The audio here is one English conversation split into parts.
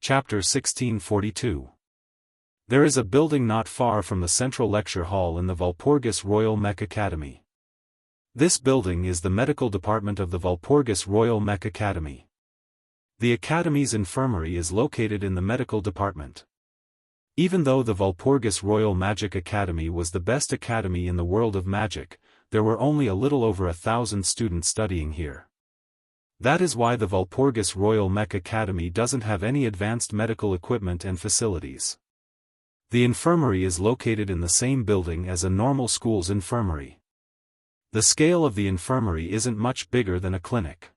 Chapter 1642. There is a building not far from the central lecture hall in the Walpurgis Royal Mech Academy. This building is the medical department of the Walpurgis Royal Mech Academy. The academy's infirmary is located in the medical department. Even though the Walpurgis Royal Magic Academy was the best academy in the world of magic, there were only a little over 1,000 students studying here. That is why the Walpurgis Royal Mech Academy doesn't have any advanced medical equipment and facilities. The infirmary is located in the same building as a normal school's infirmary. The scale of the infirmary isn't much bigger than a clinic.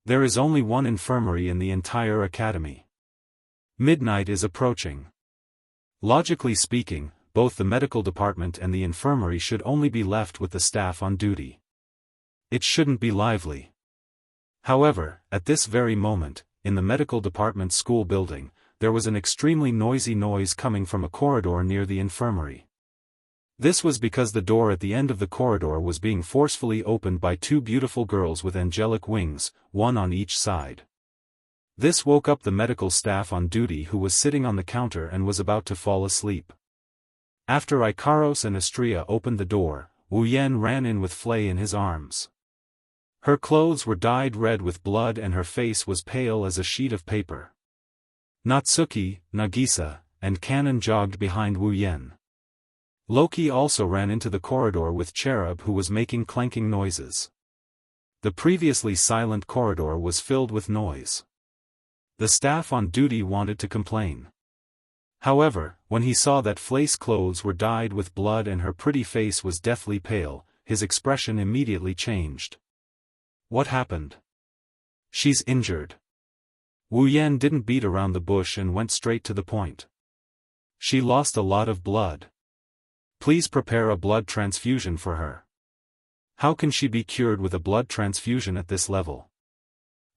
There is only one infirmary in the entire academy. Midnight is approaching. Logically speaking, both the medical department and the infirmary should only be left with the staff on duty. It shouldn't be lively. However, at this very moment, in the medical department school building, there was an extremely noisy noise coming from a corridor near the infirmary. This was because the door at the end of the corridor was being forcefully opened by two beautiful girls with angelic wings, one on each side. This woke up the medical staff on duty, who was sitting on the counter and was about to fall asleep. After Ikaros and Astrea opened the door, Wu Yan ran in with Flay in his arms. Her clothes were dyed red with blood and her face was pale as a sheet of paper. Natsuki, Nagisa, and Kanon jogged behind Wu Yan. Loki also ran into the corridor with Cherub, who was making clanking noises. The previously silent corridor was filled with noise. The staff on duty wanted to complain. However, when he saw that Flay's clothes were dyed with blood and her pretty face was deathly pale, his expression immediately changed. What happened? She's injured. Wu Yan didn't beat around the bush and went straight to the point. She lost a lot of blood. Please prepare a blood transfusion for her. How can she be cured with a blood transfusion at this level?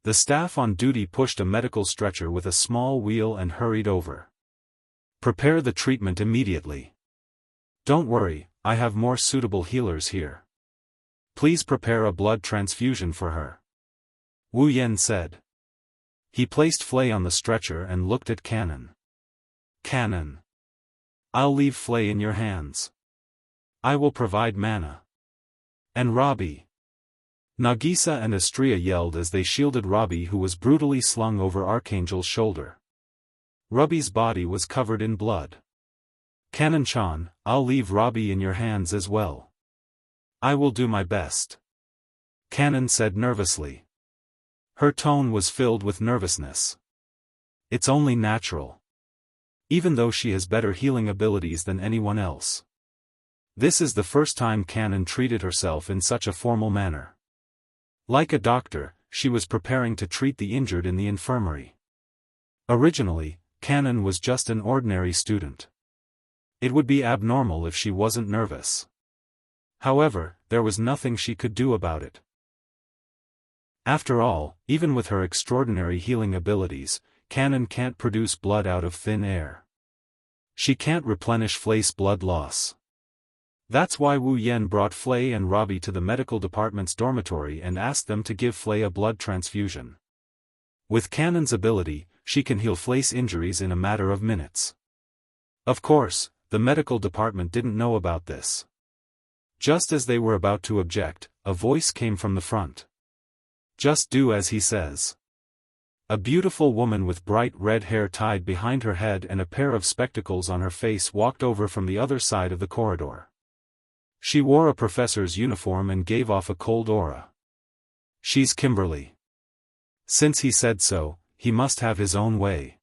The staff on duty pushed a medical stretcher with a small wheel and hurried over. Prepare the treatment immediately. Don't worry, I have more suitable healers here. Please prepare a blood transfusion for her. Wu Yan said. He placed Flay on the stretcher and looked at Kanon. Kanon. I'll leave Flay in your hands. I will provide mana. And Robbie. Nagisa and Astrea yelled as they shielded Robbie, who was brutally slung over Archangel's shoulder. Robbie's body was covered in blood. Kanon-chan, I'll leave Robbie in your hands as well. I will do my best. Kanon said nervously. Her tone was filled with nervousness. It's only natural. Even though she has better healing abilities than anyone else. This is the first time Kanon treated herself in such a formal manner. Like a doctor, she was preparing to treat the injured in the infirmary. Originally, Kanon was just an ordinary student. It would be abnormal if she wasn't nervous. However, there was nothing she could do about it. After all, even with her extraordinary healing abilities, Kanon can't produce blood out of thin air. She can't replenish Flay's blood loss. That's why Wu Yan brought Flay and Robbie to the medical department's dormitory and asked them to give Flay a blood transfusion. With Kanon's ability, she can heal Flay's injuries in a matter of minutes. Of course, the medical department didn't know about this. Just as they were about to object, a voice came from the front. Just do as he says. A beautiful woman with bright red hair tied behind her head and a pair of spectacles on her face walked over from the other side of the corridor. She wore a professor's uniform and gave off a cold aura. She's Kimberly. Since he said so, he must have his own way.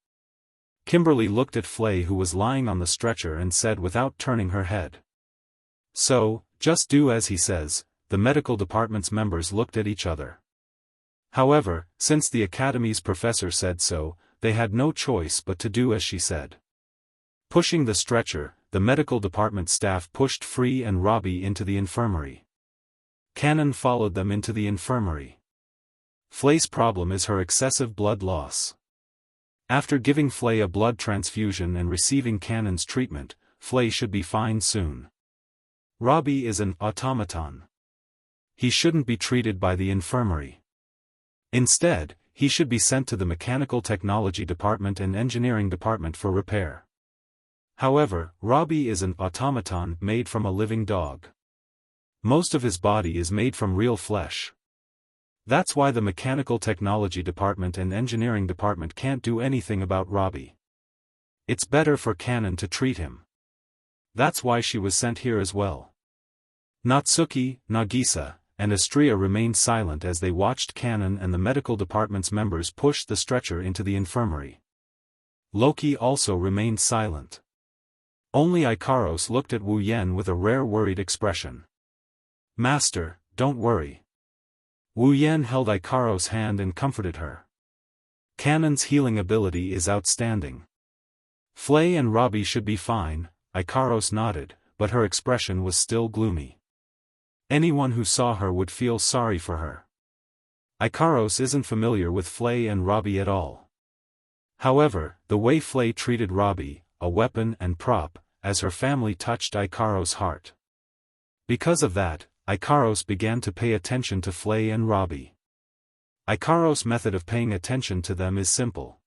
Kimberly looked at Flay, who was lying on the stretcher, and said without turning her head. So, just do as he says. The medical department's members looked at each other. However, since the academy's professor said so, they had no choice but to do as she said. Pushing the stretcher, the medical department staff pushed Free and Robbie into the infirmary. Kanon followed them into the infirmary. Flay's problem is her excessive blood loss. After giving Flay a blood transfusion and receiving Kanon's treatment, Flay should be fine soon. Robbie is an automaton. He shouldn't be treated by the infirmary. Instead, he should be sent to the Mechanical Technology Department and Engineering Department for repair. However, Robbie is an automaton made from a living dog. Most of his body is made from real flesh. That's why the Mechanical Technology Department and Engineering Department can't do anything about Robbie. It's better for Kanon to treat him. That's why she was sent here as well. Natsuki, Nagisa, and Astria remained silent as they watched Kanon and the medical department's members push the stretcher into the infirmary. Loki also remained silent. Only Ikaros looked at Wu Yen with a rare worried expression. "Master, don't worry." Wu Yen held Ikaros' hand and comforted her. Kanon's healing ability is outstanding. Flay and Robbie should be fine, Ikaros nodded, but her expression was still gloomy. Anyone who saw her would feel sorry for her. Ikaros isn't familiar with Flay and Robbie at all. However, the way Flay treated Robbie, a weapon and prop, as her family touched Ikaros' heart. Because of that, Ikaros began to pay attention to Flay and Robbie. Ikaros' method of paying attention to them is simple.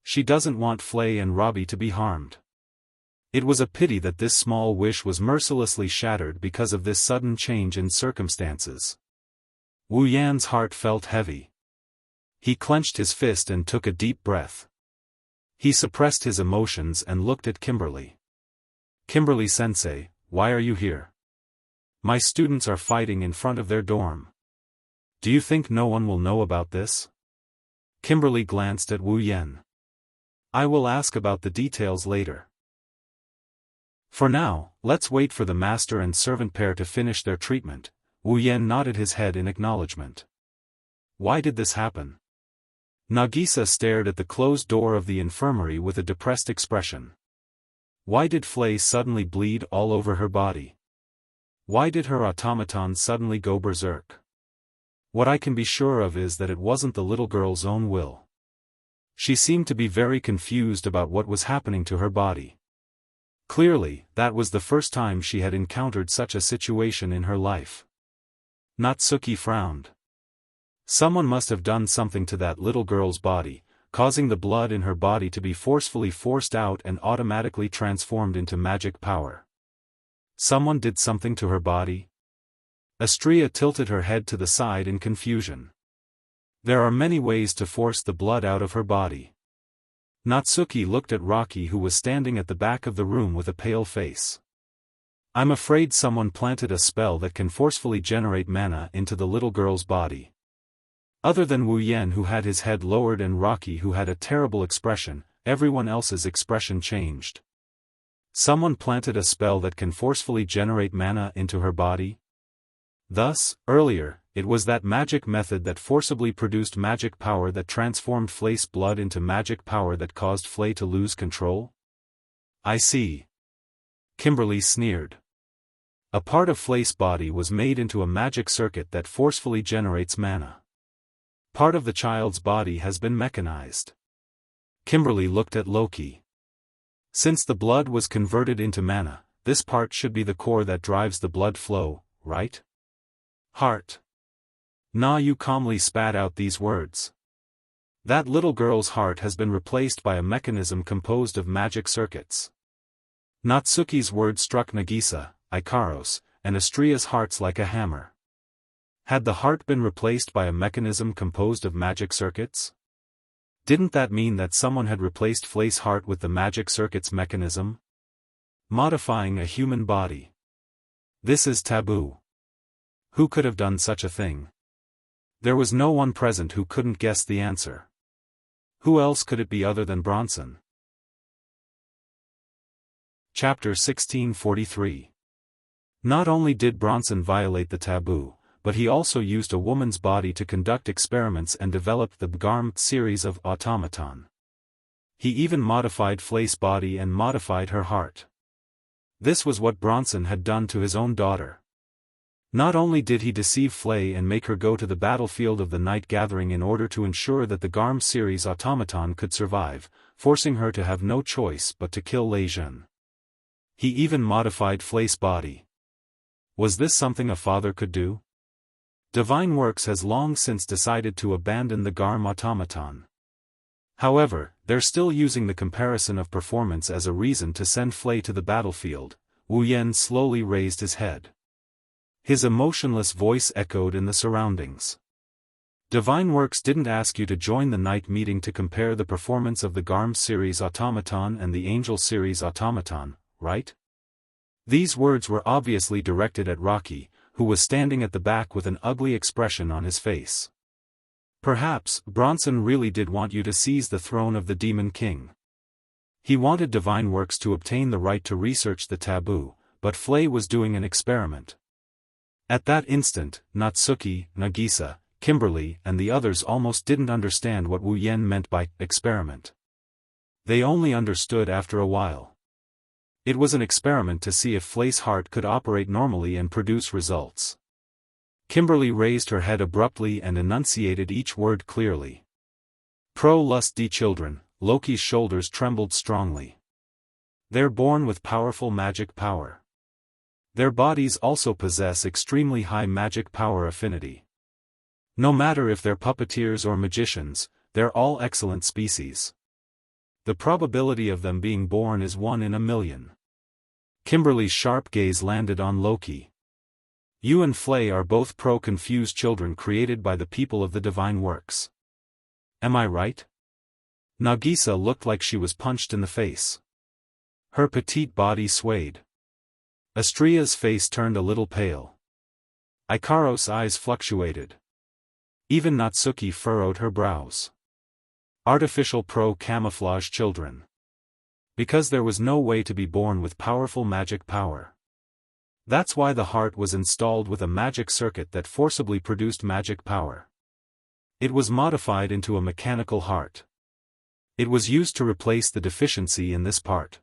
She doesn't want Flay and Robbie to be harmed. It was a pity that this small wish was mercilessly shattered because of this sudden change in circumstances. Wu Yan's heart felt heavy. He clenched his fist and took a deep breath. He suppressed his emotions and looked at Kimberly. "Kimberly-sensei, why are you here? My students are fighting in front of their dorm. Do you think no one will know about this?" Kimberly glanced at Wu Yan. "I will ask about the details later. For now, let's wait for the master and servant pair to finish their treatment." Wu Yan nodded his head in acknowledgement. "Why did this happen?" Nagisa stared at the closed door of the infirmary with a depressed expression. Why did Flay suddenly bleed all over her body? Why did her automaton suddenly go berserk? What I can be sure of is that it wasn't the little girl's own will. She seemed to be very confused about what was happening to her body. Clearly, that was the first time she had encountered such a situation in her life. Natsuki frowned. Someone must have done something to that little girl's body, causing the blood in her body to be forcefully forced out and automatically transformed into magic power. Someone did something to her body? Astria tilted her head to the side in confusion. There are many ways to force the blood out of her body. Natsuki looked at Rocky, who was standing at the back of the room with a pale face. "I'm afraid someone planted a spell that can forcefully generate mana into the little girl's body." Other than Wu Yan, who had his head lowered, and Rocky, who had a terrible expression, everyone else's expression changed. Someone planted a spell that can forcefully generate mana into her body? Thus, earlier, it was that magic method that forcibly produced magic power that transformed Flay's blood into magic power that caused Flay to lose control? I see. Kimberly sneered. A part of Flay's body was made into a magic circuit that forcefully generates mana. Part of the child's body has been mechanized. Kimberly looked at Loki. Since the blood was converted into mana, this part should be the core that drives the blood flow, right? Heart. Na Yu calmly spat out these words. That little girl's heart has been replaced by a mechanism composed of magic circuits. Natsuki's words struck Nagisa, Ikaros, and Astria's hearts like a hammer. Had the heart been replaced by a mechanism composed of magic circuits? Didn't that mean that someone had replaced Flay's heart with the magic circuits mechanism? Modifying a human body. This is taboo. Who could have done such a thing? There was no one present who couldn't guess the answer. Who else could it be other than Bronson? Chapter 1643. Not only did Bronson violate the taboo, but he also used a woman's body to conduct experiments and developed the Bgarm series of automaton. He even modified Flay's body and modified her heart. This was what Bronson had done to his own daughter. Not only did he deceive Flay and make her go to the battlefield of the Night Gathering in order to ensure that the Garm series automaton could survive, forcing her to have no choice but to kill Lei Jun. He even modified Flay's body. Was this something a father could do? Divine Works has long since decided to abandon the GARM automaton. However, they're still using the comparison of performance as a reason to send Flay to the battlefield. Wu Yan slowly raised his head. His emotionless voice echoed in the surroundings. Divine Works didn't ask you to join the night meeting to compare the performance of the GARM series automaton and the Angel series automaton, right? These words were obviously directed at Rocky, who was standing at the back with an ugly expression on his face. Perhaps Bronson really did want you to seize the throne of the Demon King. He wanted Divine Works to obtain the right to research the taboo, but Flay was doing an experiment. At that instant, Natsuki, Nagisa, Kimberly and the others almost didn't understand what Wu Yan meant by experiment. They only understood after a while. It was an experiment to see if Flay's heart could operate normally and produce results. Kimberly raised her head abruptly and enunciated each word clearly. Pro-lust children, Loki's shoulders trembled strongly. They're born with powerful magic power. Their bodies also possess extremely high magic power affinity. No matter if they're puppeteers or magicians, they're all excellent species. The probability of them being born is 1 in a million. Kimberly's sharp gaze landed on Loki. You and Flay are both confused children created by the people of the Divine Works. Am I right? Nagisa looked like she was punched in the face. Her petite body swayed. Astria's face turned a little pale. Ikaros' eyes fluctuated. Even Natsuki furrowed her brows. Artificial camouflage children. Because there was no way to be born with powerful magic power. That's why the heart was installed with a magic circuit that forcibly produced magic power. It was modified into a mechanical heart. It was used to replace the deficiency in this part.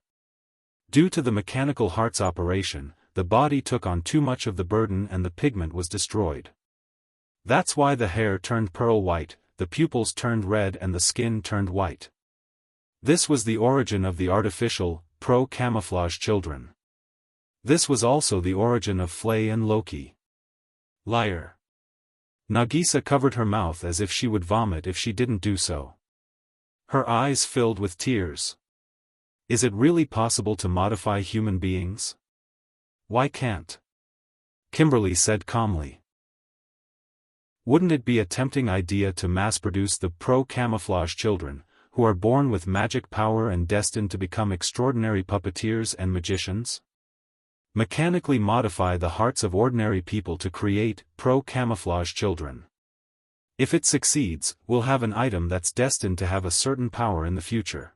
Due to the mechanical heart's operation, the body took on too much of the burden and the pigment was destroyed. That's why the hair turned pearl white, the pupils turned red and the skin turned white. This was the origin of the artificial, camouflage children. This was also the origin of Flay and Loki. Liar. Nagisa covered her mouth as if she would vomit if she didn't do so. Her eyes filled with tears. Is it really possible to modify human beings? Why can't? Kimberly said calmly. Wouldn't it be a tempting idea to mass-produce the camouflage children, who are born with magic power and destined to become extraordinary puppeteers and magicians? Mechanically modify the hearts of ordinary people to create camouflage children. If it succeeds, we'll have an item that's destined to have a certain power in the future.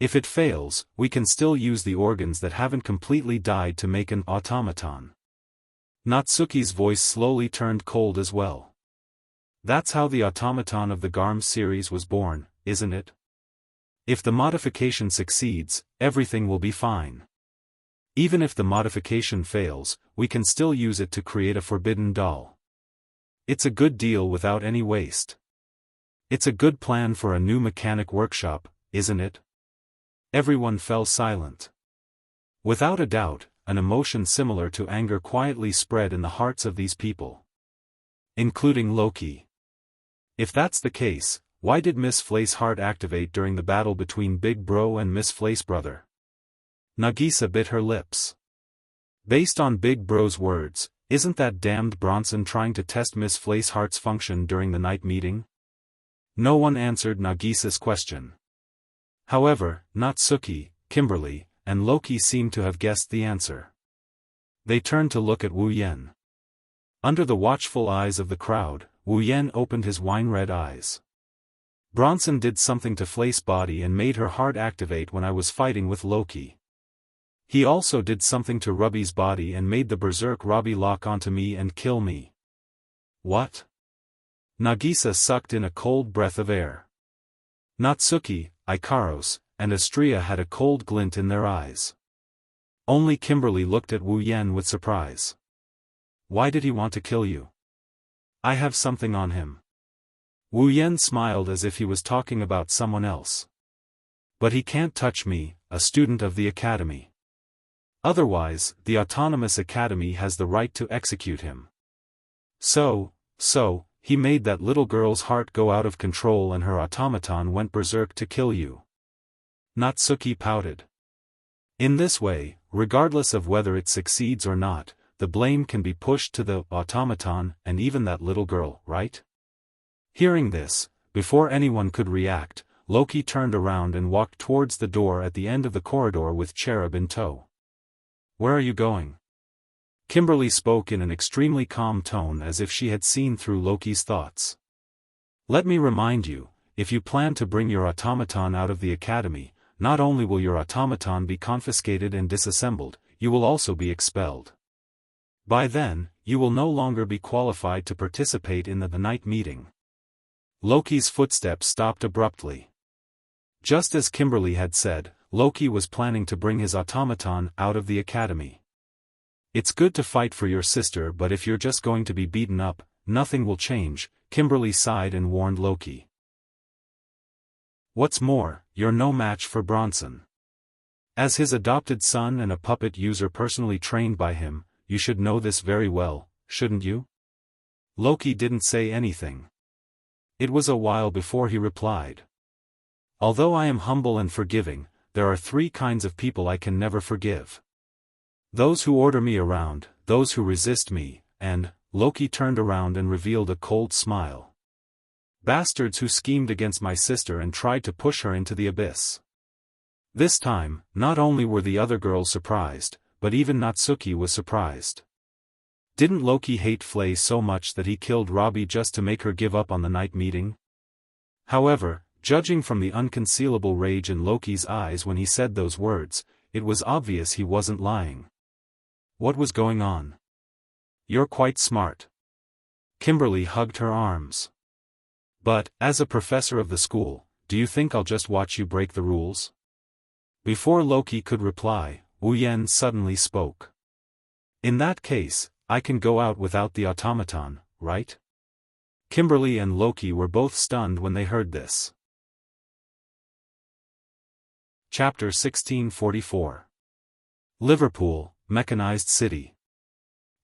If it fails, we can still use the organs that haven't completely died to make an automaton. Natsuki's voice slowly turned cold as well. That's how the automaton of the GARM series was born, isn't it? If the modification succeeds, everything will be fine. Even if the modification fails, we can still use it to create a forbidden doll. It's a good deal without any waste. It's a good plan for a new mechanic workshop, isn't it? Everyone fell silent. Without a doubt, an emotion similar to anger quietly spread in the hearts of these people. Including Loki. If that's the case, why did Miss Flay's heart activate during the battle between Big Bro and Miss Flay's brother? Nagisa bit her lips. Based on Big Bro's words, isn't that damned Bronson trying to test Miss Flay's heart's function during the night meeting? No one answered Nagisa's question. However, Natsuki, Kimberly, and Loki seemed to have guessed the answer. They turned to look at Wu Yan. Under the watchful eyes of the crowd, Wu Yan opened his wine-red eyes. Bronson did something to Flay's body and made her heart activate when I was fighting with Loki. He also did something to Ruby's body and made the berserk Robbie lock onto me and kill me. What? Nagisa sucked in a cold breath of air. Natsuki, Ikaros, and Astria had a cold glint in their eyes. Only Kimberly looked at Wu Yan with surprise. Why did he want to kill you? I have something on him. Wu Yan smiled as if he was talking about someone else. But he can't touch me, a student of the academy. Otherwise, the Autonomous Academy has the right to execute him. So, he made that little girl's heart go out of control and her automaton went berserk to kill you. Natsuki pouted. In this way, regardless of whether it succeeds or not, the blame can be pushed to the automaton and even that little girl, right? Hearing this, before anyone could react, Loki turned around and walked towards the door at the end of the corridor with Cherub in tow. Where are you going? Kimberly spoke in an extremely calm tone as if she had seen through Loki's thoughts. Let me remind you, if you plan to bring your automaton out of the academy, not only will your automaton be confiscated and disassembled, you will also be expelled. By then, you will no longer be qualified to participate in the night meeting. Loki's footsteps stopped abruptly. Just as Kimberly had said, Loki was planning to bring his automaton out of the academy. It's good to fight for your sister, but if you're just going to be beaten up, nothing will change, Kimberly sighed and warned Loki. What's more, you're no match for Bronson. As his adopted son and a puppet user personally trained by him, you should know this very well, shouldn't you? Loki didn't say anything. It was a while before he replied. Although I am humble and forgiving, there are 3 kinds of people I can never forgive. Those who order me around, those who resist me, and, Loki turned around and revealed a cold smile. Bastards who schemed against my sister and tried to push her into the abyss. This time, not only were the other girls surprised, but even Natsuki was surprised. Didn't Loki hate Flay so much that he killed Robbie just to make her give up on the night meeting? However, judging from the unconcealable rage in Loki's eyes when he said those words, it was obvious he wasn't lying. What was going on? You're quite smart. Kimberly hugged her arms. But, as a professor of the school, do you think I'll just watch you break the rules? Before Loki could reply, Wu Yen suddenly spoke. In that case, I can go out without the automaton, right? Kimberly and Loki were both stunned when they heard this. Chapter 1644. Liverpool, Mechanized City.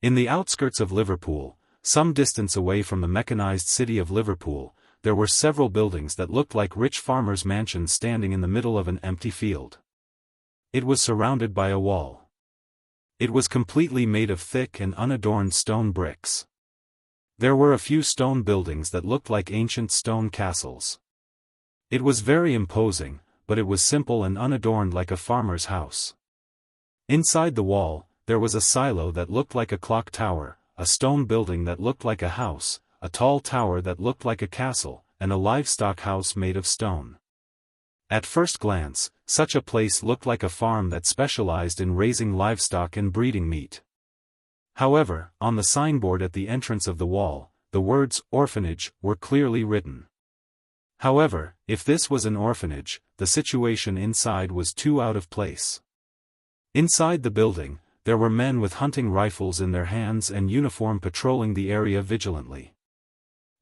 In the outskirts of Liverpool, some distance away from the mechanized city of Liverpool, there were several buildings that looked like rich farmers' mansions standing in the middle of an empty field. It was surrounded by a wall. It was completely made of thick and unadorned stone bricks. There were a few stone buildings that looked like ancient stone castles. It was very imposing, but it was simple and unadorned like a farmer's house. Inside the wall, there was a silo that looked like a clock tower, a stone building that looked like a house, a tall tower that looked like a castle, and a livestock house made of stone. At first glance, such a place looked like a farm that specialized in raising livestock and breeding meat. However, on the signboard at the entrance of the wall, the words "orphanage" were clearly written. However, if this was an orphanage, the situation inside was too out of place. Inside the building, there were men with hunting rifles in their hands and uniform patrolling the area vigilantly.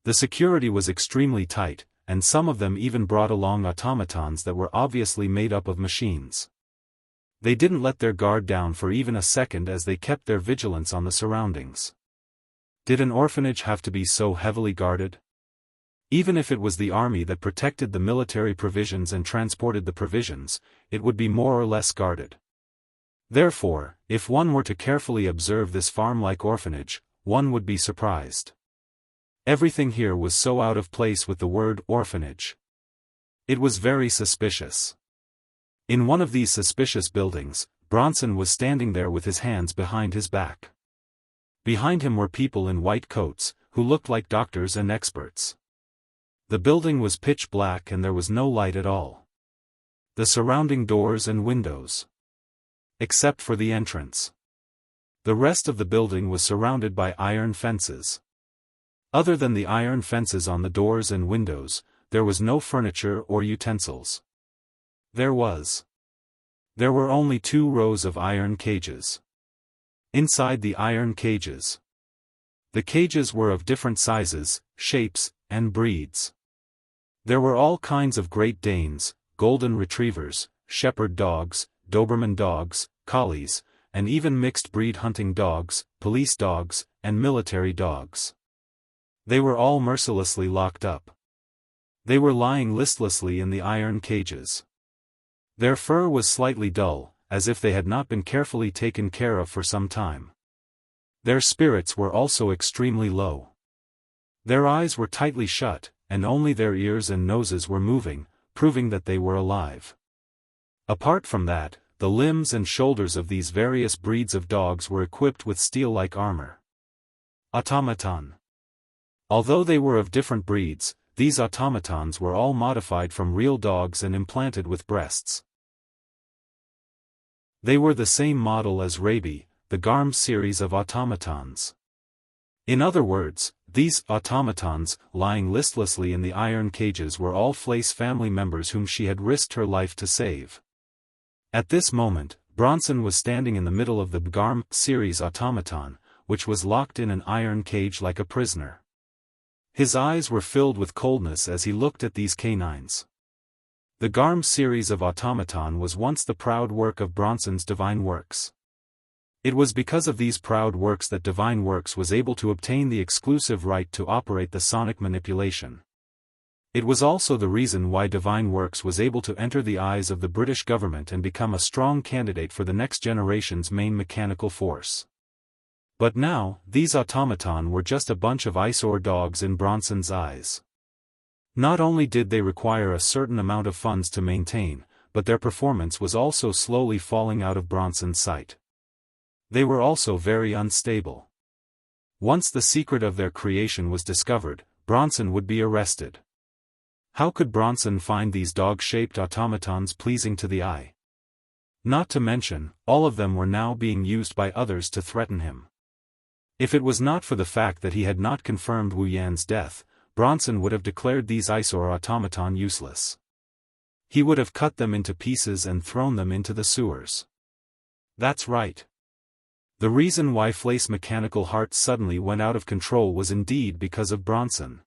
The security was extremely tight, and some of them even brought along automatons that were obviously made up of machines. They didn't let their guard down for even a second as they kept their vigilance on the surroundings. Did an orphanage have to be so heavily guarded? Even if it was the army that protected the military provisions and transported the provisions, it would be more or less guarded. Therefore, if one were to carefully observe this farm-like orphanage, one would be surprised. Everything here was so out of place with the word orphanage. It was very suspicious. In one of these suspicious buildings, Bronson was standing there with his hands behind his back. Behind him were people in white coats, who looked like doctors and experts. The building was pitch black and there was no light at all. The surrounding doors and windows. Except for the entrance. The rest of the building was surrounded by iron fences. Other than the iron fences on the doors and windows, there was no furniture or utensils. There were only 2 rows of iron cages. Inside the iron cages. The cages were of different sizes, shapes, and breeds. There were all kinds of Great Danes, Golden Retrievers, Shepherd Dogs, Doberman Dogs, Collies, and even mixed-breed hunting dogs, police dogs, and military dogs. They were all mercilessly locked up. They were lying listlessly in the iron cages. Their fur was slightly dull, as if they had not been carefully taken care of for some time. Their spirits were also extremely low. Their eyes were tightly shut, and only their ears and noses were moving, proving that they were alive. Apart from that, the limbs and shoulders of these various breeds of dogs were equipped with steel-like armor. Automaton. Although they were of different breeds, these automatons were all modified from real dogs and implanted with breasts. They were the same model as Rabi, the Garm series of automatons. In other words, these automatons, lying listlessly in the iron cages, were all Flace family members whom she had risked her life to save. At this moment, Bronson was standing in the middle of the Garm series automaton, which was locked in an iron cage like a prisoner. His eyes were filled with coldness as he looked at these canines. The Garm series of automaton was once the proud work of Bronson's Divine Works. It was because of these proud works that Divine Works was able to obtain the exclusive right to operate the sonic manipulation. It was also the reason why Divine Works was able to enter the eyes of the British government and become a strong candidate for the next generation's main mechanical force. But now, these automaton were just a bunch of eyesore dogs in Bronson's eyes. Not only did they require a certain amount of funds to maintain, but their performance was also slowly falling out of Bronson's sight. They were also very unstable. Once the secret of their creation was discovered, Bronson would be arrested. How could Bronson find these dog-shaped automatons pleasing to the eye? Not to mention, all of them were now being used by others to threaten him. If it was not for the fact that he had not confirmed Wu Yan's death, Bronson would have declared these eyesore automaton useless. He would have cut them into pieces and thrown them into the sewers. That's right. The reason why Flace Mechanical Hearts suddenly went out of control was indeed because of Bronson.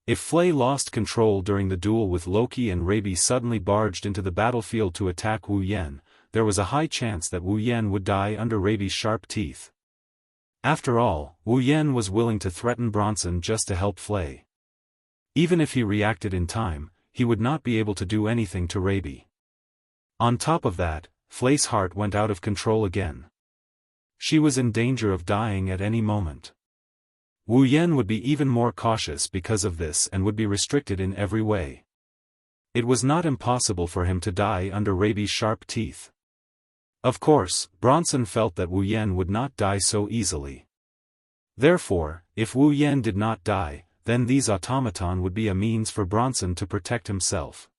If Flay lost control during the duel with Loki and Rabi suddenly barged into the battlefield to attack Wu Yan, there was a high chance that Wu Yan would die under Rabi's sharp teeth. After all, Wu Yan was willing to threaten Bronson just to help Flay. Even if he reacted in time, he would not be able to do anything to Rabi. On top of that, Flay's heart went out of control again. She was in danger of dying at any moment. Wu Yan would be even more cautious because of this and would be restricted in every way. It was not impossible for him to die under Rabi's sharp teeth. Of course, Bronson felt that Wu Yan would not die so easily. Therefore, if Wu Yan did not die, then these automaton would be a means for Bronson to protect himself.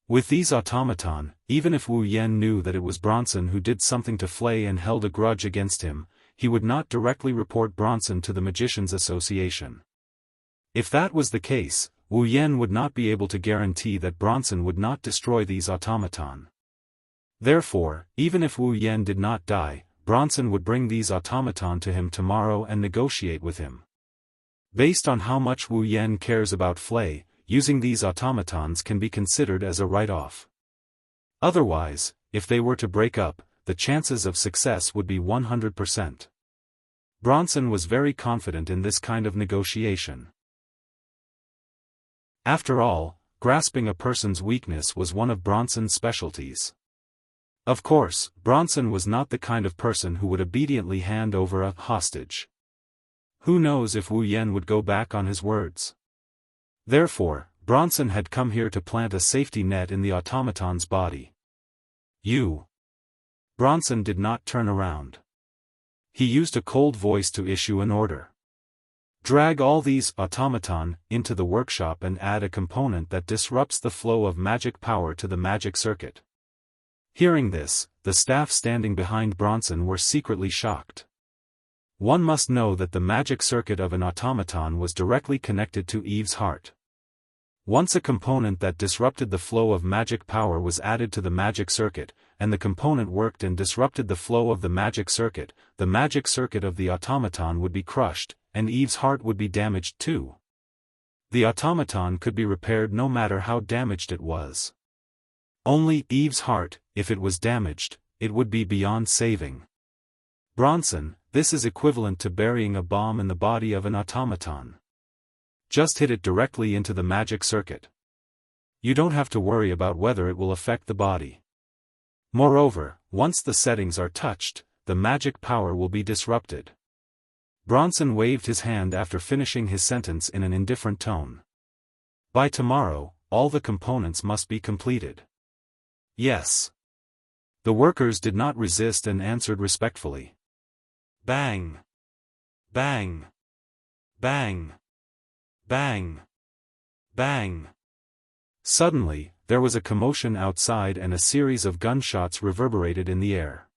With these automaton, even if Wu Yan knew that it was Bronson who did something to Flay and held a grudge against him, he would not directly report Bronson to the Magicians Association. If that was the case, Wu Yan would not be able to guarantee that Bronson would not destroy these automaton. Therefore, even if Wu Yan did not die, Bronson would bring these automaton to him tomorrow and negotiate with him. Based on how much Wu Yan cares about Flay, using these automatons can be considered as a write-off. Otherwise, if they were to break up, the chances of success would be 100%. Bronson was very confident in this kind of negotiation. After all, grasping a person's weakness was one of Bronson's specialties. Of course, Bronson was not the kind of person who would obediently hand over a hostage. Who knows if Wu Yan would go back on his words? Therefore, Bronson had come here to plant a safety net in the automaton's body. Bronson did not turn around. He used a cold voice to issue an order. Drag all these automaton into the workshop and add a component that disrupts the flow of magic power to the magic circuit. Hearing this, the staff standing behind Bronson were secretly shocked. One must know that the magic circuit of an automaton was directly connected to Eve's heart. Once a component that disrupted the flow of magic power was added to the magic circuit, and the component worked and disrupted the flow of the magic circuit of the automaton would be crushed, and Eve's heart would be damaged too. The automaton could be repaired no matter how damaged it was. Only Eve's heart, if it was damaged, it would be beyond saving. Bronson, this is equivalent to burying a bomb in the body of an automaton. Just hit it directly into the magic circuit. You don't have to worry about whether it will affect the body. Moreover, once the settings are touched, the magic power will be disrupted. Bronson waved his hand after finishing his sentence in an indifferent tone. By tomorrow, all the components must be completed. Yes. The workers did not resist and answered respectfully. Bang! Bang! Bang! Bang! Bang! Suddenly, there was a commotion outside and a series of gunshots reverberated in the air.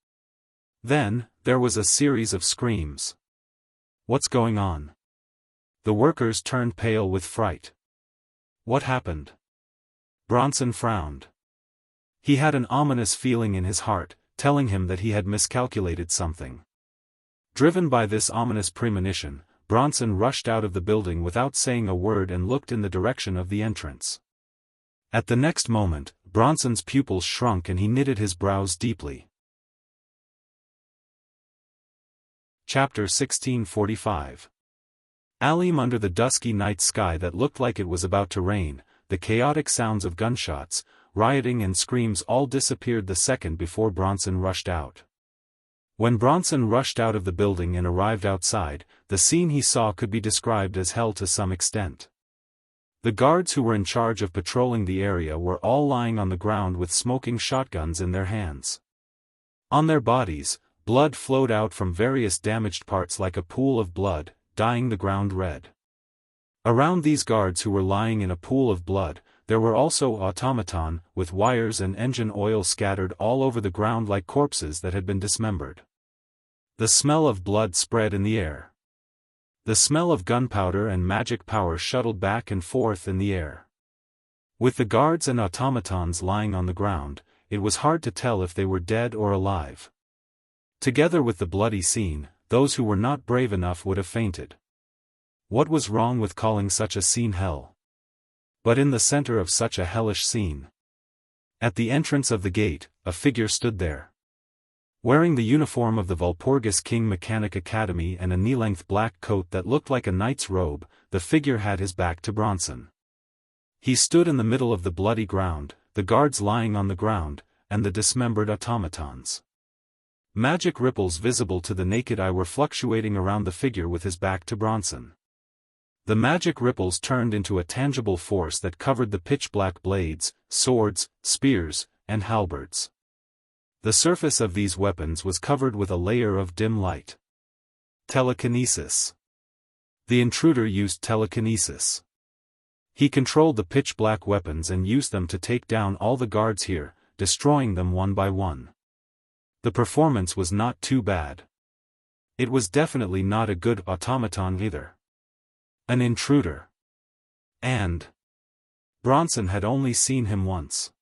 Then, there was a series of screams. What's going on? The workers turned pale with fright. What happened? Bronson frowned. He had an ominous feeling in his heart, telling him that he had miscalculated something. Driven by this ominous premonition, Bronson rushed out of the building without saying a word and looked in the direction of the entrance. At the next moment, Bronson's pupils shrunk and he knitted his brows deeply. Chapter 1645. Alim. Under the dusky night sky that looked like it was about to rain, the chaotic sounds of gunshots, rioting and screams all disappeared the second before Bronson rushed out. When Bronson rushed out of the building and arrived outside, the scene he saw could be described as hell to some extent. The guards who were in charge of patrolling the area were all lying on the ground with smoking shotguns in their hands. On their bodies, blood flowed out from various damaged parts like a pool of blood, dyeing the ground red. Around these guards who were lying in a pool of blood, there were also automaton, with wires and engine oil scattered all over the ground like corpses that had been dismembered. The smell of blood spread in the air. The smell of gunpowder and magic power shuttled back and forth in the air. With the guards and automatons lying on the ground, it was hard to tell if they were dead or alive. Together with the bloody scene, those who were not brave enough would have fainted. What was wrong with calling such a scene hell? But in the center of such a hellish scene, at the entrance of the gate, a figure stood there. Wearing the uniform of the Walpurgis King Mechanic Academy and a knee-length black coat that looked like a knight's robe, the figure had his back to Bronson. He stood in the middle of the bloody ground, the guards lying on the ground, and the dismembered automatons. Magic ripples visible to the naked eye were fluctuating around the figure with his back to Bronson. The magic ripples turned into a tangible force that covered the pitch-black blades, swords, spears, and halberds. The surface of these weapons was covered with a layer of dim light. Telekinesis. The intruder used telekinesis. He controlled the pitch-black weapons and used them to take down all the guards here, destroying them one by one. The performance was not too bad. It was definitely not a good automaton either. An intruder. And Bronson had only seen him once.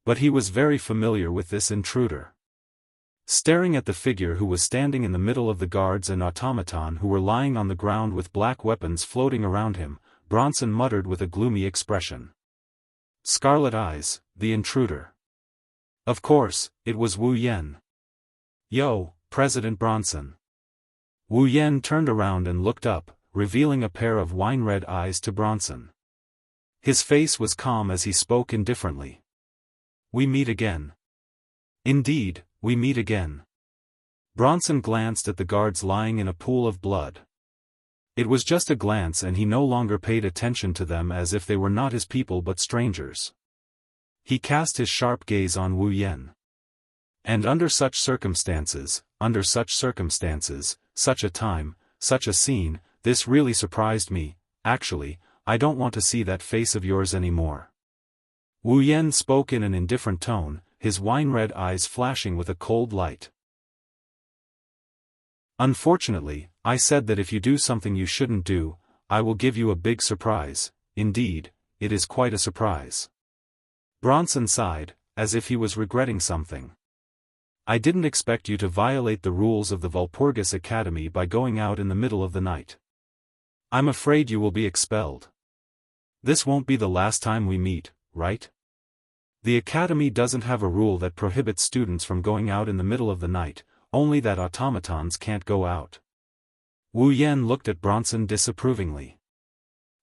But he was very familiar with this intruder. Staring at the figure who was standing in the middle of the guards and automaton who were lying on the ground with black weapons floating around him, Bronson muttered with a gloomy expression. Scarlet eyes, the intruder. Of course, it was Wu Yen. Yo, President Bronson. Wu Yen turned around and looked up, revealing a pair of wine-red eyes to Bronson. His face was calm as he spoke indifferently. We meet again. Indeed, we meet again. Bronson glanced at the guards lying in a pool of blood. It was just a glance and he no longer paid attention to them as if they were not his people but strangers. He cast his sharp gaze on Wu Yen. And under such circumstances, such a time, such a scene, this really surprised me. Actually, I don't want to see that face of yours anymore. Wu Yen spoke in an indifferent tone, his wine-red eyes flashing with a cold light. Unfortunately, I said that if you do something you shouldn't do, I will give you a big surprise. Indeed, it is quite a surprise. Bronson sighed, as if he was regretting something. I didn't expect you to violate the rules of the Walpurgis Academy by going out in the middle of the night. I'm afraid you will be expelled. This won't be the last time we meet, right? The Academy doesn't have a rule that prohibits students from going out in the middle of the night, only that automatons can't go out. Wu Yen looked at Bronson disapprovingly.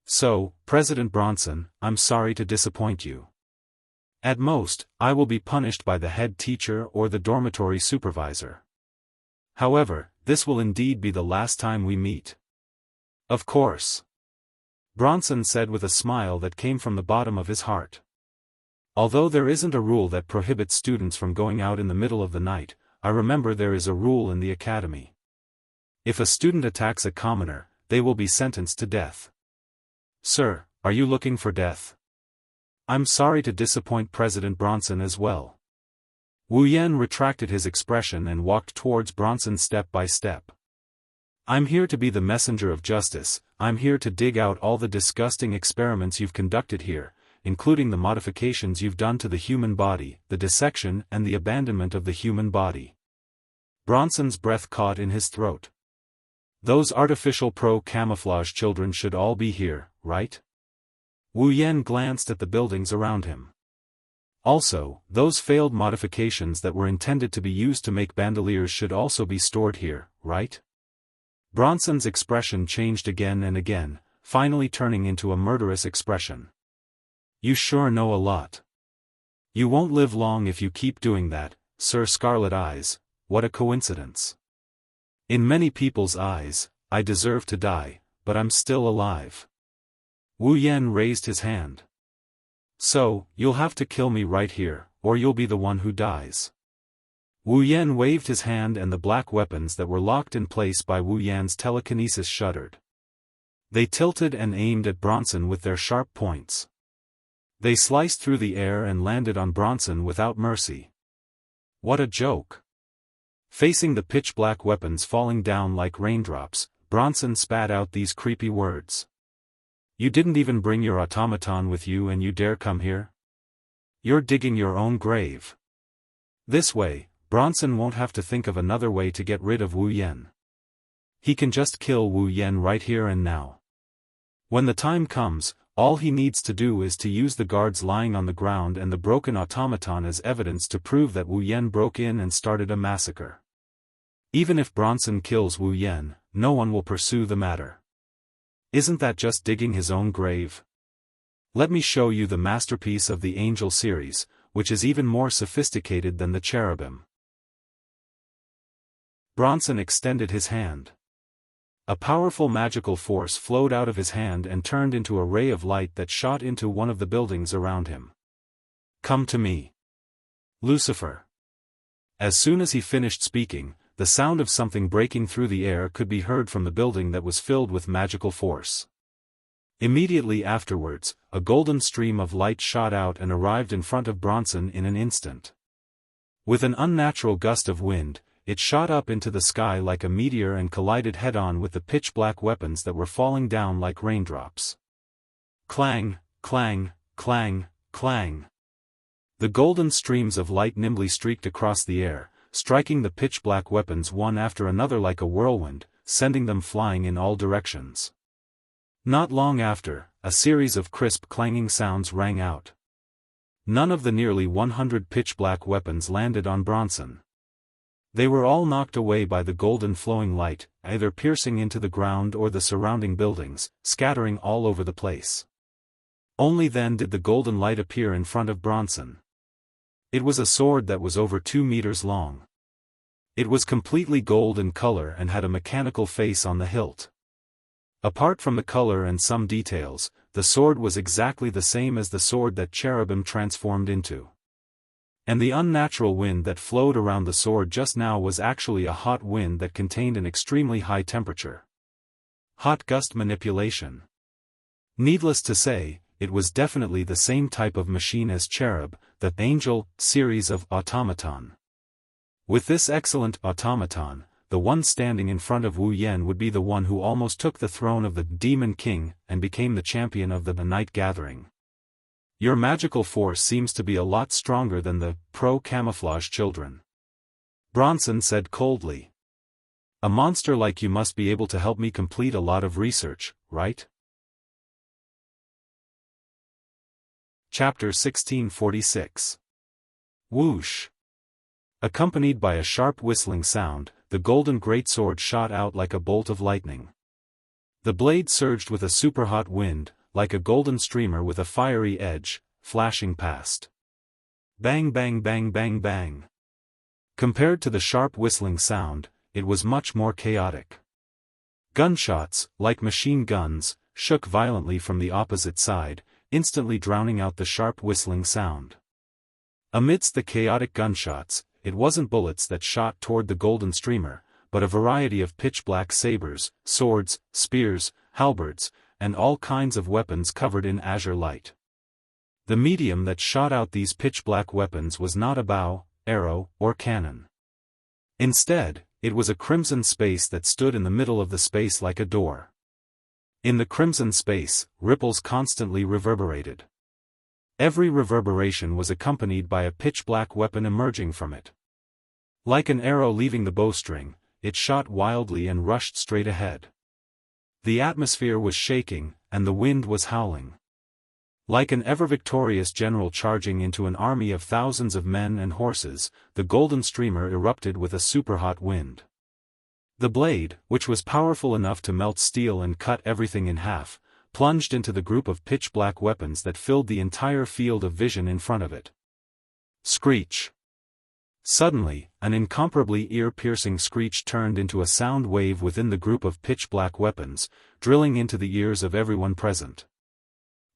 So, President Bronson, I'm sorry to disappoint you. At most, I will be punished by the head teacher or the dormitory supervisor. However, this will indeed be the last time we meet. Of course. Bronson said with a smile that came from the bottom of his heart. Although there isn't a rule that prohibits students from going out in the middle of the night, I remember there is a rule in the academy. If a student attacks a commoner, they will be sentenced to death. Sir, are you looking for death? I'm sorry to disappoint President Bronson as well. Wu Yan retracted his expression and walked towards Bronson step by step. I'm here to be the messenger of justice. I'm here to dig out all the disgusting experiments you've conducted here, including the modifications you've done to the human body, the dissection and the abandonment of the human body. Bronson's breath caught in his throat. Those artificial pro-camouflage children should all be here, right? Wu Yan glanced at the buildings around him. Also, those failed modifications that were intended to be used to make bandoliers should also be stored here, right? Bronson's expression changed again and again, finally turning into a murderous expression. You sure know a lot. You won't live long if you keep doing that, Sir Scarlet Eyes. What a coincidence. In many people's eyes, I deserve to die, but I'm still alive. Wu Yan raised his hand. So, you'll have to kill me right here, or you'll be the one who dies. Wu Yan waved his hand and the black weapons that were locked in place by Wu Yan's telekinesis shuddered. They tilted and aimed at Bronson with their sharp points. They sliced through the air and landed on Bronson without mercy. What a joke. Facing the pitch-black weapons falling down like raindrops, Bronson spat out these creepy words. You didn't even bring your automaton with you and you dare come here? You're digging your own grave. This way, Bronson won't have to think of another way to get rid of Wu Yan. He can just kill Wu Yan right here and now. When the time comes, all he needs to do is to use the guards lying on the ground and the broken automaton as evidence to prove that Wu Yan broke in and started a massacre. Even if Bronson kills Wu Yan, no one will pursue the matter. Isn't that just digging his own grave? Let me show you the masterpiece of the Angel series, which is even more sophisticated than the cherubim. Bronson extended his hand. A powerful magical force flowed out of his hand and turned into a ray of light that shot into one of the buildings around him. Come to me, Lucifer. As soon as he finished speaking, the sound of something breaking through the air could be heard from the building that was filled with magical force. Immediately afterwards, a golden stream of light shot out and arrived in front of Bronson in an instant. With an unnatural gust of wind, it shot up into the sky like a meteor and collided head-on with the pitch-black weapons that were falling down like raindrops. Clang, clang, clang, clang. The golden streams of light nimbly streaked across the air, striking the pitch-black weapons one after another like a whirlwind, sending them flying in all directions. Not long after, a series of crisp clanging sounds rang out. None of the nearly 100 pitch-black weapons landed on Bronson. They were all knocked away by the golden flowing light, either piercing into the ground or the surrounding buildings, scattering all over the place. Only then did the golden light appear in front of Bronson. It was a sword that was over 2 meters long. It was completely gold in color and had a mechanical face on the hilt. Apart from the color and some details, the sword was exactly the same as the sword that cherubim transformed into. And the unnatural wind that flowed around the sword just now was actually a hot wind that contained an extremely high temperature. Hot gust manipulation. Needless to say, it was definitely the same type of machine as Cherub, the Angel series of automaton. With this excellent automaton, the one standing in front of Wu Yan would be the one who almost took the throne of the Demon King and became the champion of the Night Gathering. Your magical force seems to be a lot stronger than the pro-camouflage children. Bronson said coldly. A monster like you must be able to help me complete a lot of research, right? Chapter 1646. Whoosh. Accompanied by a sharp whistling sound, the golden greatsword shot out like a bolt of lightning. The blade surged with a superhot wind, like a golden streamer with a fiery edge, flashing past. Bang bang bang bang bang. Compared to the sharp whistling sound, it was much more chaotic. Gunshots, like machine guns, shook violently from the opposite side, instantly drowning out the sharp whistling sound. Amidst the chaotic gunshots, it wasn't bullets that shot toward the golden streamer, but a variety of pitch-black sabers, swords, spears, halberds, and all kinds of weapons covered in azure light. The medium that shot out these pitch-black weapons was not a bow, arrow, or cannon. Instead, it was a crimson space that stood in the middle of the space like a door. In the crimson space, ripples constantly reverberated. Every reverberation was accompanied by a pitch-black weapon emerging from it. Like an arrow leaving the bowstring, it shot wildly and rushed straight ahead. The atmosphere was shaking, and the wind was howling. Like an ever-victorious general charging into an army of thousands of men and horses, the golden streamer erupted with a superhot wind. The blade, which was powerful enough to melt steel and cut everything in half, plunged into the group of pitch-black weapons that filled the entire field of vision in front of it. Screech! Suddenly, an incomparably ear-piercing screech turned into a sound wave within the group of pitch-black weapons, drilling into the ears of everyone present.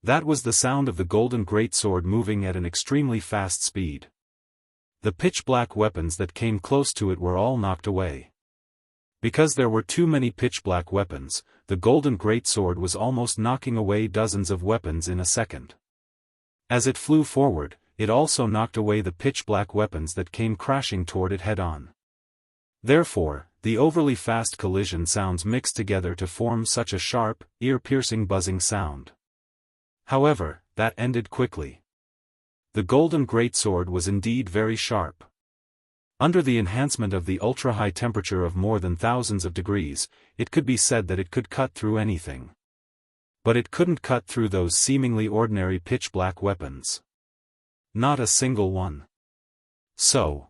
That was the sound of the golden greatsword moving at an extremely fast speed. The pitch-black weapons that came close to it were all knocked away. Because there were too many pitch-black weapons, the golden greatsword was almost knocking away dozens of weapons in a second. As it flew forward, it also knocked away the pitch-black weapons that came crashing toward it head-on. Therefore, the overly fast collision sounds mixed together to form such a sharp, ear-piercing buzzing sound. However, that ended quickly. The golden greatsword was indeed very sharp. Under the enhancement of the ultra-high temperature of more than thousands of degrees, it could be said that it could cut through anything. But it couldn't cut through those seemingly ordinary pitch-black weapons. Not a single one. So,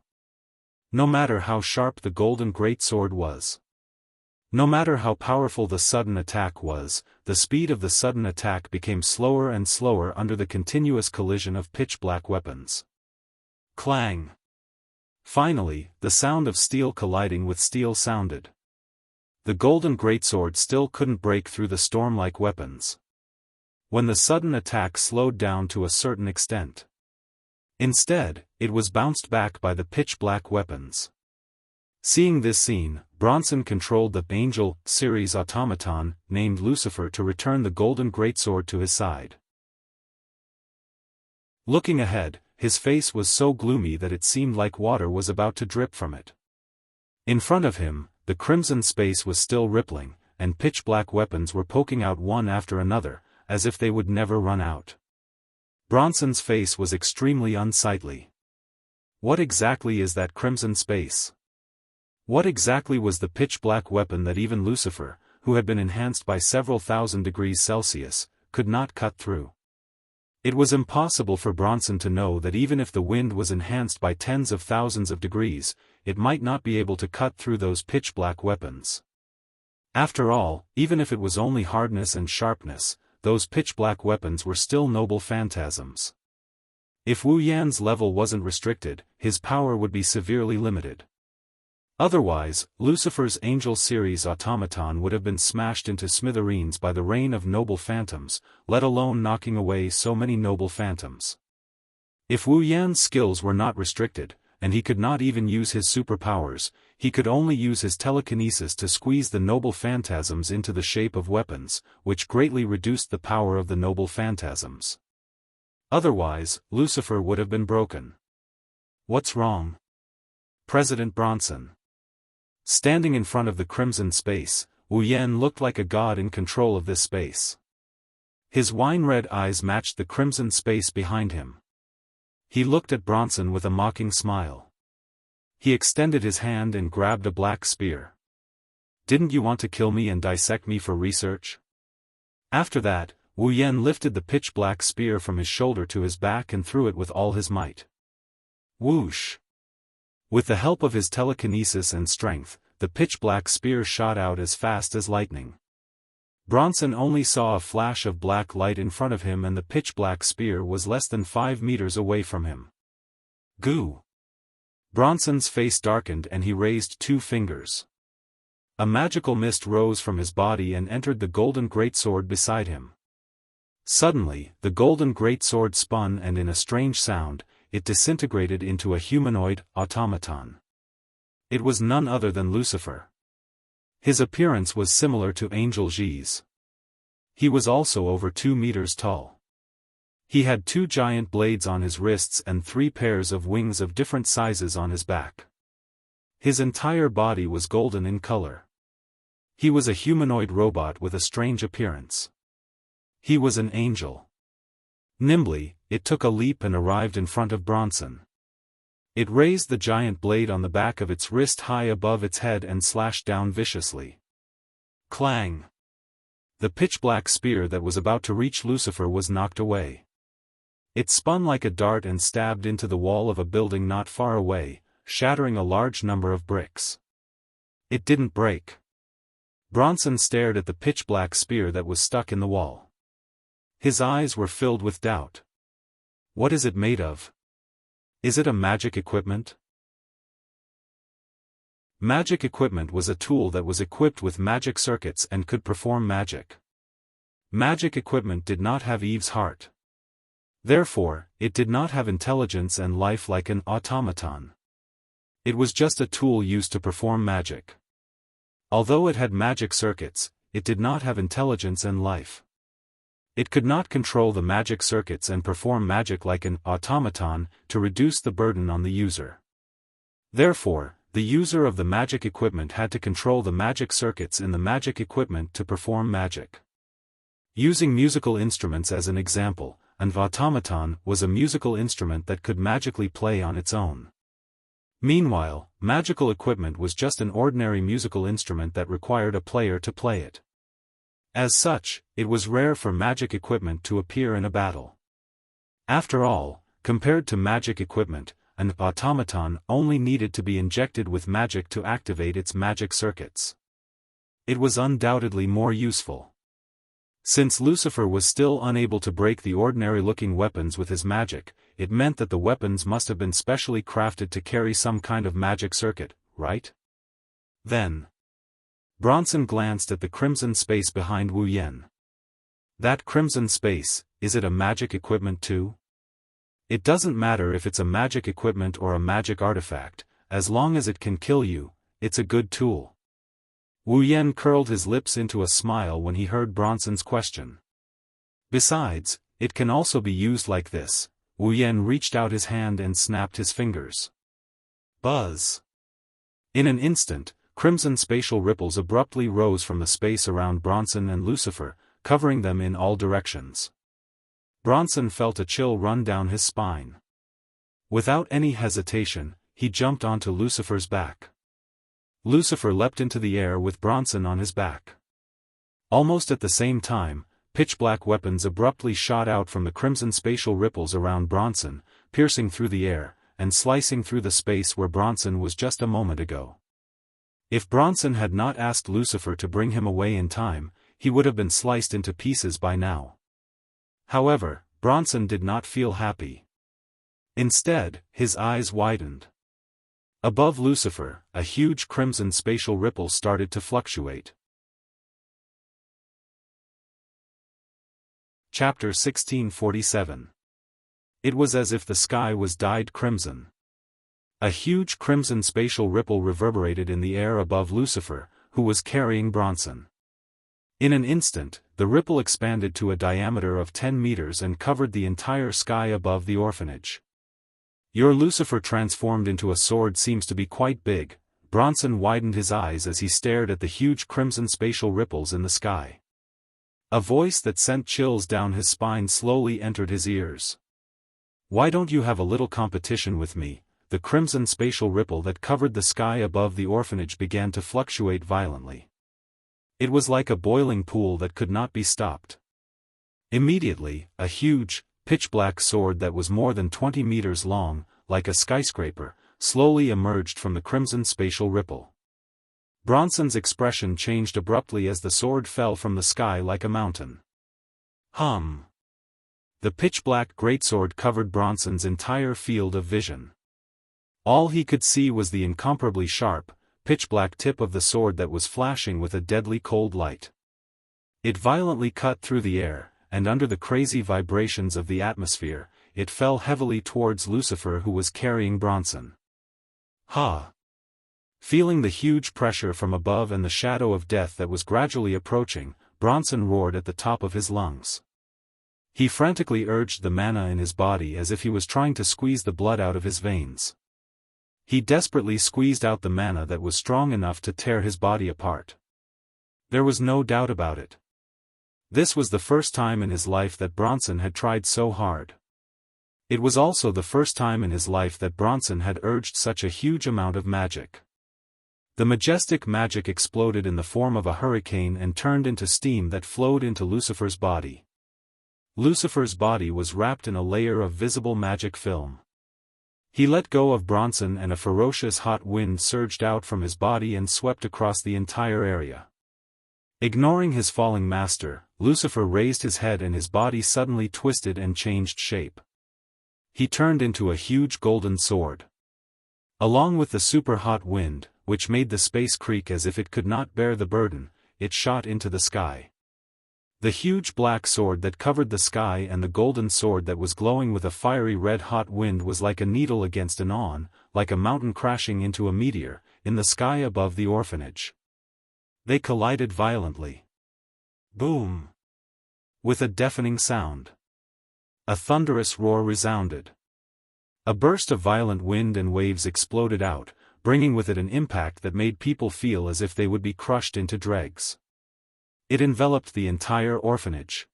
no matter how sharp the golden greatsword was, no matter how powerful the sudden attack was, the speed of the sudden attack became slower and slower under the continuous collision of pitch-black weapons. Clang! Finally, the sound of steel colliding with steel sounded. The golden greatsword still couldn't break through the storm-like weapons. When the sudden attack slowed down to a certain extent, instead, it was bounced back by the pitch-black weapons. Seeing this scene, Bronson controlled the Angel series automaton, named Lucifer, to return the golden greatsword to his side. Looking ahead, his face was so gloomy that it seemed like water was about to drip from it. In front of him, the crimson space was still rippling, and pitch-black weapons were poking out one after another, as if they would never run out. Bronson's face was extremely unsightly. What exactly is that crimson space? What exactly was the pitch-black weapon that even Lucifer, who had been enhanced by several thousand degrees Celsius, could not cut through? It was impossible for Bronson to know that even if the wind was enhanced by tens of thousands of degrees, it might not be able to cut through those pitch-black weapons. After all, even if it was only hardness and sharpness, those pitch-black weapons were still noble phantasms. If Wu Yan's level wasn't restricted, his power would be severely limited. Otherwise, Lucifer's Angel series automaton would have been smashed into smithereens by the rain of noble phantoms, let alone knocking away so many noble phantoms. If Wu Yan's skills were not restricted, and he could not even use his superpowers, he could only use his telekinesis to squeeze the noble phantasms into the shape of weapons, which greatly reduced the power of the noble phantasms. Otherwise, Lucifer would have been broken. What's wrong? President Bronson. Standing in front of the crimson space, Wu Yan looked like a god in control of this space. His wine-red eyes matched the crimson space behind him. He looked at Bronson with a mocking smile. He extended his hand and grabbed a black spear. Didn't you want to kill me and dissect me for research? After that, Wu Yan lifted the pitch-black spear from his shoulder to his back and threw it with all his might. Whoosh! With the help of his telekinesis and strength, the pitch-black spear shot out as fast as lightning. Bronson only saw a flash of black light in front of him, and the pitch-black spear was less than 5 meters away from him. Goo! Bronson's face darkened and he raised 2 fingers. A magical mist rose from his body and entered the golden greatsword beside him. Suddenly, the golden greatsword spun, and in a strange sound, it disintegrated into a humanoid automaton. It was none other than Lucifer. His appearance was similar to Angel Ji's. He was also over 2 meters tall. He had 2 giant blades on his wrists and 3 pairs of wings of different sizes on his back. His entire body was golden in color. He was a humanoid robot with a strange appearance. He was an angel. Nimbly, it took a leap and arrived in front of Bronson. It raised the giant blade on the back of its wrist high above its head and slashed down viciously. Clang! The pitch-black spear that was about to reach Lucifer was knocked away. It spun like a dart and stabbed into the wall of a building not far away, shattering a large number of bricks. It didn't break. Bronson stared at the pitch-black spear that was stuck in the wall. His eyes were filled with doubt. What is it made of? Is it a magic equipment? Magic equipment was a tool that was equipped with magic circuits and could perform magic. Magic equipment did not have Eve's heart. Therefore, it did not have intelligence and life like an automaton. It was just a tool used to perform magic. Although it had magic circuits, it did not have intelligence and life. It could not control the magic circuits and perform magic like an automaton to reduce the burden on the user. Therefore, the user of the magic equipment had to control the magic circuits in the magic equipment to perform magic. Using musical instruments as an example, an automaton was a musical instrument that could magically play on its own. Meanwhile, magical equipment was just an ordinary musical instrument that required a player to play it. As such, it was rare for magic equipment to appear in a battle. After all, compared to magic equipment, an automaton only needed to be injected with magic to activate its magic circuits. It was undoubtedly more useful. Since Lucifer was still unable to break the ordinary-looking weapons with his magic, it meant that the weapons must have been specially crafted to carry some kind of magic circuit, right? Then, Bronson glanced at the crimson space behind Wu Yen. That crimson space, is it a magic equipment too? It doesn't matter if it's a magic equipment or a magic artifact, as long as it can kill you, it's a good tool. Wu Yen curled his lips into a smile when he heard Bronson's question. Besides, it can also be used like this. Wu Yen reached out his hand and snapped his fingers. Buzz! In an instant, crimson spatial ripples abruptly rose from the space around Bronson and Lucifer, covering them in all directions. Bronson felt a chill run down his spine. Without any hesitation, he jumped onto Lucifer's back. Lucifer leapt into the air with Bronson on his back. Almost at the same time, pitch-black weapons abruptly shot out from the crimson spatial ripples around Bronson, piercing through the air, and slicing through the space where Bronson was just a moment ago. If Bronson had not asked Lucifer to bring him away in time, he would have been sliced into pieces by now. However, Bronson did not feel happy. Instead, his eyes widened. Above Lucifer, a huge crimson spatial ripple started to fluctuate. Chapter 1647. It was as if the sky was dyed crimson. A huge crimson spatial ripple reverberated in the air above Lucifer, who was carrying Bronson. In an instant, the ripple expanded to a diameter of 10 meters and covered the entire sky above the orphanage. Your Lucifer transformed into a sword seems to be quite big. Bronson widened his eyes as he stared at the huge crimson spatial ripples in the sky. A voice that sent chills down his spine slowly entered his ears. Why don't you have a little competition with me? The crimson spatial ripple that covered the sky above the orphanage began to fluctuate violently. It was like a boiling pool that could not be stopped. Immediately, a huge, pitch-black sword that was more than 20 meters long, like a skyscraper, slowly emerged from the crimson spatial ripple. Bronson's expression changed abruptly as the sword fell from the sky like a mountain. Hum! The pitch-black greatsword covered Bronson's entire field of vision. All he could see was the incomparably sharp, pitch-black tip of the sword that was flashing with a deadly cold light. It violently cut through the air, and under the crazy vibrations of the atmosphere, it fell heavily towards Lucifer, who was carrying Bronson. Ha! Feeling the huge pressure from above and the shadow of death that was gradually approaching, Bronson roared at the top of his lungs. He frantically urged the mana in his body as if he was trying to squeeze the blood out of his veins. He desperately squeezed out the mana that was strong enough to tear his body apart. There was no doubt about it. This was the first time in his life that Bronson had tried so hard. It was also the first time in his life that Bronson had urged such a huge amount of magic. The majestic magic exploded in the form of a hurricane and turned into steam that flowed into Lucifer's body. Lucifer's body was wrapped in a layer of visible magic film. He let go of Bronson and a ferocious hot wind surged out from his body and swept across the entire area. Ignoring his falling master, Lucifer raised his head and his body suddenly twisted and changed shape. He turned into a huge golden sword. Along with the super-hot wind, which made the space creak as if it could not bear the burden, it shot into the sky. The huge black sword that covered the sky and the golden sword that was glowing with a fiery red-hot wind was like a needle against an awn, like a mountain crashing into a meteor, in the sky above the orphanage. They collided violently. Boom! With a deafening sound. A thunderous roar resounded. A burst of violent wind and waves exploded out, bringing with it an impact that made people feel as if they would be crushed into dregs. It enveloped the entire orphanage.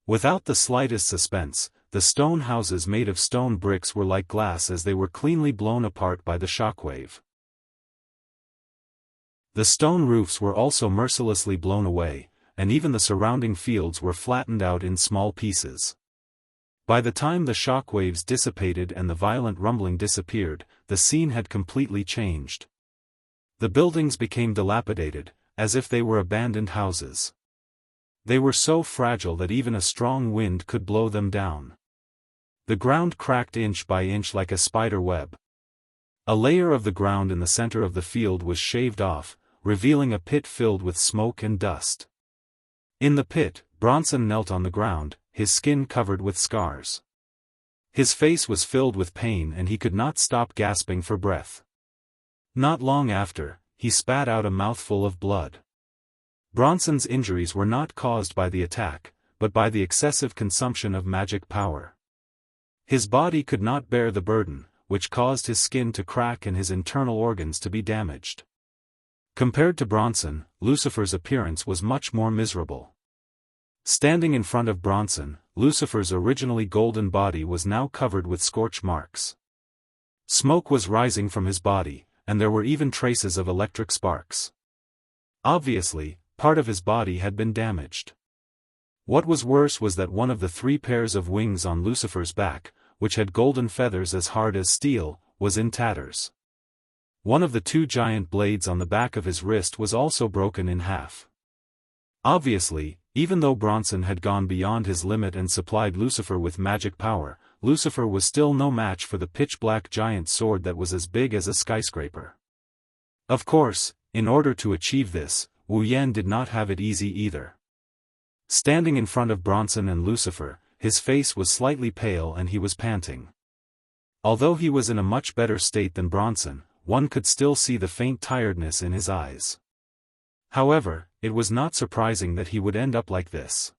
Without the slightest suspense, the stone houses made of stone bricks were like glass as they were cleanly blown apart by the shockwave. The stone roofs were also mercilessly blown away, and even the surrounding fields were flattened out in small pieces. By the time the shockwaves dissipated and the violent rumbling disappeared, the scene had completely changed. The buildings became dilapidated, as if they were abandoned houses. They were so fragile that even a strong wind could blow them down. The ground cracked inch by inch like a spider web. A layer of the ground in the center of the field was shaved off, revealing a pit filled with smoke and dust. In the pit, Bronson knelt on the ground, his skin covered with scars. His face was filled with pain and he could not stop gasping for breath. Not long after, he spat out a mouthful of blood. Bronson's injuries were not caused by the attack, but by the excessive consumption of magic power. His body could not bear the burden, which caused his skin to crack and his internal organs to be damaged. Compared to Bronson, Lucifer's appearance was much more miserable. Standing in front of Bronson, Lucifer's originally golden body was now covered with scorch marks. Smoke was rising from his body, and there were even traces of electric sparks. Obviously, part of his body had been damaged. What was worse was that one of the 3 pairs of wings on Lucifer's back, which had golden feathers as hard as steel, was in tatters. One of the 2 giant blades on the back of his wrist was also broken in half. Obviously, even though Bronson had gone beyond his limit and supplied Lucifer with magic power, Lucifer was still no match for the pitch-black giant sword that was as big as a skyscraper. Of course, in order to achieve this, Wu Yan did not have it easy either. Standing in front of Bronson and Lucifer, his face was slightly pale and he was panting. Although he was in a much better state than Bronson, one could still see the faint tiredness in his eyes. However, it was not surprising that he would end up like this.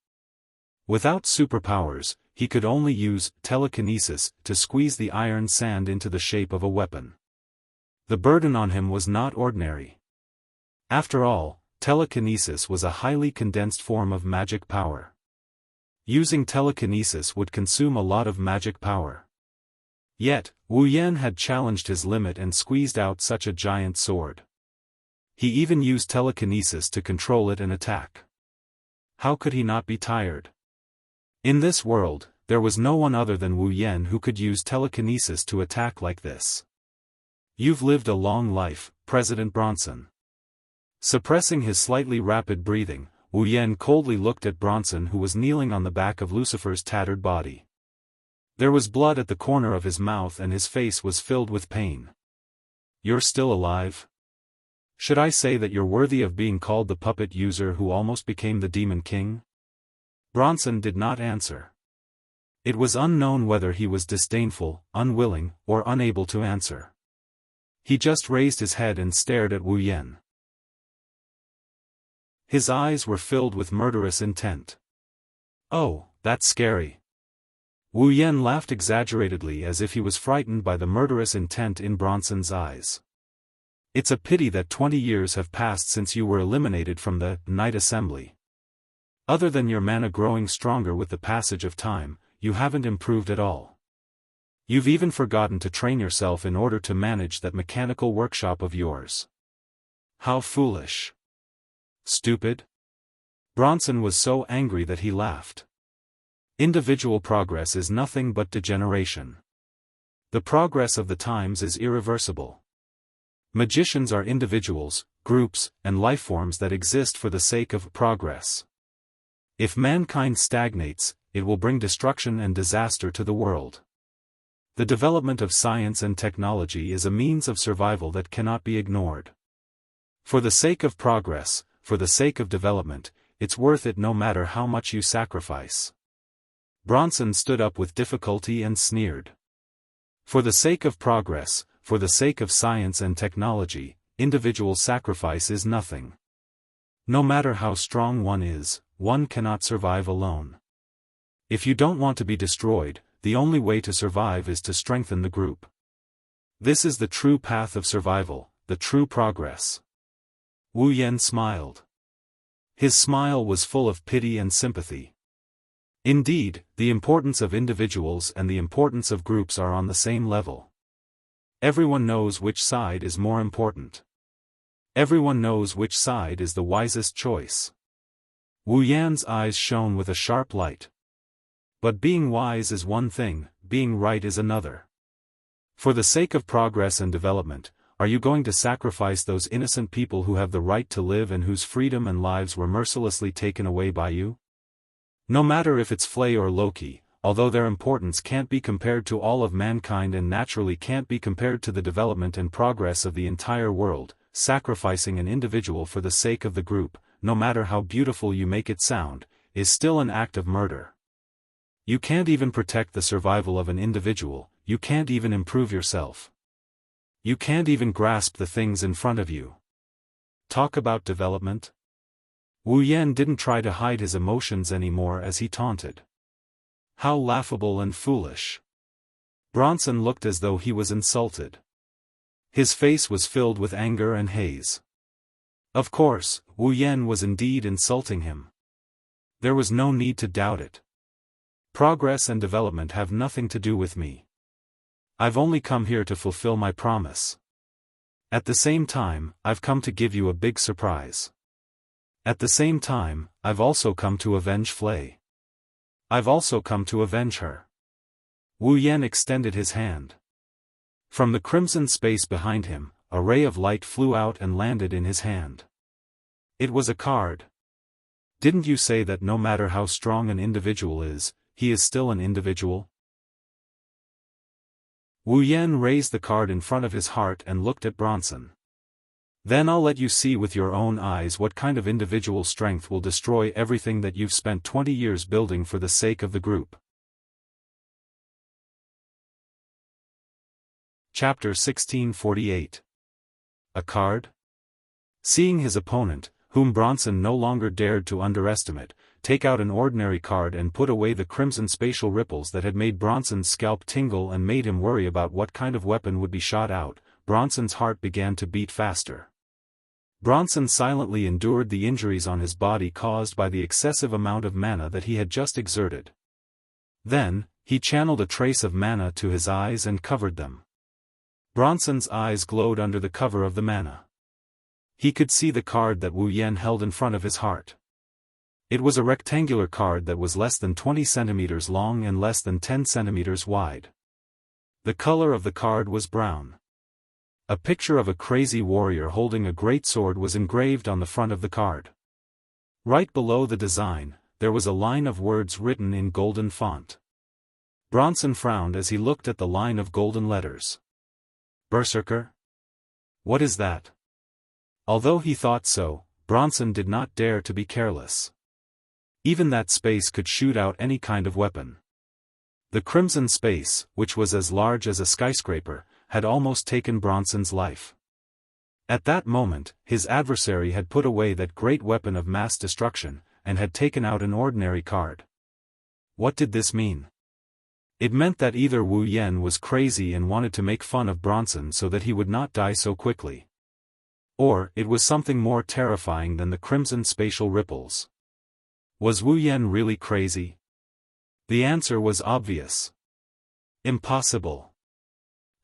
Without superpowers, he could only use telekinesis to squeeze the iron sand into the shape of a weapon. The burden on him was not ordinary. After all, telekinesis was a highly condensed form of magic power. Using telekinesis would consume a lot of magic power. Yet, Wu Yan had challenged his limit and squeezed out such a giant sword. He even used telekinesis to control it and attack. How could he not be tired? In this world, there was no one other than Wu Yan who could use telekinesis to attack like this. You've lived a long life, President Bronson. Suppressing his slightly rapid breathing, Wu Yan coldly looked at Bronson, who was kneeling on the back of Lucifer's tattered body. There was blood at the corner of his mouth and his face was filled with pain. "You're still alive? Should I say that you're worthy of being called the puppet user who almost became the Demon King?" Bronson did not answer. It was unknown whether he was disdainful, unwilling, or unable to answer. He just raised his head and stared at Wu Yan. His eyes were filled with murderous intent. "Oh, that's scary." Wu Yan laughed exaggeratedly as if he was frightened by the murderous intent in Bronson's eyes. "It's a pity that 20 years have passed since you were eliminated from the Night Assembly. Other than your mana growing stronger with the passage of time, you haven't improved at all. You've even forgotten to train yourself in order to manage that mechanical workshop of yours. How foolish. Stupid." Bronson was so angry that he laughed. Individual progress is nothing but degeneration. The progress of the times is irreversible. Magicians are individuals, groups, and lifeforms that exist for the sake of progress. If mankind stagnates, it will bring destruction and disaster to the world. The development of science and technology is a means of survival that cannot be ignored. For the sake of progress, for the sake of development, it's worth it no matter how much you sacrifice. Bronson stood up with difficulty and sneered. For the sake of progress, for the sake of science and technology, individual sacrifice is nothing. No matter how strong one is, one cannot survive alone. If you don't want to be destroyed, the only way to survive is to strengthen the group. This is the true path of survival, the true progress. Wu Yan smiled. His smile was full of pity and sympathy. Indeed, the importance of individuals and the importance of groups are on the same level. Everyone knows which side is more important. Everyone knows which side is the wisest choice. Wu Yan's eyes shone with a sharp light. But being wise is one thing, being right is another. For the sake of progress and development, are you going to sacrifice those innocent people who have the right to live and whose freedom and lives were mercilessly taken away by you? No matter if it's Flay or Loki, although their importance can't be compared to all of mankind and naturally can't be compared to the development and progress of the entire world, sacrificing an individual for the sake of the group, no matter how beautiful you make it sound, is still an act of murder. You can't even protect the survival of an individual, you can't even improve yourself. You can't even grasp the things in front of you. Talk about development? Wu Yan didn't try to hide his emotions anymore as he taunted. How laughable and foolish. Bronson looked as though he was insulted. His face was filled with anger and haze. Of course, Wu Yan was indeed insulting him. There was no need to doubt it. Progress and development have nothing to do with me. I've only come here to fulfill my promise. At the same time, I've come to give you a big surprise. At the same time, I've also come to avenge Flay. I've also come to avenge her. Wu Yan extended his hand. From the crimson space behind him, a ray of light flew out and landed in his hand. It was a card. Didn't you say that no matter how strong an individual is, he is still an individual? Wu Yan raised the card in front of his heart and looked at Bronson. Then I'll let you see with your own eyes what kind of individual strength will destroy everything that you've spent 20 years building for the sake of the group. Chapter 1648. A card? Seeing his opponent, whom Bronson no longer dared to underestimate, take out an ordinary card and put away the crimson spatial ripples that had made Bronson's scalp tingle and made him worry about what kind of weapon would be shot out, Bronson's heart began to beat faster. Bronson silently endured the injuries on his body caused by the excessive amount of mana that he had just exerted. Then, he channeled a trace of mana to his eyes and covered them. Bronson's eyes glowed under the cover of the mana. He could see the card that Wu Yan held in front of his heart. It was a rectangular card that was less than 20 centimeters long and less than 10 centimeters wide. The color of the card was brown. A picture of a crazy warrior holding a great sword was engraved on the front of the card. Right below the design, there was a line of words written in golden font. Bronson frowned as he looked at the line of golden letters. Berserker? What is that? Although he thought so, Bronson did not dare to be careless. Even that space could shoot out any kind of weapon. The crimson space, which was as large as a skyscraper, had almost taken Bronson's life. At that moment, his adversary had put away that great weapon of mass destruction, and had taken out an ordinary card. What did this mean? It meant that either Wu Yan was crazy and wanted to make fun of Bronson so that he would not die so quickly. Or, it was something more terrifying than the crimson spatial ripples. Was Wu Yan really crazy? The answer was obvious. Impossible.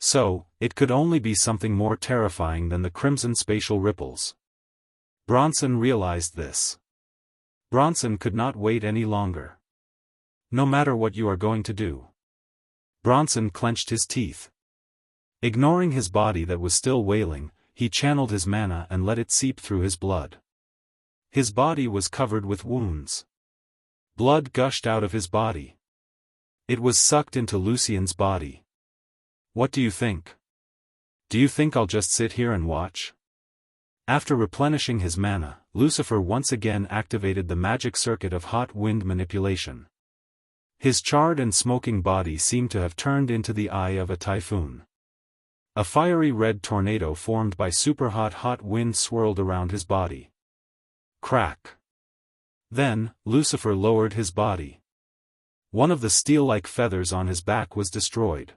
So, it could only be something more terrifying than the crimson spatial ripples. Bronson realized this. Bronson could not wait any longer. No matter what you are going to do. Bronson clenched his teeth. Ignoring his body that was still wailing, he channeled his mana and let it seep through his blood. His body was covered with wounds. Blood gushed out of his body. It was sucked into Lucian's body. What do you think? Do you think I'll just sit here and watch? After replenishing his mana, Lucifer once again activated the magic circuit of hot wind manipulation. His charred and smoking body seemed to have turned into the eye of a typhoon. A fiery red tornado formed by super-hot wind swirled around his body. Crack. Then, Lucifer lowered his body. One of the steel-like feathers on his back was destroyed.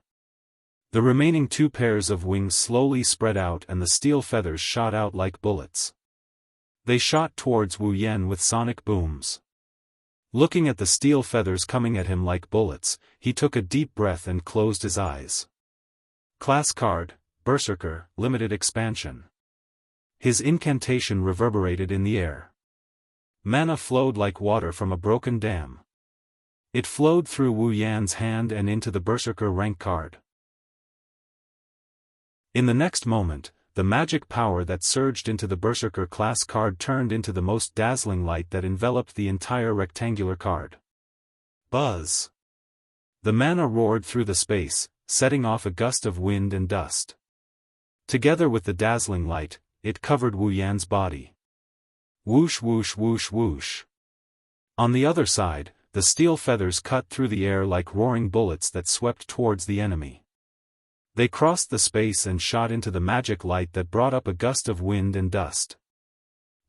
The remaining 2 pairs of wings slowly spread out and the steel feathers shot out like bullets. They shot towards Wu Yan with sonic booms. Looking at the steel feathers coming at him like bullets, he took a deep breath and closed his eyes. Class card, Berserker, limited expansion. His incantation reverberated in the air. Mana flowed like water from a broken dam. It flowed through Wu Yan's hand and into the Berserker rank card. In the next moment, the magic power that surged into the Berserker class card turned into the most dazzling light that enveloped the entire rectangular card. Buzz! The mana roared through the space, setting off a gust of wind and dust. Together with the dazzling light, it covered Wu Yan's body. Whoosh whoosh whoosh whoosh. On the other side, the steel feathers cut through the air like roaring bullets that swept towards the enemy. They crossed the space and shot into the magic light that brought up a gust of wind and dust.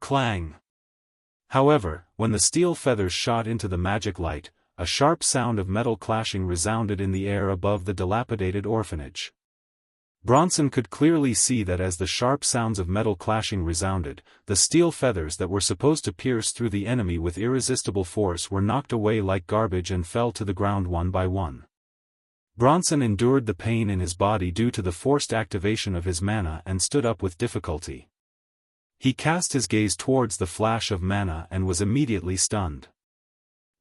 Clang! However, when the steel feathers shot into the magic light, a sharp sound of metal clashing resounded in the air above the dilapidated orphanage. Bronson could clearly see that as the sharp sounds of metal clashing resounded, the steel feathers that were supposed to pierce through the enemy with irresistible force were knocked away like garbage and fell to the ground one by one. Bronson endured the pain in his body due to the forced activation of his mana and stood up with difficulty. He cast his gaze towards the flash of mana and was immediately stunned.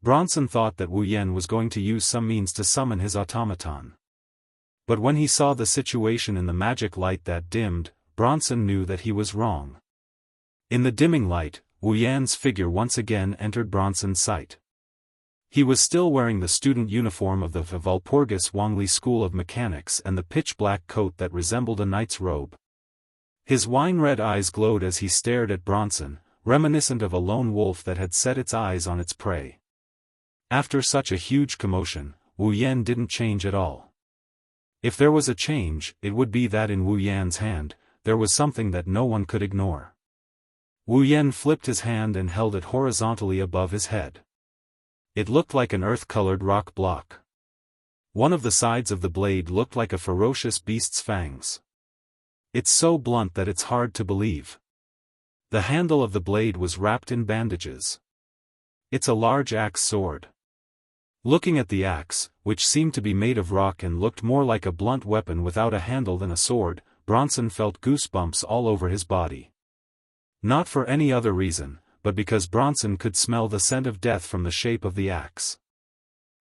Bronson thought that Wu Yan was going to use some means to summon his automaton. But when he saw the situation in the magic light that dimmed, Bronson knew that he was wrong. In the dimming light, Wu Yan's figure once again entered Bronson's sight. He was still wearing the student uniform of the Walpurgis Wangli School of Mechanics and the pitch-black coat that resembled a knight's robe. His wine-red eyes glowed as he stared at Bronson, reminiscent of a lone wolf that had set its eyes on its prey. After such a huge commotion, Wu Yan didn't change at all. If there was a change, it would be that in Wu Yan's hand, there was something that no one could ignore. Wu Yan flipped his hand and held it horizontally above his head. It looked like an earth-colored rock block. One of the sides of the blade looked like a ferocious beast's fangs. It's so blunt that it's hard to believe. The handle of the blade was wrapped in bandages. It's a large axe sword. Looking at the axe, which seemed to be made of rock and looked more like a blunt weapon without a handle than a sword, Bronson felt goosebumps all over his body. Not for any other reason, but because Bronson could smell the scent of death from the shape of the axe.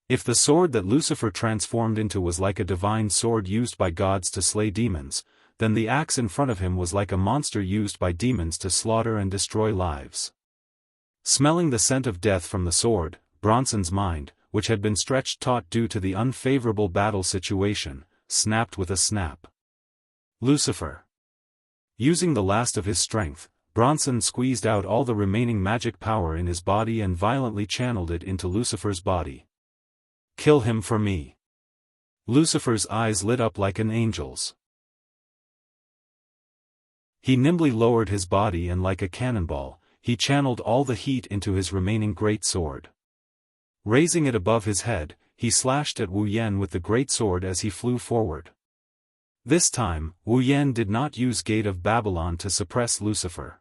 If the sword that Lucifer transformed into was like a divine sword used by gods to slay demons, then the axe in front of him was like a monster used by demons to slaughter and destroy lives. Smelling the scent of death from the sword, Bronson's mind, which had been stretched taut due to the unfavorable battle situation, snapped with a snap. Lucifer. Using the last of his strength, Bronson squeezed out all the remaining magic power in his body and violently channeled it into Lucifer's body. Kill him for me. Lucifer's eyes lit up like an angel's. He nimbly lowered his body and like a cannonball, he channeled all the heat into his remaining great sword. Raising it above his head, he slashed at Wu Yan with the great sword as he flew forward. This time, Wu Yan did not use Gate of Babylon to suppress Lucifer.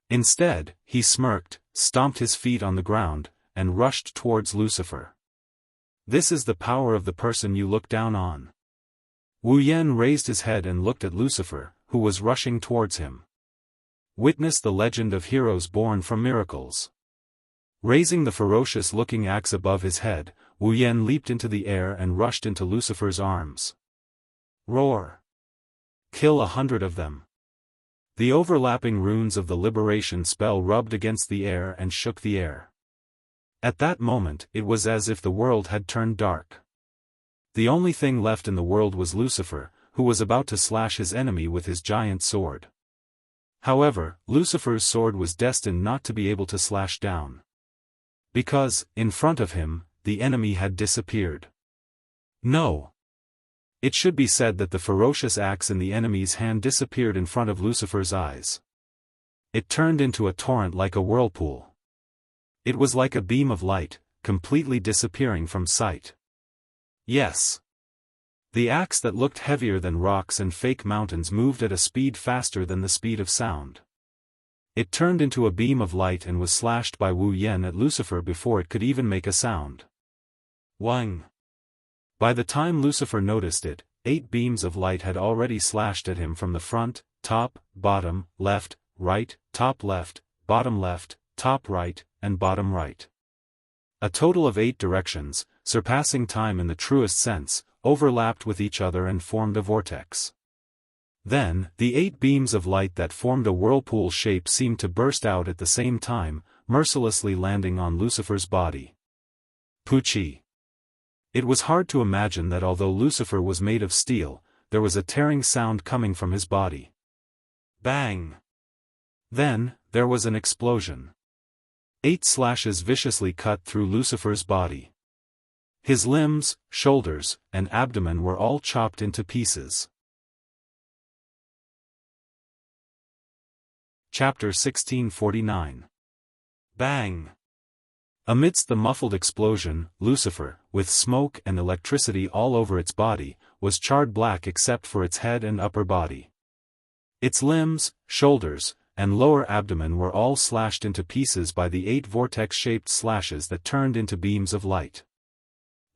Instead, he smirked, stomped his feet on the ground, and rushed towards Lucifer. This is the power of the person you look down on. Wu Yan raised his head and looked at Lucifer, who was rushing towards him. Witness the legend of heroes born from miracles. Raising the ferocious-looking axe above his head, Wu Yan leaped into the air and rushed into Lucifer's arms. Roar! Kill 100 of them. The overlapping runes of the liberation spell rubbed against the air and shook the air. At that moment, it was as if the world had turned dark. The only thing left in the world was Lucifer, who was about to slash his enemy with his giant sword. However, Lucifer's sword was destined not to be able to slash down. Because, in front of him, the enemy had disappeared. No. It should be said that the ferocious axe in the enemy's hand disappeared in front of Lucifer's eyes. It turned into a torrent like a whirlpool. It was like a beam of light, completely disappearing from sight. Yes. The axe that looked heavier than rocks and fake mountains moved at a speed faster than the speed of sound. It turned into a beam of light and was slashed by Wu Yan at Lucifer before it could even make a sound. Wang! By the time Lucifer noticed it, 8 beams of light had already slashed at him from the front, top, bottom, left, right, top left, top right, and bottom right. A total of 8 directions, surpassing time in the truest sense, overlapped with each other and formed a vortex. Then, the 8 beams of light that formed a whirlpool shape seemed to burst out at the same time, mercilessly landing on Lucifer's body. Poochie! It was hard to imagine that although Lucifer was made of steel, there was a tearing sound coming from his body. Bang! Then, there was an explosion. 8 slashes viciously cut through Lucifer's body. His limbs, shoulders, and abdomen were all chopped into pieces. Chapter 1649. Bang! Amidst the muffled explosion, Lucifer, with smoke and electricity all over its body, was charred black except for its head and upper body. Its limbs, shoulders, and lower abdomen were all slashed into pieces by the 8 vortex-shaped slashes that turned into beams of light.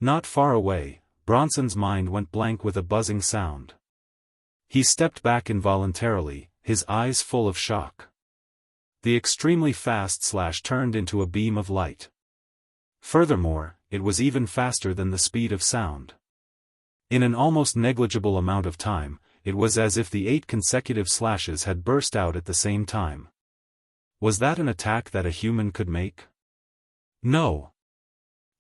Not far away, Bronson's mind went blank with a buzzing sound. He stepped back involuntarily, his eyes full of shock. The extremely fast slash turned into a beam of light. Furthermore, it was even faster than the speed of sound. In an almost negligible amount of time, it was as if the 8 consecutive slashes had burst out at the same time. Was that an attack that a human could make? No.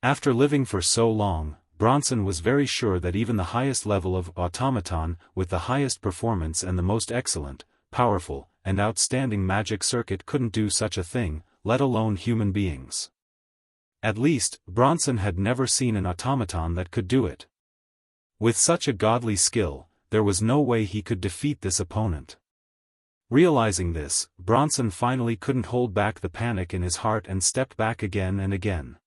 After living for so long, Bronson was very sure that even the highest level of automaton, with the highest performance and the most excellent, powerful, and outstanding magic circuit couldn't do such a thing, let alone human beings. At least, Bronson had never seen an automaton that could do it. With such a godly skill, there was no way he could defeat this opponent. Realizing this, Bronson finally couldn't hold back the panic in his heart and stepped back again and again.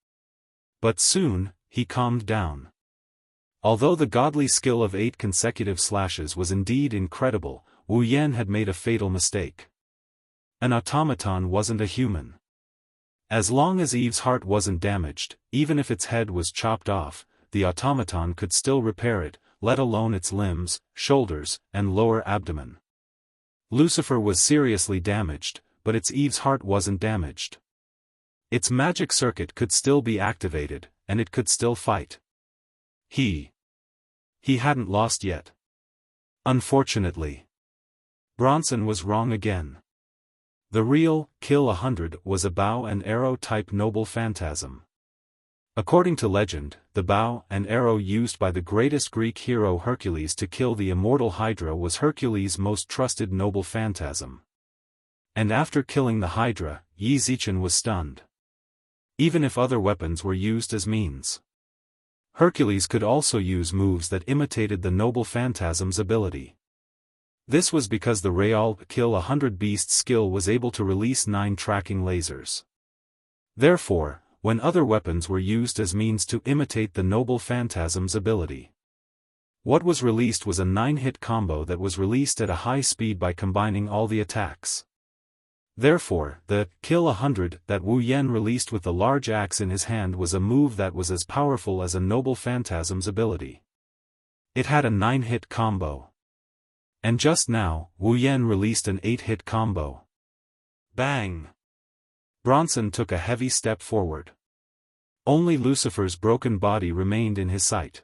But soon, he calmed down. Although the godly skill of 8 consecutive slashes was indeed incredible, Wu Yan had made a fatal mistake. An automaton wasn't a human. As long as Eve's heart wasn't damaged, even if its head was chopped off, the automaton could still repair it, let alone its limbs, shoulders, and lower abdomen. Lucifer was seriously damaged, but its Eve's heart wasn't damaged. Its magic circuit could still be activated, and it could still fight. He hadn't lost yet. Unfortunately, Bronson was wrong again. The real, Kill 100 was a bow and arrow type noble phantasm. According to legend, the bow and arrow used by the greatest Greek hero Hercules to kill the immortal Hydra was Hercules' most trusted noble phantasm. And after killing the Hydra, Yi Zichen was stunned. Even if other weapons were used as means, Hercules could also use moves that imitated the noble phantasm's ability. This was because the Real Kill 100 Beast skill was able to release 9 tracking lasers. Therefore, when other weapons were used as means to imitate the noble phantasm's ability, what was released was a 9-hit combo that was released at a high speed by combining all the attacks. Therefore, the Kill 100 that Wu Yan released with the large axe in his hand was a move that was as powerful as a noble phantasm's ability. It had a 9-hit combo. And just now, Wu Yan released an 8-hit combo. Bang! Bronson took a heavy step forward. Only Lucifer's broken body remained in his sight.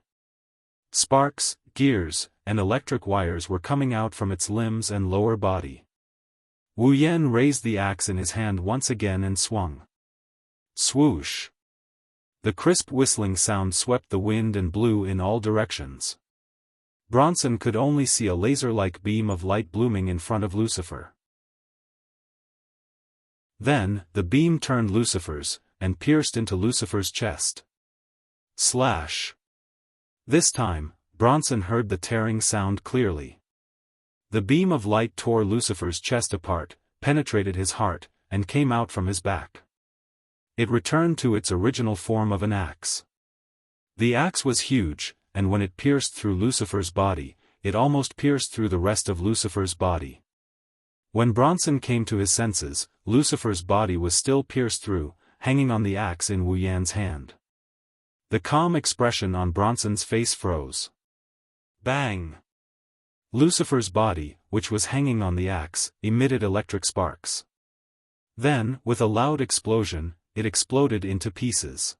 Sparks, gears, and electric wires were coming out from its limbs and lower body. Wu Yan raised the axe in his hand once again and swung. Swoosh! The crisp whistling sound swept the wind and blew in all directions. Bronson could only see a laser-like beam of light blooming in front of Lucifer. Then, the beam turned Lucifer's, and pierced into Lucifer's chest. Slash! This time, Bronson heard the tearing sound clearly. The beam of light tore Lucifer's chest apart, penetrated his heart, and came out from his back. It returned to its original form of an axe. The axe was huge, and when it pierced through Lucifer's body, it almost pierced through the rest of Lucifer's body. When Bronson came to his senses, Lucifer's body was still pierced through, hanging on the axe in Wu Yan's hand. The calm expression on Bronson's face froze. Bang! Lucifer's body, which was hanging on the axe, emitted electric sparks. Then, with a loud explosion, it exploded into pieces.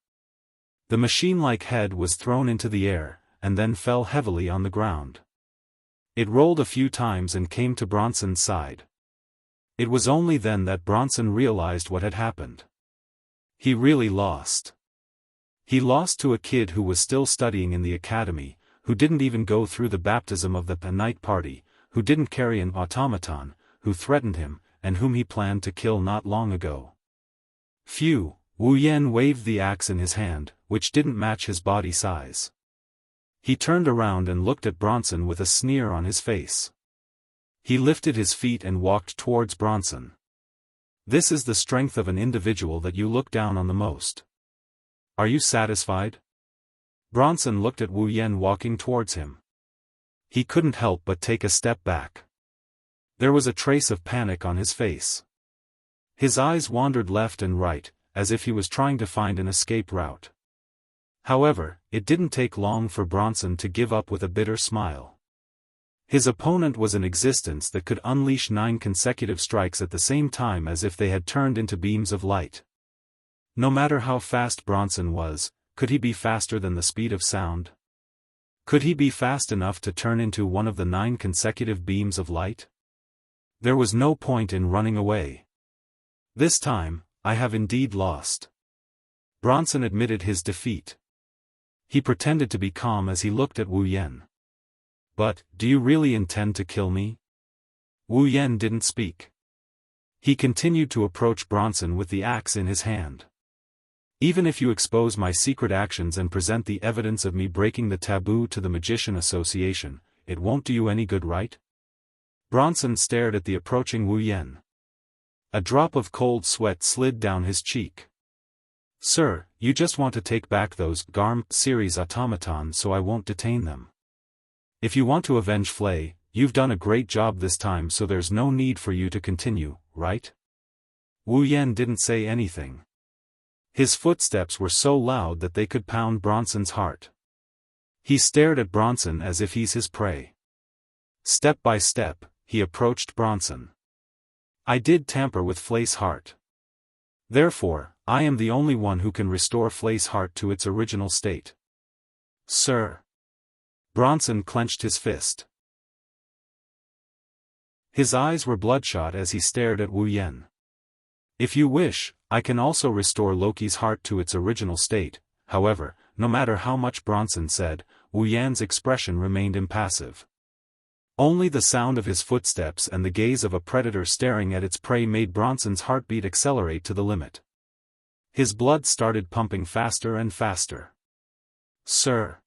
The machine-like head was thrown into the air, and then fell heavily on the ground. It rolled a few times and came to Bronson's side. It was only then that Bronson realized what had happened. He really lost. He lost to a kid who was still studying in the academy, who didn't even go through the baptism of the night party, who didn't carry an automaton, who threatened him, and whom he planned to kill not long ago. Phew! Wu Yan waved the axe in his hand, which didn't match his body size. He turned around and looked at Bronson with a sneer on his face. He lifted his feet and walked towards Bronson. This is the strength of an individual that you look down on the most. Are you satisfied? Bronson looked at Wu Yan walking towards him. He couldn't help but take a step back. There was a trace of panic on his face. His eyes wandered left and right, as if he was trying to find an escape route. However, it didn't take long for Bronson to give up with a bitter smile. His opponent was an existence that could unleash 9 consecutive strikes at the same time as if they had turned into beams of light. No matter how fast Bronson was, could he be faster than the speed of sound? Could he be fast enough to turn into one of the 9 consecutive beams of light? There was no point in running away. This time, I have indeed lost. Bronson admitted his defeat. He pretended to be calm as he looked at Wu Yan. But, do you really intend to kill me? Wu Yan didn't speak. He continued to approach Bronson with the axe in his hand. Even if you expose my secret actions and present the evidence of me breaking the taboo to the Magician Association, it won't do you any good, right? Bronson stared at the approaching Wu Yan. A drop of cold sweat slid down his cheek. Sir, you just want to take back those GARM series automatons so I won't detain them. If you want to avenge Flay, you've done a great job this time, so there's no need for you to continue, right? Wu Yan didn't say anything. His footsteps were so loud that they could pound Bronson's heart. He stared at Bronson as if he's his prey. Step by step, he approached Bronson. I did tamper with Flay's heart. Therefore, I am the only one who can restore Flay's heart to its original state. Sir. Bronson clenched his fist. His eyes were bloodshot as he stared at Wu Yan. If you wish, I can also restore Loki's heart to its original state. However, no matter how much Bronson said, Wu Yan's expression remained impassive. Only the sound of his footsteps and the gaze of a predator staring at its prey made Bronson's heartbeat accelerate to the limit. His blood started pumping faster and faster. Sir.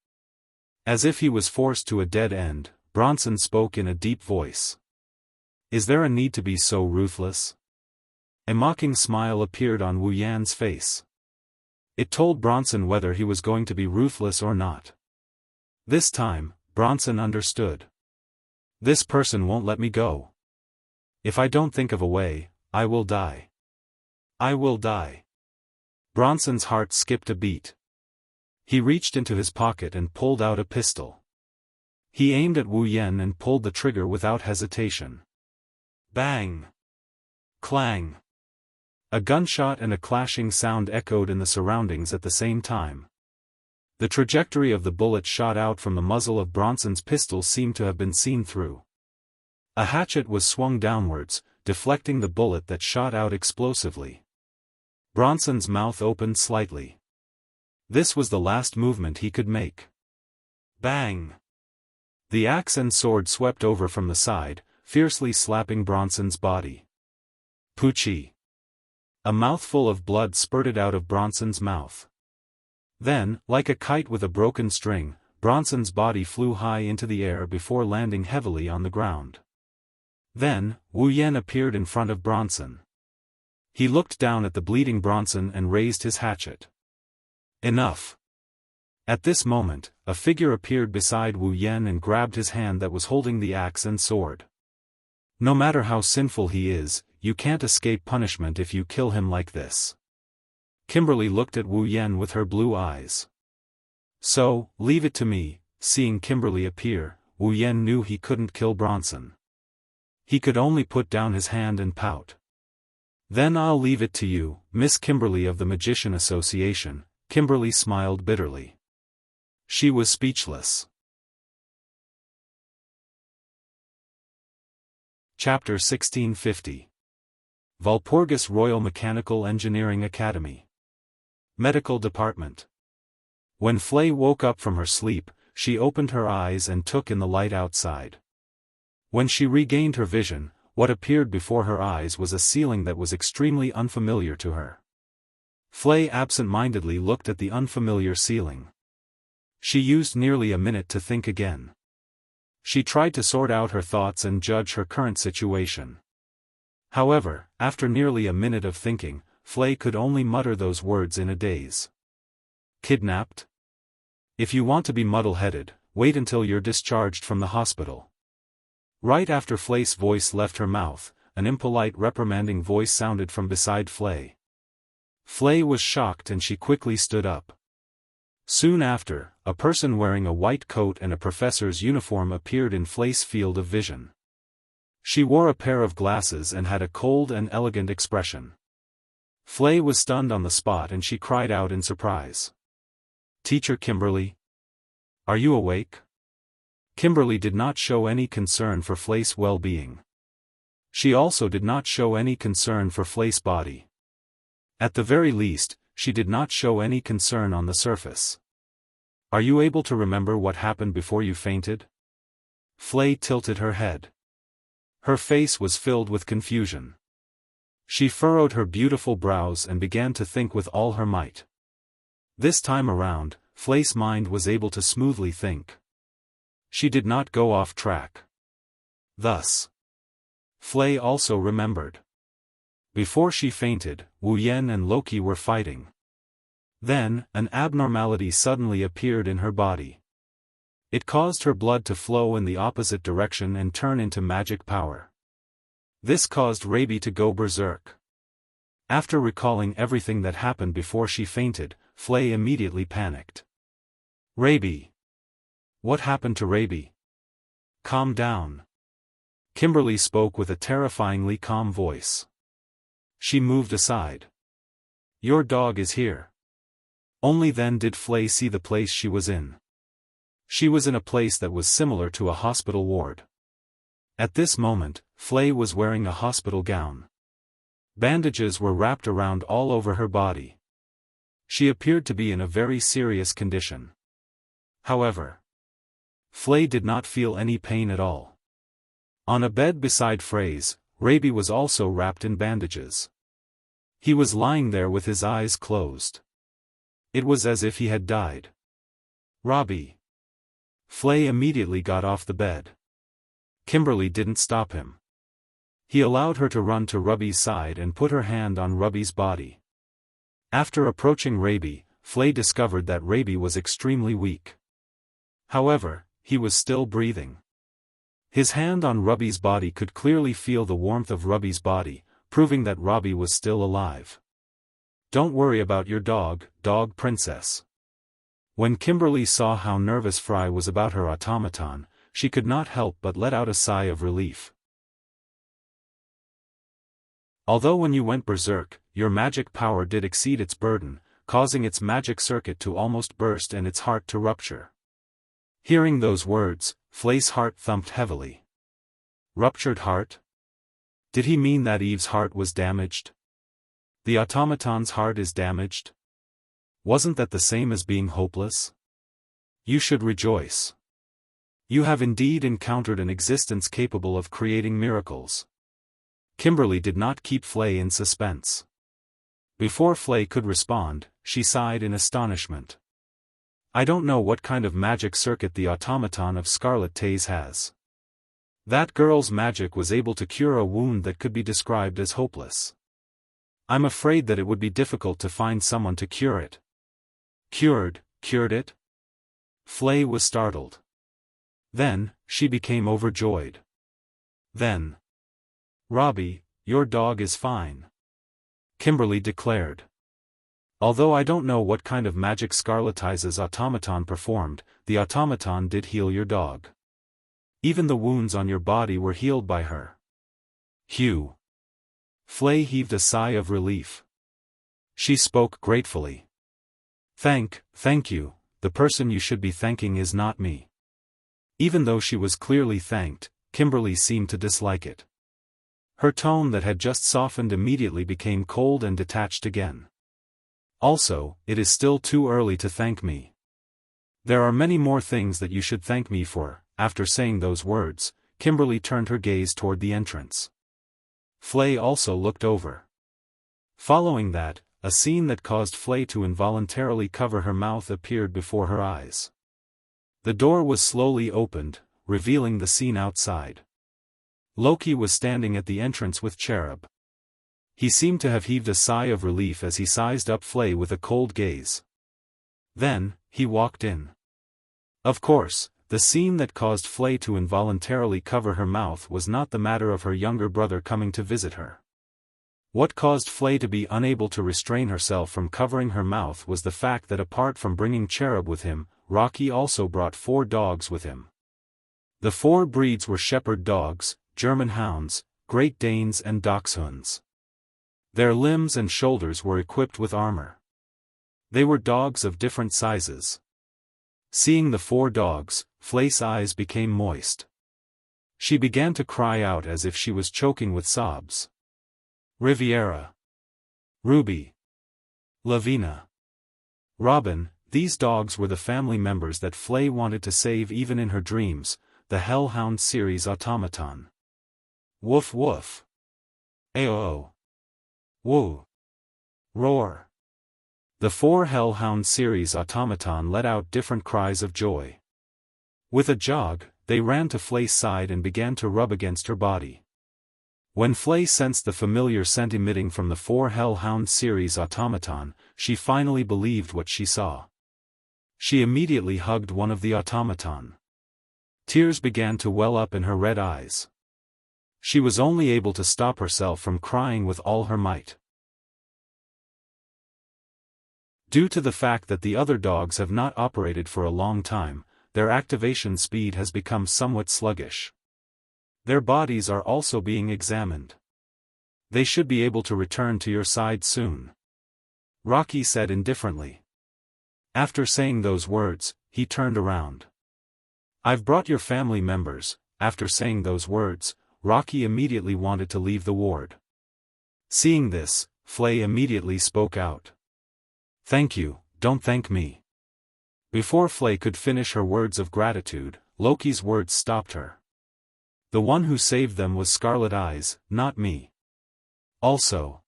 As if he was forced to a dead end, Bronson spoke in a deep voice. Is there a need to be so ruthless? A mocking smile appeared on Wu Yan's face. It told Bronson whether he was going to be ruthless or not. This time, Bronson understood. This person won't let me go. If I don't think of a way, I will die. I will die. Bronson's heart skipped a beat. He reached into his pocket and pulled out a pistol. He aimed at Wu Yan and pulled the trigger without hesitation. Bang! Clang! A gunshot and a clashing sound echoed in the surroundings at the same time. The trajectory of the bullet shot out from the muzzle of Bronson's pistol seemed to have been seen through. A hatchet was swung downwards, deflecting the bullet that shot out explosively. Bronson's mouth opened slightly. This was the last movement he could make. Bang! The axe and sword swept over from the side, fiercely slapping Bronson's body. Poochie! A mouthful of blood spurted out of Bronson's mouth. Then, like a kite with a broken string, Bronson's body flew high into the air before landing heavily on the ground. Then, Wu Yan appeared in front of Bronson. He looked down at the bleeding Bronson and raised his hatchet. Enough! At this moment, a figure appeared beside Wu Yan and grabbed his hand that was holding the axe and sword. No matter how sinful he is, you can't escape punishment if you kill him like this. Kimberly looked at Wu Yan with her blue eyes. So, leave it to me. Seeing Kimberly appear, Wu Yan knew he couldn't kill Bronson. He could only put down his hand and pout. Then I'll leave it to you, Miss Kimberly of the Magician Association. Kimberly smiled bitterly. She was speechless. Chapter 1650. Walpurgis Royal Mechanical Engineering Academy. Medical Department. When Flay woke up from her sleep, she opened her eyes and took in the light outside. When she regained her vision, what appeared before her eyes was a ceiling that was extremely unfamiliar to her. Flay absent-mindedly looked at the unfamiliar ceiling. She used nearly a minute to think again. She tried to sort out her thoughts and judge her current situation. However, after nearly a minute of thinking, Flay could only mutter those words in a daze. Kidnapped? If you want to be muddle-headed, wait until you're discharged from the hospital. Right after Flay's voice left her mouth, an impolite reprimanding voice sounded from beside Flay. Flay was shocked and she quickly stood up. Soon after, a person wearing a white coat and a professor's uniform appeared in Flay's field of vision. She wore a pair of glasses and had a cold and elegant expression. Flay was stunned on the spot and she cried out in surprise. Teacher Kimberly? Are you awake? Kimberly did not show any concern for Flay's well-being. She also did not show any concern for Flay's body. At the very least, she did not show any concern on the surface. Are you able to remember what happened before you fainted? Flay tilted her head. Her face was filled with confusion. She furrowed her beautiful brows and began to think with all her might. This time around, Flay's mind was able to smoothly think. She did not go off track. Thus, Flay also remembered. Before she fainted, Wu Yan and Loki were fighting. Then, an abnormality suddenly appeared in her body. It caused her blood to flow in the opposite direction and turn into magic power. This caused Rabi to go berserk. After recalling everything that happened before she fainted, Flay immediately panicked. Rabi. What happened to Rabi? Calm down. Kimberly spoke with a terrifyingly calm voice. She moved aside. Your dog is here. Only then did Flay see the place she was in. She was in a place that was similar to a hospital ward. At this moment, Flay was wearing a hospital gown. Bandages were wrapped around all over her body. She appeared to be in a very serious condition. However, Flay did not feel any pain at all. On a bed beside Frey's, Raby was also wrapped in bandages. He was lying there with his eyes closed. It was as if he had died. Robbie. Flay immediately got off the bed. Kimberly didn't stop him. He allowed her to run to Ruby's side and put her hand on Ruby's body. After approaching Raby, Flay discovered that Raby was extremely weak. However, he was still breathing. His hand on Ruby's body could clearly feel the warmth of Ruby's body, proving that Robbie was still alive. "Don't worry about your dog, dog princess." When Kimberly saw how nervous Fry was about her automaton, she could not help but let out a sigh of relief. Although when you went berserk, your magic power did exceed its burden, causing its magic circuit to almost burst and its heart to rupture. Hearing those words, Flay's heart thumped heavily. Ruptured heart? Did he mean that Eve's heart was damaged? The automaton's heart is damaged? Wasn't that the same as being hopeless? You should rejoice. You have indeed encountered an existence capable of creating miracles. Kimberly did not keep Flay in suspense. Before Flay could respond, she sighed in astonishment. "I don't know what kind of magic circuit the automaton of Scarlet Taze has. That girl's magic was able to cure a wound that could be described as hopeless. I'm afraid that it would be difficult to find someone to cure it." Cured it? Flay was startled. Then, she became overjoyed. Then, "Robbie, your dog is fine," Kimberly declared. "Although I don't know what kind of magic Scarlet Taze's automaton performed, the automaton did heal your dog. Even the wounds on your body were healed by her." Hugh. Flay heaved a sigh of relief. She spoke gratefully. Thank you, the person you should be thanking is not me." Even though she was clearly thanked, Kimberly seemed to dislike it. Her tone that had just softened immediately became cold and detached again. "Also, it is still too early to thank me. There are many more things that you should thank me for." After saying those words, Kimberly turned her gaze toward the entrance. Flay also looked over. Following that, a scene that caused Flay to involuntarily cover her mouth appeared before her eyes. The door was slowly opened, revealing the scene outside. Loki was standing at the entrance with Cherub. He seemed to have heaved a sigh of relief as he sized up Flay with a cold gaze. Then, he walked in. Of course, the scene that caused Flay to involuntarily cover her mouth was not the matter of her younger brother coming to visit her. What caused Flay to be unable to restrain herself from covering her mouth was the fact that apart from bringing Cherub with him, Rocky also brought 4 dogs with him. The 4 breeds were shepherd dogs, German hounds, Great Danes and Dachshunds. Their limbs and shoulders were equipped with armor. They were dogs of different sizes. Seeing the 4 dogs, Flay's eyes became moist. She began to cry out as if she was choking with sobs. Riviera. Ruby. Lavina. Robin, these dogs were the family members that Flay wanted to save even in her dreams, the Hellhound series automaton. Woof woof. Aoo. Woo. Roar. The 4 Hellhound series automaton let out different cries of joy. With a jog, they ran to Flay's side and began to rub against her body. When Flay sensed the familiar scent emitting from the 4 Hellhound series automaton, she finally believed what she saw. She immediately hugged one of the automaton. Tears began to well up in her red eyes. She was only able to stop herself from crying with all her might. Due to the fact that the other dogs have not operated for a long time, their activation speed has become somewhat sluggish. Their bodies are also being examined. They should be able to return to your side soon, Rocky said indifferently. After saying those words, he turned around. I've brought your family members. After saying those words, Rocky immediately wanted to leave the ward. Seeing this, Flay immediately spoke out. "Thank you, don't thank me." Before Flay could finish her words of gratitude, Loki's words stopped her. "The one who saved them was Scarlet Eyes, not me. Also."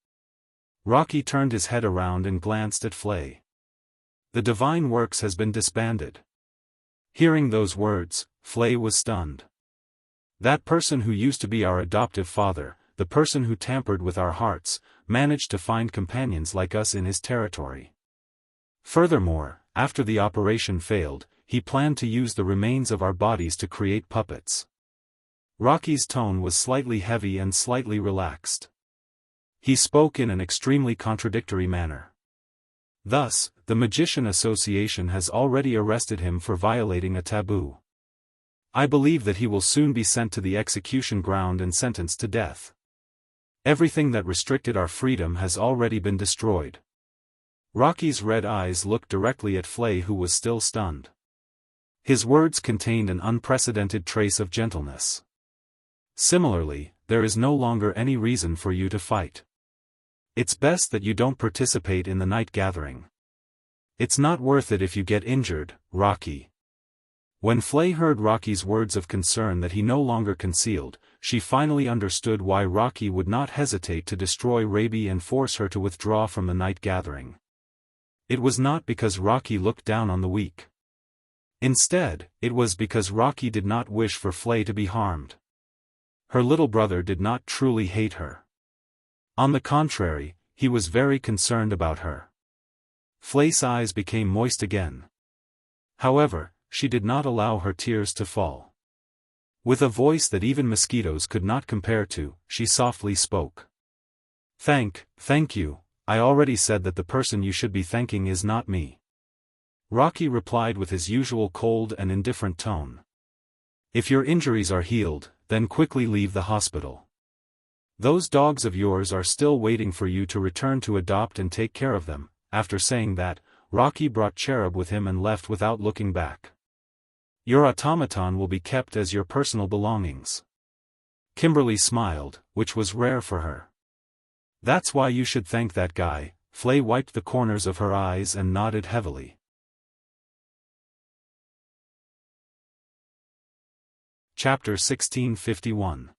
Rocky turned his head around and glanced at Flay. "The Divine Works has been disbanded." Hearing those words, Flay was stunned. That person who used to be our adoptive father, the person who tampered with our hearts, managed to find companions like us in his territory. Furthermore, after the operation failed, he planned to use the remains of our bodies to create puppets. Rocky's tone was slightly heavy and slightly relaxed. He spoke in an extremely contradictory manner. Thus, the Magician Association has already arrested him for violating a taboo. I believe that he will soon be sent to the execution ground and sentenced to death. Everything that restricted our freedom has already been destroyed. Rocky's red eyes looked directly at Flay, who was still stunned. His words contained an unprecedented trace of gentleness. Similarly, there is no longer any reason for you to fight. It's best that you don't participate in the night gathering. It's not worth it if you get injured, Rocky. When Flay heard Rocky's words of concern that he no longer concealed, she finally understood why Rocky would not hesitate to destroy Raby and force her to withdraw from the night gathering. It was not because Rocky looked down on the weak. Instead, it was because Rocky did not wish for Flay to be harmed. Her little brother did not truly hate her. On the contrary, he was very concerned about her. Flay's eyes became moist again. However, she did not allow her tears to fall. With a voice that even mosquitoes could not compare to, she softly spoke. Thank you, I already said that the person you should be thanking is not me." Rocky replied with his usual cold and indifferent tone. "If your injuries are healed, then quickly leave the hospital. Those dogs of yours are still waiting for you to return to adopt and take care of them." After saying that, Rocky brought Cherub with him and left without looking back. "Your automaton will be kept as your personal belongings." Kimberly smiled, which was rare for her. "That's why you should thank that guy." Flay wiped the corners of her eyes and nodded heavily. Chapter 1651.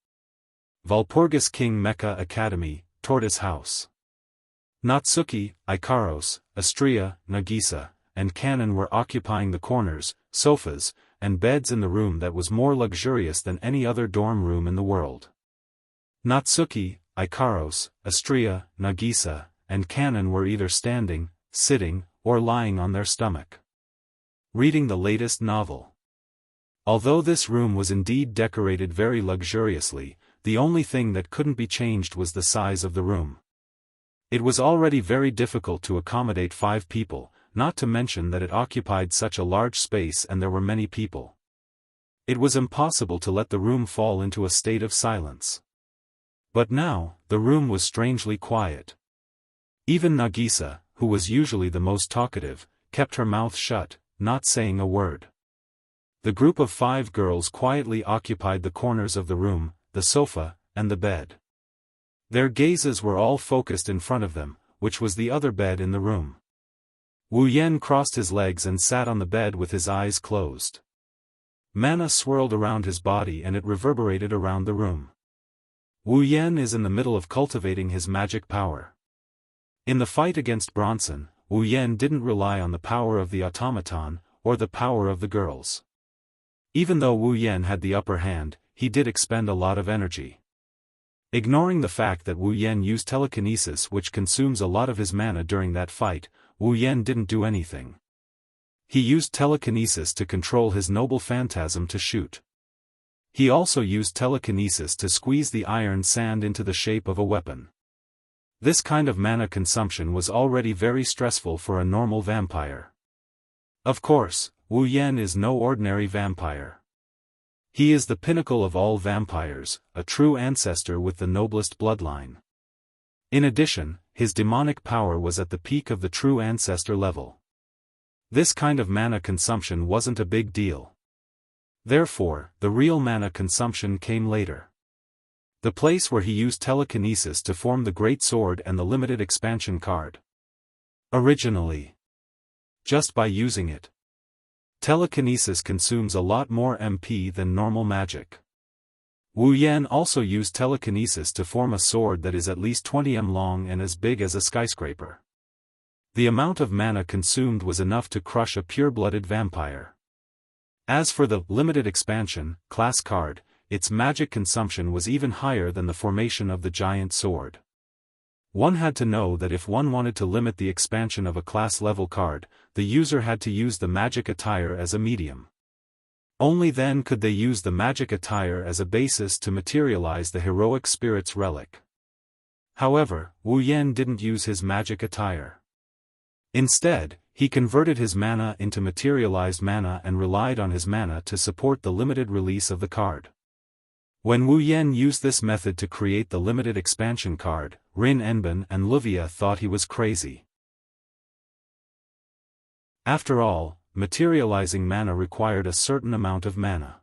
Walpurgis King Mecha Academy, Tortoise House. Natsuki, Ikaros, Astria, Nagisa, and Kanon were occupying the corners, sofas, and beds in the room that was more luxurious than any other dorm room in the world. Natsuki, Ikaros, Astria, Nagisa, and Kanon were either standing, sitting, or lying on their stomach, reading the latest novel. Although this room was indeed decorated very luxuriously, the only thing that couldn't be changed was the size of the room. It was already very difficult to accommodate 5 people, not to mention that it occupied such a large space and there were many people. It was impossible to let the room fall into a state of silence. But now, the room was strangely quiet. Even Nagisa, who was usually the most talkative, kept her mouth shut, not saying a word. The group of 5 girls quietly occupied the corners of the room, the sofa, and the bed. Their gazes were all focused in front of them, which was the other bed in the room. Wu Yen crossed his legs and sat on the bed with his eyes closed. Mana swirled around his body and it reverberated around the room. Wu Yen is in the middle of cultivating his magic power. In the fight against Bronson, Wu Yen didn't rely on the power of the automaton, or the power of the girls. Even though Wu Yen had the upper hand, he did expend a lot of energy. Ignoring the fact that Wu Yen used telekinesis, which consumes a lot of his mana during that fight, Wu Yen didn't do anything. He used telekinesis to control his noble phantasm to shoot. He also used telekinesis to squeeze the iron sand into the shape of a weapon. This kind of mana consumption was already very stressful for a normal vampire. Of course, Wu Yen is no ordinary vampire. He is the pinnacle of all vampires, a true ancestor with the noblest bloodline. In addition, his demonic power was at the peak of the true ancestor level. This kind of mana consumption wasn't a big deal. Therefore, the real mana consumption came later. The place where he used telekinesis to form the Great Sword and the limited expansion card. Originally, just by using it, telekinesis consumes a lot more MP than normal magic. Wu Yan also used telekinesis to form a sword that is at least 20 m long and as big as a skyscraper. The amount of mana consumed was enough to crush a pure-blooded vampire. As for the limited expansion class card, its magic consumption was even higher than the formation of the giant sword. One had to know that if one wanted to limit the expansion of a class-level card, the user had to use the magic attire as a medium. Only then could they use the magic attire as a basis to materialize the heroic spirit's relic. However, Wu Yan didn't use his magic attire. Instead, he converted his mana into materialized mana and relied on his mana to support the limited release of the card. When Wu Yan used this method to create the limited expansion card, Rin Enbin and Luvia thought he was crazy. After all, materializing mana required a certain amount of mana.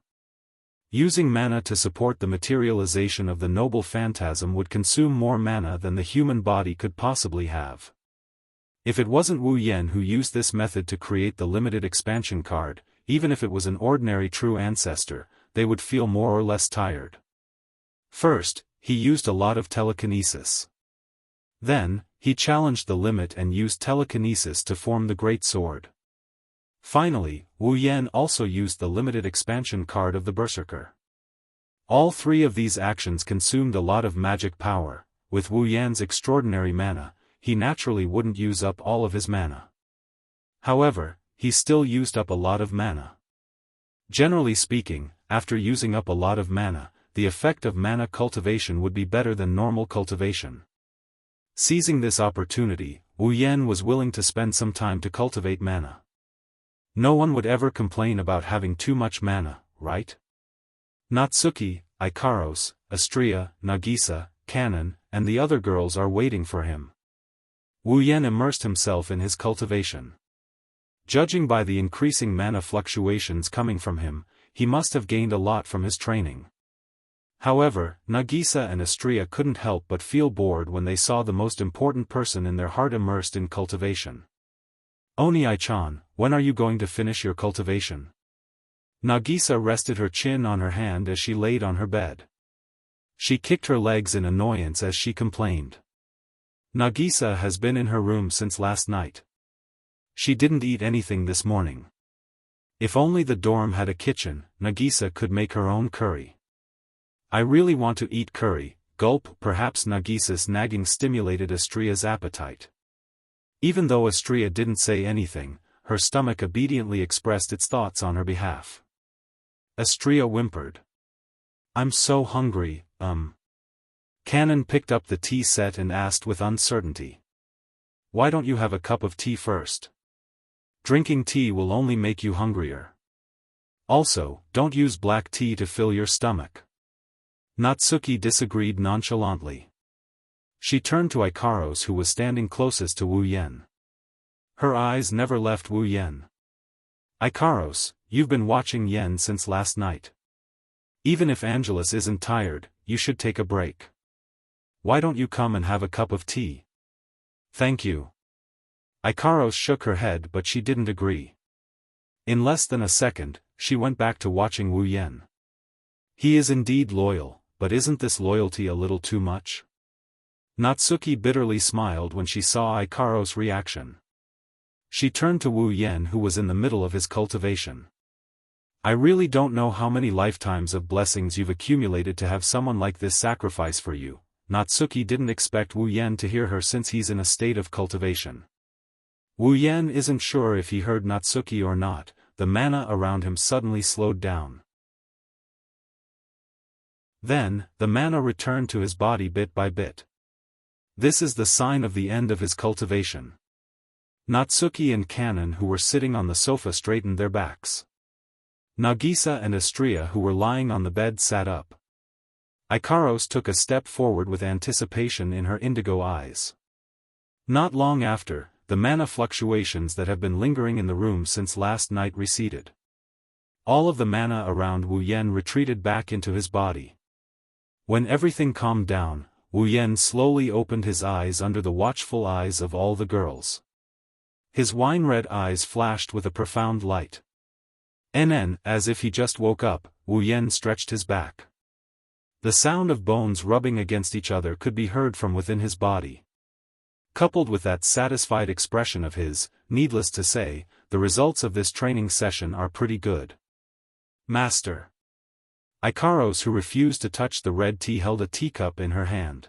Using mana to support the materialization of the noble phantasm would consume more mana than the human body could possibly have. If it wasn't Wu Yan who used this method to create the limited expansion card, even if it was an ordinary true ancestor, they would feel more or less tired. First, he used a lot of telekinesis. Then, he challenged the limit and used telekinesis to form the Great Sword. Finally, Wu Yan also used the limited expansion card of the Berserker. All three of these actions consumed a lot of magic power. With Wu Yan's extraordinary mana, he naturally wouldn't use up all of his mana. However, he still used up a lot of mana. Generally speaking, after using up a lot of mana, the effect of mana cultivation would be better than normal cultivation. Seizing this opportunity, Wu Yan was willing to spend some time to cultivate mana. No one would ever complain about having too much mana, right? Natsuki, Ikaros, Astria, Nagisa, Kanon, and the other girls are waiting for him. Wu Yan immersed himself in his cultivation. Judging by the increasing mana fluctuations coming from him, he must have gained a lot from his training. However, Nagisa and Astria couldn't help but feel bored when they saw the most important person in their heart immersed in cultivation. Oni-chan, when are you going to finish your cultivation? Nagisa rested her chin on her hand as she laid on her bed. She kicked her legs in annoyance as she complained. Nagisa has been in her room since last night. She didn't eat anything this morning. If only the dorm had a kitchen, Nagisa could make her own curry. I really want to eat curry, gulp. Perhaps Nagisa's nagging stimulated Astria's appetite. Even though Astria didn't say anything, her stomach obediently expressed its thoughts on her behalf. Astria whimpered. I'm so hungry, Kanon picked up the tea set and asked with uncertainty. Why don't you have a cup of tea first? Drinking tea will only make you hungrier. Also, don't use black tea to fill your stomach. Natsuki disagreed nonchalantly. She turned to Ikaros, who was standing closest to Wu Yan. Her eyes never left Wu Yan. Ikaros, you've been watching Yen since last night. Even if Angelus isn't tired, you should take a break. Why don't you come and have a cup of tea? Thank you. Ikaros shook her head, but she didn't agree. In less than a second, she went back to watching Wu Yan. He is indeed loyal, but isn't this loyalty a little too much? Natsuki bitterly smiled when she saw Ikaros' reaction. She turned to Wu Yan, who was in the middle of his cultivation. I really don't know how many lifetimes of blessings you've accumulated to have someone like this sacrifice for you. Natsuki didn't expect Wu Yan to hear her since he's in a state of cultivation. Wu Yan isn't sure if he heard Natsuki or not. The mana around him suddenly slowed down. Then, the mana returned to his body bit by bit. This is the sign of the end of his cultivation. Natsuki and Kanon, who were sitting on the sofa, straightened their backs. Nagisa and Astria, who were lying on the bed, sat up. Ikaros took a step forward with anticipation in her indigo eyes. Not long after, the mana fluctuations that have been lingering in the room since last night receded. All of the mana around Wu Yan retreated back into his body. When everything calmed down, Wu Yan slowly opened his eyes under the watchful eyes of all the girls. His wine-red eyes flashed with a profound light. As if he just woke up, Wu Yan stretched his back. The sound of bones rubbing against each other could be heard from within his body. Coupled with that satisfied expression of his, needless to say, the results of this training session are pretty good. Master. Ikaros, who refused to touch the red tea, held a teacup in her hand.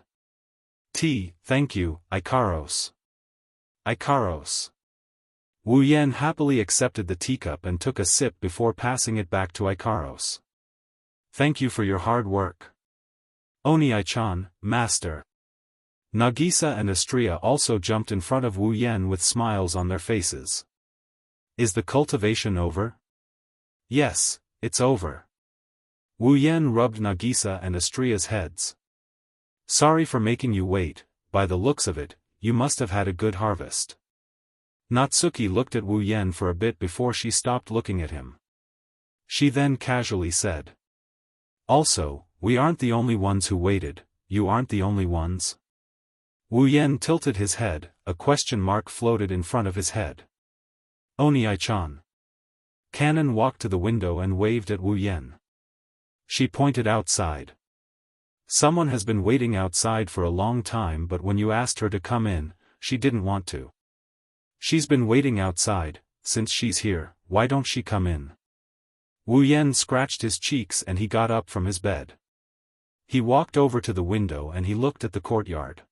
Tea, thank you, Ikaros. Ikaros. Wu Yan happily accepted the teacup and took a sip before passing it back to Ikaros. Thank you for your hard work. Oni-chan, master. Nagisa and Astria also jumped in front of Wu Yan with smiles on their faces. Is the cultivation over? Yes, it's over. Wu Yan rubbed Nagisa and Astria's heads. Sorry for making you wait, by the looks of it, you must have had a good harvest. Natsuki looked at Wu Yan for a bit before she stopped looking at him. She then casually said. Also, we aren't the only ones who waited, you aren't the only ones? Wu Yan tilted his head, a question mark floated in front of his head. Oni-chan. Kanon walked to the window and waved at Wu Yan. She pointed outside. Someone has been waiting outside for a long time, but when you asked her to come in, she didn't want to. She's been waiting outside, since she's here, why don't she come in? Wu Yan scratched his cheeks and he got up from his bed. He walked over to the window and he looked at the courtyard.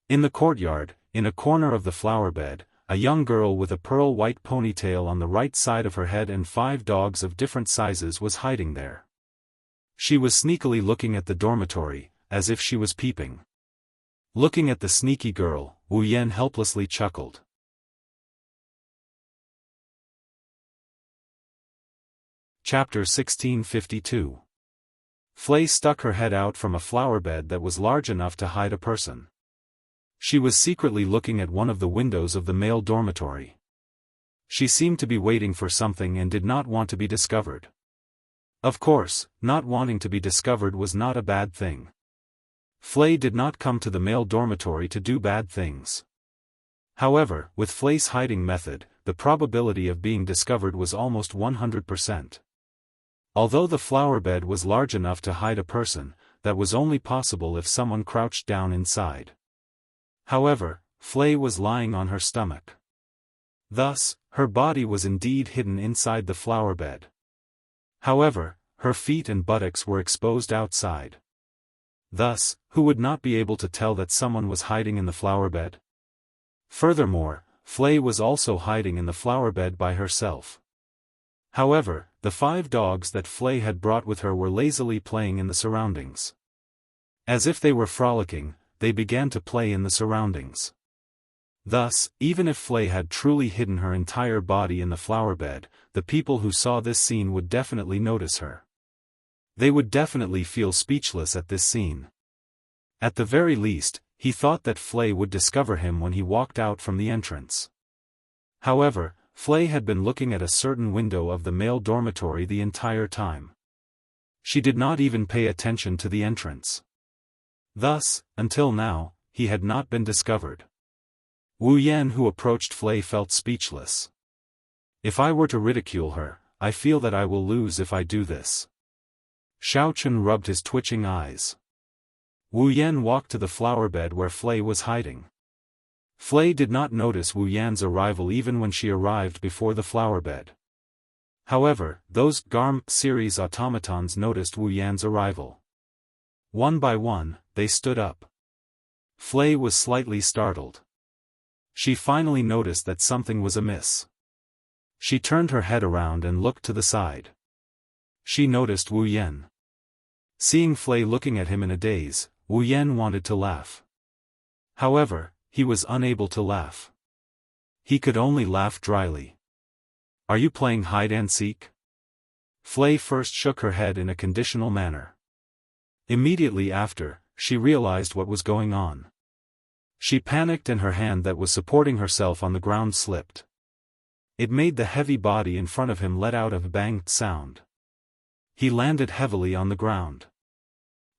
In the courtyard, in a corner of the flower bed, a young girl with a pearl-white ponytail on the right side of her head and 5 dogs of different sizes was hiding there. She was sneakily looking at the dormitory, as if she was peeping. Looking at the sneaky girl, Wu Yan helplessly chuckled. Chapter 1652. Flay stuck her head out from a flower bed that was large enough to hide a person. She was secretly looking at one of the windows of the male dormitory. She seemed to be waiting for something and did not want to be discovered. Of course, not wanting to be discovered was not a bad thing. Flay did not come to the male dormitory to do bad things. However, with Flay's hiding method, the probability of being discovered was almost 100%. Although the flower bed was large enough to hide a person, that was only possible if someone crouched down inside. However, Flay was lying on her stomach. Thus, her body was indeed hidden inside the flower bed. However, her feet and buttocks were exposed outside. Thus, who would not be able to tell that someone was hiding in the flower bed? Furthermore, Flay was also hiding in the flower bed by herself. However, the 5 dogs that Flay had brought with her were lazily playing in the surroundings. As if they were frolicking, they began to play in the surroundings. Thus, even if Flay had truly hidden her entire body in the flower bed, the people who saw this scene would definitely notice her. They would definitely feel speechless at this scene. At the very least, he thought that Flay would discover him when he walked out from the entrance. However, Flay had been looking at a certain window of the male dormitory the entire time. She did not even pay attention to the entrance. Thus, until now, he had not been discovered. Wu Yan, who approached Flay, felt speechless. If I were to ridicule her, I feel that I will lose if I do this. Xiaochun rubbed his twitching eyes. Wu Yan walked to the flower bed where Flay was hiding. Flay did not notice Wu Yan's arrival even when she arrived before the flower bed. However, those Garm series automatons noticed Wu Yan's arrival. One by one, they stood up. Flay was slightly startled. She finally noticed that something was amiss. She turned her head around and looked to the side. She noticed Wu Yan. Seeing Flay looking at him in a daze, Wu Yan wanted to laugh. However, he was unable to laugh. He could only laugh dryly. Are you playing hide-and-seek? Flay first shook her head in a conditional manner. Immediately after, she realized what was going on. She panicked and her hand that was supporting herself on the ground slipped. It made the heavy body in front of him let out a banged sound. He landed heavily on the ground.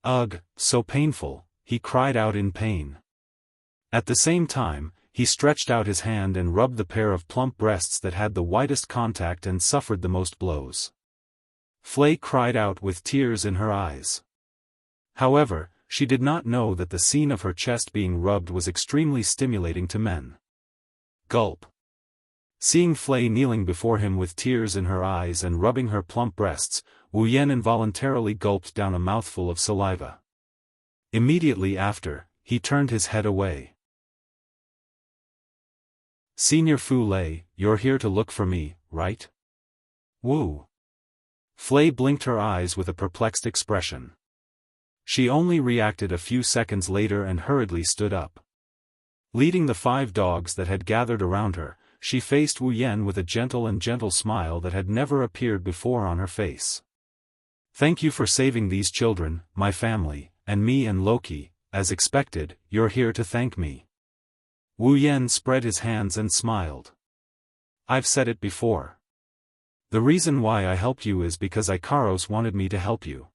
Ugh, so painful, he cried out in pain. At the same time, he stretched out his hand and rubbed the pair of plump breasts that had the widest contact and suffered the most blows. Flay cried out with tears in her eyes. However, she did not know that the scene of her chest being rubbed was extremely stimulating to men. Gulp. Seeing Flay kneeling before him with tears in her eyes and rubbing her plump breasts, Wu Yan involuntarily gulped down a mouthful of saliva. Immediately after, he turned his head away. Senior Fu Lei, you're here to look for me, right? Wu. Flay blinked her eyes with a perplexed expression. She only reacted a few seconds later and hurriedly stood up. Leading the 5 dogs that had gathered around her, she faced Wu Yan with a gentle smile that had never appeared before on her face. Thank you for saving these children, my family, and me and Loki. As expected, you're here to thank me. Wu Yan spread his hands and smiled. I've said it before. The reason why I helped you is because Ikaros wanted me to help you.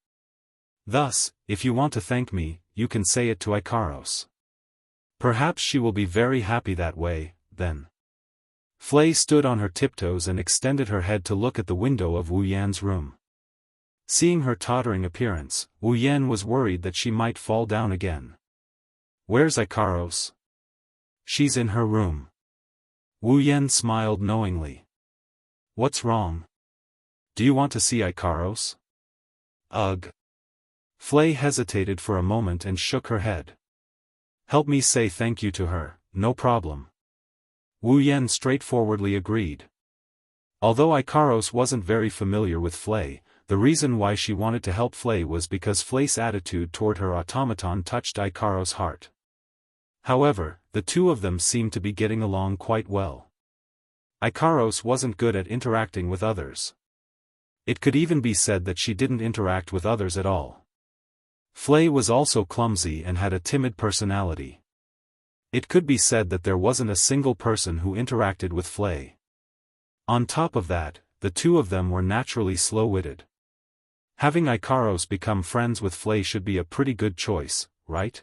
Thus, if you want to thank me, you can say it to Ikaros. Perhaps she will be very happy that way, then. Flay stood on her tiptoes and extended her head to look at the window of Wu Yan's room. Seeing her tottering appearance, Wu Yan was worried that she might fall down again. Where's Ikaros? She's in her room. Wu Yan smiled knowingly. What's wrong? Do you want to see Ikaros? Ugh. Flay hesitated for a moment and shook her head. Help me say thank you to her, no problem. Wu Yan straightforwardly agreed. Although Ikaros wasn't very familiar with Flay, the reason why she wanted to help Flay was because Flay's attitude toward her automaton touched Ikaros' heart. However, the two of them seemed to be getting along quite well. Ikaros wasn't good at interacting with others. It could even be said that she didn't interact with others at all. Flay was also clumsy and had a timid personality. It could be said that there wasn't a single person who interacted with Flay. On top of that, the two of them were naturally slow-witted. Having Ikaros become friends with Flay should be a pretty good choice, right?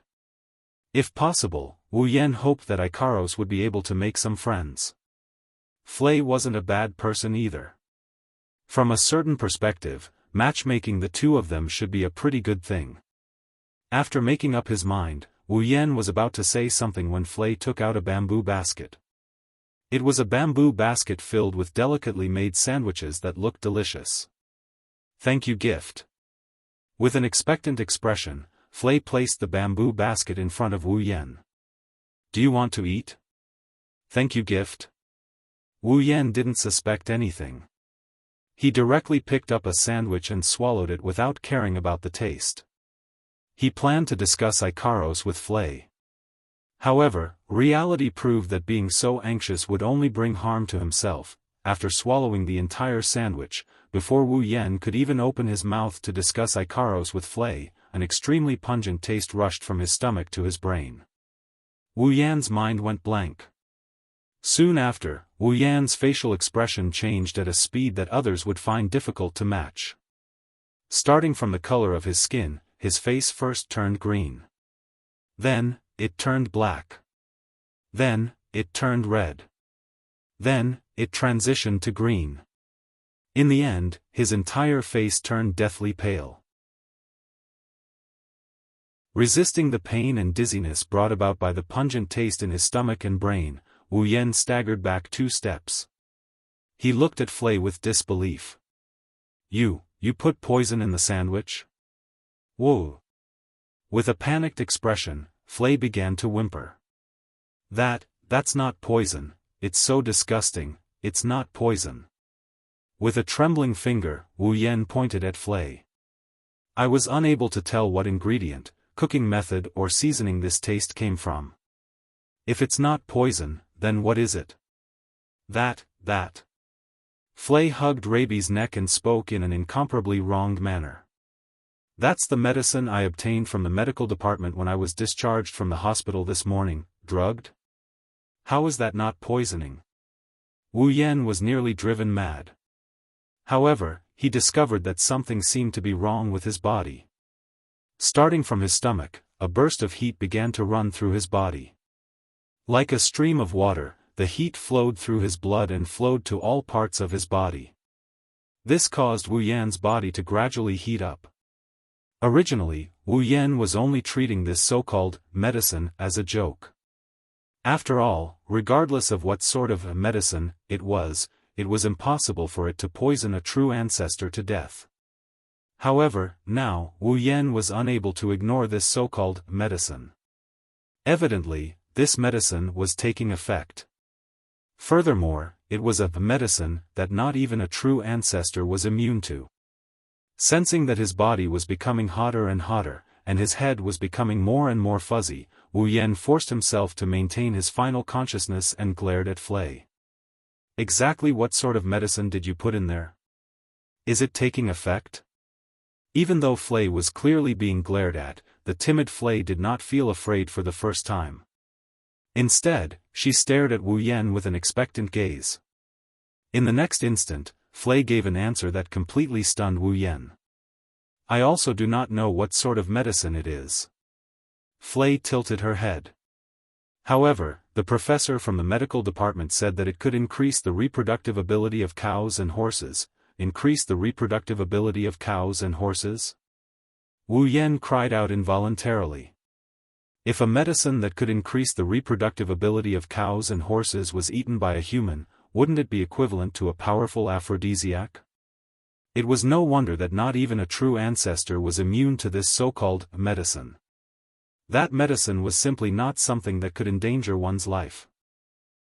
If possible, Wu Yan hoped that Ikaros would be able to make some friends. Flay wasn't a bad person either. From a certain perspective, matchmaking the two of them should be a pretty good thing. After making up his mind, Wu Yan was about to say something when Flay took out a bamboo basket. It was a bamboo basket filled with delicately made sandwiches that looked delicious. Thank you, gift. With an expectant expression, Flay placed the bamboo basket in front of Wu Yan. Do you want to eat? Thank you, gift. Wu Yan didn't suspect anything. He directly picked up a sandwich and swallowed it without caring about the taste. He planned to discuss Ikaros with Flay. However, reality proved that being so anxious would only bring harm to himself. After swallowing the entire sandwich, before Wu Yan could even open his mouth to discuss Ikaros with Flay, an extremely pungent taste rushed from his stomach to his brain. Wu Yan's mind went blank. Soon after, Wu Yan's facial expression changed at a speed that others would find difficult to match. Starting from the color of his skin, his face first turned green. Then, it turned black. Then, it turned red. Then, it transitioned to green. In the end, his entire face turned deathly pale. Resisting the pain and dizziness brought about by the pungent taste in his stomach and brain, Wu Yan staggered back 2 steps. He looked at Flay with disbelief. You put poison in the sandwich? Whoa. With a panicked expression, Flay began to whimper. That's not poison, it's so disgusting, it's not poison. With a trembling finger, Wu Yan pointed at Flay. I was unable to tell what ingredient, cooking method or seasoning this taste came from. If it's not poison, then what is it? That. Flay hugged Raby's neck and spoke in an incomparably wronged manner. That's the medicine I obtained from the medical department when I was discharged from the hospital this morning, drugged? How is that not poisoning? Wu Yan was nearly driven mad. However, he discovered that something seemed to be wrong with his body. Starting from his stomach, a burst of heat began to run through his body. Like a stream of water, the heat flowed through his blood and flowed to all parts of his body. This caused Wu Yan's body to gradually heat up. Originally, Wu Yan was only treating this so-called medicine as a joke. After all, regardless of what sort of a medicine it was impossible for it to poison a true ancestor to death. However, now, Wu Yan was unable to ignore this so-called medicine. Evidently, this medicine was taking effect. Furthermore, it was a medicine that not even a true ancestor was immune to. Sensing that his body was becoming hotter and hotter, and his head was becoming more and more fuzzy, Wu Yan forced himself to maintain his final consciousness and glared at Flay. Exactly what sort of medicine did you put in there? Is it taking effect? Even though Flay was clearly being glared at, the timid Flay did not feel afraid for the first time. Instead, she stared at Wu Yan with an expectant gaze. In the next instant, Flay gave an answer that completely stunned Wu Yan. I also do not know what sort of medicine it is. Flay tilted her head. However, the professor from the medical department said that it could increase the reproductive ability of cows and horses. Increase the reproductive ability of cows and horses? Wu Yan cried out involuntarily. If a medicine that could increase the reproductive ability of cows and horses was eaten by a human, wouldn't it be equivalent to a powerful aphrodisiac? It was no wonder that not even a true ancestor was immune to this so-called medicine. That medicine was simply not something that could endanger one's life.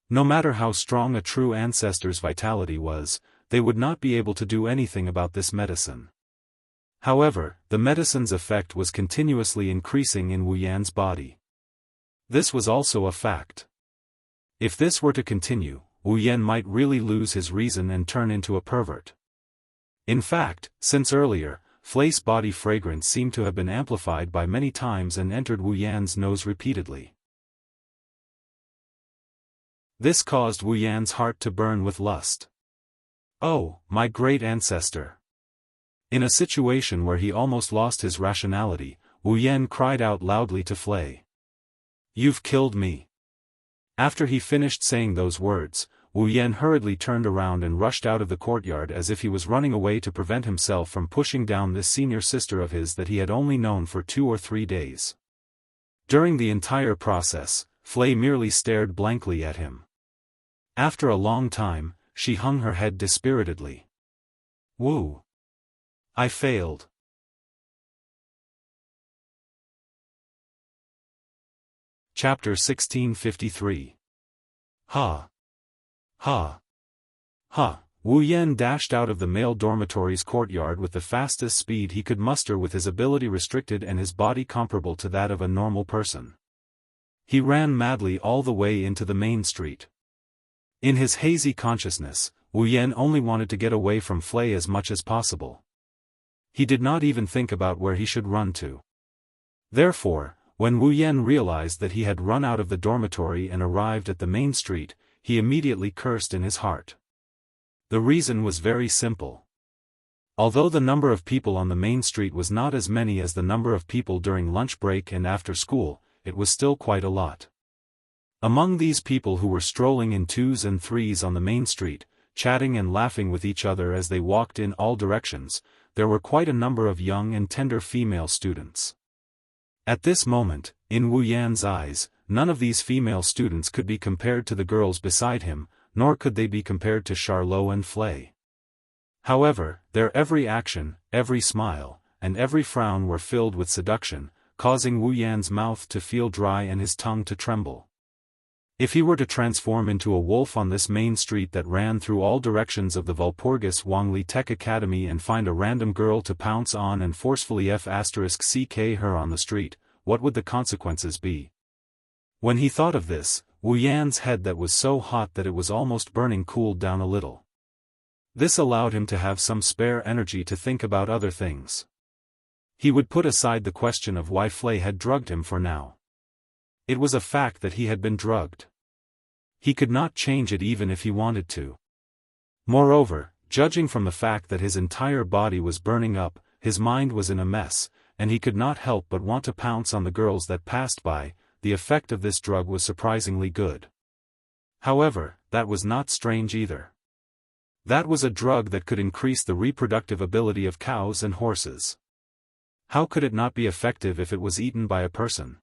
No matter how strong a true ancestor's vitality was, they would not be able to do anything about this medicine. However, the medicine's effect was continuously increasing in Wu Yan's body. This was also a fact. If this were to continue, Wu Yan might really lose his reason and turn into a pervert. In fact, since earlier, Flay's body fragrance seemed to have been amplified by many times and entered Wu Yan's nose repeatedly. This caused Wu Yan's heart to burn with lust. Oh, my great ancestor! In a situation where he almost lost his rationality, Wu Yan cried out loudly to Flay. You've killed me! After he finished saying those words, Wu Yan hurriedly turned around and rushed out of the courtyard as if he was running away to prevent himself from pushing down this senior sister of his that he had only known for 2 or 3 days. During the entire process, Flay merely stared blankly at him. After a long time, she hung her head dispiritedly. Wu! I failed. Chapter 1653. Ha! Ha! Ha! Wu Yan dashed out of the male dormitory's courtyard with the fastest speed he could muster with his ability restricted and his body comparable to that of a normal person. He ran madly all the way into the main street. In his hazy consciousness, Wu Yan only wanted to get away from Flay as much as possible. He did not even think about where he should run to. Therefore, when Wu Yan realized that he had run out of the dormitory and arrived at the main street, he immediately cursed in his heart. The reason was very simple. Although the number of people on the main street was not as many as the number of people during lunch break and after school, it was still quite a lot. Among these people who were strolling in 2s and 3s on the main street, chatting and laughing with each other as they walked in all directions, there were quite a number of young and tender female students. At this moment, in Wu Yan's eyes, none of these female students could be compared to the girls beside him, nor could they be compared to Charlot and Flay. However, their every action, every smile, and every frown were filled with seduction, causing Wu Yan's mouth to feel dry and his tongue to tremble. If he were to transform into a wolf on this main street that ran through all directions of the Walpurgis Wangli Tech Academy and find a random girl to pounce on and forcefully *ck her on the street, what would the consequences be? When he thought of this, Wu Yan's head that was so hot that it was almost burning cooled down a little. This allowed him to have some spare energy to think about other things. He would put aside the question of why Flay had drugged him for now. It was a fact that he had been drugged. He could not change it even if he wanted to. Moreover, judging from the fact that his entire body was burning up, his mind was in a mess, and he could not help but want to pounce on the girls that passed by. The effect of this drug was surprisingly good. However, that was not strange either. That was a drug that could increase the reproductive ability of cows and horses. How could it not be effective if it was eaten by a person?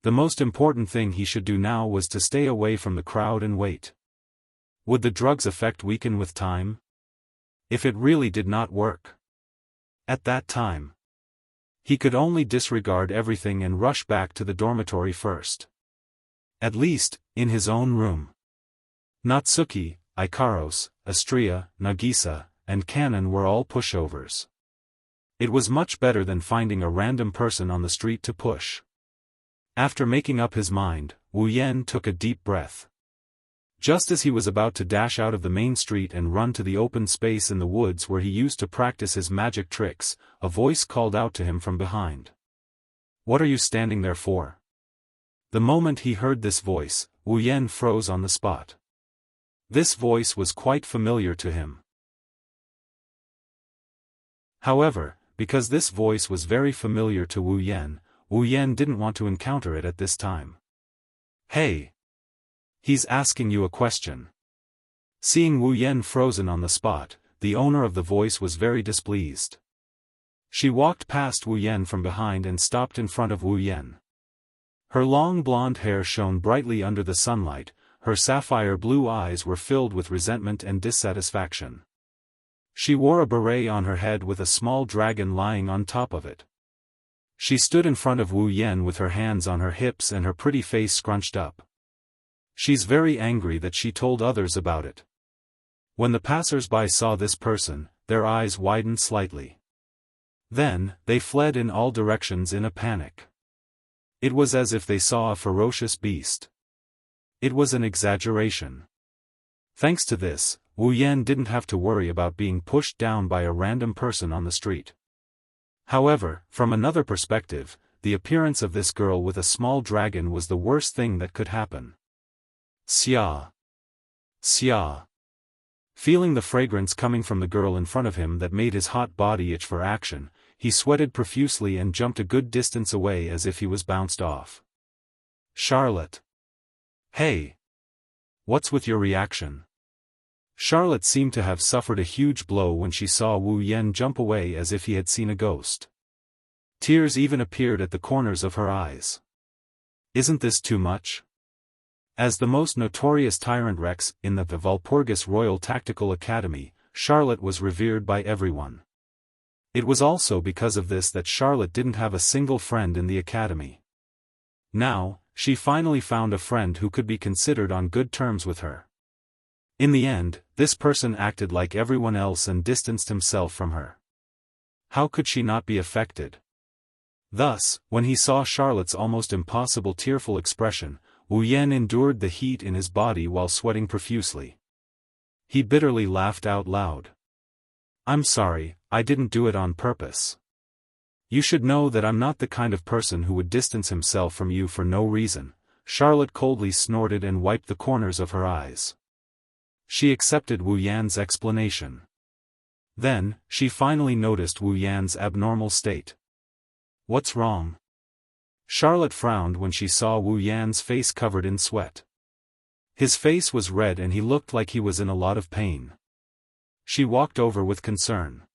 The most important thing he should do now was to stay away from the crowd and wait. Would the drug's effect weaken with time? If it really did not work? At that time, he could only disregard everything and rush back to the dormitory first. At least, in his own room. Natsuki, Ikaros, Astria, Nagisa, and Kanon were all pushovers. It was much better than finding a random person on the street to push. After making up his mind, Wu Yan took a deep breath. Just as he was about to dash out of the main street and run to the open space in the woods where he used to practice his magic tricks, a voice called out to him from behind. "What are you standing there for?" The moment he heard this voice, Wu Yan froze on the spot. This voice was quite familiar to him. However, because this voice was very familiar to Wu Yan didn't want to encounter it at this time. "Hey! He's asking you a question." Seeing Wu Yan frozen on the spot, the owner of the voice was very displeased. She walked past Wu Yan from behind and stopped in front of Wu Yan. Her long blonde hair shone brightly under the sunlight, her sapphire blue eyes were filled with resentment and dissatisfaction. She wore a beret on her head with a small dragon lying on top of it. She stood in front of Wu Yan with her hands on her hips and her pretty face scrunched up. She's very angry that she told others about it. When the passers-by saw this person, their eyes widened slightly. Then, they fled in all directions in a panic. It was as if they saw a ferocious beast. It was an exaggeration. Thanks to this, Wu Yan didn't have to worry about being pushed down by a random person on the street. However, from another perspective, the appearance of this girl with a small dragon was the worst thing that could happen. Xia. Xia. Feeling the fragrance coming from the girl in front of him that made his hot body itch for action, he sweated profusely and jumped a good distance away as if he was bounced off. "Charlotte. Hey! What's with your reaction?" Charlotte seemed to have suffered a huge blow when she saw Wu Yan jump away as if he had seen a ghost. Tears even appeared at the corners of her eyes. Isn't this too much? As the most notorious tyrant Rex in the Walpurgis Royal Tactical Academy, Charlotte was revered by everyone. It was also because of this that Charlotte didn't have a single friend in the academy. Now, she finally found a friend who could be considered on good terms with her. In the end, this person acted like everyone else and distanced himself from her. How could she not be affected? Thus, when he saw Charlotte's almost impossible tearful expression, Wu Yan endured the heat in his body while sweating profusely. He bitterly laughed out loud. "I'm sorry, I didn't do it on purpose. You should know that I'm not the kind of person who would distance himself from you for no reason." Charlotte coldly snorted and wiped the corners of her eyes. She accepted Wu Yan's explanation. Then, she finally noticed Wu Yan's abnormal state. "What's wrong?" Charlotte frowned when she saw Wu Yan's face covered in sweat. His face was red and he looked like he was in a lot of pain. She walked over with concern.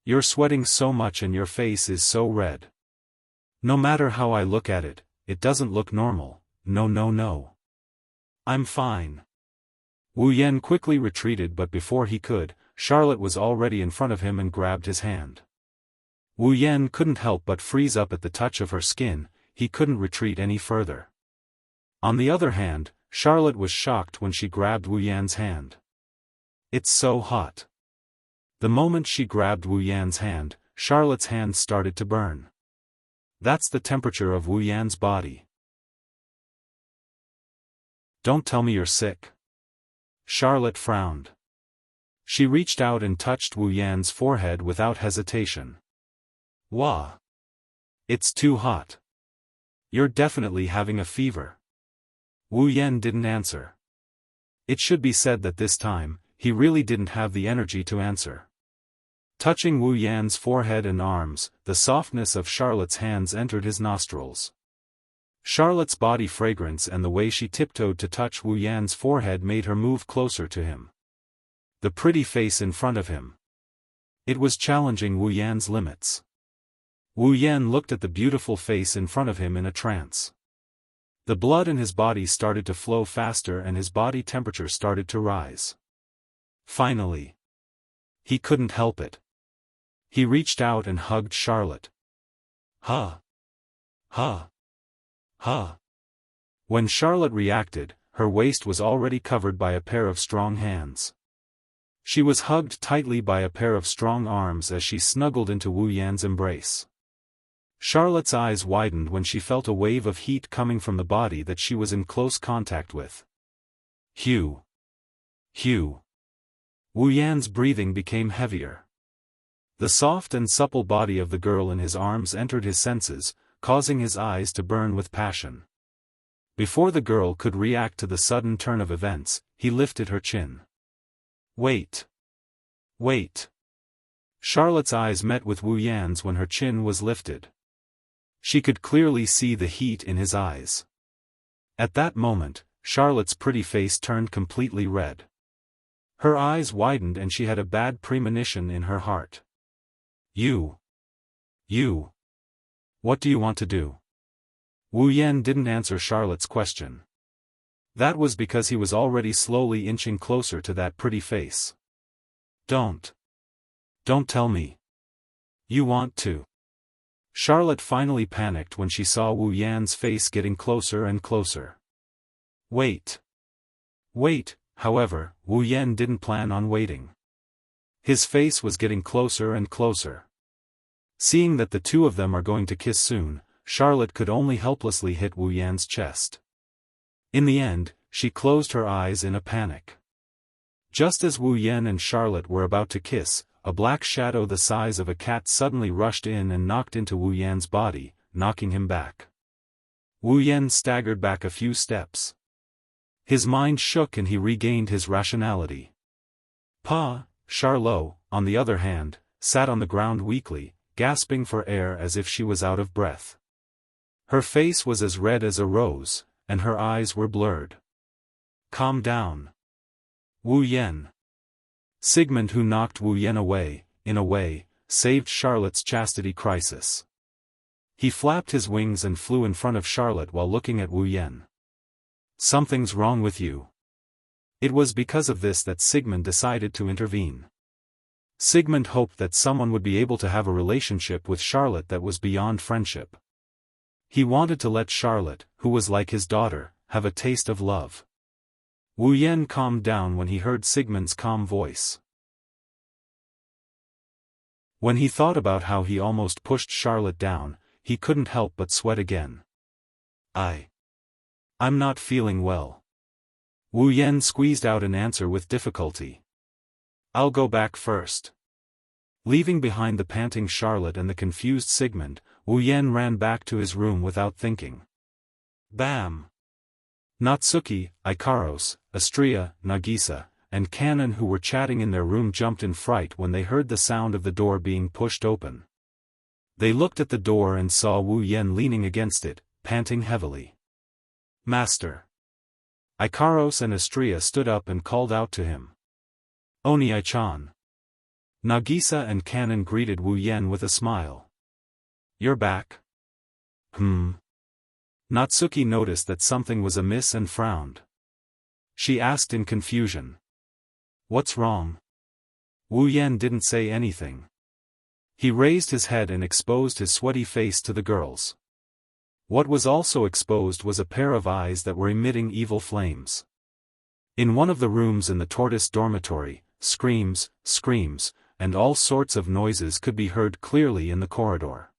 "You're sweating so much and your face is so red. No matter how I look at it, it doesn't look normal. No. I'm fine." Wu Yan quickly retreated, but before he could, Charlotte was already in front of him and grabbed his hand. Wu Yan couldn't help but freeze up at the touch of her skin. He couldn't retreat any further. On the other hand, Charlotte was shocked when she grabbed Wu Yan's hand. "It's so hot." The moment she grabbed Wu Yan's hand, Charlotte's hand started to burn. That's the temperature of Wu Yan's body. "Don't tell me you're sick." Charlotte frowned. She reached out and touched Wu Yan's forehead without hesitation. "Wah! It's too hot. You're definitely having a fever." Wu Yan didn't answer. It should be said that this time, he really didn't have the energy to answer. Touching Wu Yan's forehead and arms, the softness of Charlotte's hands entered his nostrils. Charlotte's body fragrance and the way she tiptoed to touch Wu Yan's forehead made her move closer to him. The pretty face in front of him. It was challenging Wu Yan's limits. Wu Yan looked at the beautiful face in front of him in a trance. The blood in his body started to flow faster and his body temperature started to rise. Finally, he couldn't help it. He reached out and hugged Charlotte. Ha! Ha! Ha! When Charlotte reacted, her waist was already covered by a pair of strong hands. She was hugged tightly by a pair of strong arms as she snuggled into Wu Yan's embrace. Charlotte's eyes widened when she felt a wave of heat coming from the body that she was in close contact with. Hugh! Hugh! Wu Yan's breathing became heavier. The soft and supple body of the girl in his arms entered his senses, causing his eyes to burn with passion. Before the girl could react to the sudden turn of events, he lifted her chin. Wait! Wait! Charlotte's eyes met with Wu Yan's when her chin was lifted. She could clearly see the heat in his eyes. At that moment, Charlotte's pretty face turned completely red. Her eyes widened and she had a bad premonition in her heart. You! What do you want to do? Wu Yan didn't answer Charlotte's question. That was because he was already slowly inching closer to that pretty face. Don't tell me. You want to. Charlotte finally panicked when she saw Wu Yan's face getting closer and closer. Wait. However, Wu Yan didn't plan on waiting. His face was getting closer and closer. Seeing that the two of them are going to kiss soon, Charlotte could only helplessly hit Wu Yan's chest. In the end, she closed her eyes in a panic. Just as Wu Yan and Charlotte were about to kiss, a black shadow the size of a cat suddenly rushed in and knocked into Wu Yan's body, knocking him back. Wu Yan staggered back a few steps. His mind shook and he regained his rationality. Charlot, on the other hand, sat on the ground weakly, gasping for air as if she was out of breath. Her face was as red as a rose, and her eyes were blurred. Calm down. Wu Yan. Sigmund, who knocked Wu Yan away, in a way, saved Charlotte's chastity crisis. He flapped his wings and flew in front of Charlotte while looking at Wu Yan. Something's wrong with you. It was because of this that Sigmund decided to intervene. Sigmund hoped that someone would be able to have a relationship with Charlotte that was beyond friendship. He wanted to let Charlotte, who was like his daughter, have a taste of love. Wu Yan calmed down when he heard Sigmund's calm voice. When he thought about how he almost pushed Charlotte down, he couldn't help but sweat again. I'm not feeling well. Wu Yan squeezed out an answer with difficulty. I'll go back first. Leaving behind the panting Charlotte and the confused Sigmund, Wu Yan ran back to his room without thinking. Bam! Natsuki, Ikaros, Astria, Nagisa, and Kanon, who were chatting in their room, jumped in fright when they heard the sound of the door being pushed open. They looked at the door and saw Wu Yan leaning against it, panting heavily. Master! Ikaros and Astria stood up and called out to him. Oni-chan. Nagisa and Kanon greeted Wu Yan with a smile. You're back? Natsuki noticed that something was amiss and frowned. She asked in confusion. What's wrong? Wu Yan didn't say anything. He raised his head and exposed his sweaty face to the girls. What was also exposed was a pair of eyes that were emitting evil flames. In one of the rooms in the tortoise dormitory, screams, and all sorts of noises could be heard clearly in the corridor.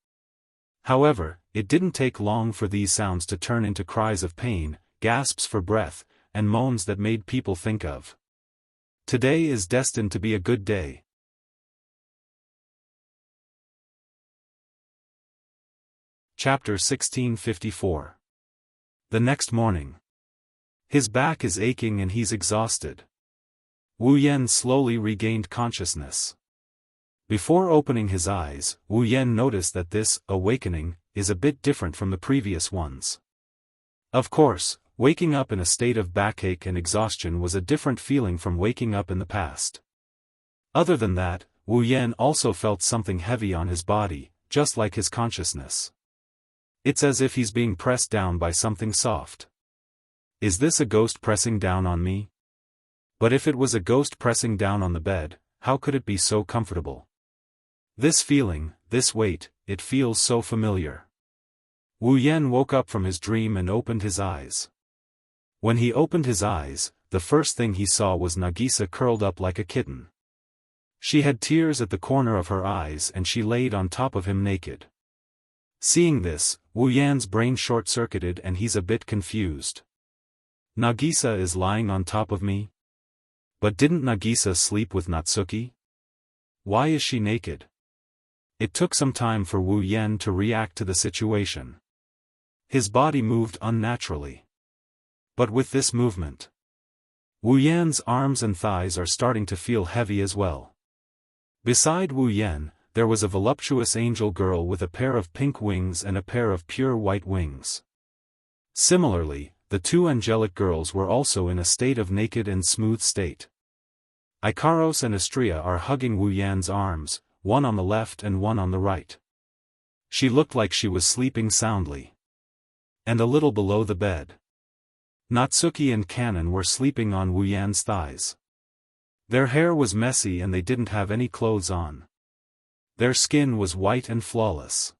However, it didn't take long for these sounds to turn into cries of pain, gasps for breath, and moans that made people think of. Today is destined to be a good day. Chapter 1654. The next morning. His back is aching and he's exhausted. Wu Yan slowly regained consciousness. Before opening his eyes, Wu Yan noticed that this awakening is a bit different from the previous ones. Of course, waking up in a state of backache and exhaustion was a different feeling from waking up in the past. Other than that, Wu Yan also felt something heavy on his body, just like his consciousness. It's as if he's being pressed down by something soft. Is this a ghost pressing down on me? But if it was a ghost pressing down on the bed, how could it be so comfortable? This feeling, this weight, it feels so familiar. Wu Yan woke up from his dream and opened his eyes. When he opened his eyes, the first thing he saw was Nagisa curled up like a kitten. She had tears at the corner of her eyes and she laid on top of him naked. Seeing this, Wu Yan's brain short-circuited and he's a bit confused. Nagisa is lying on top of me? But didn't Nagisa sleep with Natsuki? Why is she naked? It took some time for Wu Yan to react to the situation. His body moved unnaturally. But with this movement, Wu Yan's arms and thighs are starting to feel heavy as well. Beside Wu Yan, there was a voluptuous angel girl with a pair of pink wings and a pair of pure white wings. Similarly, the two angelic girls were also in a state of naked and smooth state. Ikaros and Astrea are hugging Wu Yan's arms, one on the left and one on the right. She looked like she was sleeping soundly. And a little below the bed, Natsuki and Kanon were sleeping on Wu Yan's thighs. Their hair was messy and they didn't have any clothes on. Their skin was white and flawless.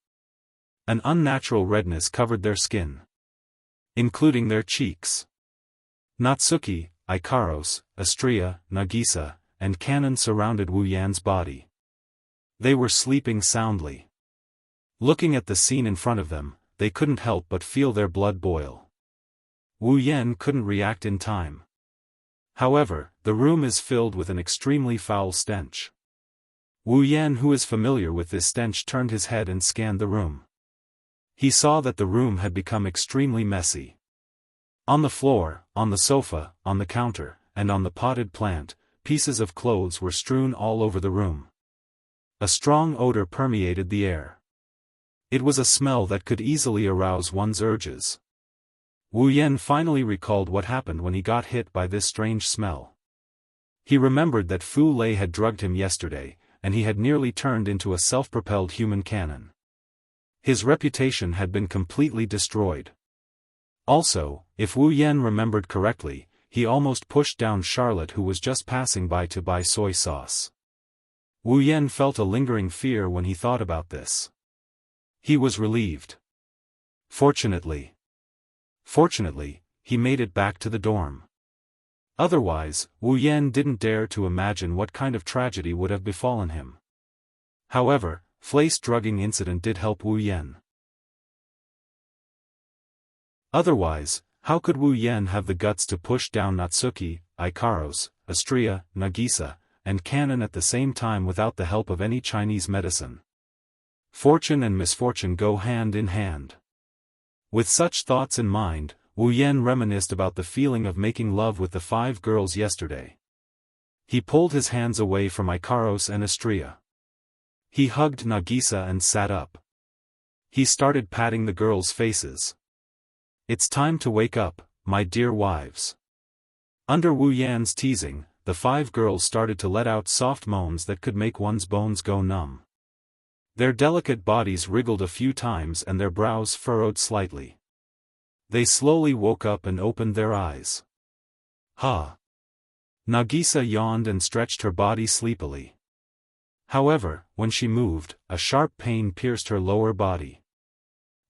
An unnatural redness covered their skin, including their cheeks. Natsuki, Ikaros, Astrea, Nagisa, and Kanon surrounded Wu Yan's body. They were sleeping soundly. Looking at the scene in front of them, they couldn't help but feel their blood boil. Wu Yan couldn't react in time. However, the room is filled with an extremely foul stench. Wu Yan, who is familiar with this stench, turned his head and scanned the room. He saw that the room had become extremely messy. On the floor, on the sofa, on the counter, and on the potted plant, pieces of clothes were strewn all over the room. A strong odor permeated the air. It was a smell that could easily arouse one's urges. Wu Yan finally recalled what happened when he got hit by this strange smell. He remembered that Fu Lei had drugged him yesterday, and he had nearly turned into a self-propelled human cannon. His reputation had been completely destroyed. Also, if Wu Yan remembered correctly, he almost pushed down Charlotte, who was just passing by to buy soy sauce. Wu Yan felt a lingering fear when he thought about this. He was relieved. Fortunately, he made it back to the dorm. Otherwise, Wu Yan didn't dare to imagine what kind of tragedy would have befallen him. However, Fleiss drugging incident did help Wu Yan. Otherwise, how could Wu Yan have the guts to push down Natsuki, Ikaros, Astrea, Nagisa, and Kanon at the same time without the help of any Chinese medicine? Fortune and misfortune go hand in hand. With such thoughts in mind, Wu Yan reminisced about the feeling of making love with the 5 girls yesterday. He pulled his hands away from Ikaros and Astrea. He hugged Nagisa and sat up. He started patting the girls' faces. It's time to wake up, my dear wives. Under Wu Yan's teasing, the 5 girls started to let out soft moans that could make one's bones go numb. Their delicate bodies wriggled a few times and their brows furrowed slightly. They slowly woke up and opened their eyes. Ha! Nagisa yawned and stretched her body sleepily. However, when she moved, a sharp pain pierced her lower body.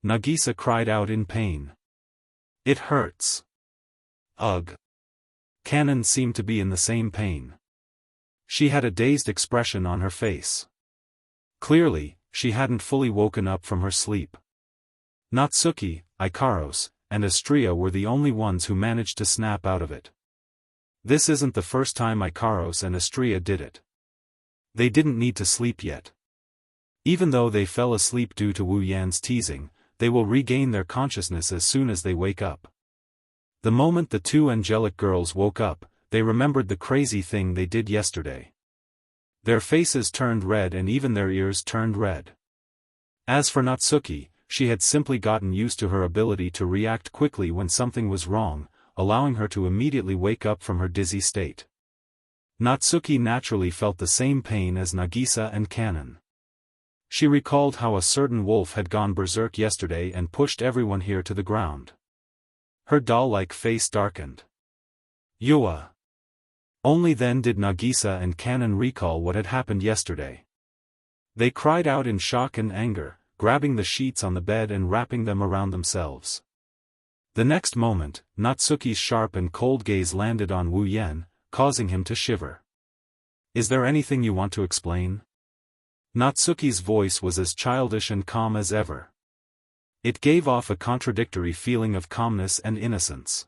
Nagisa cried out in pain. It hurts. Ugh. Kanon seemed to be in the same pain. She had a dazed expression on her face. Clearly, she hadn't fully woken up from her sleep. Natsuki, Ikaros, and Astrea were the only ones who managed to snap out of it. This isn't the first time Ikaros and Astrea did it. They didn't need to sleep yet. Even though they fell asleep due to Wu Yan's teasing, they will regain their consciousness as soon as they wake up. The moment the 2 angelic girls woke up, they remembered the crazy thing they did yesterday. Their faces turned red and even their ears turned red. As for Natsuki, she had simply gotten used to her ability to react quickly when something was wrong, allowing her to immediately wake up from her dizzy state. Natsuki naturally felt the same pain as Nagisa and Kanon. She recalled how a certain wolf had gone berserk yesterday and pushed everyone here to the ground. Her doll-like face darkened. Yua. Only then did Nagisa and Kanon recall what had happened yesterday. They cried out in shock and anger, grabbing the sheets on the bed and wrapping them around themselves. The next moment, Natsuki's sharp and cold gaze landed on Wu Yan, causing him to shiver. "Is there anything you want to explain?" Natsuki's voice was as childish and calm as ever. It gave off a contradictory feeling of calmness and innocence.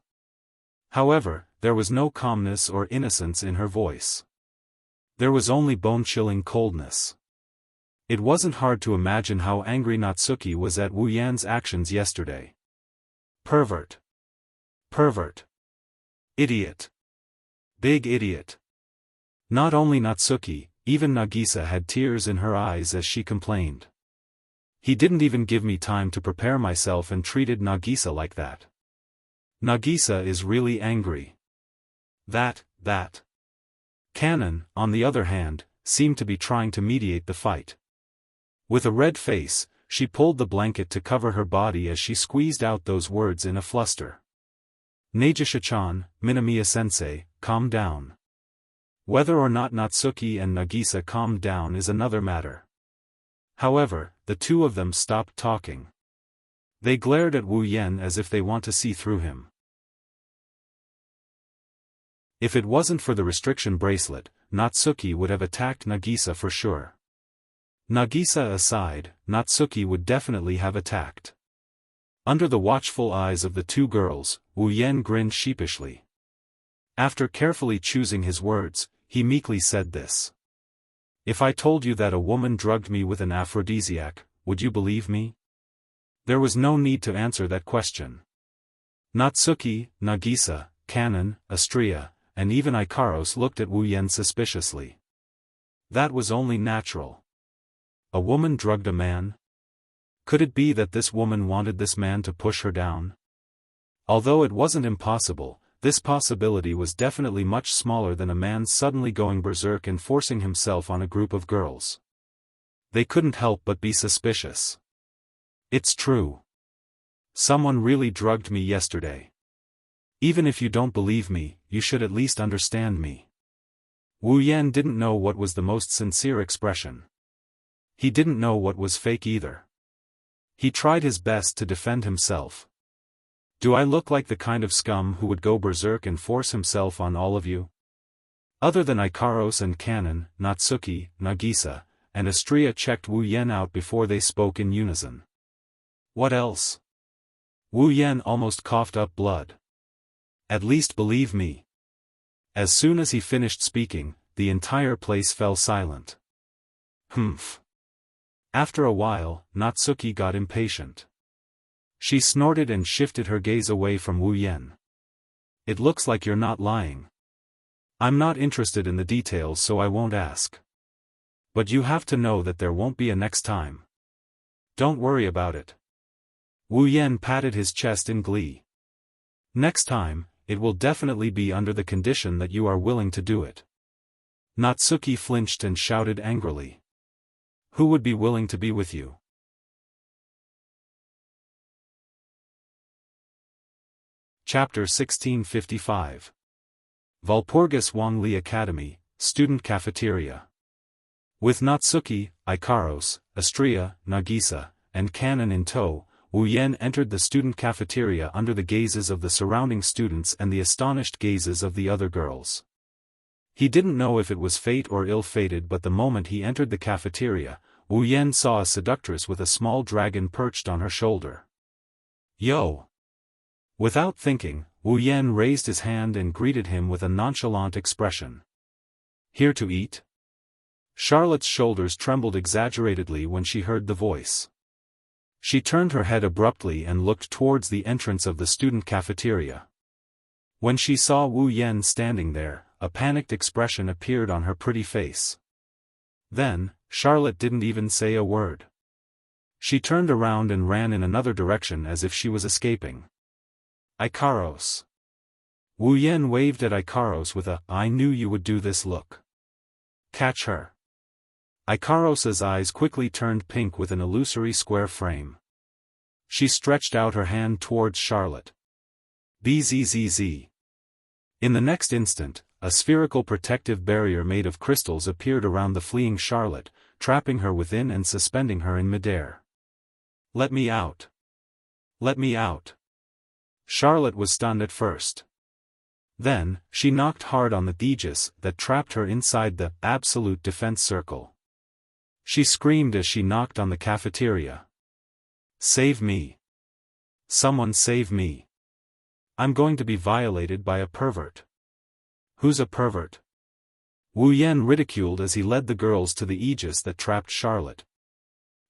However, there was no calmness or innocence in her voice. There was only bone-chilling coldness. It wasn't hard to imagine how angry Natsuki was at Wu Yan's actions yesterday. Pervert. Pervert. Idiot. Big idiot. Not only Natsuki, even Nagisa had tears in her eyes as she complained. "He didn't even give me time to prepare myself and treated Nagisa like that. Nagisa is really angry." That. Kanon, on the other hand, seemed to be trying to mediate the fight. With a red face, she pulled the blanket to cover her body as she squeezed out those words in a fluster. "Nagisa-chan, Minamiya-sensei, calm down." Whether or not Natsuki and Nagisa calmed down is another matter. However, the two of them stopped talking. They glared at Wu Yan as if they want to see through him. If it wasn't for the restriction bracelet, Natsuki would have attacked Nagisa for sure. Nagisa aside, Natsuki would definitely have attacked. Under the watchful eyes of the two girls, Wu Yan grinned sheepishly. After carefully choosing his words, he meekly said this. "If I told you that a woman drugged me with an aphrodisiac, would you believe me?" There was no need to answer that question. Natsuki, Nagisa, Kanon, Astria, and even Ikaros looked at Wu Yan suspiciously. That was only natural. A woman drugged a man? Could it be that this woman wanted this man to push her down? Although it wasn't impossible, this possibility was definitely much smaller than a man suddenly going berserk and forcing himself on a group of girls. They couldn't help but be suspicious. "It's true. Someone really drugged me yesterday. Even if you don't believe me, you should at least understand me." Wu Yan didn't know what was the most sincere expression. He didn't know what was fake either. He tried his best to defend himself. "Do I look like the kind of scum who would go berserk and force himself on all of you?" Other than Ikaros and Kanon, Natsuki, Nagisa, and Astria checked Wu Yan out before they spoke in unison. "What else?" Wu Yan almost coughed up blood. "At least believe me." As soon as he finished speaking, the entire place fell silent. Humph. After a while, Natsuki got impatient. She snorted and shifted her gaze away from Wu Yan. "It looks like you're not lying. I'm not interested in the details, so I won't ask. But you have to know that there won't be a next time. Don't worry about it." Wu Yan patted his chest in glee. "Next time, it will definitely be under the condition that you are willing to do it." Natsuki flinched and shouted angrily. "Who would be willing to be with you?" Chapter 1655. Walpurgis Wangli Academy, Student Cafeteria. With Natsuki, Ikaros, Astria, Nagisa, and Kanon in tow, Wu Yan entered the student cafeteria under the gazes of the surrounding students and the astonished gazes of the other girls. He didn't know if it was fate or ill-fated, but the moment he entered the cafeteria, Wu Yan saw a seductress with a small dragon perched on her shoulder. "Yo!" Without thinking, Wu Yan raised his hand and greeted him with a nonchalant expression. "Here to eat?" Charlotte's shoulders trembled exaggeratedly when she heard the voice. She turned her head abruptly and looked towards the entrance of the student cafeteria. When she saw Wu Yan standing there, a panicked expression appeared on her pretty face. Then, Charlotte didn't even say a word. She turned around and ran in another direction as if she was escaping. Ikaros. Wu Yan waved at Ikaros with a "I knew you would do this" look. Catch her. Ikaros's eyes quickly turned pink with an illusory square frame. She stretched out her hand towards Charlotte. Bzzz. In the next instant, a spherical protective barrier made of crystals appeared around the fleeing Charlotte, trapping her within and suspending her in midair. Let me out. Let me out. Charlotte was stunned at first. Then, she knocked hard on the aegis that trapped her inside the absolute defense circle. She screamed as she knocked on the cafeteria. Save me. Someone save me. I'm going to be violated by a pervert. Who's a pervert? Wu Yan ridiculed as he led the girls to the aegis that trapped Charlotte.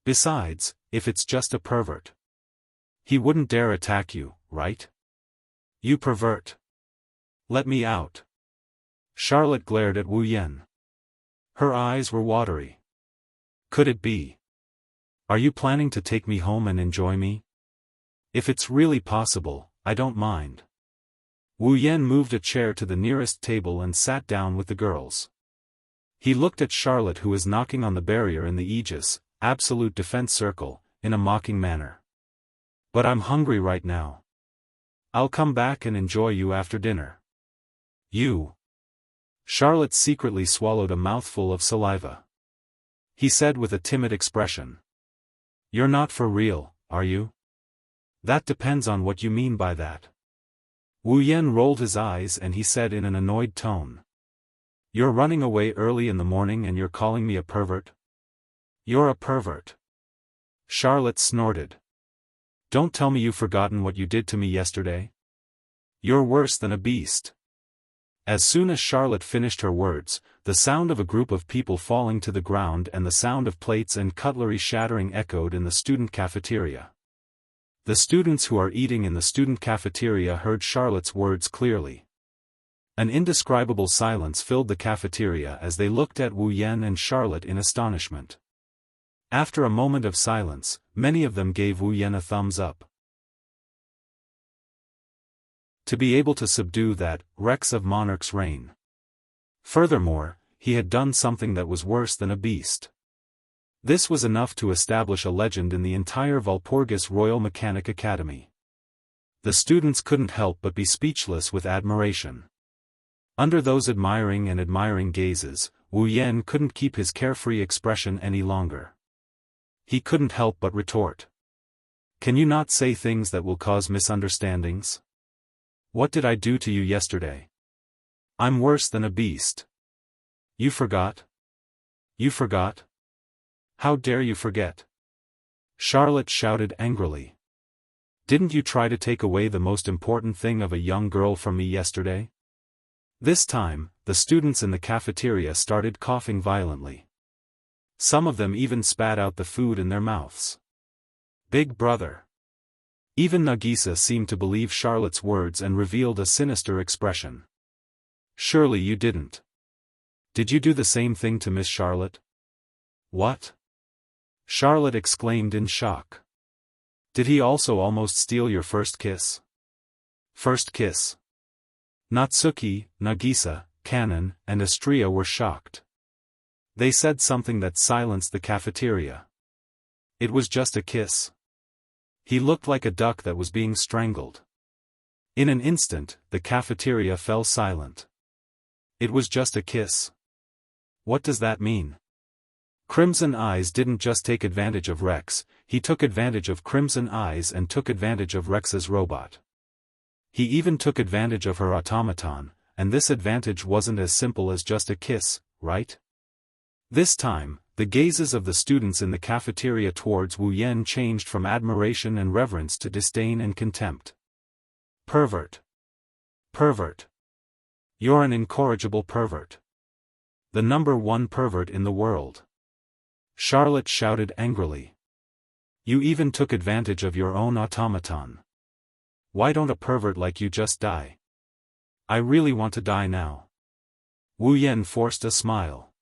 Besides, if it's just a pervert, he wouldn't dare attack you, right? You pervert. Let me out. Charlotte glared at Wu Yan. Her eyes were watery. Could it be? Are you planning to take me home and enjoy me? If it's really possible, I don't mind. Wu Yan moved a chair to the nearest table and sat down with the girls. He looked at Charlotte, who was knocking on the barrier in the aegis, absolute defense circle, in a mocking manner. But I'm hungry right now. I'll come back and enjoy you after dinner. You. Charlotte secretly swallowed a mouthful of saliva. He said with a timid expression. You're not for real, are you? That depends on what you mean by that. Wu Yan rolled his eyes and he said in an annoyed tone. You're running away early in the morning and you're calling me a pervert? You're a pervert. Charlotte snorted. Don't tell me you've forgotten what you did to me yesterday. You're worse than a beast. As soon as Charlotte finished her words, the sound of a group of people falling to the ground and the sound of plates and cutlery shattering echoed in the student cafeteria. The students who are eating in the student cafeteria heard Charlotte's words clearly. An indescribable silence filled the cafeteria as they looked at Wu Yan and Charlotte in astonishment. After a moment of silence, many of them gave Wu Yan a thumbs up. To be able to subdue that Rex of Monarch's reign. Furthermore, he had done something that was worse than a beast. This was enough to establish a legend in the entire Walpurgis Royal Mechanic Academy. The students couldn't help but be speechless with admiration. Under those admiring gazes, Wu Yan couldn't keep his carefree expression any longer. He couldn't help but retort. Can you not say things that will cause misunderstandings? What did I do to you yesterday? I'm worse than a beast. You forgot? You forgot? How dare you forget? Charlotte shouted angrily. Didn't you try to take away the most important thing of a young girl from me yesterday? This time, the students in the cafeteria started coughing violently. Some of them even spat out the food in their mouths. Big brother. Even Nagisa seemed to believe Charlotte's words and revealed a sinister expression. Surely you didn't. Did you do the same thing to Miss Charlotte? What? Charlotte exclaimed in shock. Did he also almost steal your first kiss? First kiss. Natsuki, Nagisa, Kanon, and Astria were shocked. They said something that silenced the cafeteria. It was just a kiss. He looked like a duck that was being strangled. In an instant, the cafeteria fell silent. It was just a kiss. What does that mean? Crimson Eyes didn't just take advantage of Rex, he took advantage of Crimson Eyes and took advantage of Rex's robot. He even took advantage of her automaton, and this advantage wasn't as simple as just a kiss, right? This time, the gazes of the students in the cafeteria towards Wu Yan changed from admiration and reverence to disdain and contempt. Pervert. Pervert. You're an incorrigible pervert. The #1 pervert in the world. Charlotte shouted angrily. You even took advantage of your own automaton. Why don't a pervert like you just die? I really want to die now. Wu Yan forced a smile.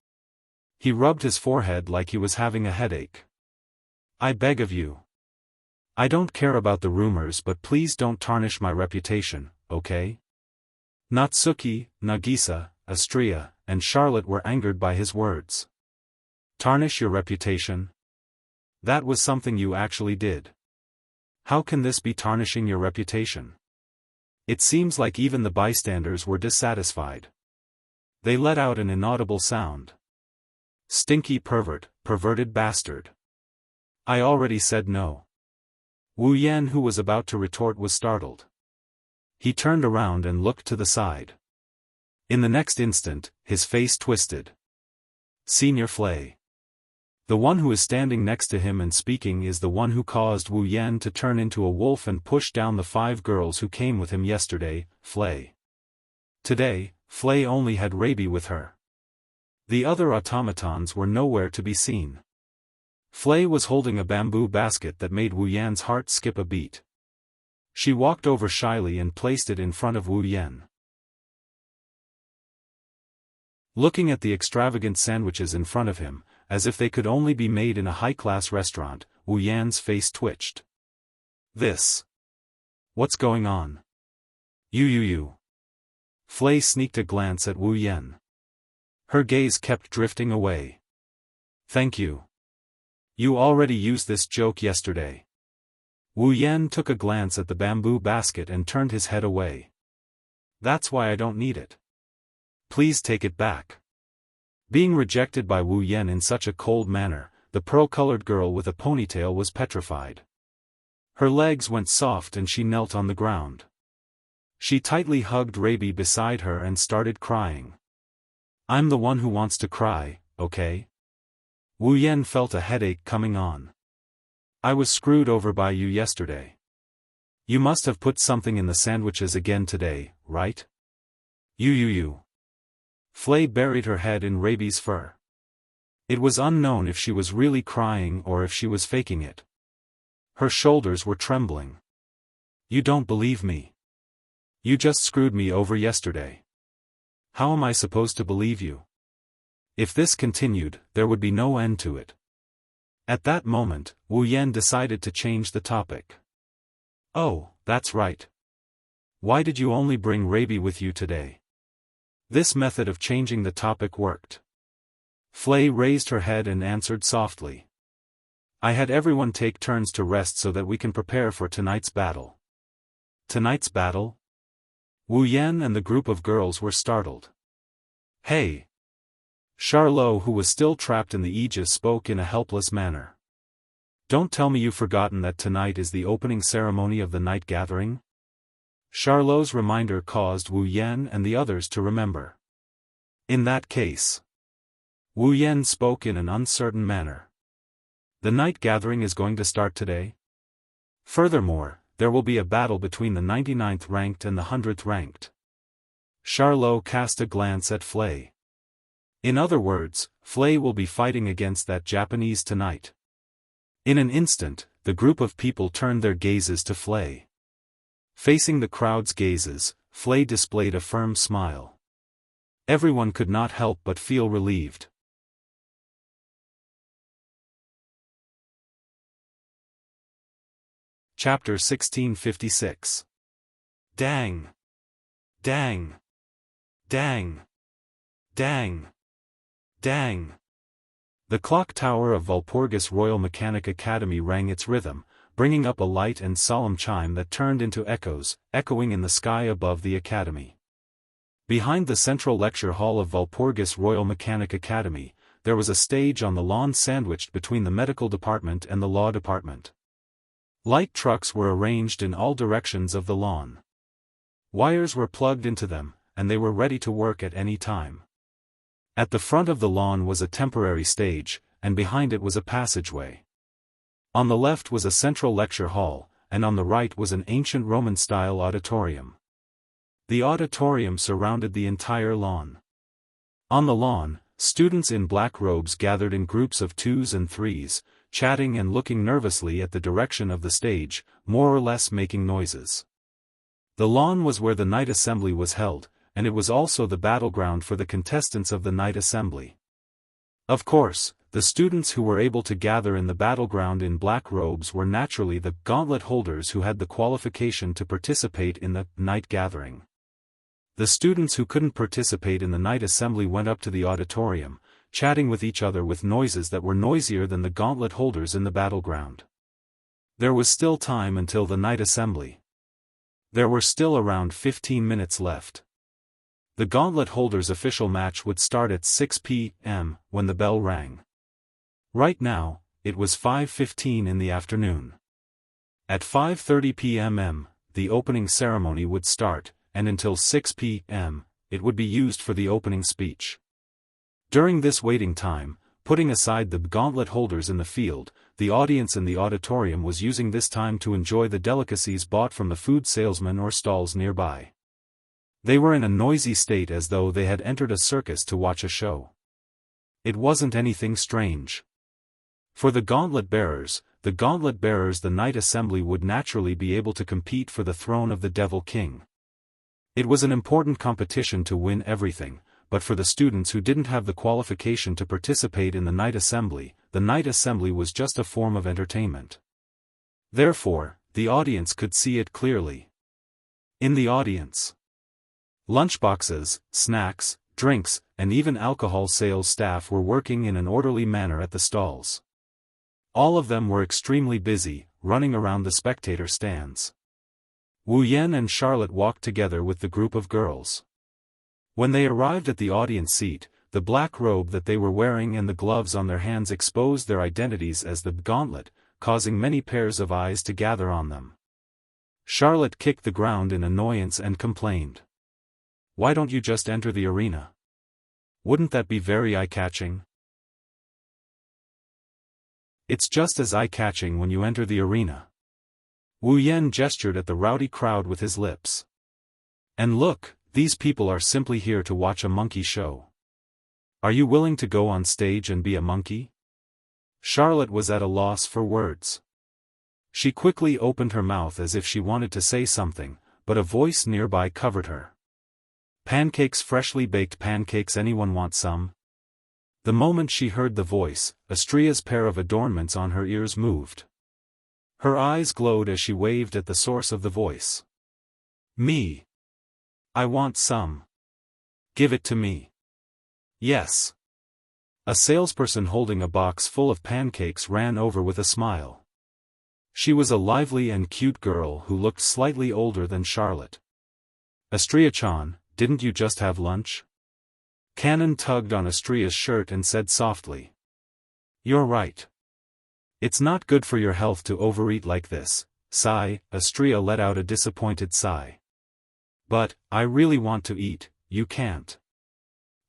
He rubbed his forehead like he was having a headache. I beg of you. I don't care about the rumors, but please don't tarnish my reputation, okay? Natsuki, Nagisa, Astria, and Charlotte were angered by his words. Tarnish your reputation? That was something you actually did. How can this be tarnishing your reputation? It seems like even the bystanders were dissatisfied. They let out an inaudible sound. Stinky pervert, perverted bastard. I already said no. Wu Yan, who was about to retort, was startled. He turned around and looked to the side. In the next instant, his face twisted. Senior Flay. The one who is standing next to him and speaking is the one who caused Wu Yan to turn into a wolf and push down the 5 girls who came with him yesterday, Flay. Today, Flay only had Rabi with her. The other automatons were nowhere to be seen. Flay was holding a bamboo basket that made Wu Yan's heart skip a beat. She walked over shyly and placed it in front of Wu Yan. Looking at the extravagant sandwiches in front of him, as if they could only be made in a high-class restaurant, Wu Yan's face twitched. This. What's going on? You. Flay sneaked a glance at Wu Yan. Her gaze kept drifting away. Thank you. You already used this joke yesterday. Wu Yan took a glance at the bamboo basket and turned his head away. That's why I don't need it. Please take it back. Being rejected by Wu Yan in such a cold manner, the pearl-colored girl with a ponytail was petrified. Her legs went soft and she knelt on the ground. She tightly hugged Rabi beside her and started crying. I'm the one who wants to cry, okay? Wu Yan felt a headache coming on. I was screwed over by you yesterday. You must have put something in the sandwiches again today, right? You. Flay buried her head in Rabi's fur. It was unknown if she was really crying or if she was faking it. Her shoulders were trembling. You don't believe me. You just screwed me over yesterday. How am I supposed to believe you? If this continued, there would be no end to it. At that moment, Wu Yan decided to change the topic. Oh, that's right. Why did you only bring Rabi with you today? This method of changing the topic worked. Flay raised her head and answered softly. I had everyone take turns to rest so that we can prepare for tonight's battle. Tonight's battle? Wu Yan and the group of girls were startled. Hey! Charlot, who was still trapped in the Aegis, spoke in a helpless manner. Don't tell me you've forgotten that tonight is the opening ceremony of the night gathering? Charlot's reminder caused Wu Yan and the others to remember. In that case. Wu Yan spoke in an uncertain manner. The night gathering is going to start today? Furthermore, there will be a battle between the 99th ranked and the 100th ranked. Charlot cast a glance at Flay. In other words, Flay will be fighting against that Japanese tonight. In an instant, the group of people turned their gazes to Flay. Facing the crowd's gazes, Flay displayed a firm smile. Everyone could not help but feel relieved. Chapter 1656. Dang! Dang! Dang! Dang! Dang! The clock tower of Walpurgis Royal Mechanic Academy rang its rhythm, bringing up a light and solemn chime that turned into echoes, echoing in the sky above the academy. Behind the central lecture hall of Walpurgis Royal Mechanic Academy, there was a stage on the lawn sandwiched between the medical department and the law department. Light trucks were arranged in all directions of the lawn. Wires were plugged into them, and they were ready to work at any time. At the front of the lawn was a temporary stage, and behind it was a passageway. On the left was a central lecture hall, and on the right was an ancient Roman-style auditorium. The auditorium surrounded the entire lawn. On the lawn, students in black robes gathered in groups of 2s and 3s, chatting and looking nervously at the direction of the stage, more or less making noises. The lawn was where the night assembly was held, and it was also the battleground for the contestants of the night assembly. Of course, the students who were able to gather in the battleground in black robes were naturally the gauntlet holders who had the qualification to participate in the night gathering. The students who couldn't participate in the night assembly went up to the auditorium, chatting with each other with noises that were noisier than the gauntlet holders in the battleground. There was still time until the night assembly. There were still around 15 minutes left. The gauntlet holders' official match would start at 6 p.m. when the bell rang. Right now, it was 5:15 in the afternoon. At 5:30 p.m., the opening ceremony would start, and until 6 p.m., it would be used for the opening speech. During this waiting time, putting aside the gauntlet holders in the field, the audience in the auditorium was using this time to enjoy the delicacies bought from the food salesmen or stalls nearby. They were in a noisy state as though they had entered a circus to watch a show. It wasn't anything strange. For the gauntlet bearers, the night assembly would naturally be able to compete for the throne of the Devil King. It was an important competition to win everything, but for the students who didn't have the qualification to participate in the night assembly was just a form of entertainment. Therefore, the audience could see it clearly. In the audience, lunchboxes, snacks, drinks, and even alcohol sales staff were working in an orderly manner at the stalls. All of them were extremely busy, running around the spectator stands. Wu Yan and Charlotte walked together with the group of girls. When they arrived at the audience seat, the black robe that they were wearing and the gloves on their hands exposed their identities as the gauntlet, causing many pairs of eyes to gather on them. Charlotte kicked the ground in annoyance and complained. "Why don't you just enter the arena? Wouldn't that be very eye-catching?" "It's just as eye-catching when you enter the arena." Wu Yan gestured at the rowdy crowd with his lips. "And look, these people are simply here to watch a monkey show. Are you willing to go on stage and be a monkey?" Charlotte was at a loss for words. She quickly opened her mouth as if she wanted to say something, but a voice nearby covered her. "Pancakes, freshly baked pancakes, anyone want some?" The moment she heard the voice, Astria's pair of adornments on her ears moved. Her eyes glowed as she waved at the source of the voice. "Me. I want some. Give it to me." "Yes." A salesperson holding a box full of pancakes ran over with a smile. She was a lively and cute girl who looked slightly older than Charlotte. "Astria-chan, didn't you just have lunch?" Cannon tugged on Astria's shirt and said softly. "You're right. It's not good for your health to overeat like this." Sigh, Astria let out a disappointed sigh. "But, I really want to eat." "You can't.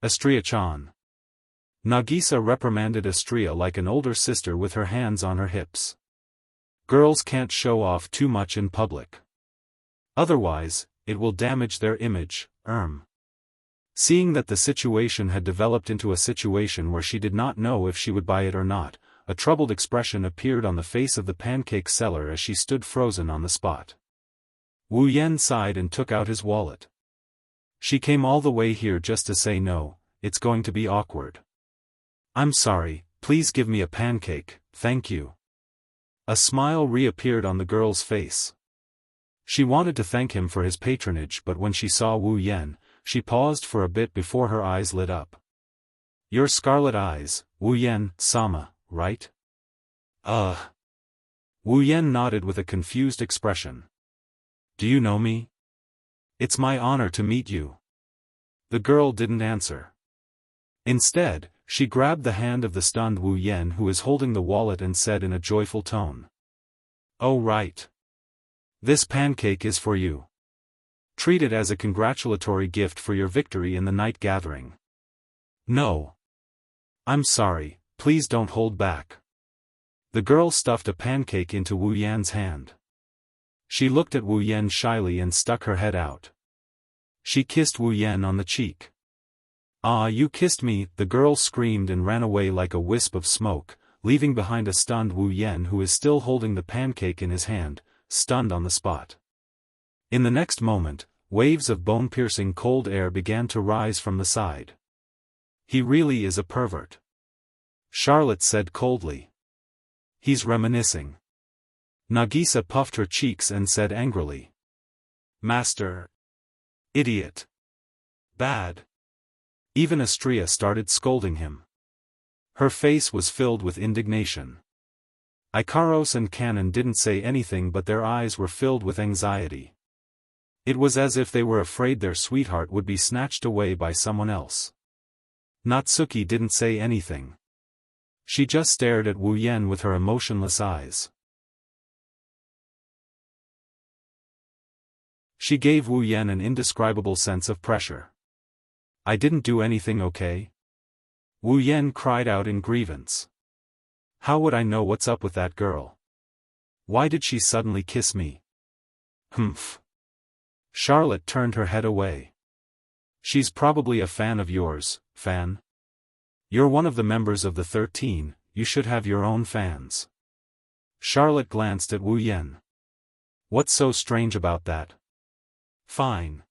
Astria-chan." Nagisa reprimanded Astria like an older sister with her hands on her hips. "Girls can't show off too much in public. Otherwise, it will damage their image." Seeing that the situation had developed into a situation where she did not know if she would buy it or not, a troubled expression appeared on the face of the pancake seller as she stood frozen on the spot. Wu Yan sighed and took out his wallet. "She came all the way here just to say no. It's going to be awkward." "I'm sorry, please give me a pancake, thank you." A smile reappeared on the girl's face. She wanted to thank him for his patronage, but when she saw Wu Yan, she paused for a bit before her eyes lit up. "Your scarlet eyes, Wu Yan-sama, right?" Wu Yan nodded with a confused expression. "Do you know me?" "It's my honor to meet you." The girl didn't answer. Instead, she grabbed the hand of the stunned Wu Yan who was holding the wallet and said in a joyful tone. "Oh right. This pancake is for you. Treat it as a congratulatory gift for your victory in the night gathering." "No. I'm sorry, please don't hold back." The girl stuffed a pancake into Wu Yan's hand. She looked at Wu Yan shyly and stuck her head out. She kissed Wu Yan on the cheek. "Ah, you kissed me," the girl screamed and ran away like a wisp of smoke, leaving behind a stunned Wu Yan who is still holding the pancake in his hand, stunned on the spot. In the next moment, waves of bone-piercing cold air began to rise from the side. "He really is a pervert. Charlotte said coldly. He's reminiscing. Nagisa puffed her cheeks and said angrily. Master. Idiot. Bad. Even Astria started scolding him. Her face was filled with indignation. Ikaros and Canon didn't say anything, but their eyes were filled with anxiety. It was as if they were afraid their sweetheart would be snatched away by someone else. Natsuki didn't say anything. She just stared at Wu Yan with her emotionless eyes. She gave Wu Yan an indescribable sense of pressure. I didn't do anything, okay? Wu Yan cried out in grievance. How would I know what's up with that girl? Why did she suddenly kiss me? Humph. Charlotte turned her head away. She's probably a fan of yours, fan. You're one of the members of the 13, you should have your own fans. Charlotte glanced at Wu Yan. What's so strange about that? Fine.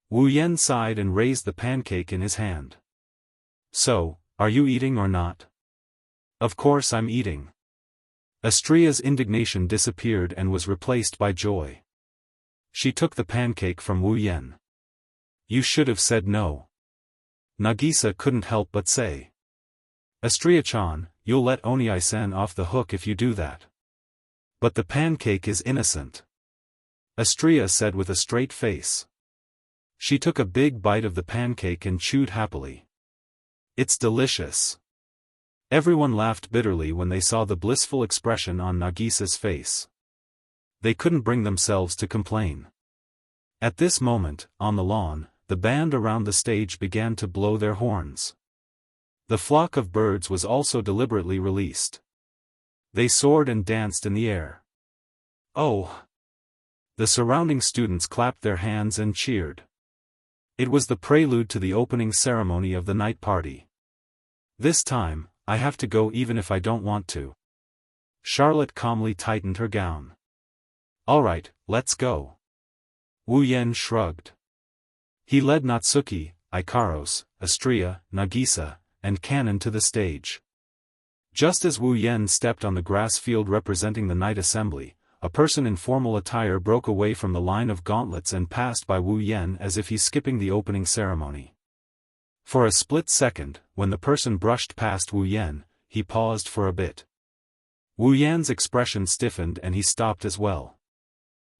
Wu Yan sighed and raised the pancake in his hand. So, are you eating or not? Of course I'm eating. Astria's indignation disappeared and was replaced by joy. She took the pancake from Wu Yan. You should have said no. Nagisa couldn't help but say. Astria-chan, you'll let Oniai-san off the hook if you do that. But the pancake is innocent. Astria said with a straight face. She took a big bite of the pancake and chewed happily. It's delicious. Everyone laughed bitterly when they saw the blissful expression on Nagisa's face. They couldn't bring themselves to complain. At this moment, on the lawn, the band around the stage began to blow their horns. The flock of birds was also deliberately released. They soared and danced in the air. Oh! The surrounding students clapped their hands and cheered. It was the prelude to the opening ceremony of the night party. This time, I have to go even if I don't want to. Charlotte calmly tightened her gown. All right, let's go. Wu Yan shrugged. He led Natsuki, Ikaros, Astria, Nagisa, and Canon to the stage. Just as Wu Yan stepped on the grass field representing the night assembly, a person in formal attire broke away from the line of gauntlets and passed by Wu Yan as if he's skipping the opening ceremony. For a split second, when the person brushed past Wu Yan, he paused for a bit. Wu Yan's expression stiffened and he stopped as well.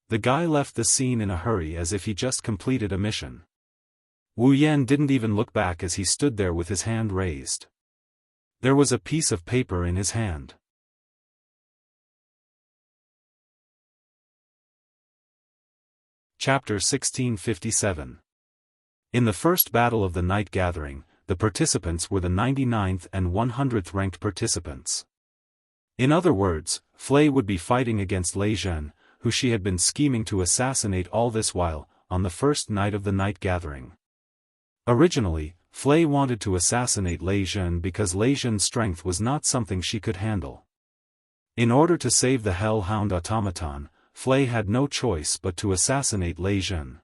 The guy left the scene in a hurry as if he just completed a mission. Wu Yan didn't even look back as he stood there with his hand raised. There was a piece of paper in his hand. Chapter 1657. In the first battle of the night gathering, the participants were the 99th and 100th ranked participants. In other words, Flay would be fighting against Lei Zhen, who she had been scheming to assassinate all this while, on the first night of the night gathering. Originally, Flay wanted to assassinate Lei Zhen because Lei Zhen's strength was not something she could handle. In order to save the Hellhound automaton, Flay had no choice but to assassinate Lei Zhen.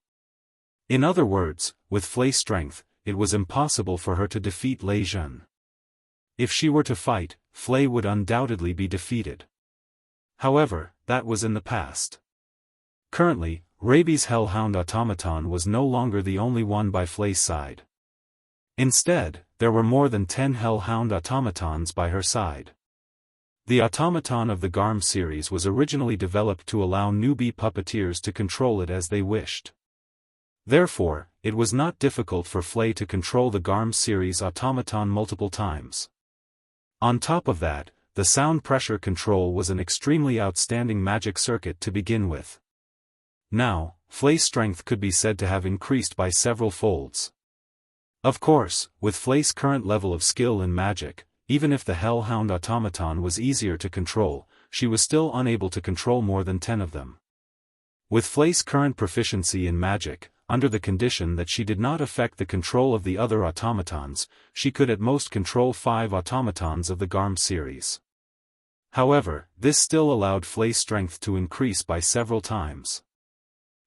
In other words, with Flay's strength, it was impossible for her to defeat Lei Zhen. If she were to fight, Flay would undoubtedly be defeated. However, that was in the past. Currently, Rabi's Hellhound automaton was no longer the only one by Flay's side. Instead, there were more than 10 Hellhound automatons by her side. The automaton of the Garm series was originally developed to allow newbie puppeteers to control it as they wished. Therefore, it was not difficult for Flay to control the Garm series automaton multiple times. On top of that, the sound pressure control was an extremely outstanding magic circuit to begin with. Now, Flay's strength could be said to have increased by several folds. Of course, with Flay's current level of skill in magic, even if the Hellhound automaton was easier to control, she was still unable to control more than 10 of them. With Flay's current proficiency in magic, under the condition that she did not affect the control of the other automatons, she could at most control 5 automatons of the Garm series. However, this still allowed Flay's strength to increase by several times.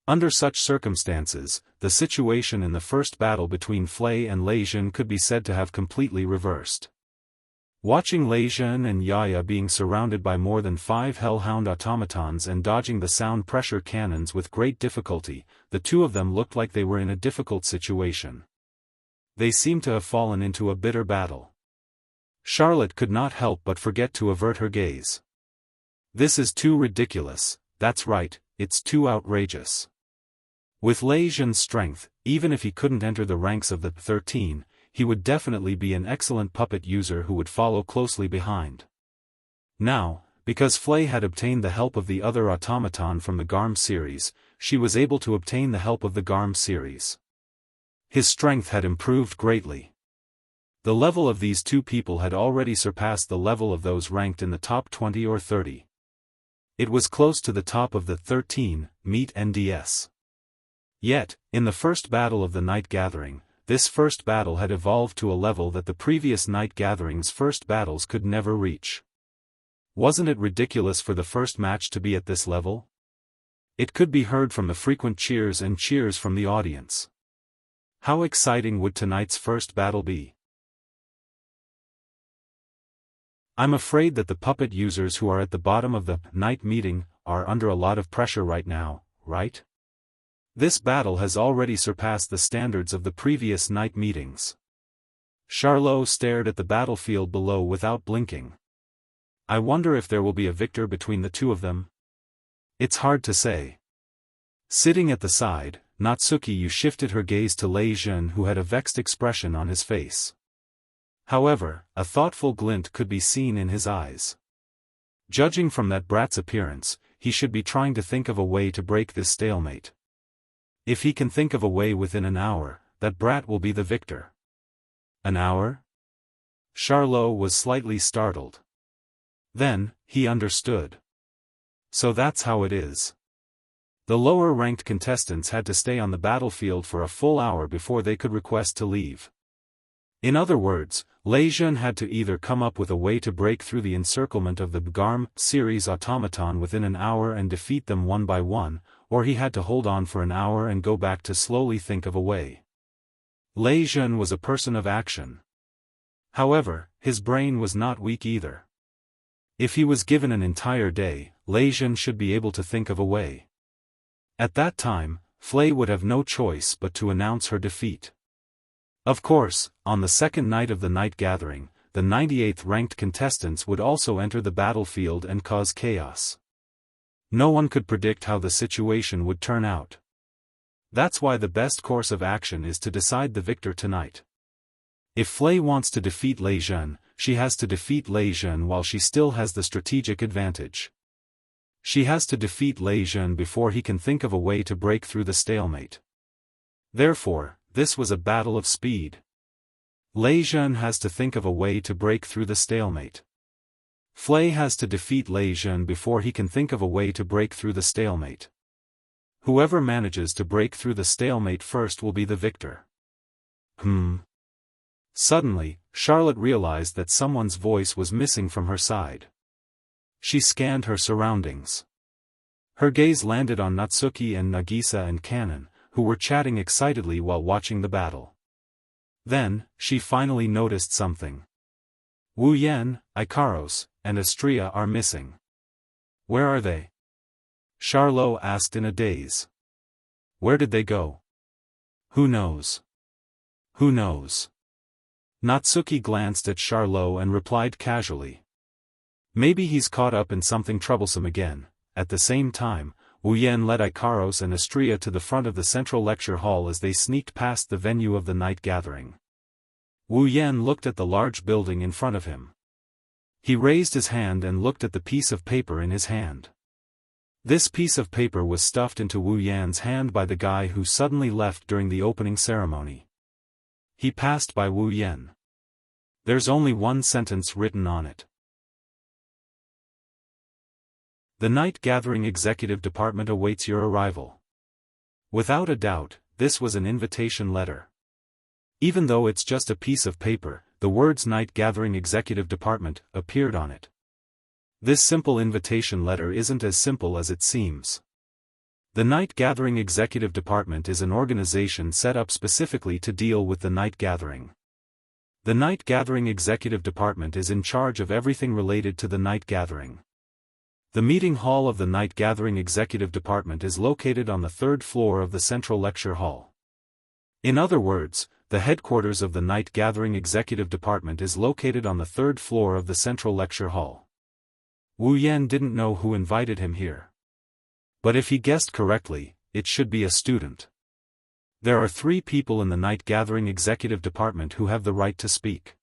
Under such circumstances, the situation in the first battle between Flay and Lei Zhen could be said to have completely reversed. Watching Lei Zhen and Yaya being surrounded by more than 5 hellhound automatons and dodging the sound pressure cannons with great difficulty, the two of them looked like they were in a difficult situation. They seemed to have fallen into a bitter battle. Charlotte could not help but forget to avert her gaze. This is too ridiculous, that's right, it's too outrageous. With Lei Zhen's strength, even if he couldn't enter the ranks of the 13, he would definitely be an excellent puppet user who would follow closely behind. Now, because Flay had obtained the help of the other automaton from the Garm series, she was able to obtain the help of the Garm series. His strength had improved greatly. The level of these two people had already surpassed the level of those ranked in the top 20 or 30. It was close to the top of the 13, meet NDS. Yet, in the first battle of the Night Gathering, this first battle had evolved to a level that the previous Night Gathering's first battles could never reach. Wasn't it ridiculous for the first match to be at this level? It could be heard from the frequent cheers and cheers from the audience. How exciting would tonight's first battle be? I'm afraid that the puppet users who are at the bottom of the night meeting are under a lot of pressure right now, right? This battle has already surpassed the standards of the previous night meetings. Charlot stared at the battlefield below without blinking. I wonder if there will be a victor between the two of them? It's hard to say. Sitting at the side, Natsuki shifted her gaze to Lei Zhen, who had a vexed expression on his face. However, a thoughtful glint could be seen in his eyes. Judging from that brat's appearance, he should be trying to think of a way to break this stalemate. If he can think of a way within an hour, that brat will be the victor. An hour? Charlot was slightly startled. Then, he understood. So that's how it is. The lower-ranked contestants had to stay on the battlefield for a full hour before they could request to leave. In other words, Lei Zhen had to either come up with a way to break through the encirclement of the Garm series automaton within an hour and defeat them one by one, or he had to hold on for an hour and go back to slowly think of a way. Lei Zhen was a person of action. However, his brain was not weak either. If he was given an entire day, Lei Zhen should be able to think of a way. At that time, Flay would have no choice but to announce her defeat. Of course, on the second night of the night gathering, the 98th ranked contestants would also enter the battlefield and cause chaos. No one could predict how the situation would turn out. That's why the best course of action is to decide the victor tonight. If Flay wants to defeat Lei Zhen, she has to defeat Lei Zhen while she still has the strategic advantage. She has to defeat Lei Zhen before he can think of a way to break through the stalemate. Therefore, this was a battle of speed. Lei Zhen has to think of a way to break through the stalemate. Flay has to defeat Lei Zhen before he can think of a way to break through the stalemate. Whoever manages to break through the stalemate first will be the victor. Suddenly, Charlotte realized that someone's voice was missing from her side. She scanned her surroundings. Her gaze landed on Natsuki and Nagisa and Kanon, who were chatting excitedly while watching the battle. Then, she finally noticed something. Wu Yan, Ikaros, and Astria are missing. Where are they? Charlot asked in a daze. Where did they go? Who knows? Who knows? Natsuki glanced at Charlot and replied casually. Maybe he's caught up in something troublesome again. At the same time, Wu Yan led Ikaros and Astria to the front of the central lecture hall as they sneaked past the venue of the night gathering. Wu Yan looked at the large building in front of him. He raised his hand and looked at the piece of paper in his hand. This piece of paper was stuffed into Wu Yan's hand by the guy who suddenly left during the opening ceremony. He passed by Wu Yan. There's only one sentence written on it. The Night Gathering Executive Department awaits your arrival. Without a doubt, this was an invitation letter. Even though it's just a piece of paper, the words Night Gathering Executive Department appeared on it. This simple invitation letter isn't as simple as it seems. The Night Gathering Executive Department is an organization set up specifically to deal with the night gathering. The Night Gathering Executive Department is in charge of everything related to the night gathering. The meeting hall of the Night Gathering Executive Department is located on the third floor of the Central Lecture Hall. In other words, the headquarters of the Night Gathering Executive Department is located on the third floor of the Central Lecture Hall. Wu Yan didn't know who invited him here. But if he guessed correctly, it should be a student. There are 3 people in the Night Gathering Executive Department who have the right to speak.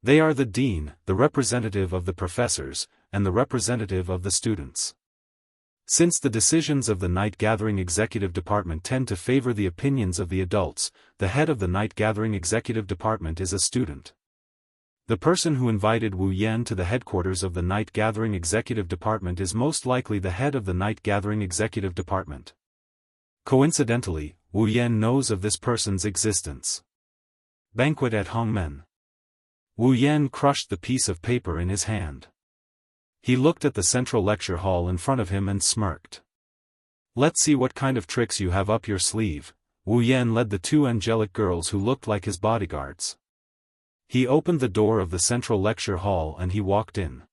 They are the dean, the representative of the professors, and the representative of the students. Since the decisions of the Night Gathering Executive Department tend to favor the opinions of the adults, the head of the Night Gathering Executive Department is a student. The person who invited Wu Yan to the headquarters of the Night Gathering Executive Department is most likely the head of the Night Gathering Executive Department. Coincidentally, Wu Yan knows of this person's existence. Banquet at Hongmen. Wu Yan crushed the piece of paper in his hand. He looked at the central lecture hall in front of him and smirked. Let's see what kind of tricks you have up your sleeve. Wu Yan led the 2 angelic girls who looked like his bodyguards. He opened the door of the central lecture hall and he walked in.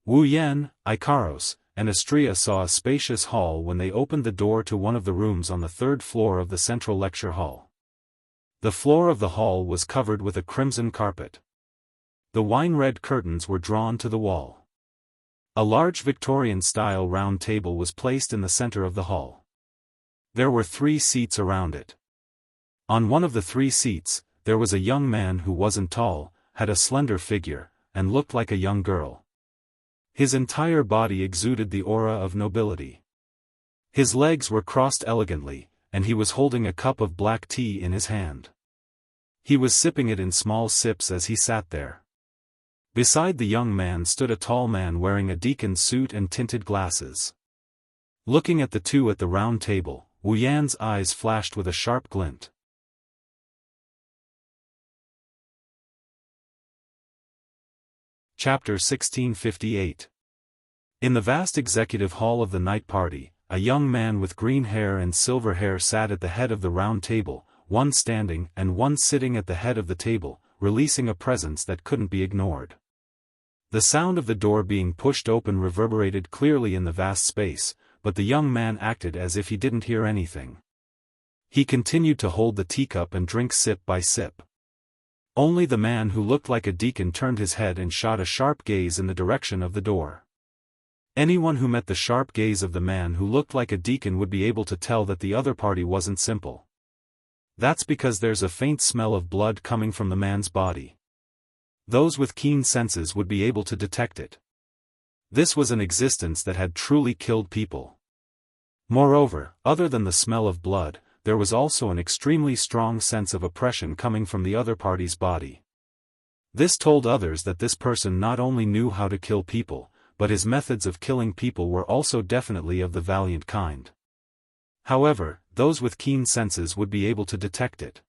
Wu Yan, Ikaros, and Astria saw a spacious hall when they opened the door to one of the rooms on the third floor of the central lecture hall. The floor of the hall was covered with a crimson carpet. The wine-red curtains were drawn to the wall. A large Victorian-style round table was placed in the center of the hall. There were 3 seats around it. On one of the 3 seats, there was a young man who wasn't tall, had a slender figure, and looked like a young girl. His entire body exuded the aura of nobility. His legs were crossed elegantly, and he was holding a cup of black tea in his hand. He was sipping it in small sips as he sat there. Beside the young man stood a tall man wearing a deacon's suit and tinted glasses. Looking at the 2 at the round table, Wu Yan's eyes flashed with a sharp glint. Chapter 1658. In the vast executive hall of the night party, a young man with green hair and silver hair sat at the head of the round table, one standing and one sitting at the head of the table, releasing a presence that couldn't be ignored. The sound of the door being pushed open reverberated clearly in the vast space, but the young man acted as if he didn't hear anything. He continued to hold the teacup and drink sip by sip. Only the man who looked like a deacon turned his head and shot a sharp gaze in the direction of the door. Anyone who met the sharp gaze of the man who looked like a deacon would be able to tell that the other party wasn't simple. That's because there's a faint smell of blood coming from the man's body. Those with keen senses would be able to detect it. This was an existence that had truly killed people. Moreover, other than the smell of blood, there was also an extremely strong sense of oppression coming from the other party's body. This told others that this person not only knew how to kill people, but his methods of killing people were also definitely of the valiant kind. However, those with keen senses would be able to detect it.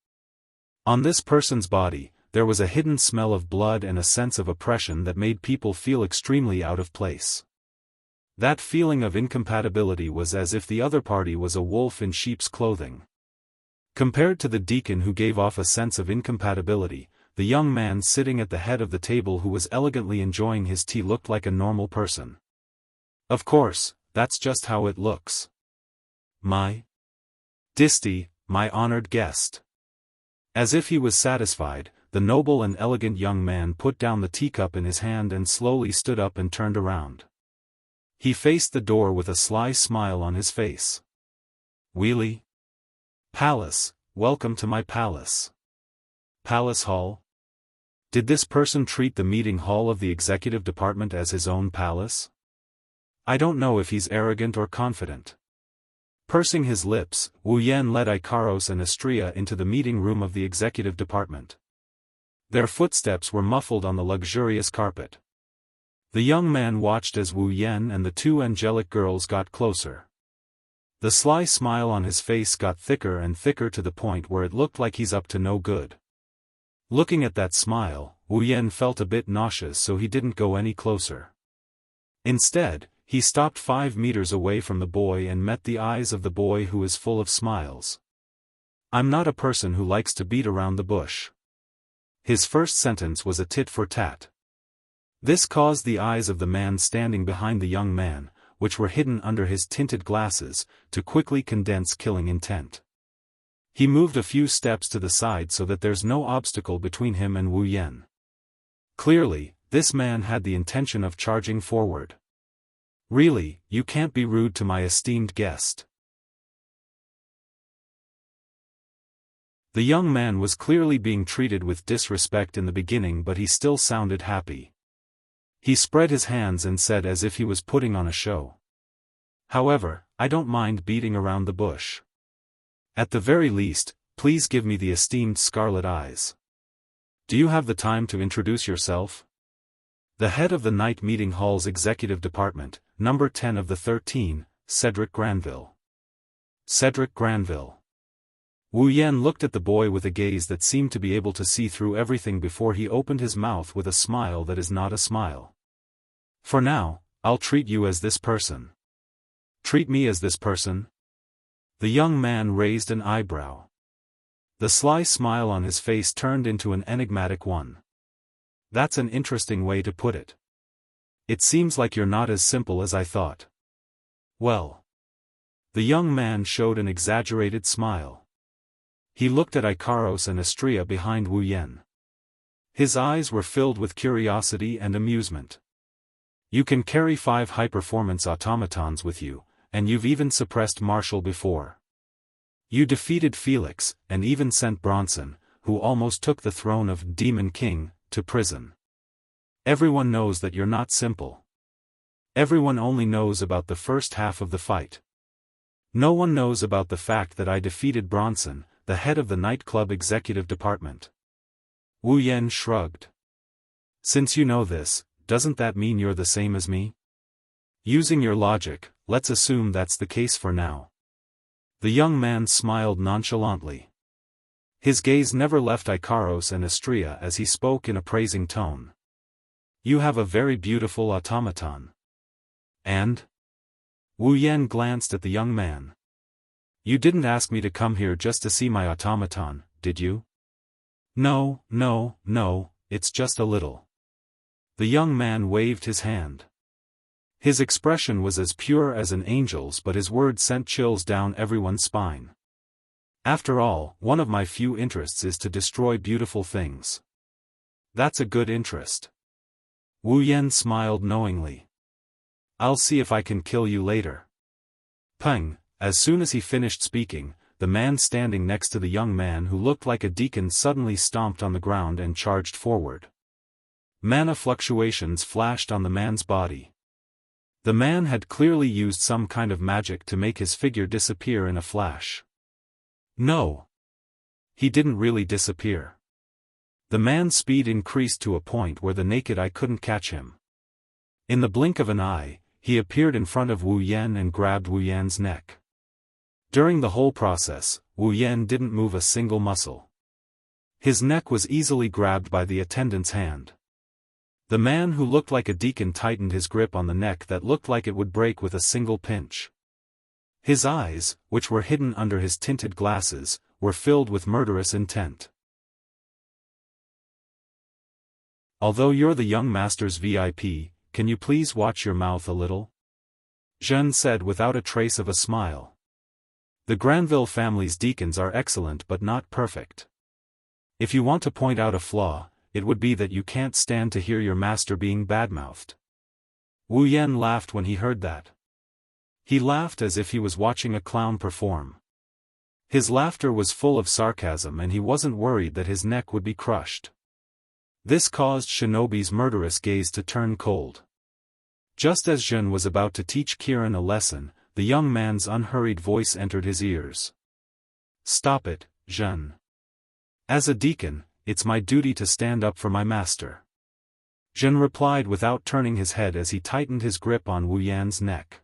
On this person's body, there was a hidden smell of blood and a sense of oppression that made people feel extremely out of place. That feeling of incompatibility was as if the other party was a wolf in sheep's clothing. Compared to the deacon who gave off a sense of incompatibility, the young man sitting at the head of the table who was elegantly enjoying his tea looked like a normal person. Of course, that's just how it looks. My Disty, my honored guest. As if he was satisfied, the noble and elegant young man put down the teacup in his hand and slowly stood up and turned around. He faced the door with a sly smile on his face. Wheelie? Palace, welcome to my palace. Palace Hall? Did this person treat the meeting hall of the executive department as his own palace? I don't know if he's arrogant or confident. Pursing his lips, Wu Yan led Ikaros and Astria into the meeting room of the executive department. Their footsteps were muffled on the luxurious carpet. The young man watched as Wu Yan and the 2 angelic girls got closer. The sly smile on his face got thicker and thicker to the point where it looked like he's up to no good. Looking at that smile, Wu Yan felt a bit nauseous, so he didn't go any closer. Instead, he stopped 5 meters away from the boy and met the eyes of the boy, who is full of smiles. I'm not a person who likes to beat around the bush. His first sentence was a tit for tat. This caused the eyes of the man standing behind the young man, which were hidden under his tinted glasses, to quickly condense killing intent. He moved a few steps to the side so that there's no obstacle between him and Wu Yan. Clearly, this man had the intention of charging forward. Really, you can't be rude to my esteemed guest. The young man was clearly being treated with disrespect in the beginning, but he still sounded happy. He spread his hands and said as if he was putting on a show. However, I don't mind beating around the bush. At the very least, please give me the esteemed Scarlet Eyes. Do you have the time to introduce yourself? The head of the Night Meeting Hall's executive department, number 10 of the 13, Cedric Granville. Cedric Granville. Wu Yan looked at the boy with a gaze that seemed to be able to see through everything before he opened his mouth with a smile that is not a smile. For now, I'll treat you as this person. Treat me as this person? The young man raised an eyebrow. The sly smile on his face turned into an enigmatic one. That's an interesting way to put it. It seems like you're not as simple as I thought. Well. The young man showed an exaggerated smile. He looked at Icaros and Astrea behind Wu Yan. His eyes were filled with curiosity and amusement. You can carry 5 high-performance automatons with you, and you've even suppressed Marshall before. You defeated Felix, and even sent Bronson, who almost took the throne of Demon King, to prison. Everyone knows that you're not simple. Everyone only knows about the first half of the fight. No one knows about the fact that I defeated Bronson, the head of the nightclub executive department. Wu Yan shrugged. Since you know this, doesn't that mean you're the same as me? Using your logic, let's assume that's the case for now. The young man smiled nonchalantly. His gaze never left Icaros and Astrea as he spoke in a praising tone. You have a very beautiful automaton. And? Wu Yan glanced at the young man. You didn't ask me to come here just to see my automaton, did you? No, it's just a little. The young man waved his hand. His expression was as pure as an angel's, but his words sent chills down everyone's spine. After all, one of my few interests is to destroy beautiful things. That's a good interest. Wu Yan smiled knowingly. I'll see if I can kill you later. Peng. As soon as he finished speaking, the man standing next to the young man who looked like a deacon suddenly stomped on the ground and charged forward. Mana fluctuations flashed on the man's body. The man had clearly used some kind of magic to make his figure disappear in a flash. No. He didn't really disappear. The man's speed increased to a point where the naked eye couldn't catch him. In the blink of an eye, he appeared in front of Wu Yan and grabbed Wu Yan's neck. During the whole process, Wu Yan didn't move a single muscle. His neck was easily grabbed by the attendant's hand. The man who looked like a deacon tightened his grip on the neck that looked like it would break with a single pinch. His eyes, which were hidden under his tinted glasses, were filled with murderous intent. Although you're the young master's VIP, can you please watch your mouth a little? Zhen said without a trace of a smile. The Granville family's deacons are excellent but not perfect. If you want to point out a flaw, it would be that you can't stand to hear your master being badmouthed. Wu Yan laughed when he heard that. He laughed as if he was watching a clown perform. His laughter was full of sarcasm and he wasn't worried that his neck would be crushed. This caused Shinobi's murderous gaze to turn cold. Just as Zhen was about to teach Kiran a lesson, the young man's unhurried voice entered his ears. Stop it, Zhen. As a deacon, it's my duty to stand up for my master. Zhen replied without turning his head as he tightened his grip on Wu Yan's neck.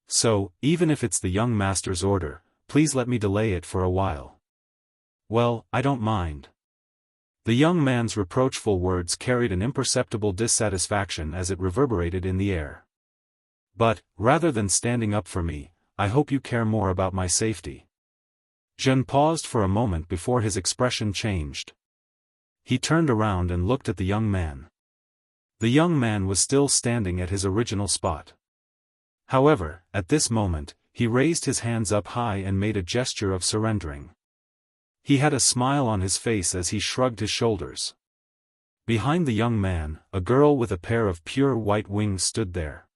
So, even if it's the young master's order, please let me delay it for a while. Well, I don't mind. The young man's reproachful words carried an imperceptible dissatisfaction as it reverberated in the air. But, rather than standing up for me, I hope you care more about my safety. Zhen paused for a moment before his expression changed. He turned around and looked at the young man. The young man was still standing at his original spot. However, at this moment, he raised his hands up high and made a gesture of surrendering. He had a smile on his face as he shrugged his shoulders. Behind the young man, a girl with a pair of pure white wings stood there.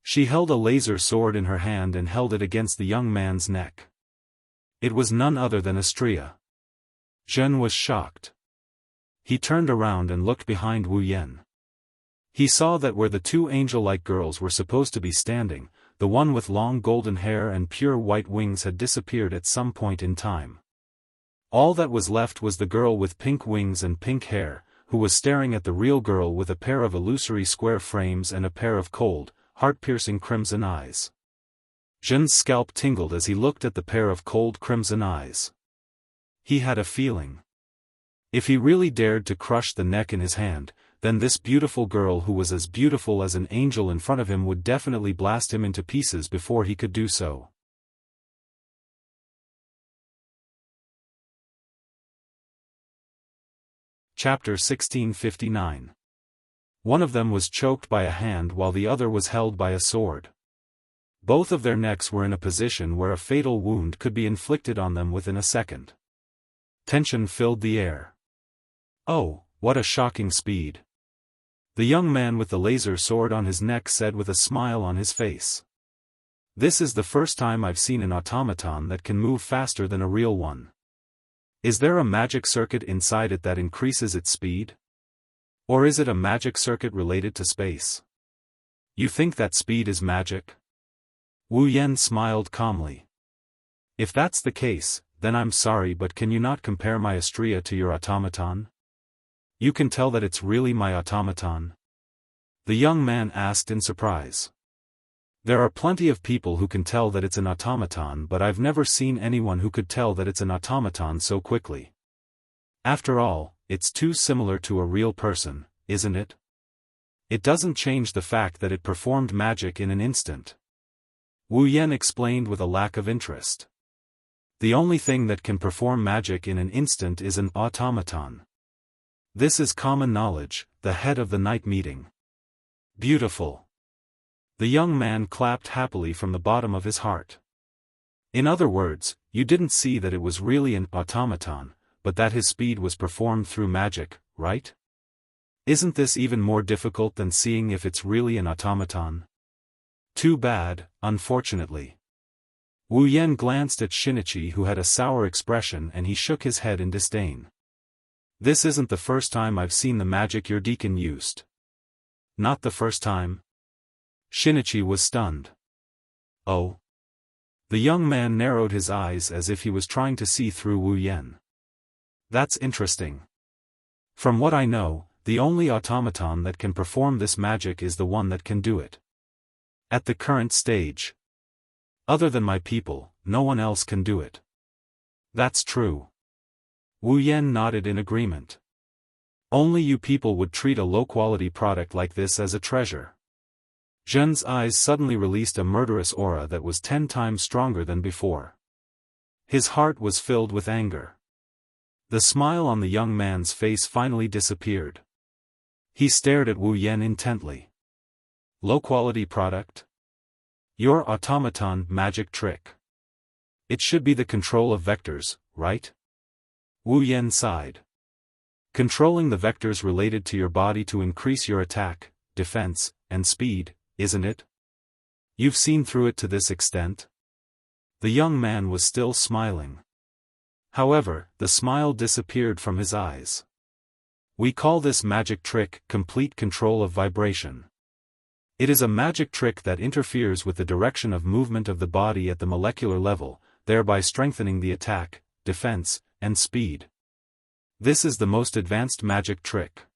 She held a laser sword in her hand and held it against the young man's neck. It was none other than Astrea. Zhen was shocked. He turned around and looked behind Wu Yan. He saw that where the two angel-like girls were supposed to be standing, the one with long golden hair and pure white wings had disappeared at some point in time. All that was left was the girl with pink wings and pink hair, who was staring at the real girl with a pair of illusory square frames and a pair of cold, heart-piercing crimson eyes. Zhen's scalp tingled as he looked at the pair of cold crimson eyes. He had a feeling. If he really dared to crush the neck in his hand, then this beautiful girl who was as beautiful as an angel in front of him would definitely blast him into pieces before he could do so. Chapter 1659. One of them was choked by a hand while the other was held by a sword. Both of their necks were in a position where a fatal wound could be inflicted on them within a second. Tension filled the air. Oh, what a shocking speed! The young man with the laser sword on his neck said with a smile on his face. This is the first time I've seen an automaton that can move faster than a real one. Is there a magic circuit inside it that increases its speed? Or is it a magic circuit related to space? You think that speed is magic? Wu Yan smiled calmly. If that's the case, then I'm sorry, but can you not compare my Astrea to your automaton? You can tell that it's really my automaton? The young man asked in surprise. There are plenty of people who can tell that it's an automaton, but I've never seen anyone who could tell that it's an automaton so quickly. After all, it's too similar to a real person, isn't it? It doesn't change the fact that it performed magic in an instant. Wu Yan explained with a lack of interest. The only thing that can perform magic in an instant is an automaton. This is common knowledge, the head of the night meeting. Beautiful. The young man clapped happily from the bottom of his heart. In other words, you didn't see that it was really an automaton, but that his speed was performed through magic, right? Isn't this even more difficult than seeing if it's really an automaton? Too bad, unfortunately. Wu Yan glanced at Shinichi, who had a sour expression, and he shook his head in disdain. This isn't the first time I've seen the magic your deacon used. Not the first time? Shinichi was stunned. Oh. The young man narrowed his eyes as if he was trying to see through Wu Yan. That's interesting. From what I know, the only automaton that can perform this magic is the one that can do it. At the current stage. Other than my people, no one else can do it. That's true. Wu Yan nodded in agreement. Only you people would treat a low-quality product like this as a treasure. Zhen's eyes suddenly released a murderous aura that was 10 times stronger than before. His heart was filled with anger. The smile on the young man's face finally disappeared. He stared at Wu Yan intently. Low-quality product? Your automaton magic trick. It should be the control of vectors, right? Wu Yan sighed. Controlling the vectors related to your body to increase your attack, defense, and speed, isn't it? You've seen through it to this extent? The young man was still smiling. However, the smile disappeared from his eyes. We call this magic trick complete control of vibration. It is a magic trick that interferes with the direction of movement of the body at the molecular level, thereby strengthening the attack, defense, and speed. This is the most advanced magic trick.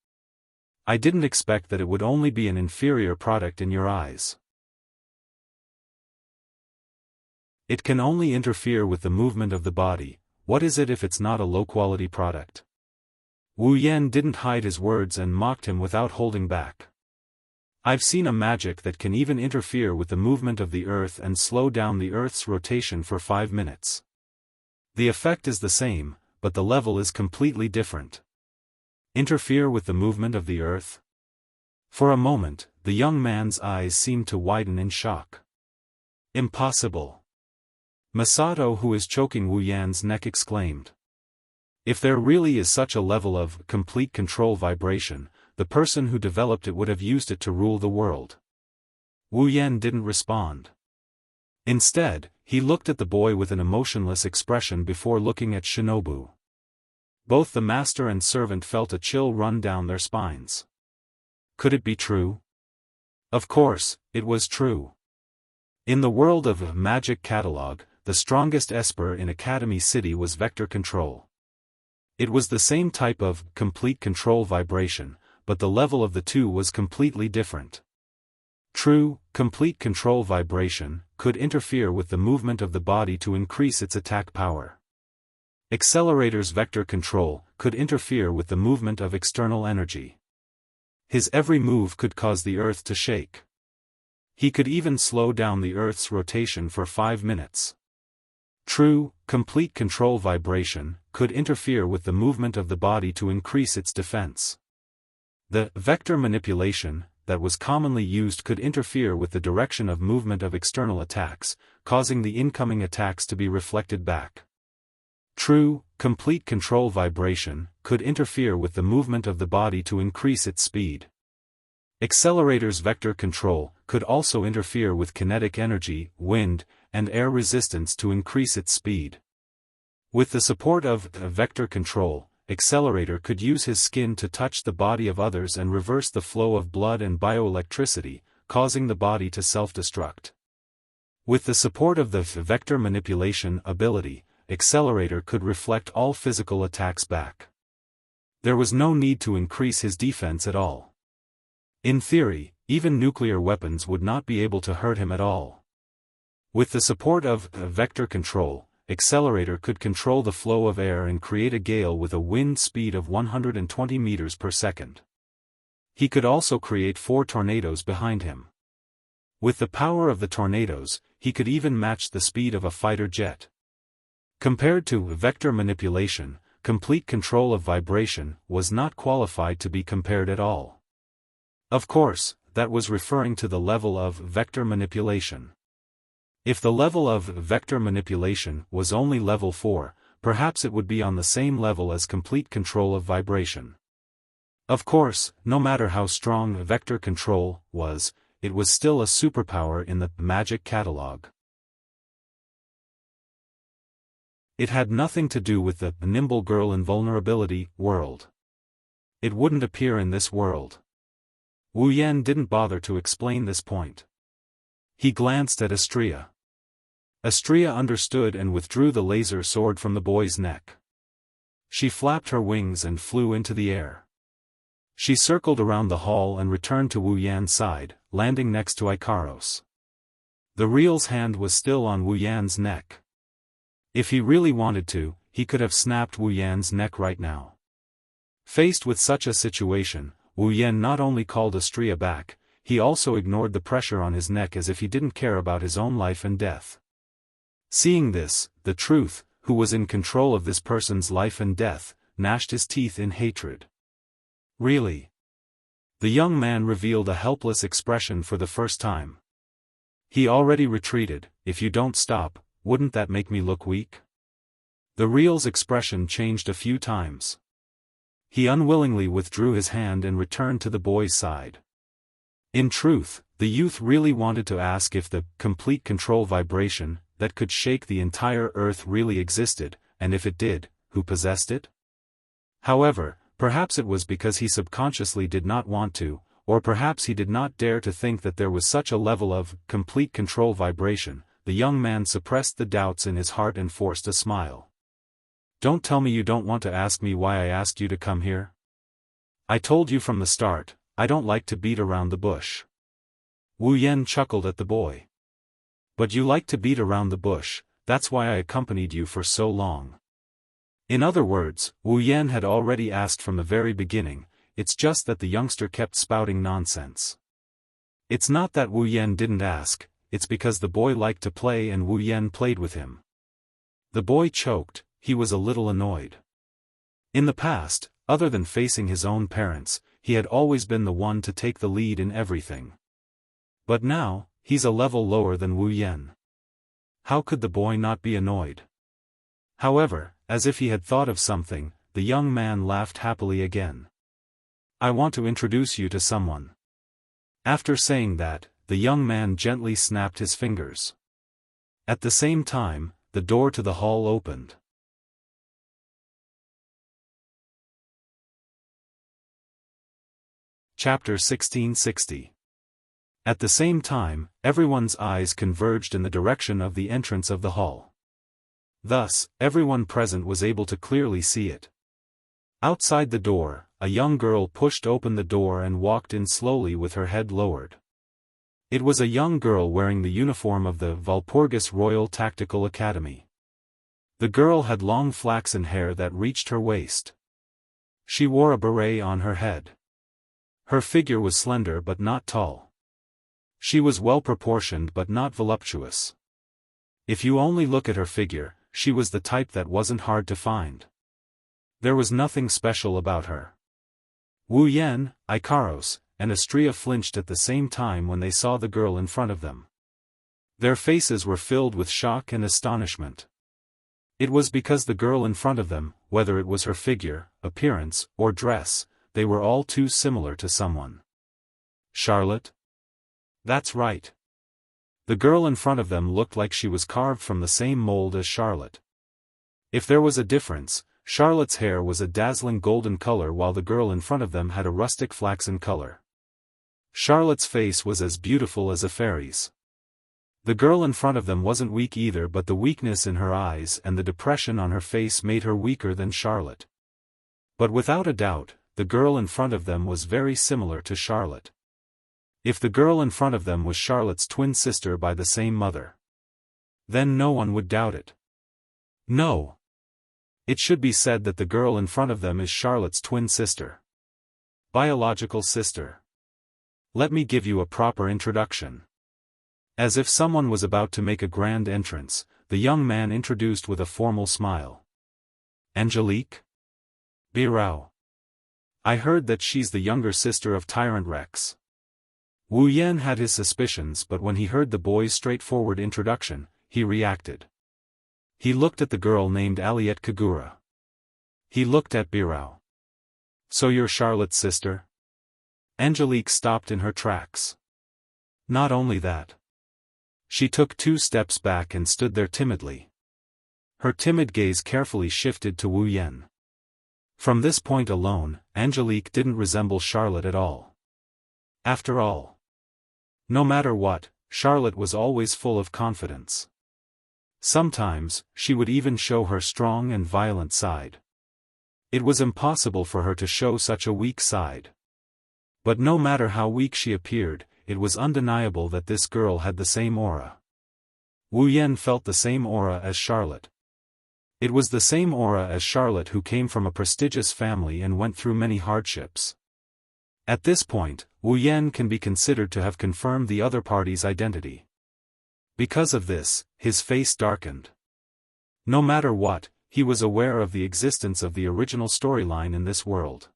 I didn't expect that it would only be an inferior product in your eyes. It can only interfere with the movement of the body. What is it if it's not a low-quality product? Wu Yan didn't hide his words and mocked him without holding back. I've seen a magic that can even interfere with the movement of the Earth and slow down the Earth's rotation for 5 minutes. The effect is the same, but the level is completely different. Interfere with the movement of the earth? For a moment, the young man's eyes seemed to widen in shock. Impossible. Masato, who is choking Wu Yan's neck, exclaimed. If there really is such a level of complete control vibration, the person who developed it would have used it to rule the world. Wu Yan didn't respond. Instead, he looked at the boy with an emotionless expression before looking at Shinobu. Both the master and servant felt a chill run down their spines. Could it be true? Of course, it was true. In the world of Magic Catalog, the strongest esper in Academy City was vector control. It was the same type of complete control vibration, but the level of the two was completely different. True, complete control vibration could interfere with the movement of the body to increase its attack power. Accelerator's vector control could interfere with the movement of external energy. His every move could cause the earth to shake. He could even slow down the earth's rotation for 5 minutes. True, complete control vibration could interfere with the movement of the body to increase its defense. The vector manipulation that was commonly used could interfere with the direction of movement of external attacks, causing the incoming attacks to be reflected back. True, complete control vibration could interfere with the movement of the body to increase its speed. Accelerator's vector control could also interfere with kinetic energy, wind, and air resistance to increase its speed. With the support of vector control, Accelerator could use his skin to touch the body of others and reverse the flow of blood and bioelectricity, causing the body to self-destruct. With the support of the vector manipulation ability, Accelerator could reflect all physical attacks back. There was no need to increase his defense at all. In theory, even nuclear weapons would not be able to hurt him at all. With the support of vector control, Accelerator could control the flow of air and create a gale with a wind speed of 120 meters per second. He could also create 4 tornadoes behind him. With the power of the tornadoes, he could even match the speed of a fighter jet. Compared to vector manipulation, complete control of vibration was not qualified to be compared at all. Of course, that was referring to the level of vector manipulation. If the level of vector manipulation was only level 4, perhaps it would be on the same level as complete control of vibration. Of course, no matter how strong vector control was, it was still a superpower in the Magic Catalog. It had nothing to do with the Nimble Girl Invulnerability world. It wouldn't appear in this world. Wu Yan didn't bother to explain this point. He glanced at Astria. Astria understood and withdrew the laser sword from the boy's neck. She flapped her wings and flew into the air. She circled around the hall and returned to Wu Yan's side, landing next to Ikaros. The real's hand was still on Wu Yan's neck. If he really wanted to, he could have snapped Wu Yan's neck right now. Faced with such a situation, Wu Yan not only called Astria back, he also ignored the pressure on his neck as if he didn't care about his own life and death. Seeing this, the Truth, who was in control of this person's life and death, gnashed his teeth in hatred. Really? The young man revealed a helpless expression for the first time. He already retreated. If you don't stop, wouldn't that make me look weak? The real's expression changed a few times. He unwillingly withdrew his hand and returned to the boy's side. In truth, the youth really wanted to ask if the complete control vibration that could shake the entire earth really existed, and if it did, who possessed it? However, perhaps it was because he subconsciously did not want to, or perhaps he did not dare to think that there was such a level of complete control vibration. The young man suppressed the doubts in his heart and forced a smile. Don't tell me you don't want to ask me why I asked you to come here? I told you from the start, I don't like to beat around the bush. Wu Yan chuckled at the boy. But you like to beat around the bush, that's why I accompanied you for so long. In other words, Wu Yan had already asked from the very beginning, it's just that the youngster kept spouting nonsense. It's not that Wu Yan didn't ask, it's because the boy liked to play and Wu Yan played with him. The boy choked, he was a little annoyed. In the past, other than facing his own parents, he had always been the one to take the lead in everything. But now, he's a level lower than Wu Yan. How could the boy not be annoyed? However, as if he had thought of something, the young man laughed happily again. I want to introduce you to someone. After saying that, the young man gently snapped his fingers. At the same time, the door to the hall opened. Chapter 1660. At the same time, everyone's eyes converged in the direction of the entrance of the hall. Thus, everyone present was able to clearly see it. Outside the door, a young girl pushed open the door and walked in slowly with her head lowered. It was a young girl wearing the uniform of the Walpurgis Royal Tactical Academy. The girl had long flaxen hair that reached her waist. She wore a beret on her head. Her figure was slender but not tall. She was well-proportioned but not voluptuous. If you only look at her figure, she was the type that wasn't hard to find. There was nothing special about her. Wu Yan, Ikaros, and Astria flinched at the same time when they saw the girl in front of them. Their faces were filled with shock and astonishment. It was because the girl in front of them, whether it was her figure, appearance, or dress, they were all too similar to someone. Charlotte? That's right. The girl in front of them looked like she was carved from the same mold as Charlotte. If there was a difference, Charlotte's hair was a dazzling golden color while the girl in front of them had a rustic flaxen color. Charlotte's face was as beautiful as a fairy's. The girl in front of them wasn't weak either, but the weakness in her eyes and the depression on her face made her weaker than Charlotte. But without a doubt, the girl in front of them was very similar to Charlotte. If the girl in front of them was Charlotte's twin sister by the same mother, then no one would doubt it. No. It should be said that the girl in front of them is Charlotte's twin sister. Biological sister. Let me give you a proper introduction. As if someone was about to make a grand entrance, the young man introduced with a formal smile. Angelique? Birao. I heard that she's the younger sister of Tyrant Rex. Wu Yan had his suspicions, but when he heard the boy's straightforward introduction, he reacted. He looked at the girl named Aliette Kagura. He looked at Birao. So you're Charlotte's sister? Angelique stopped in her tracks. Not only that. She took 2 steps back and stood there timidly. Her timid gaze carefully shifted to Wu Yan. From this point alone, Angelique didn't resemble Charlotte at all. After all, no matter what, Charlotte was always full of confidence. Sometimes, she would even show her strong and violent side. It was impossible for her to show such a weak side. But no matter how weak she appeared, it was undeniable that this girl had the same aura. Wu Yan felt the same aura as Charlotte. It was the same aura as Charlotte, who came from a prestigious family and went through many hardships. At this point, Wu Yan can be considered to have confirmed the other party's identity. Because of this, his face darkened. No matter what, he was aware of the existence of the original storyline in this world.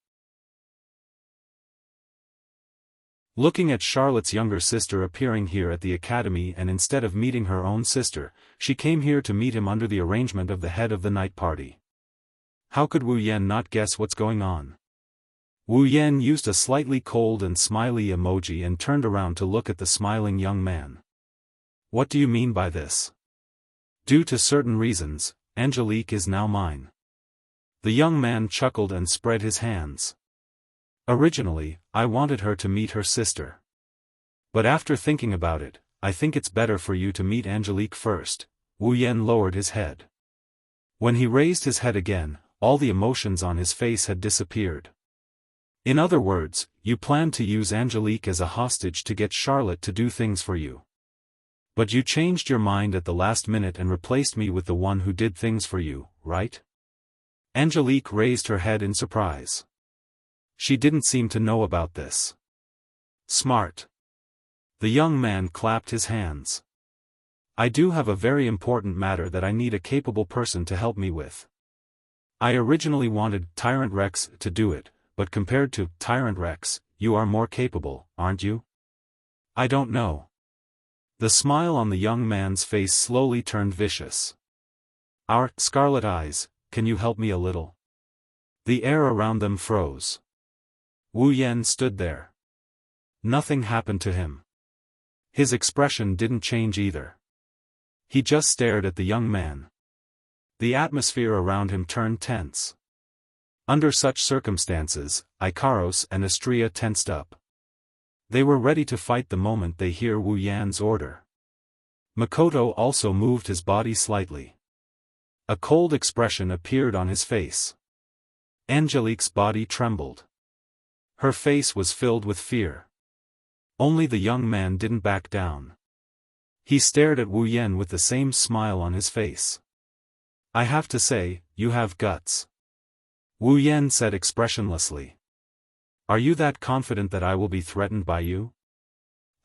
Looking at Charlotte's younger sister appearing here at the academy, and instead of meeting her own sister, she came here to meet him under the arrangement of the head of the night party. How could Wu Yan not guess what's going on? Wu Yan used a slightly cold and smiley emoji and turned around to look at the smiling young man. What do you mean by this? Due to certain reasons, Angelique is now mine. The young man chuckled and spread his hands. Originally, I wanted her to meet her sister. But after thinking about it, I think it's better for you to meet Angelique first. Wu Yan lowered his head. When he raised his head again, all the emotions on his face had disappeared. In other words, you planned to use Angelique as a hostage to get Charlotte to do things for you. But you changed your mind at the last minute and replaced me with the one who did things for you, right? Angelique raised her head in surprise. She didn't seem to know about this. Smart. The young man clapped his hands. I do have a very important matter that I need a capable person to help me with. I originally wanted Tyrant Rex to do it, but compared to Tyrant Rex, you are more capable, aren't you? I don't know. The smile on the young man's face slowly turned vicious. Our Scarlet Eyes, can you help me a little? The air around them froze. Wu Yan stood there. Nothing happened to him. His expression didn't change either. He just stared at the young man. The atmosphere around him turned tense. Under such circumstances, Ikaros and Astria tensed up. They were ready to fight the moment they hear Wu Yan's order. Makoto also moved his body slightly. A cold expression appeared on his face. Angelique's body trembled. Her face was filled with fear. Only the young man didn't back down. He stared at Wu Yan with the same smile on his face. I have to say, you have guts. Wu Yan said expressionlessly. Are you that confident that I will be threatened by you?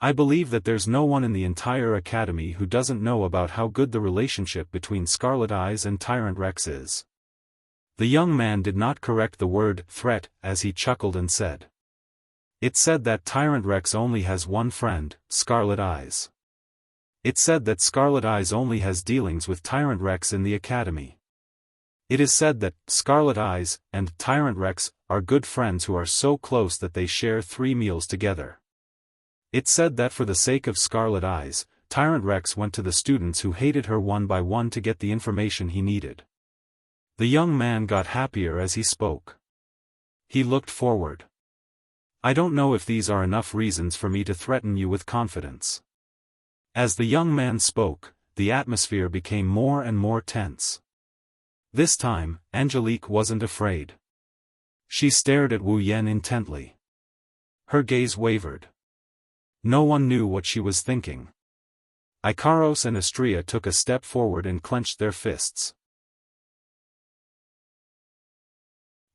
I believe that there's no one in the entire academy who doesn't know about how good the relationship between Scarlet Eyes and Tyrant Rex is. The young man did not correct the word threat as he chuckled and said. It said that Tyrant Rex only has one friend, Scarlet Eyes. It said that Scarlet Eyes only has dealings with Tyrant Rex in the academy. It is said that Scarlet Eyes and Tyrant Rex are good friends who are so close that they share 3 meals together. It said that for the sake of Scarlet Eyes, Tyrant Rex went to the students who hated her one by one to get the information he needed. The young man got happier as he spoke. He looked forward. I don't know if these are enough reasons for me to threaten you with confidence. As the young man spoke, the atmosphere became more and more tense. This time, Angelique wasn't afraid. She stared at Wu Yan intently. Her gaze wavered. No one knew what she was thinking. Ikaros and Astria took a step forward and clenched their fists.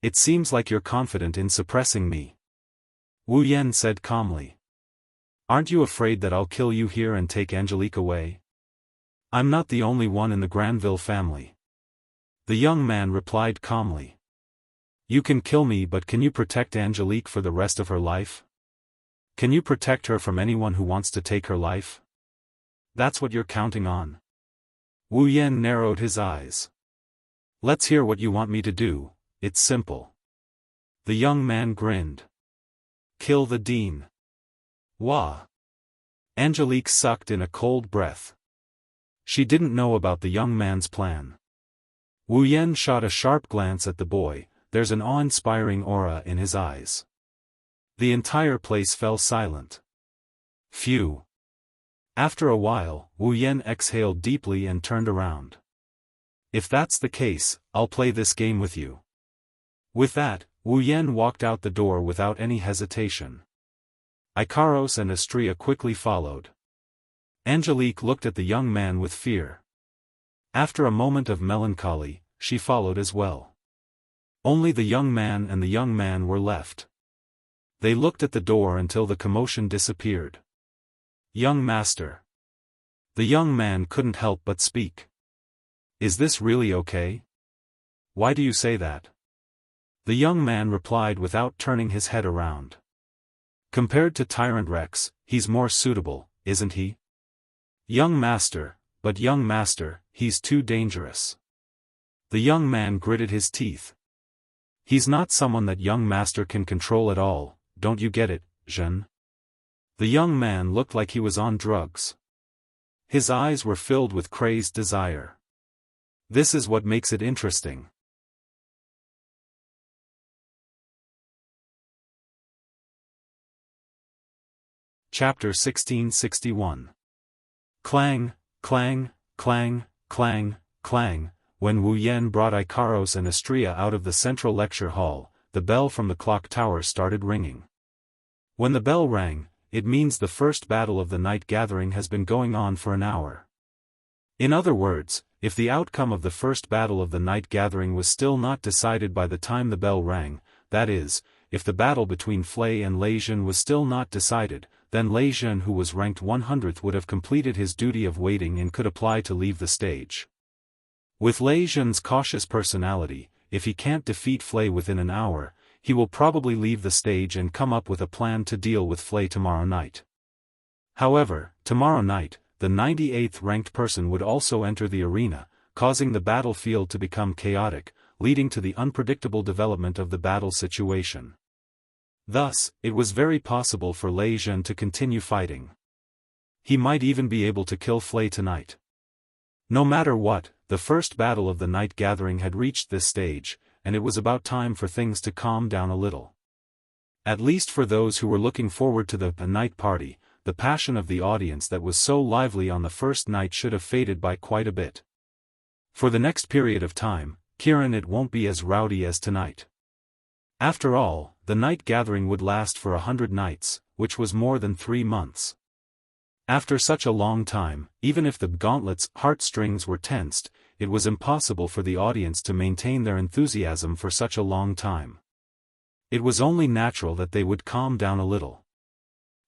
It seems like you're confident in suppressing me. Wu Yan said calmly. Aren't you afraid that I'll kill you here and take Angelique away? I'm not the only one in the Granville family. The young man replied calmly. You can kill me, but can you protect Angelique for the rest of her life? Can you protect her from anyone who wants to take her life? That's what you're counting on. Wu Yan narrowed his eyes. Let's hear what you want me to do, it's simple. The young man grinned. Kill the dean. Wah. Angelique sucked in a cold breath. She didn't know about the young man's plan. Wu Yan shot a sharp glance at the boy. There's an awe-inspiring aura in his eyes. The entire place fell silent. Phew. After a while, Wu Yan exhaled deeply and turned around. If that's the case, I'll play this game with you. With that, Wu Yan walked out the door without any hesitation. Ikaros and Astria quickly followed. Angelique looked at the young man with fear. After a moment of melancholy, she followed as well. Only the young man and the young man were left. They looked at the door until the commotion disappeared. Young master. The young man couldn't help but speak. Is this really okay? Why do you say that? The young man replied without turning his head around. Compared to Tyrant Rex, he's more suitable, isn't he? Young master, but young master, he's too dangerous. The young man gritted his teeth. He's not someone that young master can control at all, don't you get it, Jean? The young man looked like he was on drugs. His eyes were filled with crazed desire. This is what makes it interesting. Chapter 1661. Clang, clang, clang, clang, clang. When Wu Yan brought Ikaros and Astria out of the central lecture hall, the bell from the clock tower started ringing. When the bell rang, it means the first battle of the night gathering has been going on for an hour. In other words, if the outcome of the first battle of the night gathering was still not decided by the time the bell rang, that is, if the battle between Flay and Lei Jun was still not decided, then Lei Jun, who was ranked 100th, would have completed his duty of waiting and could apply to leave the stage. With Lei Jun's cautious personality, if he can't defeat Flay within an hour, he will probably leave the stage and come up with a plan to deal with Flay tomorrow night. However, tomorrow night, the 98th ranked person would also enter the arena, causing the battlefield to become chaotic, leading to the unpredictable development of the battle situation. Thus, it was very possible for Lei Zhen to continue fighting. He might even be able to kill Flay tonight. No matter what, the first battle of the night gathering had reached this stage, and it was about time for things to calm down a little. At least for those who were looking forward to the night party, the passion of the audience that was so lively on the first night should have faded by quite a bit. For the next period of time, Kiran, it won't be as rowdy as tonight. After all, the night gathering would last for 100 nights, which was more than 3 months. After such a long time, even if the gauntlet's heartstrings were tensed, it was impossible for the audience to maintain their enthusiasm for such a long time. It was only natural that they would calm down a little.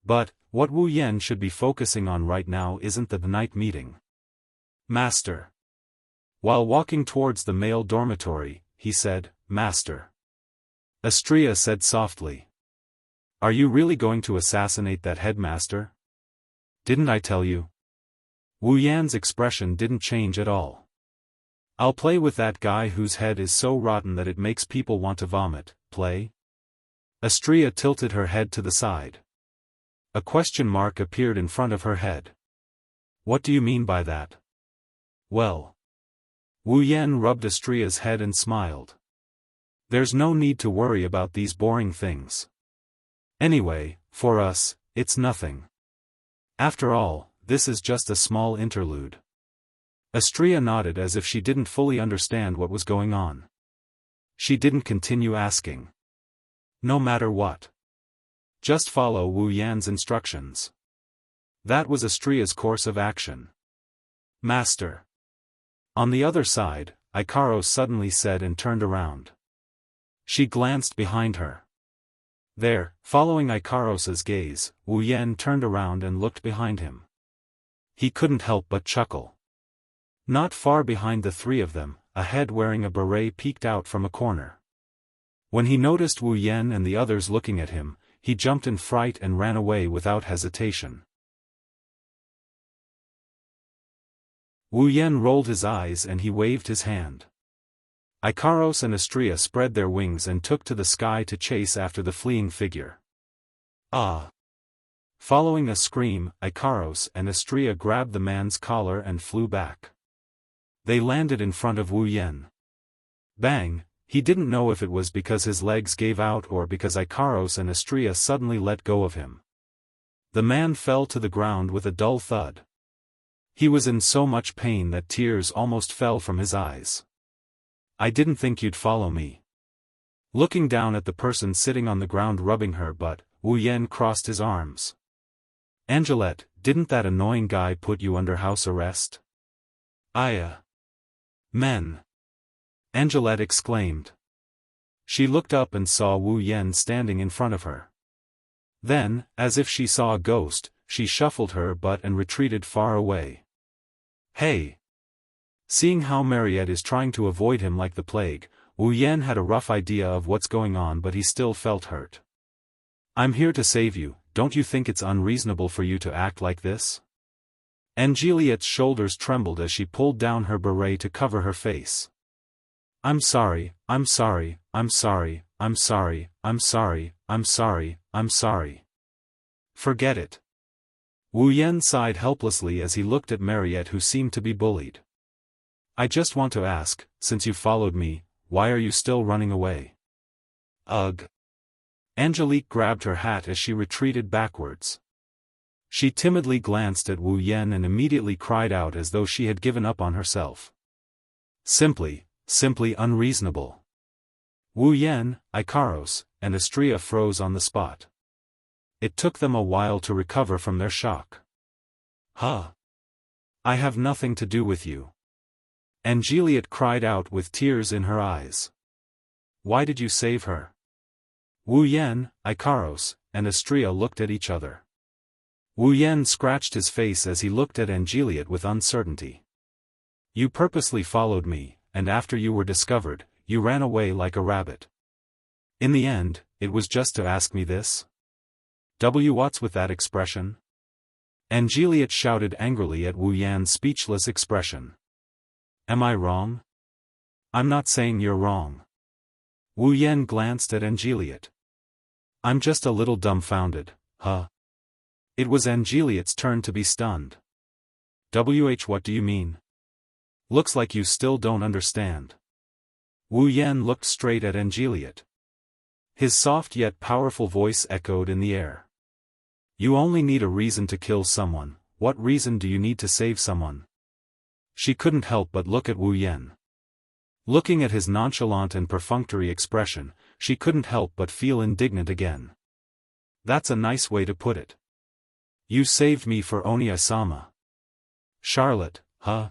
But, what Wu Yan should be focusing on right now isn't the night meeting. Master. While walking towards the male dormitory, he said, Master. Astria said softly. Are you really going to assassinate that headmaster? Didn't I tell you? Wu Yan's expression didn't change at all. I'll play with that guy whose head is so rotten that it makes people want to vomit. Play? Astria tilted her head to the side. A question mark appeared in front of her head. What do you mean by that? Well. Wu Yan rubbed Astria's head and smiled. There's no need to worry about these boring things. Anyway, for us, it's nothing. After all, this is just a small interlude. Astria nodded as if she didn't fully understand what was going on. She didn't continue asking. No matter what. Just follow Wu Yan's instructions. That was Astria's course of action. Master. On the other side, Ikaros suddenly said and turned around. She glanced behind her. There, following Ikaros's gaze, Wu Yan turned around and looked behind him. He couldn't help but chuckle. Not far behind the three of them, a head wearing a beret peeked out from a corner. When he noticed Wu Yan and the others looking at him, he jumped in fright and ran away without hesitation. Wu Yan rolled his eyes and he waved his hand. Ikaros and Astria spread their wings and took to the sky to chase after the fleeing figure. Ah! Following a scream, Ikaros and Astria grabbed the man's collar and flew back. They landed in front of Wu Yan. Bang! He didn't know if it was because his legs gave out or because Ikaros and Astria suddenly let go of him. The man fell to the ground with a dull thud. He was in so much pain that tears almost fell from his eyes. I didn't think you'd follow me. Looking down at the person sitting on the ground rubbing her butt, Wu Yan crossed his arms. Angelette, didn't that annoying guy put you under house arrest? Men! Angelette exclaimed. She looked up and saw Wu Yan standing in front of her. Then, as if she saw a ghost, she shuffled her butt and retreated far away. Hey! Seeing how Mariette is trying to avoid him like the plague, Wu Yan had a rough idea of what's going on, but he still felt hurt. I'm here to save you, don't you think it's unreasonable for you to act like this? Angeliette's shoulders trembled as she pulled down her beret to cover her face. I'm sorry, I'm sorry, I'm sorry, I'm sorry, I'm sorry, I'm sorry, I'm sorry. Forget it. Wu Yan sighed helplessly as he looked at Mariette, who seemed to be bullied. I just want to ask, since you followed me, why are you still running away? Ugh. Angelique grabbed her hat as she retreated backwards. She timidly glanced at Wu Yan and immediately cried out as though she had given up on herself. Simply unreasonable. Wu Yan, Ikaros, and Astria froze on the spot. It took them a while to recover from their shock. Huh? I have nothing to do with you. Angeliette cried out with tears in her eyes. Why did you save her? Wu Yan, Ikaros, and Astria looked at each other. Wu Yan scratched his face as he looked at Angeliette with uncertainty. You purposely followed me, and after you were discovered, you ran away like a rabbit. In the end, it was just to ask me this? What's with that expression? Juliet shouted angrily at Wu Yan's speechless expression. Am I wrong? I'm not saying you're wrong. Wu Yan glanced at Juliet. I'm just a little dumbfounded, huh? It was Juliet's turn to be stunned. What do you mean? Looks like you still don't understand. Wu Yan looked straight at Juliet. His soft yet powerful voice echoed in the air. You only need a reason to kill someone. What reason do you need to save someone? She couldn't help but look at Wu Yan. Looking at his nonchalant and perfunctory expression, she couldn't help but feel indignant again. That's a nice way to put it. You saved me for Oni-sama. Charlotte, huh?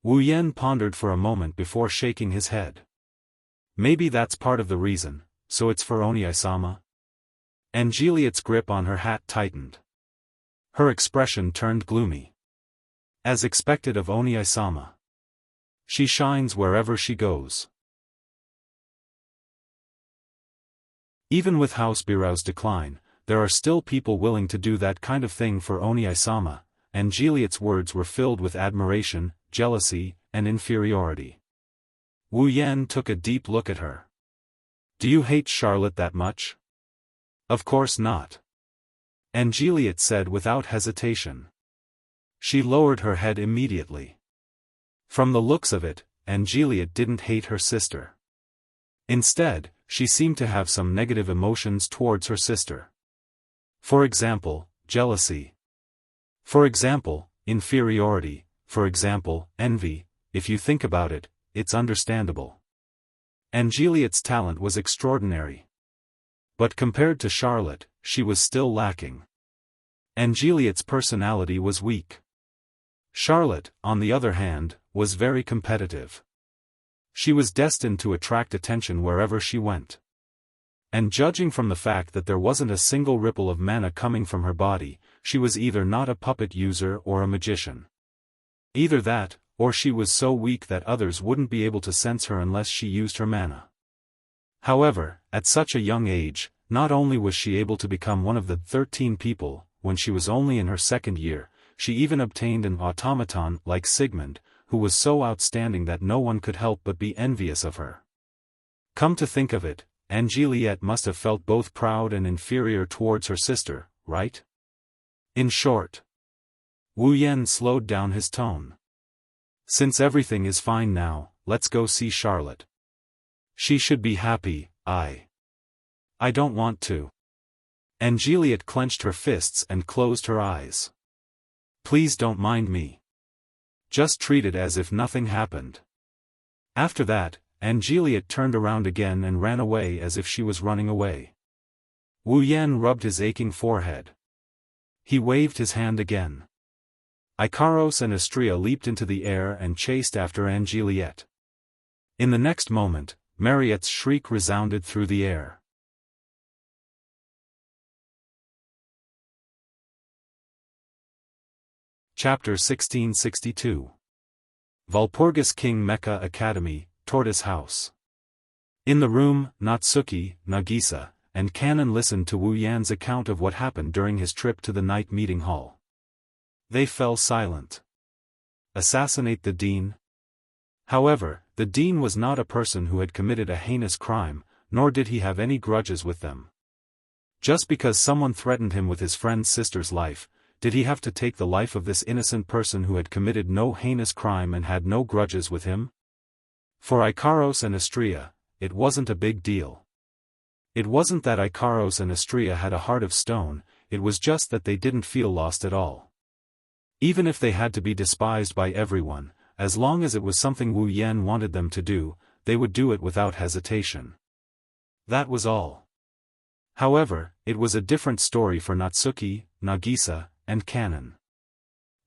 Wu Yan pondered for a moment before shaking his head. Maybe that's part of the reason, so it's for Oni-sama? Juliet's grip on her hat tightened. Her expression turned gloomy. As expected of Oni-sama. She shines wherever she goes. Even with House Birau's decline, there are still people willing to do that kind of thing for Oni-sama, and Juliet's words were filled with admiration, jealousy, and inferiority. Wu Yan took a deep look at her. Do you hate Charlotte that much? Of course not. Juliet said without hesitation. She lowered her head immediately. From the looks of it, Juliet didn't hate her sister. Instead, she seemed to have some negative emotions towards her sister. For example, jealousy. For example, inferiority. For example, envy. If you think about it, it's understandable. Juliet's talent was extraordinary. But compared to Charlotte, she was still lacking. Juliet's personality was weak. Charlotte, on the other hand, was very competitive. She was destined to attract attention wherever she went. And judging from the fact that there wasn't a single ripple of mana coming from her body, she was either not a puppet user or a magician. Either that, or she was so weak that others wouldn't be able to sense her unless she used her mana. However, at such a young age, not only was she able to become one of the 13 people, when she was only in her second year, she even obtained an automaton like Sigmund, who was so outstanding that no one could help but be envious of her. Come to think of it, Juliet must have felt both proud and inferior towards her sister, right? In short. Wu Yan slowed down his tone. Since everything is fine now, let's go see Charlotte. She should be happy. I don't want to. Juliet clenched her fists and closed her eyes. Please don't mind me. Just treat it as if nothing happened. After that, Juliet turned around again and ran away as if she was running away. Wu Yan rubbed his aching forehead. He waved his hand again. Icaros and Astrea leaped into the air and chased after Juliet. In the next moment, Mariette's shriek resounded through the air. Chapter 1662. Walpurgis King Mecha Academy, Tortoise House. In the room, Natsuki, Nagisa, and Kanon listened to Wu Yan's account of what happened during his trip to the night meeting hall. They fell silent. Assassinate the dean? However, the dean was not a person who had committed a heinous crime, nor did he have any grudges with them. Just because someone threatened him with his friend's sister's life, did he have to take the life of this innocent person who had committed no heinous crime and had no grudges with him? For Icaros and Astrea, it wasn't a big deal. It wasn't that Icaros and Astrea had a heart of stone, it was just that they didn't feel lost at all. Even if they had to be despised by everyone, as long as it was something Wu Yan wanted them to do, they would do it without hesitation. That was all. However, it was a different story for Natsuki, Nagisa, and Kanon.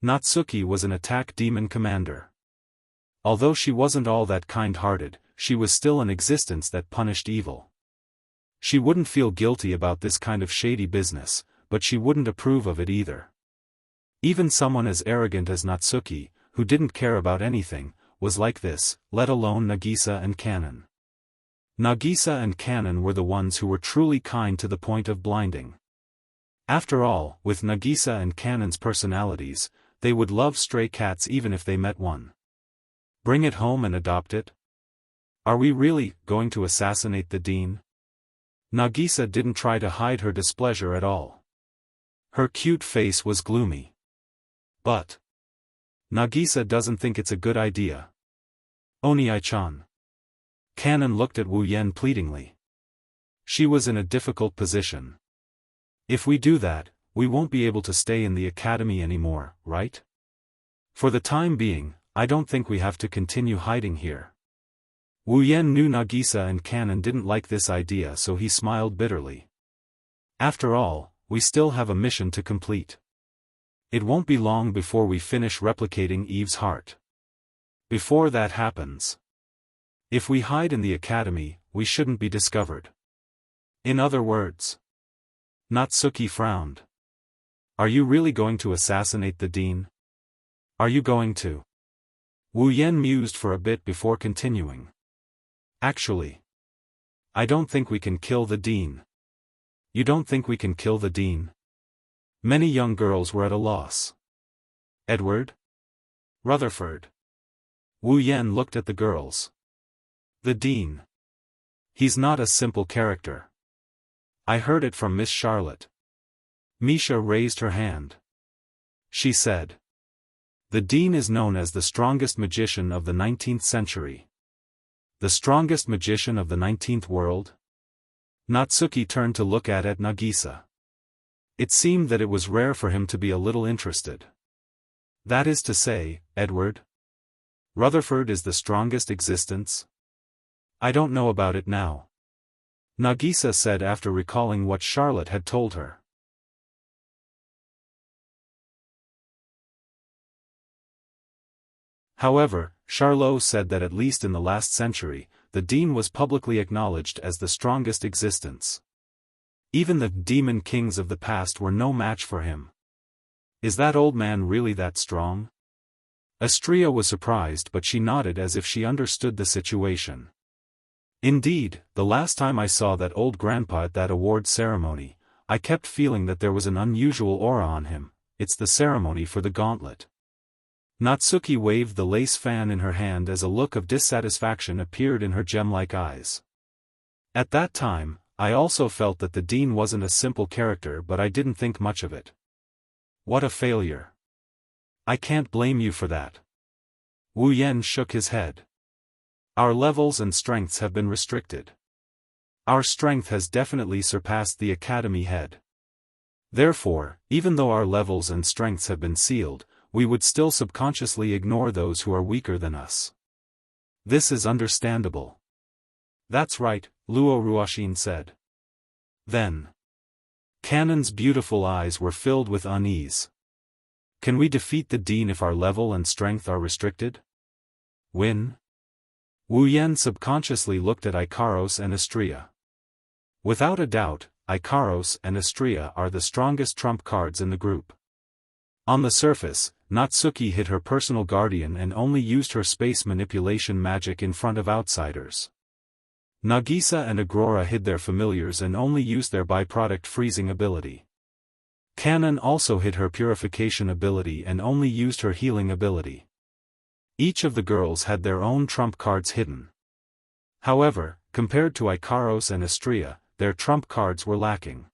Natsuki was an attack demon commander. Although she wasn't all that kind-hearted, she was still an existence that punished evil. She wouldn't feel guilty about this kind of shady business, but she wouldn't approve of it either. Even someone as arrogant as Natsuki, who didn't care about anything, was like this, let alone Nagisa and Kanon. Nagisa and Kanon were the ones who were truly kind to the point of blinding. After all, with Nagisa and Kanon's personalities, they would love stray cats even if they met one. Bring it home and adopt it? Are we really going to assassinate the dean? Nagisa didn't try to hide her displeasure at all. Her cute face was gloomy. But Nagisa doesn't think it's a good idea. Oniai-chan. Kanon looked at Wu Yen pleadingly. She was in a difficult position. If we do that, we won't be able to stay in the academy anymore, right? For the time being, I don't think we have to continue hiding here. Wu Yen knew Nagisa and Kanon didn't like this idea, so he smiled bitterly. After all, we still have a mission to complete. It won't be long before we finish replicating Eve's heart. Before that happens, if we hide in the academy, we shouldn't be discovered. In other words, Natsuki frowned. Are you really going to assassinate the dean? Are you going to? Wu Yen mused for a bit before continuing. Actually, I don't think we can kill the dean. You don't think we can kill the dean? Many young girls were at a loss. Edward? Rutherford? Wu Yen looked at the girls. The dean. He's not a simple character. I heard it from Miss Charlotte. Misha raised her hand. She said, the dean is known as the strongest magician of the 19th century. The strongest magician of the 19th world? Natsuki turned to look at Nagisa. It seemed that it was rare for him to be a little interested. That is to say, Edward? Rutherford is the strongest existence? I don't know about it now. Nagisa said after recalling what Charlotte had told her. However, Charlot said that at least in the last century, the dean was publicly acknowledged as the strongest existence. Even the demon kings of the past were no match for him. Is that old man really that strong? Astria was surprised, but she nodded as if she understood the situation. Indeed, the last time I saw that old grandpa at that award ceremony, I kept feeling that there was an unusual aura on him. It's the ceremony for the gauntlet. Natsuki waved the lace fan in her hand as a look of dissatisfaction appeared in her gem-like eyes. At that time, I also felt that the dean wasn't a simple character, but I didn't think much of it. What a failure. I can't blame you for that. Wu Yen shook his head. Our levels and strengths have been restricted. Our strength has definitely surpassed the academy head. Therefore, even though our levels and strengths have been sealed, we would still subconsciously ignore those who are weaker than us. This is understandable. That's right, Luo Ruoshin said. Then, Kanon's beautiful eyes were filled with unease. Can we defeat the dean if our level and strength are restricted? Win? Wu Yen subconsciously looked at Ikaros and Astria. Without a doubt, Ikaros and Astria are the strongest trump cards in the group. On the surface, Natsuki hid her personal guardian and only used her space manipulation magic in front of outsiders. Nagisa and Agrora hid their familiars and only used their byproduct freezing ability. Kanon also hid her purification ability and only used her healing ability. Each of the girls had their own trump cards hidden. However, compared to Ikaros and Astria, their trump cards were lacking.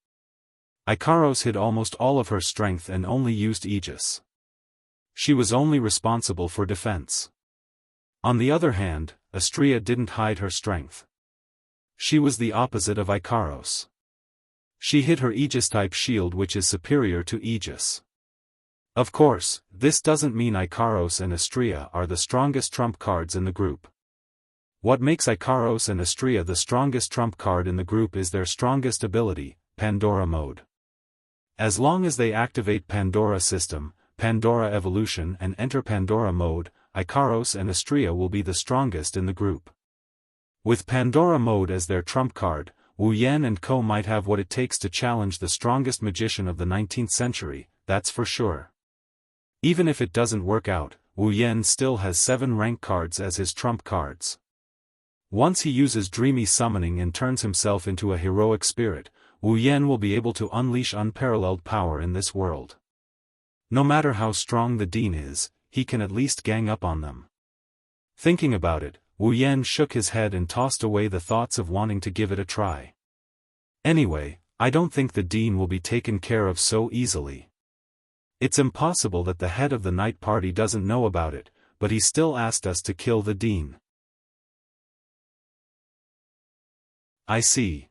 Ikaros hid almost all of her strength and only used Aegis. She was only responsible for defense. On the other hand, Astria didn't hide her strength. She was the opposite of Ikaros. She hid her Aegis-type shield, which is superior to Aegis. Of course, this doesn't mean Ikaros and Astria are the strongest trump cards in the group. What makes Ikaros and Astria the strongest trump card in the group is their strongest ability, Pandora Mode. As long as they activate Pandora System, Pandora Evolution and enter Pandora Mode, Ikaros and Astria will be the strongest in the group. With Pandora Mode as their trump card, Wu Yen and Co might have what it takes to challenge the strongest magician of the 19th century, that's for sure. Even if it doesn't work out, Wu Yen still has 7 rank cards as his trump cards. Once he uses dreamy summoning and turns himself into a heroic spirit, Wu Yan will be able to unleash unparalleled power in this world. No matter how strong the Dean is, he can at least gang up on them. Thinking about it, Wu Yan shook his head and tossed away the thoughts of wanting to give it a try. Anyway, I don't think the Dean will be taken care of so easily. It's impossible that the head of the night party doesn't know about it, but he still asked us to kill the Dean. I see.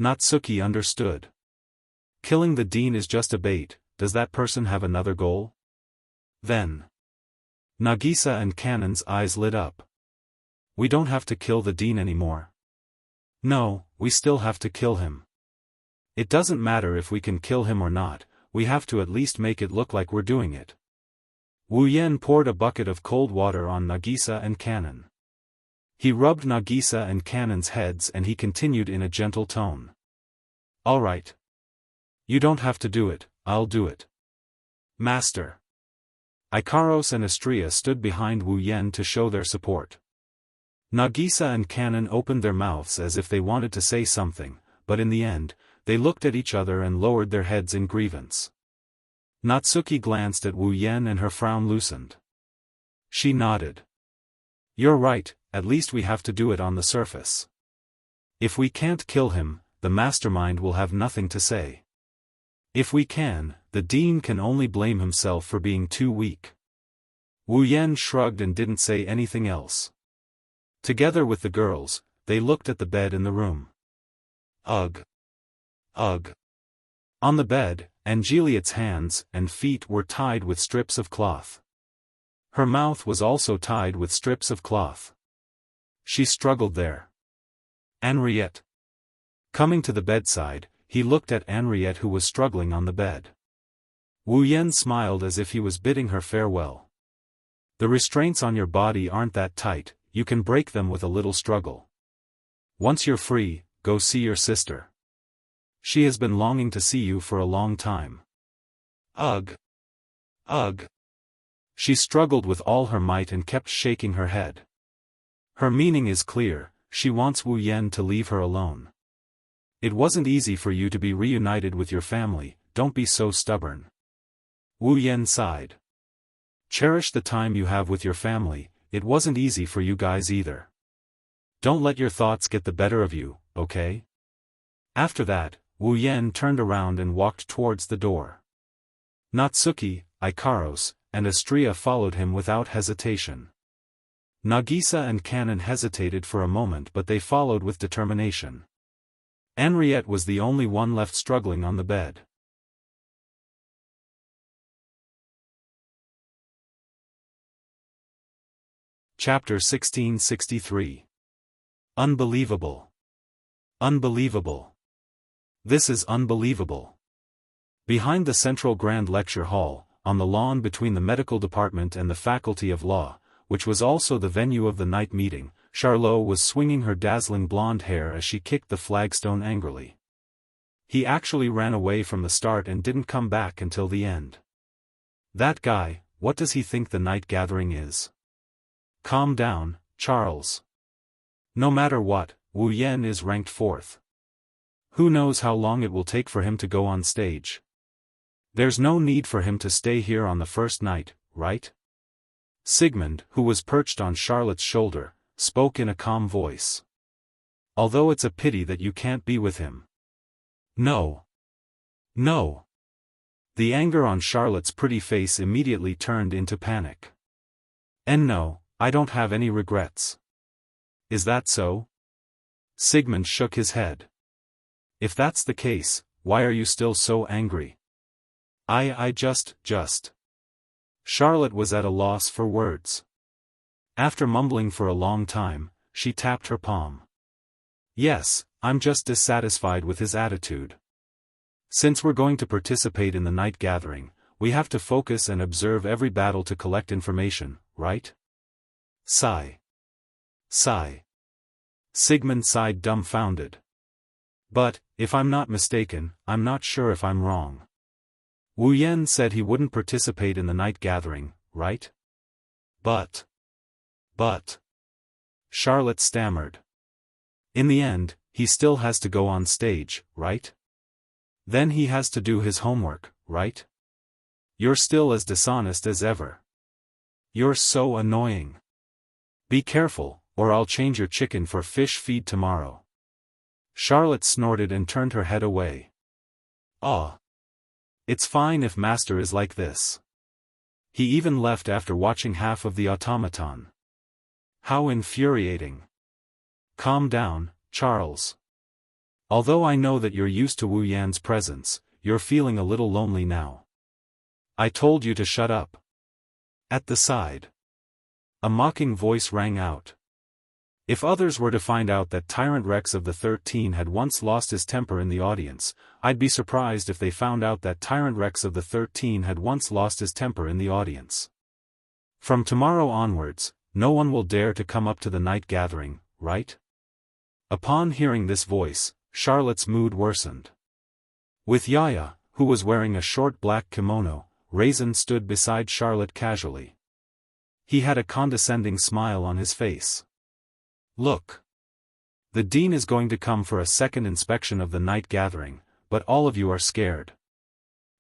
Natsuki understood. Killing the Dean is just a bait. Does that person have another goal? Then. Nagisa and Kanon's eyes lit up. We don't have to kill the Dean anymore. No, we still have to kill him. It doesn't matter if we can kill him or not, we have to at least make it look like we're doing it. Wu Yan poured a bucket of cold water on Nagisa and Kanon. He rubbed Nagisa and Kanon's heads and he continued in a gentle tone. All right. You don't have to do it, I'll do it. Master. Ikaros and Astria stood behind Wu Yan to show their support. Nagisa and Kanon opened their mouths as if they wanted to say something, but in the end, they looked at each other and lowered their heads in grievance. Natsuki glanced at Wu Yan and her frown loosened. She nodded. You're right, at least we have to do it on the surface. If we can't kill him, the mastermind will have nothing to say. If we can, the Dean can only blame himself for being too weak. Wu Yan shrugged and didn't say anything else. Together with the girls, they looked at the bed in the room. Ugh. Ugh. On the bed, Angeliet's hands and feet were tied with strips of cloth. Her mouth was also tied with strips of cloth. She struggled there. Henriette. Coming to the bedside, he looked at Henriette who was struggling on the bed. Wu Yan smiled as if he was bidding her farewell. The restraints on your body aren't that tight, you can break them with a little struggle. Once you're free, go see your sister. She has been longing to see you for a long time. Ugh. Ugh. She struggled with all her might and kept shaking her head. Her meaning is clear, she wants Wu Yan to leave her alone. It wasn't easy for you to be reunited with your family, don't be so stubborn. Wu Yan sighed. Cherish the time you have with your family, it wasn't easy for you guys either. Don't let your thoughts get the better of you, okay? After that, Wu Yan turned around and walked towards the door. Natsuki, Ikaros, and Astria followed him without hesitation. Nagisa and Kanon hesitated for a moment but they followed with determination. Henriette was the only one left struggling on the bed. Chapter 1663. Unbelievable. Unbelievable. This is unbelievable. Behind the central Grand Lecture Hall, on the lawn between the medical department and the Faculty of Law, which was also the venue of the night meeting, Charlot was swinging her dazzling blonde hair as she kicked the flagstone angrily. He actually ran away from the start and didn't come back until the end. That guy, what does he think the night gathering is? Calm down, Charles. No matter what, Wu Yan is ranked 4th. Who knows how long it will take for him to go on stage? There's no need for him to stay here on the first night, right? Sigmund, who was perched on Charlotte's shoulder, spoke in a calm voice. Although it's a pity that you can't be with him. No. No. The anger on Charlotte's pretty face immediately turned into panic. And no, I don't have any regrets. Is that so? Sigmund shook his head. If that's the case, why are you still so angry? I just. Charlotte was at a loss for words. After mumbling for a long time, she tapped her palm. Yes, I'm just dissatisfied with his attitude. Since we're going to participate in the night gathering, we have to focus and observe every battle to collect information, right? Sigh. Sigh. Sigmund sighed dumbfounded. But, if I'm not mistaken, I'm not sure if I'm wrong. Wu Yan said he wouldn't participate in the night gathering, right? But. Charlotte stammered. In the end, he still has to go on stage, right? Then he has to do his homework, right? You're still as dishonest as ever. You're so annoying. Be careful, or I'll change your chicken for fish feed tomorrow. Charlotte snorted and turned her head away. Ah. It's fine if Master is like this. He even left after watching half of the automaton. How infuriating. Calm down, Charles. Although I know that you're used to Wu Yan's presence, you're feeling a little lonely now. I told you to shut up. At the side, a mocking voice rang out. If others were to find out that Tyrant Rex of the 13 had once lost his temper in the audience, I'd be surprised if they found out that Tyrant Rex of the 13 had once lost his temper in the audience. From tomorrow onwards, no one will dare to come up to the night gathering, right? Upon hearing this voice, Charlotte's mood worsened. With Yaya, who was wearing a short black kimono, Raisin stood beside Charlotte casually. He had a condescending smile on his face. Look. The dean is going to come for a second inspection of the night gathering, but all of you are scared.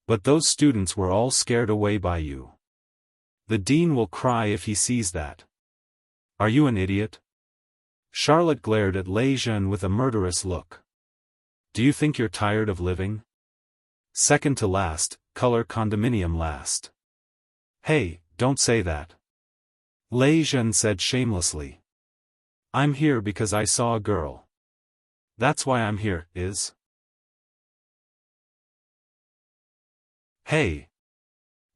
But those students were all scared away by you. The dean will cry if he sees that. Are you an idiot? Charlotte glared at Lei Zhen with a murderous look. Do you think you're tired of living? Second to last, color condominium last. Hey, don't say that. Lei Zhen said shamelessly. I'm here because I saw a girl. That's why I'm here, is? Hey!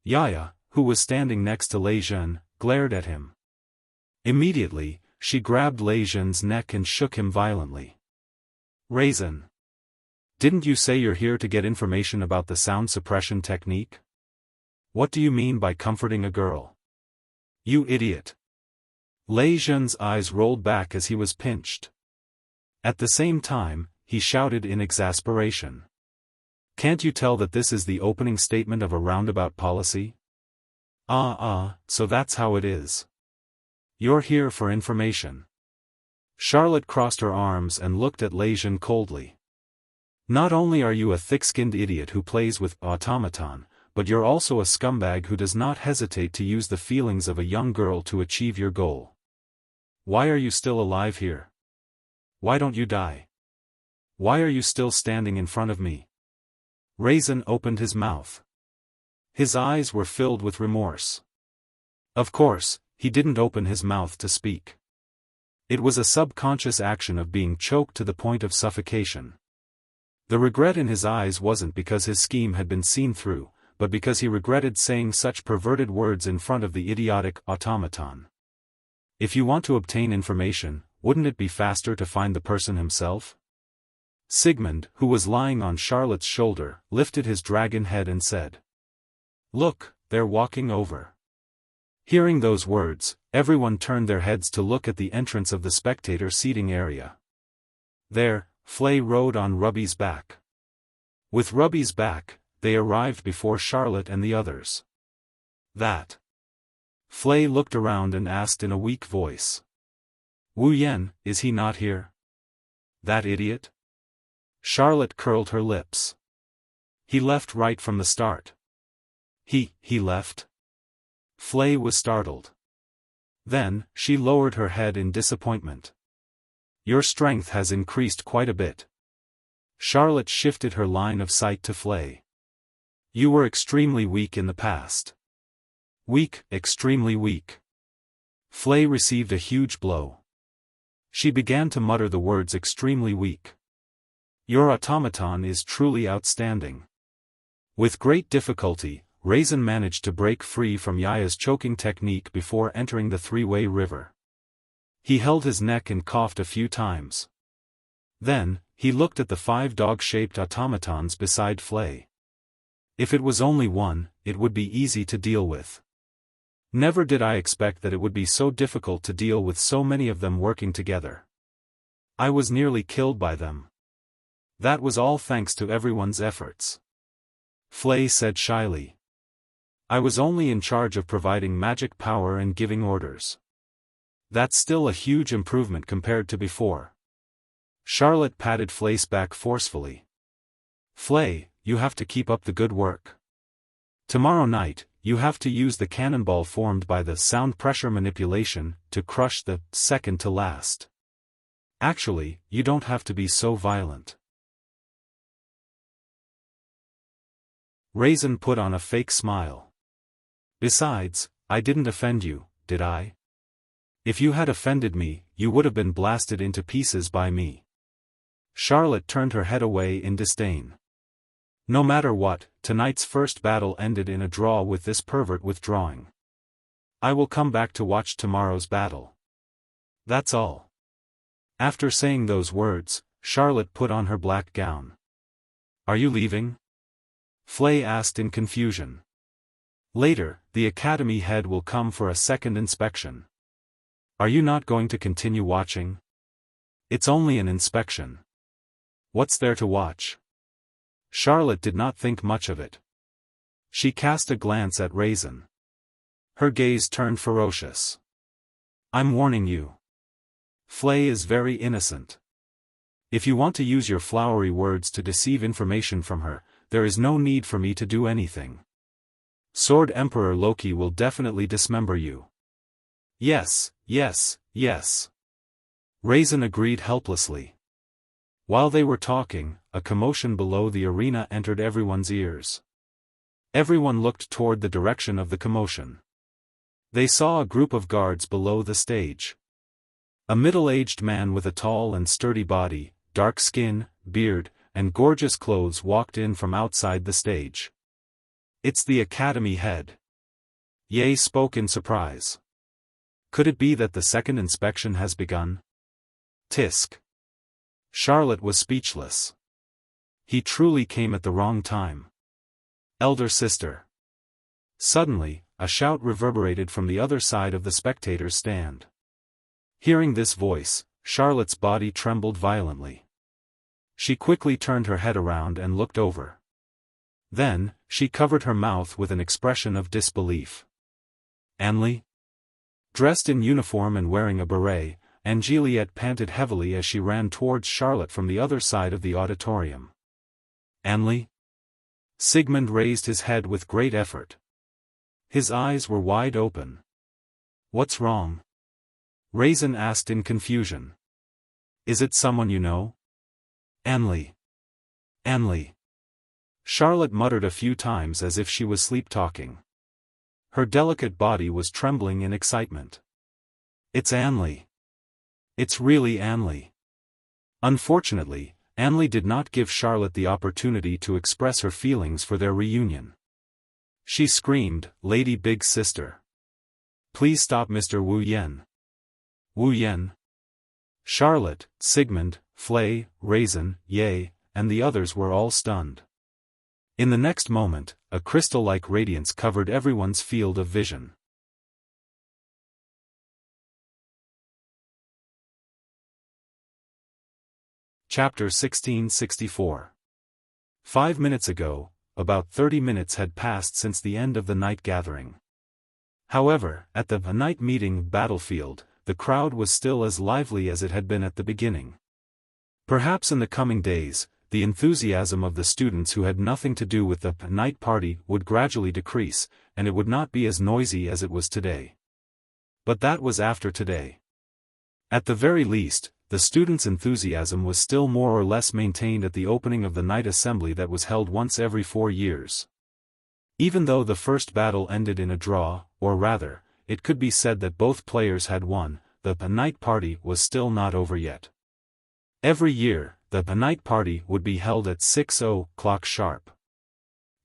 Yaya, who was standing next to Lei Zhen, glared at him. Immediately, she grabbed Lei Zhen's neck and shook him violently. Raisin! Didn't you say you're here to get information about the sound suppression technique? What do you mean by comforting a girl? You idiot! Lei Zhen's eyes rolled back as he was pinched. At the same time, he shouted in exasperation. Can't you tell that this is the opening statement of a roundabout policy? So that's how it is. You're here for information. Charlotte crossed her arms and looked at Lei Zhen coldly. Not only are you a thick-skinned idiot who plays with automaton, but you're also a scumbag who does not hesitate to use the feelings of a young girl to achieve your goal. Why are you still alive here? Why don't you die? Why are you still standing in front of me? Raisin opened his mouth. His eyes were filled with remorse. Of course, he didn't open his mouth to speak. It was a subconscious action of being choked to the point of suffocation. The regret in his eyes wasn't because his scheme had been seen through, but because he regretted saying such perverted words in front of the idiotic automaton. If you want to obtain information, wouldn't it be faster to find the person himself? Sigmund, who was lying on Charlotte's shoulder, lifted his dragon head and said. Look, they're walking over. Hearing those words, everyone turned their heads to look at the entrance of the spectator seating area. There, Flay rode on Rubby's back. With Rubby's back, they arrived before Charlotte and the others. That. Flay looked around and asked in a weak voice. Wu Yan, is he not here? That idiot? Charlotte curled her lips. He left right from the start. He left? Flay was startled. Then, she lowered her head in disappointment. Your strength has increased quite a bit. Charlotte shifted her line of sight to Flay. You were extremely weak in the past. Weak, extremely weak. Flay received a huge blow. She began to mutter the words extremely weak. Your automaton is truly outstanding. With great difficulty, Raisin managed to break free from Yaya's choking technique before entering the three-way river. He held his neck and coughed a few times. Then, he looked at the 5 dog-shaped automatons beside Flay. If it was only one, it would be easy to deal with. Never did I expect that it would be so difficult to deal with so many of them working together. I was nearly killed by them. That was all thanks to everyone's efforts. Flay said shyly. I was only in charge of providing magic power and giving orders. That's still a huge improvement compared to before. Charlotte patted Flay's back forcefully. Flay, you have to keep up the good work. Tomorrow night, you have to use the cannonball formed by the sound pressure manipulation to crush the second to last. Actually, you don't have to be so violent. Raisin put on a fake smile. Besides, I didn't offend you, did I? If you had offended me, you would have been blasted into pieces by me. Charlotte turned her head away in disdain. No matter what, tonight's first battle ended in a draw with this pervert withdrawing. I will come back to watch tomorrow's battle. That's all. After saying those words, Charlotte put on her black gown. Are you leaving? Flay asked in confusion. Later, the academy head will come for a second inspection. Are you not going to continue watching? It's only an inspection. What's there to watch? Charlotte did not think much of it. She cast a glance at Raisin. Her gaze turned ferocious. I'm warning you. Flay is very innocent. If you want to use your flowery words to deceive information from her, there is no need for me to do anything. Sword Emperor Loki will definitely dismember you. Yes, yes, yes. Raisin agreed helplessly. While they were talking, a commotion below the arena entered everyone's ears. Everyone looked toward the direction of the commotion. They saw a group of guards below the stage. A middle-aged man with a tall and sturdy body, dark skin, beard, and gorgeous clothes walked in from outside the stage. It's the academy head. Ye spoke in surprise. Could it be that the second inspection has begun? Tisk. Charlotte was speechless. He truly came at the wrong time. Elder sister. Suddenly, a shout reverberated from the other side of the spectators' stand. Hearing this voice, Charlotte's body trembled violently. She quickly turned her head around and looked over. Then, she covered her mouth with an expression of disbelief. Anli? Dressed in uniform and wearing a beret, Angeliette panted heavily as she ran towards Charlotte from the other side of the auditorium. Anli? Sigmund raised his head with great effort. His eyes were wide open. What's wrong? Raisin asked in confusion. Is it someone you know? Anli. Anli. Charlotte muttered a few times as if she was sleep-talking. Her delicate body was trembling in excitement. It's Anli. It's really Anli. Unfortunately, Anli did not give Charlotte the opportunity to express her feelings for their reunion. She screamed, Lady Big Sister. Please stop Mr. Wu Yen. Wu Yen? Charlotte, Sigmund, Flay, Raisin, Ye, and the others were all stunned. In the next moment, a crystal-like radiance covered everyone's field of vision. Chapter 1664. 5 minutes ago, about 30 minutes had passed since the end of the night gathering. However, at the night meeting battlefield, the crowd was still as lively as it had been at the beginning. Perhaps in the coming days, the enthusiasm of the students who had nothing to do with the night party would gradually decrease, and it would not be as noisy as it was today. But that was after today. At the very least, the students' enthusiasm was still more or less maintained at the opening of the night assembly that was held once every 4 years. Even though the first battle ended in a draw, or rather, it could be said that both players had won, the night party was still not over yet. Every year, the night party would be held at 6 o'clock sharp.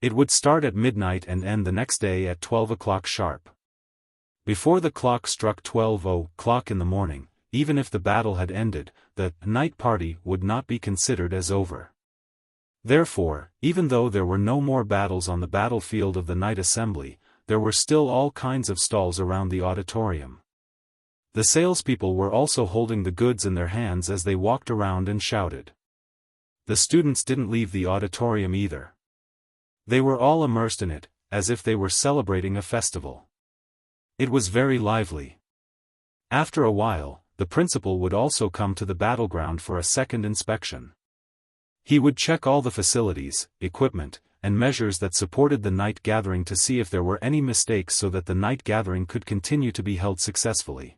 It would start at midnight and end the next day at 12 o'clock sharp. Before the clock struck 12 o'clock in the morning, even if the battle had ended, the night party would not be considered as over. Therefore, even though there were no more battles on the battlefield of the night assembly, there were still all kinds of stalls around the auditorium. The salespeople were also holding the goods in their hands as they walked around and shouted. The students didn't leave the auditorium either. They were all immersed in it, as if they were celebrating a festival. It was very lively. After a while, the principal would also come to the battleground for a second inspection. He would check all the facilities, equipment, and measures that supported the night gathering to see if there were any mistakes so that the night gathering could continue to be held successfully.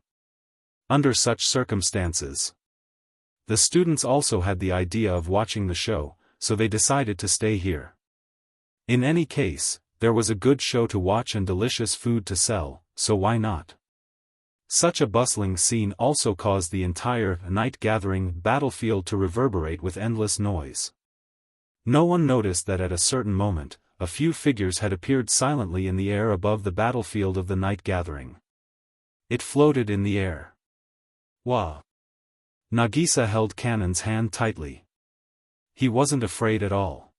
Under such circumstances, the students also had the idea of watching the show, so they decided to stay here. In any case, there was a good show to watch and delicious food to sell, so why not? Such a bustling scene also caused the entire night gathering battlefield to reverberate with endless noise. No one noticed that at a certain moment, a few figures had appeared silently in the air above the battlefield of the night gathering. It floated in the air. Wow! Nagisa held Kanon's hand tightly. He wasn't afraid at all.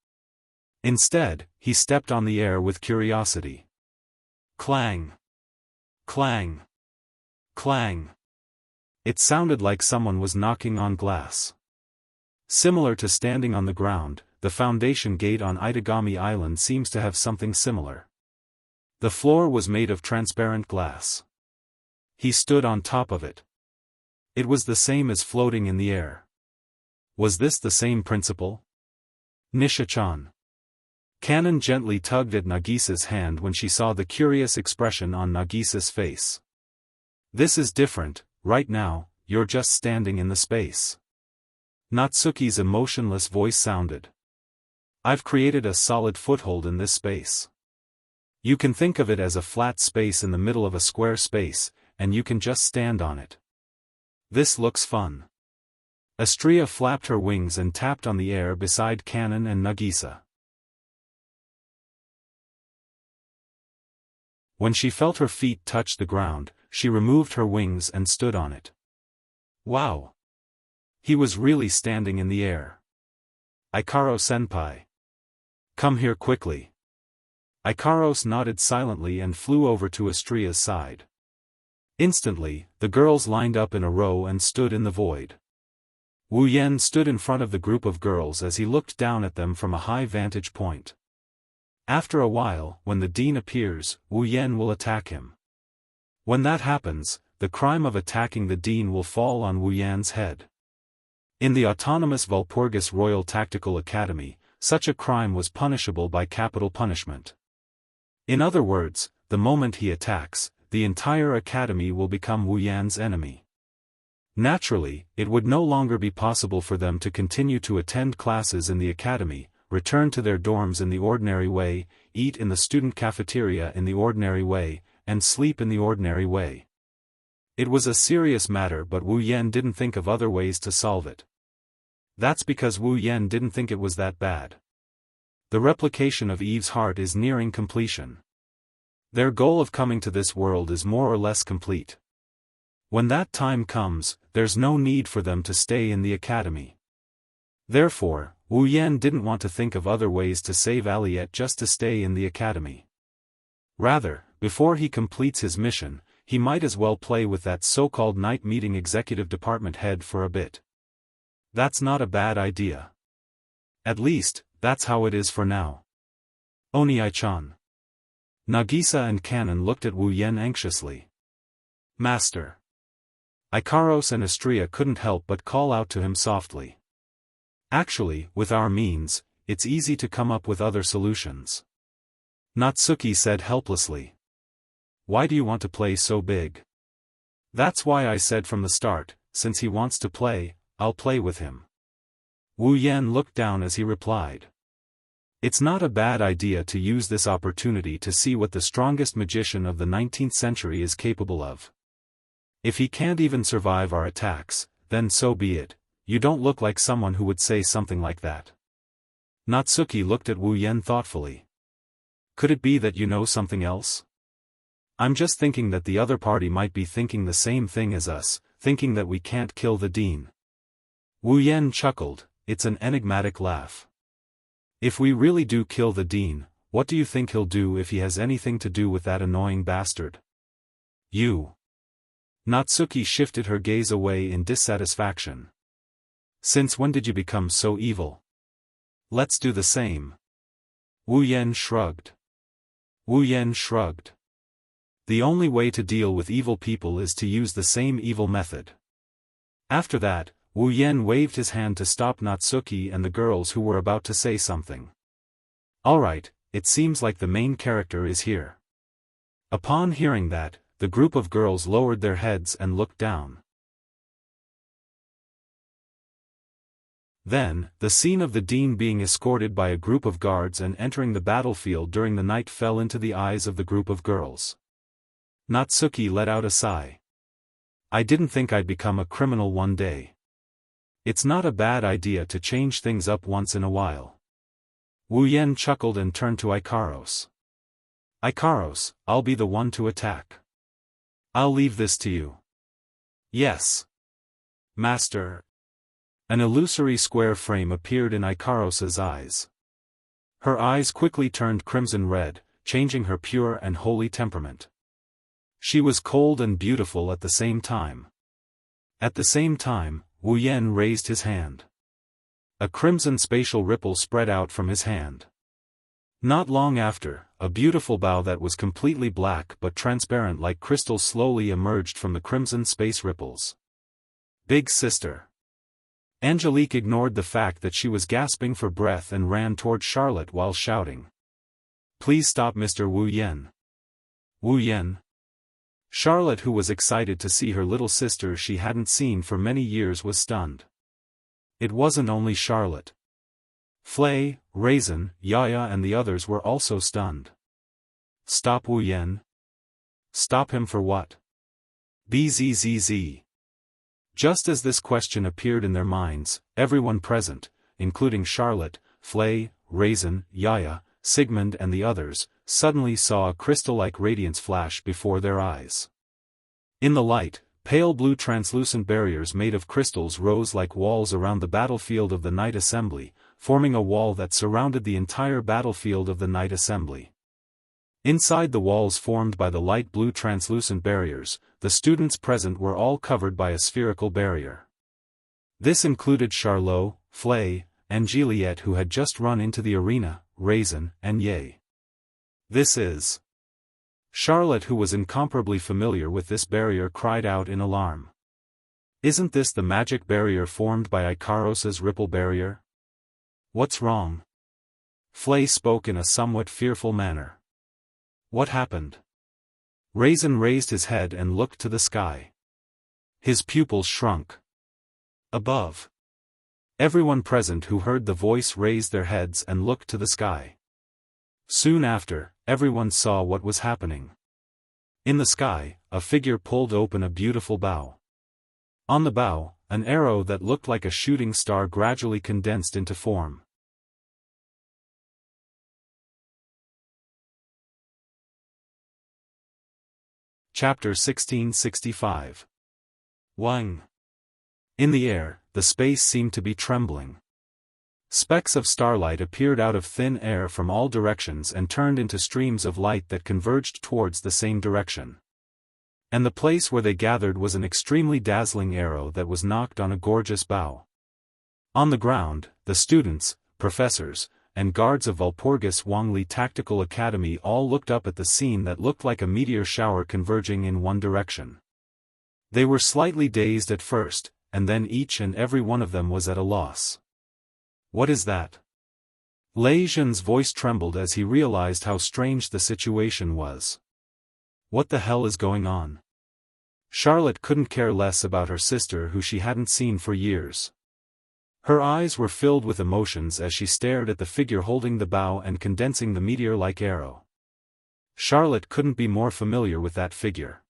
Instead, he stepped on the air with curiosity. Clang! Clang! Clang! It sounded like someone was knocking on glass. Similar to standing on the ground, the foundation gate on Itagami Island seems to have something similar. The floor was made of transparent glass. He stood on top of it. It was the same as floating in the air. Was this the same principle? Nisha-chan. Kanon gently tugged at Nagisa's hand when she saw the curious expression on Nagisa's face. This is different, right now, you're just standing in the space. Natsuki's emotionless voice sounded. I've created a solid foothold in this space. You can think of it as a flat space in the middle of a square space, and you can just stand on it. This looks fun. Astria flapped her wings and tapped on the air beside Kanon and Nagisa. When she felt her feet touch the ground, she removed her wings and stood on it. Wow! He was really standing in the air. Ikaro-senpai. Come here quickly. Ikaros nodded silently and flew over to Astria's side. Instantly, the girls lined up in a row and stood in the void. Wu Yen stood in front of the group of girls as he looked down at them from a high vantage point. After a while, when the dean appears, Wu Yen will attack him. When that happens, the crime of attacking the dean will fall on Wu Yan's head. In the autonomous Walpurgis Royal Tactical Academy, such a crime was punishable by capital punishment. In other words, the moment he attacks, the entire academy will become Wu Yan's enemy. Naturally, it would no longer be possible for them to continue to attend classes in the academy, return to their dorms in the ordinary way, eat in the student cafeteria in the ordinary way, and sleep in the ordinary way. It was a serious matter, but Wu Yen didn't think of other ways to solve it. That's because Wu Yen didn't think it was that bad. The replication of Eve's heart is nearing completion. Their goal of coming to this world is more or less complete. When that time comes, there's no need for them to stay in the academy. Therefore, Wu Yen didn't want to think of other ways to save Aliette just to stay in the academy. Rather, before he completes his mission, he might as well play with that so-called night meeting executive department head for a bit. That's not a bad idea. At least, that's how it is for now. Oniai-chan. Nagisa and Kanon looked at Wu Yen anxiously. Master. Ikaros and Astria couldn't help but call out to him softly. Actually, with our means, it's easy to come up with other solutions. Natsuki said helplessly. Why do you want to play so big? That's why I said from the start, since he wants to play, I'll play with him. Wu Yen looked down as he replied. It's not a bad idea to use this opportunity to see what the strongest magician of the 19th century is capable of. If he can't even survive our attacks, then so be it. You don't look like someone who would say something like that. Natsuki looked at Wu Yen thoughtfully. Could it be that you know something else? I'm just thinking that the other party might be thinking the same thing as us, thinking that we can't kill the dean. Wu Yen chuckled, it's an enigmatic laugh. If we really do kill the dean, what do you think he'll do if he has anything to do with that annoying bastard? You. Natsuki shifted her gaze away in dissatisfaction. Since when did you become so evil? Let's do the same. Wu Yen shrugged. Wu Yen shrugged. The only way to deal with evil people is to use the same evil method. After that, Wu Yan waved his hand to stop Natsuki and the girls who were about to say something. Alright, it seems like the main character is here. Upon hearing that, the group of girls lowered their heads and looked down. Then, the scene of the dean being escorted by a group of guards and entering the battlefield during the night fell into the eyes of the group of girls. Natsuki let out a sigh. I didn't think I'd become a criminal one day. It's not a bad idea to change things up once in a while. Wu Yan chuckled and turned to Ikaros. Ikaros, I'll be the one to attack. I'll leave this to you. Yes. Master. An illusory square frame appeared in Ikaros's eyes. Her eyes quickly turned crimson red, changing her pure and holy temperament. She was cold and beautiful at the same time. At the same time, Wu Yan raised his hand. A crimson spatial ripple spread out from his hand. Not long after, a beautiful bow that was completely black but transparent like crystal slowly emerged from the crimson space ripples. Big sister. Angelique ignored the fact that she was gasping for breath and ran toward Charlotte while shouting. Please stop, Mr. Wu Yan. Wu Yan. Charlotte, who was excited to see her little sister she hadn't seen for many years, was stunned. It wasn't only Charlotte. Flay, Raisin, Yaya and the others were also stunned. Stop Wu Yan? Stop him for what? Bzzz. Just as this question appeared in their minds, everyone present, including Charlotte, Flay, Raisin, Yaya, Sigmund and the others, suddenly saw a crystal-like radiance flash before their eyes. In the light, pale blue translucent barriers made of crystals rose like walls around the battlefield of the Night Assembly, forming a wall that surrounded the entire battlefield of the Night Assembly. Inside the walls formed by the light blue translucent barriers, the students present were all covered by a spherical barrier. This included Charlot, Flay, and Juliet, who had just run into the arena, Raisin, and Ye. This is... Charlotte, who was incomparably familiar with this barrier, cried out in alarm. Isn't this the magic barrier formed by Ikaros's ripple barrier? What's wrong? Flay spoke in a somewhat fearful manner. What happened? Raisin raised his head and looked to the sky. His pupils shrunk. Above. Everyone present who heard the voice raised their heads and looked to the sky. Soon after, everyone saw what was happening. In the sky, a figure pulled open a beautiful bow. On the bow, an arrow that looked like a shooting star gradually condensed into form. Chapter 1665. Wang. In the air, the space seemed to be trembling. Specks of starlight appeared out of thin air from all directions and turned into streams of light that converged towards the same direction. And the place where they gathered was an extremely dazzling arrow that was knocked on a gorgeous bow. On the ground, the students, professors, and guards of Walpurgis Wangli Tactical Academy all looked up at the scene that looked like a meteor shower converging in one direction. They were slightly dazed at first, and then each and every one of them was at a loss. What is that? Lei Zhen's voice trembled as he realized how strange the situation was. What the hell is going on? Charlotte couldn't care less about her sister who she hadn't seen for years. Her eyes were filled with emotions as she stared at the figure holding the bow and condensing the meteor-like arrow. Charlotte couldn't be more familiar with that figure.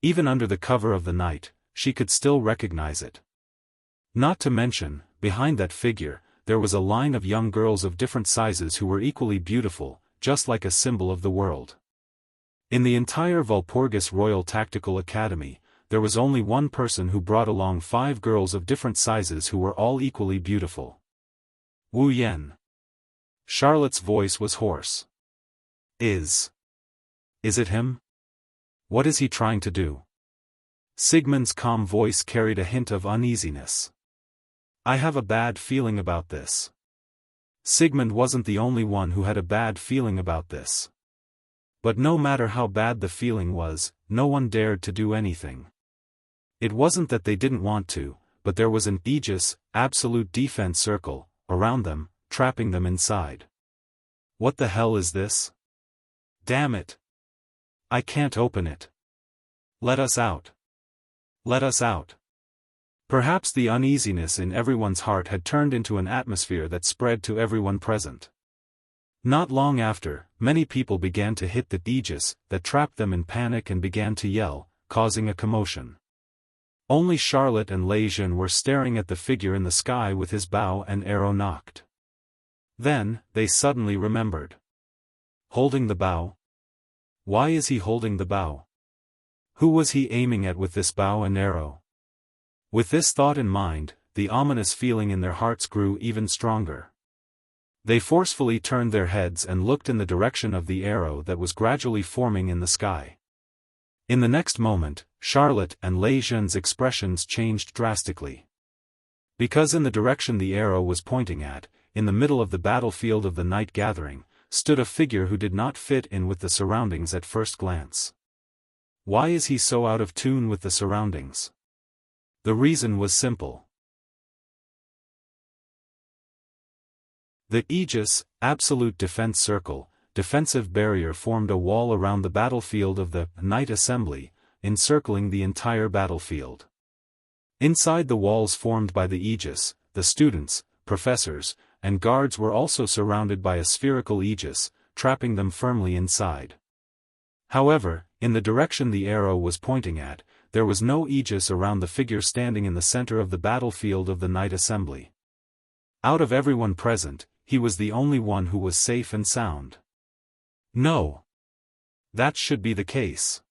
Even under the cover of the night, she could still recognize it. Not to mention, behind that figure, there was a line of young girls of different sizes who were equally beautiful, just like a symbol of the world. In the entire Walpurgis Royal Tactical Academy, there was only one person who brought along 5 girls of different sizes who were all equally beautiful. Wu Yan. Charlotte's voice was hoarse. Is it him? What is he trying to do? Sigmund's calm voice carried a hint of uneasiness. I have a bad feeling about this. Sigmund wasn't the only one who had a bad feeling about this. But no matter how bad the feeling was, no one dared to do anything. It wasn't that they didn't want to, but there was an aegis, absolute defense circle, around them, trapping them inside. What the hell is this? Damn it! I can't open it. Let us out. Let us out. Perhaps the uneasiness in everyone's heart had turned into an atmosphere that spread to everyone present. Not long after, many people began to hit the aegis that trapped them in panic and began to yell, causing a commotion. Only Charlotte and Lei Jun were staring at the figure in the sky with his bow and arrow knocked. Then, they suddenly remembered. Holding the bow? Why is he holding the bow? Who was he aiming at with this bow and arrow? With this thought in mind, the ominous feeling in their hearts grew even stronger. They forcefully turned their heads and looked in the direction of the arrow that was gradually forming in the sky. In the next moment, Charlotte and Lei Jun's expressions changed drastically. Because in the direction the arrow was pointing at, in the middle of the battlefield of the night gathering, stood a figure who did not fit in with the surroundings at first glance. Why is he so out of tune with the surroundings? The reason was simple. The aegis, absolute defense circle, defensive barrier formed a wall around the battlefield of the night assembly, encircling the entire battlefield. Inside the walls formed by the aegis, the students, professors, and guards were also surrounded by a spherical aegis, trapping them firmly inside. However, in the direction the arrow was pointing at, there was no aegis around the figure standing in the center of the battlefield of the night assembly. Out of everyone present, he was the only one who was safe and sound. No. That should be the case.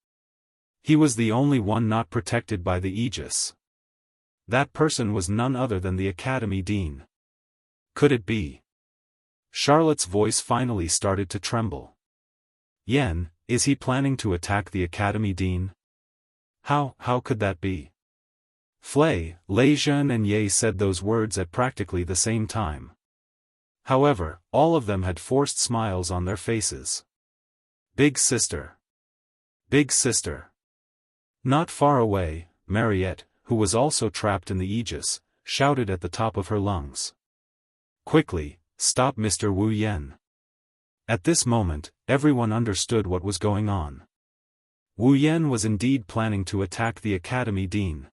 He was the only one not protected by the aegis. That person was none other than the Academy Dean. Could it be? Charlotte's voice finally started to tremble. Yen, is he planning to attack the Academy Dean? How could that be? Lei Jun and Ye said those words at practically the same time. However, all of them had forced smiles on their faces. Big sister. Big sister. Not far away, Mariette, who was also trapped in the aegis, shouted at the top of her lungs. Quickly, stop Mr. Wu Yen. At this moment, everyone understood what was going on. Wu Yen was indeed planning to attack the Academy Dean.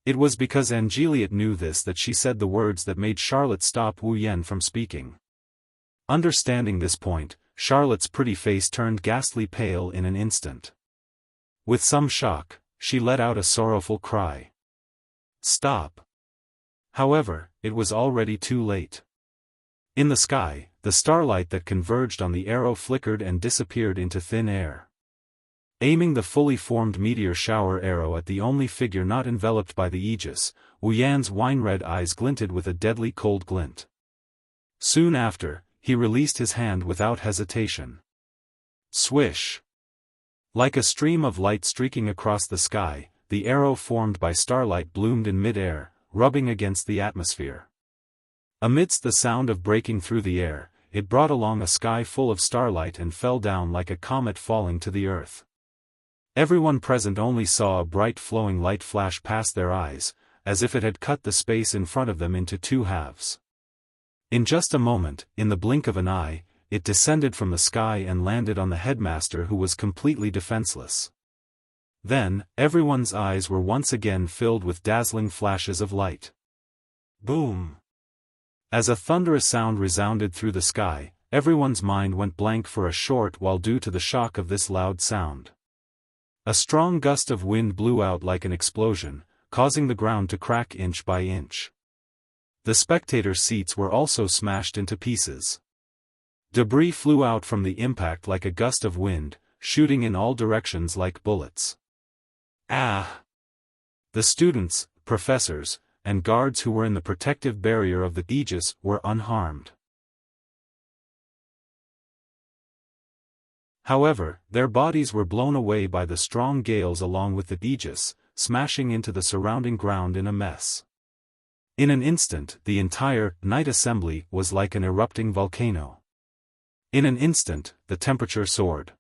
It was because Angeliette knew this that she said the words that made Charlotte stop Wu Yen from speaking. Understanding this point, Charlotte's pretty face turned ghastly pale in an instant. With some shock, she let out a sorrowful cry. Stop. However, it was already too late. In the sky, the starlight that converged on the arrow flickered and disappeared into thin air. Aiming the fully formed meteor shower arrow at the only figure not enveloped by the aegis, Wu Yan's wine-red eyes glinted with a deadly cold glint. Soon after, he released his hand without hesitation. Swish! Like a stream of light streaking across the sky, the arrow formed by starlight bloomed in mid-air, rubbing against the atmosphere. Amidst the sound of breaking through the air, it brought along a sky full of starlight and fell down like a comet falling to the earth. Everyone present only saw a bright flowing light flash past their eyes, as if it had cut the space in front of them into two halves. In just a moment, in the blink of an eye, it descended from the sky and landed on the headmaster who was completely defenseless. Then, everyone's eyes were once again filled with dazzling flashes of light. Boom! As a thunderous sound resounded through the sky, everyone's mind went blank for a short while due to the shock of this loud sound. A strong gust of wind blew out like an explosion, causing the ground to crack inch by inch. The spectators' seats were also smashed into pieces. Debris flew out from the impact like a gust of wind, shooting in all directions like bullets. Ah! The students, professors, and guards who were in the protective barrier of the aegis were unharmed. However, their bodies were blown away by the strong gales along with the aegis, smashing into the surrounding ground in a mess. In an instant, the entire night assembly was like an erupting volcano. In an instant, the temperature soared.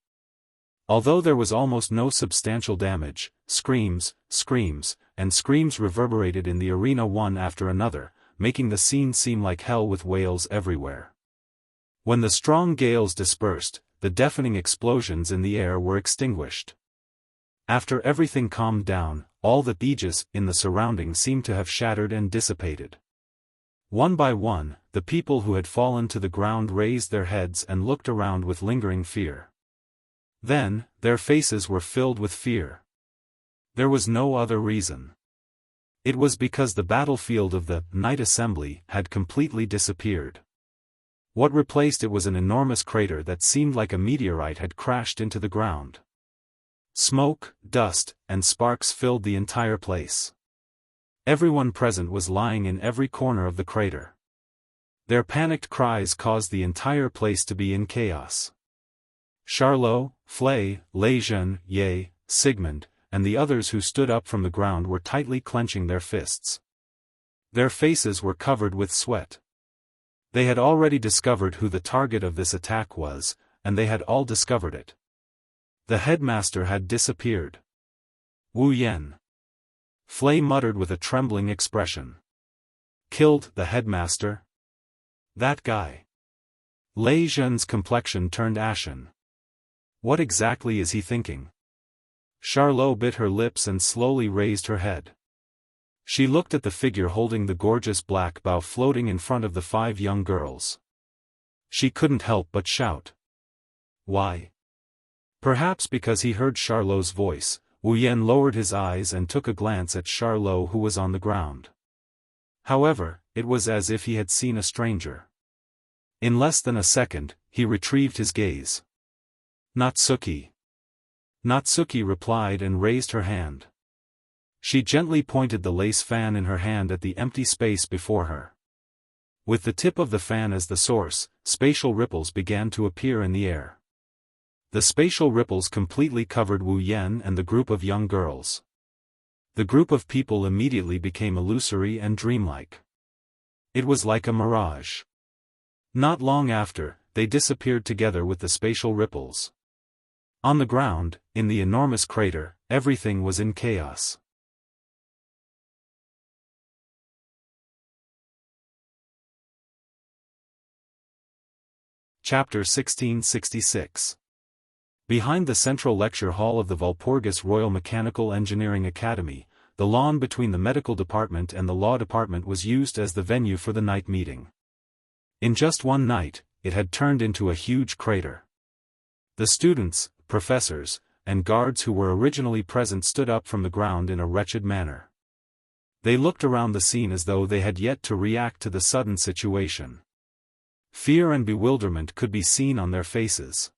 Although there was almost no substantial damage, screams, and screams reverberated in the arena one after another, making the scene seem like hell with wails everywhere. When the strong gales dispersed, the deafening explosions in the air were extinguished. After everything calmed down, all the aegis in the surroundings seemed to have shattered and dissipated. One by one, the people who had fallen to the ground raised their heads and looked around with lingering fear. Then, their faces were filled with fear. There was no other reason. It was because the battlefield of the Night Assembly had completely disappeared. What replaced it was an enormous crater that seemed like a meteorite had crashed into the ground. Smoke, dust, and sparks filled the entire place. Everyone present was lying in every corner of the crater. Their panicked cries caused the entire place to be in chaos. Charlot, Flay, Lejeune, Ye, Sigmund, and the others who stood up from the ground were tightly clenching their fists. Their faces were covered with sweat. They had already discovered who the target of this attack was, and they had all discovered it. The headmaster had disappeared. Wu Yan. Flay muttered with a trembling expression. Killed the headmaster? That guy. Lei Zhen's complexion turned ashen. What exactly is he thinking? Charlot bit her lips and slowly raised her head. She looked at the figure holding the gorgeous black bow floating in front of the 5 young girls. She couldn't help but shout. Why? Perhaps because he heard Charlot's voice, Wu Yan lowered his eyes and took a glance at Charlot who was on the ground. However, it was as if he had seen a stranger. In less than a second, he retrieved his gaze. Natsuki. Natsuki replied and raised her hand. She gently pointed the lace fan in her hand at the empty space before her. With the tip of the fan as the source, spatial ripples began to appear in the air. The spatial ripples completely covered Wu Yan and the group of young girls. The group of people immediately became illusory and dreamlike. It was like a mirage. Not long after, they disappeared together with the spatial ripples. On the ground, in the enormous crater, everything was in chaos. Chapter 1666. Behind the central lecture hall of the Walpurgis Royal Mechanical Engineering Academy, the lawn between the medical department and the law department was used as the venue for the night meeting. In just one night, it had turned into a huge crater. The students, professors, and guards who were originally present stood up from the ground in a wretched manner. They looked around the scene as though they had yet to react to the sudden situation. Fear and bewilderment could be seen on their faces.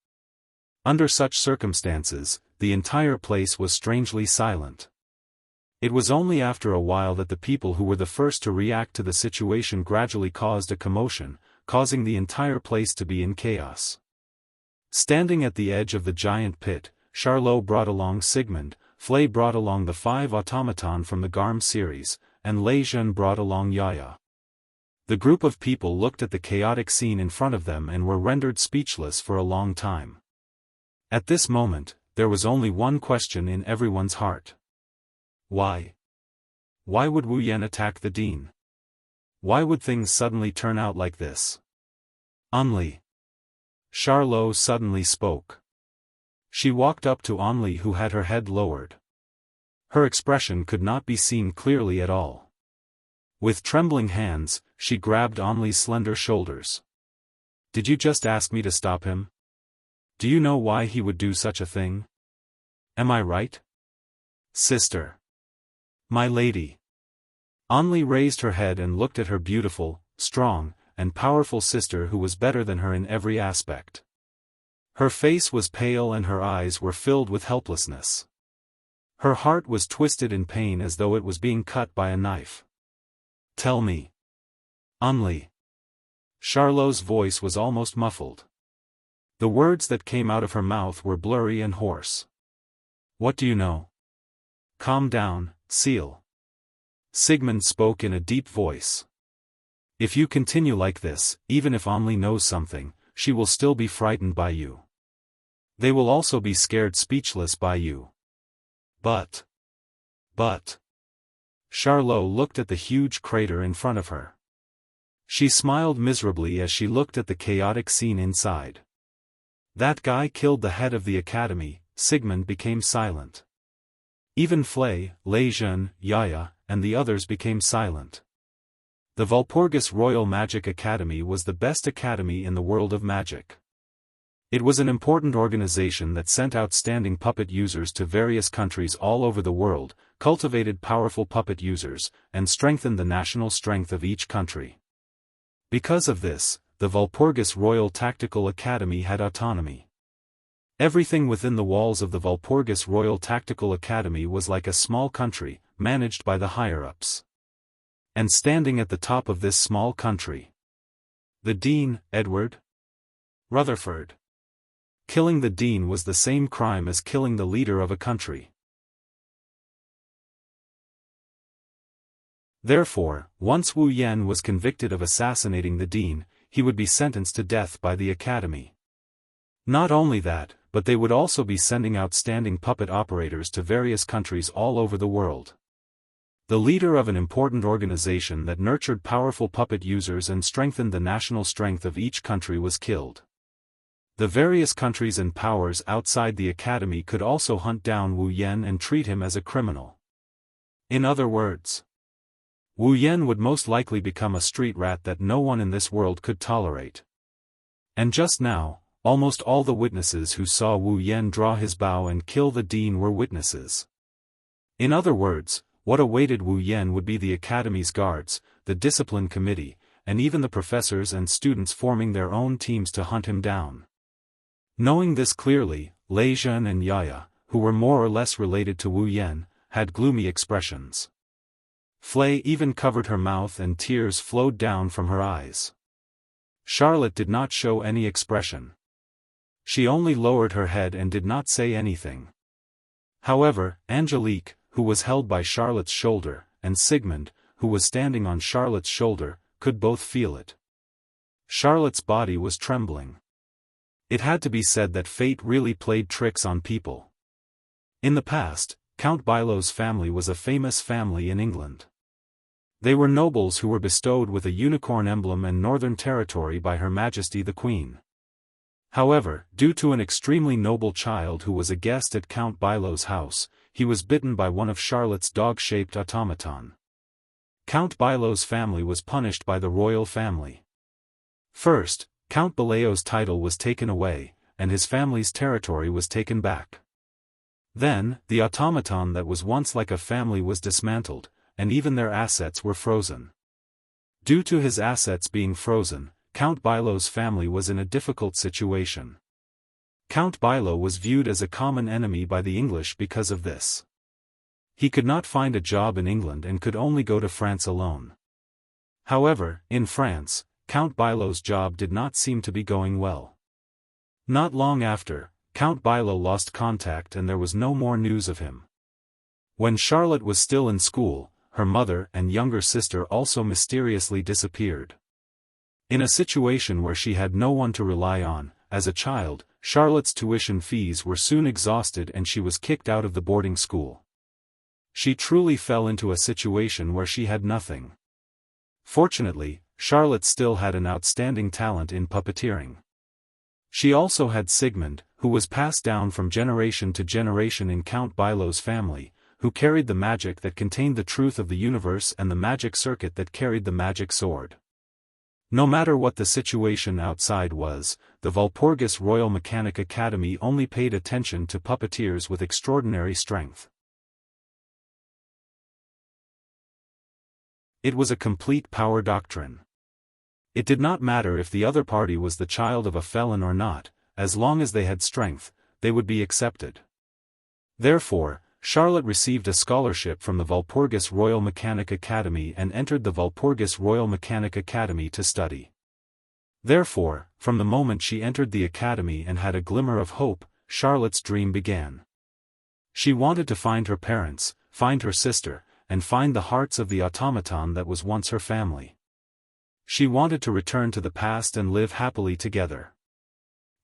Under such circumstances, the entire place was strangely silent. It was only after a while that the people who were the first to react to the situation gradually caused a commotion, causing the entire place to be in chaos. Standing at the edge of the giant pit, Charlot brought along Sigmund, Flay brought along the 5 automaton from the Garm series, and Lejeune brought along Yaya. The group of people looked at the chaotic scene in front of them and were rendered speechless for a long time. At this moment, there was only one question in everyone's heart. Why? Why would Wu Yan attack the dean? Why would things suddenly turn out like this? Only. Charlot suddenly spoke. She walked up to Onli who had her head lowered. Her expression could not be seen clearly at all. With trembling hands, she grabbed Onli's slender shoulders. Did you just ask me to stop him? Do you know why he would do such a thing? Am I right? Sister. My lady. Onli raised her head and looked at her beautiful, strong, and powerful sister who was better than her in every aspect. Her face was pale and her eyes were filled with helplessness. Her heart was twisted in pain as though it was being cut by a knife. Tell me. Onli. Charlot's voice was almost muffled. The words that came out of her mouth were blurry and hoarse. What do you know? Calm down, Seal. Sigmund spoke in a deep voice. If you continue like this, even if Onli knows something, she will still be frightened by you. They will also be scared speechless by you. But. Charlot looked at the huge crater in front of her. She smiled miserably as she looked at the chaotic scene inside. That guy killed the head of the academy. Sigmund became silent. Even Flay, Lejeune, Yaya, and the others became silent. The Walpurgis Royal Magic Academy was the best academy in the world of magic. It was an important organization that sent outstanding puppet users to various countries all over the world, cultivated powerful puppet users, and strengthened the national strength of each country. Because of this, the Walpurgis Royal Tactical Academy had autonomy. Everything within the walls of the Walpurgis Royal Tactical Academy was like a small country, managed by the higher-ups. And standing at the top of this small country, the Dean, Edward Rutherford. Killing the Dean was the same crime as killing the leader of a country. Therefore, once Wu Yan was convicted of assassinating the Dean, he would be sentenced to death by the Academy. Not only that, but they would also be sending outstanding puppet operators to various countries all over the world. The leader of an important organization that nurtured powerful puppet users and strengthened the national strength of each country was killed. The various countries and powers outside the academy could also hunt down Wu Yan and treat him as a criminal. In other words, Wu Yan would most likely become a street rat that no one in this world could tolerate. And just now, almost all the witnesses who saw Wu Yan draw his bow and kill the Dean were witnesses. In other words, what awaited Wu Yan would be the academy's guards, the discipline committee, and even the professors and students forming their own teams to hunt him down. Knowing this clearly, Lejeune and Yaya, who were more or less related to Wu Yan, had gloomy expressions. Flay even covered her mouth and tears flowed down from her eyes. Charlotte did not show any expression. She only lowered her head and did not say anything. However, Angelique, who was held by Charlotte's shoulder, and Sigmund, who was standing on Charlotte's shoulder, could both feel it. Charlotte's body was trembling. It had to be said that fate really played tricks on people. In the past, Count Bilo's family was a famous family in England. They were nobles who were bestowed with a unicorn emblem and northern territory by Her Majesty the Queen. However, due to an extremely noble child who was a guest at Count Bilo's house, he was bitten by one of Charlotte's dog-shaped automaton. Count Bilo's family was punished by the royal family. First, Count Bileo's title was taken away, and his family's territory was taken back. Then, the automaton that was once like a family was dismantled, and even their assets were frozen. Due to his assets being frozen, Count Bilo's family was in a difficult situation. Count Bilo was viewed as a common enemy by the English because of this. He could not find a job in England and could only go to France alone. However, in France, Count Bilo's job did not seem to be going well. Not long after, Count Bilo lost contact and there was no more news of him. When Charlotte was still in school, her mother and younger sister also mysteriously disappeared. In a situation where she had no one to rely on, as a child, Charlotte's tuition fees were soon exhausted and she was kicked out of the boarding school. She truly fell into a situation where she had nothing. Fortunately, Charlotte still had an outstanding talent in puppeteering. She also had Sigmund, who was passed down from generation to generation in Count Bilo's family, who carried the magic that contained the truth of the universe and the magic circuit that carried the magic sword. No matter what the situation outside was, the Walpurgis Royal Mechanic Academy only paid attention to puppeteers with extraordinary strength. It was a complete power doctrine. It did not matter if the other party was the child of a felon or not, as long as they had strength, they would be accepted. Therefore, Charlotte received a scholarship from the Walpurgis Royal Mechanic Academy and entered the Walpurgis Royal Mechanic Academy to study. Therefore, from the moment she entered the academy and had a glimmer of hope, Charlotte's dream began. She wanted to find her parents, find her sister, and find the hearts of the automaton that was once her family. She wanted to return to the past and live happily together.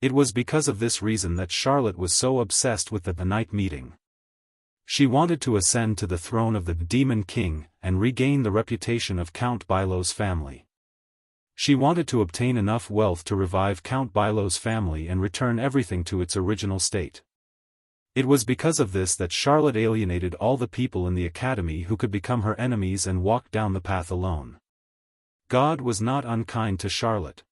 It was because of this reason that Charlotte was so obsessed with the night meeting. She wanted to ascend to the throne of the Demon King and regain the reputation of Count Bilo's family. She wanted to obtain enough wealth to revive Count Bilo's family and return everything to its original state. It was because of this that Charlotte alienated all the people in the academy who could become her enemies and walked down the path alone. God was not unkind to Charlotte.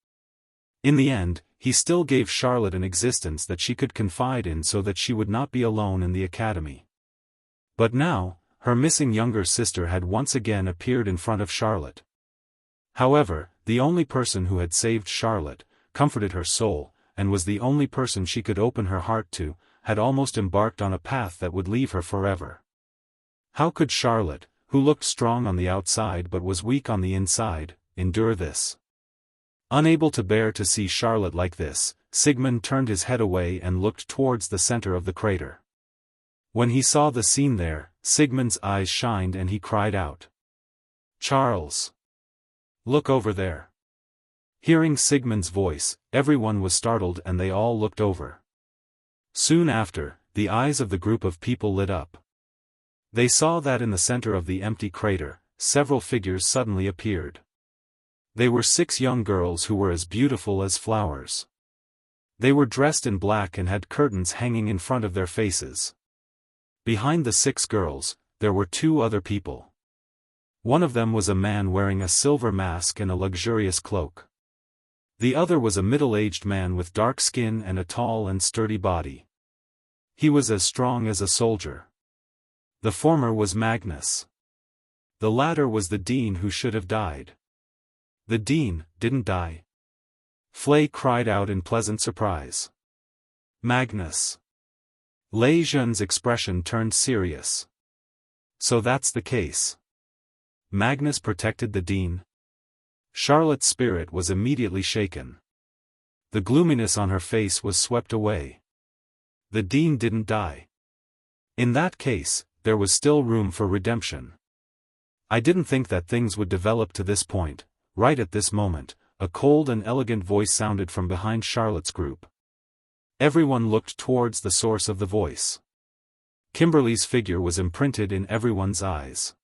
In the end, he still gave Charlotte an existence that she could confide in so that she would not be alone in the academy. But now, her missing younger sister had once again appeared in front of Charlotte. However, the only person who had saved Charlotte, comforted her soul, and was the only person she could open her heart to, had almost embarked on a path that would leave her forever. How could Charlotte, who looked strong on the outside but was weak on the inside, endure this? Unable to bear to see Charlotte like this, Sigmund turned his head away and looked towards the center of the crater. When he saw the scene there, Sigmund's eyes shined and he cried out, "Charles! Look over there!" Hearing Sigmund's voice, everyone was startled and they all looked over. Soon after, the eyes of the group of people lit up. They saw that in the center of the empty crater, several figures suddenly appeared. They were 6 young girls who were as beautiful as flowers. They were dressed in black and had curtains hanging in front of their faces. Behind the 6 girls, there were 2 other people. One of them was a man wearing a silver mask and a luxurious cloak. The other was a middle-aged man with dark skin and a tall and sturdy body. He was as strong as a soldier. The former was Magnus. The latter was the dean who should have died. The dean didn't die. Flay cried out in pleasant surprise. Magnus. Lei Zhen's expression turned serious. So that's the case. Magnus protected the dean? Charlotte's spirit was immediately shaken. The gloominess on her face was swept away. The dean didn't die. In that case, there was still room for redemption. I didn't think that things would develop to this point. Right at this moment, a cold and elegant voice sounded from behind Charlotte's group. Everyone looked towards the source of the voice. Kimberly's figure was imprinted in everyone's eyes.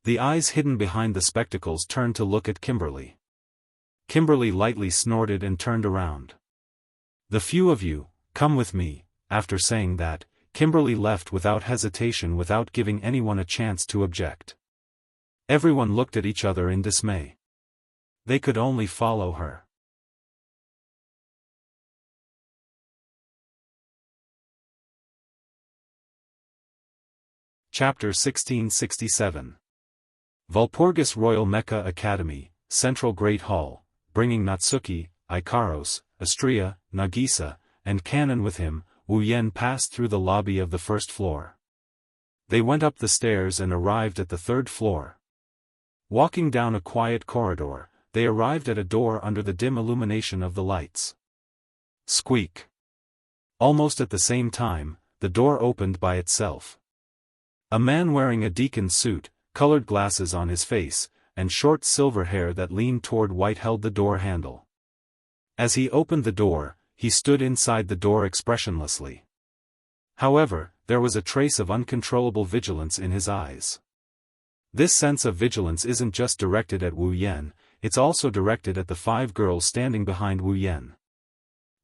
The eyes hidden behind the spectacles turned to look at Kimberly. Kimberly lightly snorted and turned around. "The few of you, come with me." After saying that, Kimberly left without hesitation, without giving anyone a chance to object. Everyone looked at each other in dismay. They could only follow her. Chapter 1667. Walpurgis Royal Mecha Academy, Central Great Hall, bringing Natsuki, Ikaros, Astria, Nagisa, and Kanon with him, Wu Yen passed through the lobby of the first floor. They went up the stairs and arrived at the 3rd floor. Walking down a quiet corridor, they arrived at a door under the dim illumination of the lights. Squeak! Almost at the same time, the door opened by itself. A man wearing a deacon's suit, colored glasses on his face, and short silver hair that leaned toward white held the door handle. As he opened the door, he stood inside the door expressionlessly. However, there was a trace of uncontrollable vigilance in his eyes. This sense of vigilance isn't just directed at Wu Yen, it's also directed at the 5 girls standing behind Wu Yen.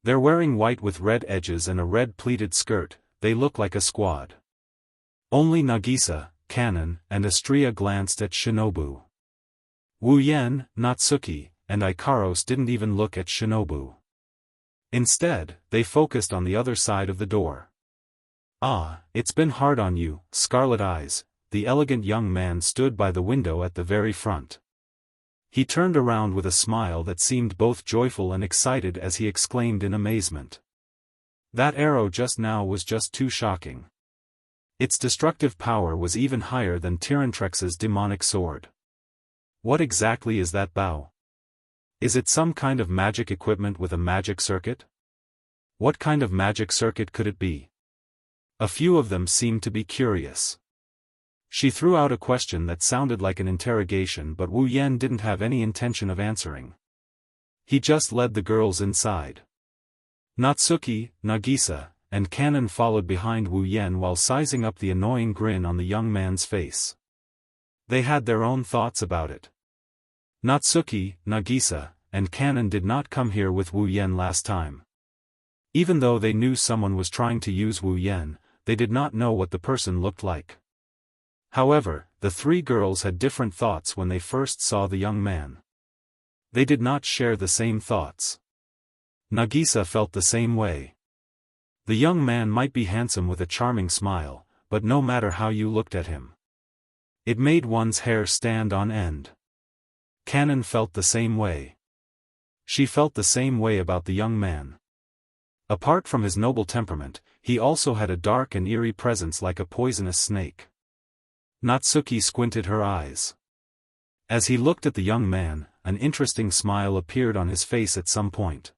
They're wearing white with red edges and a red pleated skirt, they look like a squad. Only Nagisa, Kanon, and Astria glanced at Shinobu. Wu Yen, Natsuki, and Ikaros didn't even look at Shinobu. Instead, they focused on the other side of the door. "Ah, it's been hard on you, Scarlet Eyes." The elegant young man stood by the window at the very front. He turned around with a smile that seemed both joyful and excited as he exclaimed in amazement. That arrow just now was just too shocking. Its destructive power was even higher than Tyrantrex's demonic sword. What exactly is that bow? Is it some kind of magic equipment with a magic circuit? What kind of magic circuit could it be? A few of them seemed to be curious. She threw out a question that sounded like an interrogation, but Wu Yan didn't have any intention of answering. He just led the girls inside. Natsuki, Nagisa, and Kanon followed behind Wu Yan while sizing up the annoying grin on the young man's face. They had their own thoughts about it. Natsuki, Nagisa, and Kanon did not come here with Wu Yan last time. Even though they knew someone was trying to use Wu Yan, they did not know what the person looked like. However, the three girls had different thoughts when they first saw the young man. They did not share the same thoughts. Nagisa felt the same way. The young man might be handsome with a charming smile, but no matter how you looked at him, it made one's hair stand on end. Kanon felt the same way. She felt the same way about the young man. Apart from his noble temperament, he also had a dark and eerie presence like a poisonous snake. Natsuki squinted her eyes. As he looked at the young man, an interesting smile appeared on his face at some point.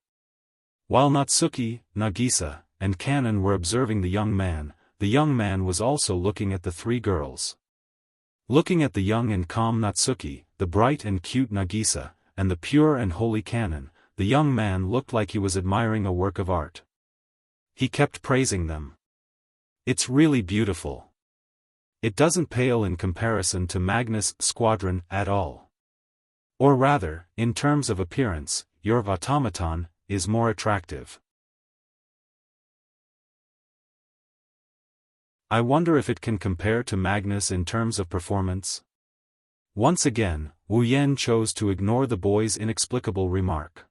While Natsuki, Nagisa, and Kanon were observing the young man was also looking at the three girls. Looking at the young and calm Natsuki, the bright and cute Nagisa, and the pure and holy Kanon, the young man looked like he was admiring a work of art. He kept praising them. "It's really beautiful. It doesn't pale in comparison to Magnus' squadron at all. Or rather, in terms of appearance, your automaton is more attractive. I wonder if it can compare to Magnus in terms of performance?" Once again, Wu Yan chose to ignore the boy's inexplicable remark.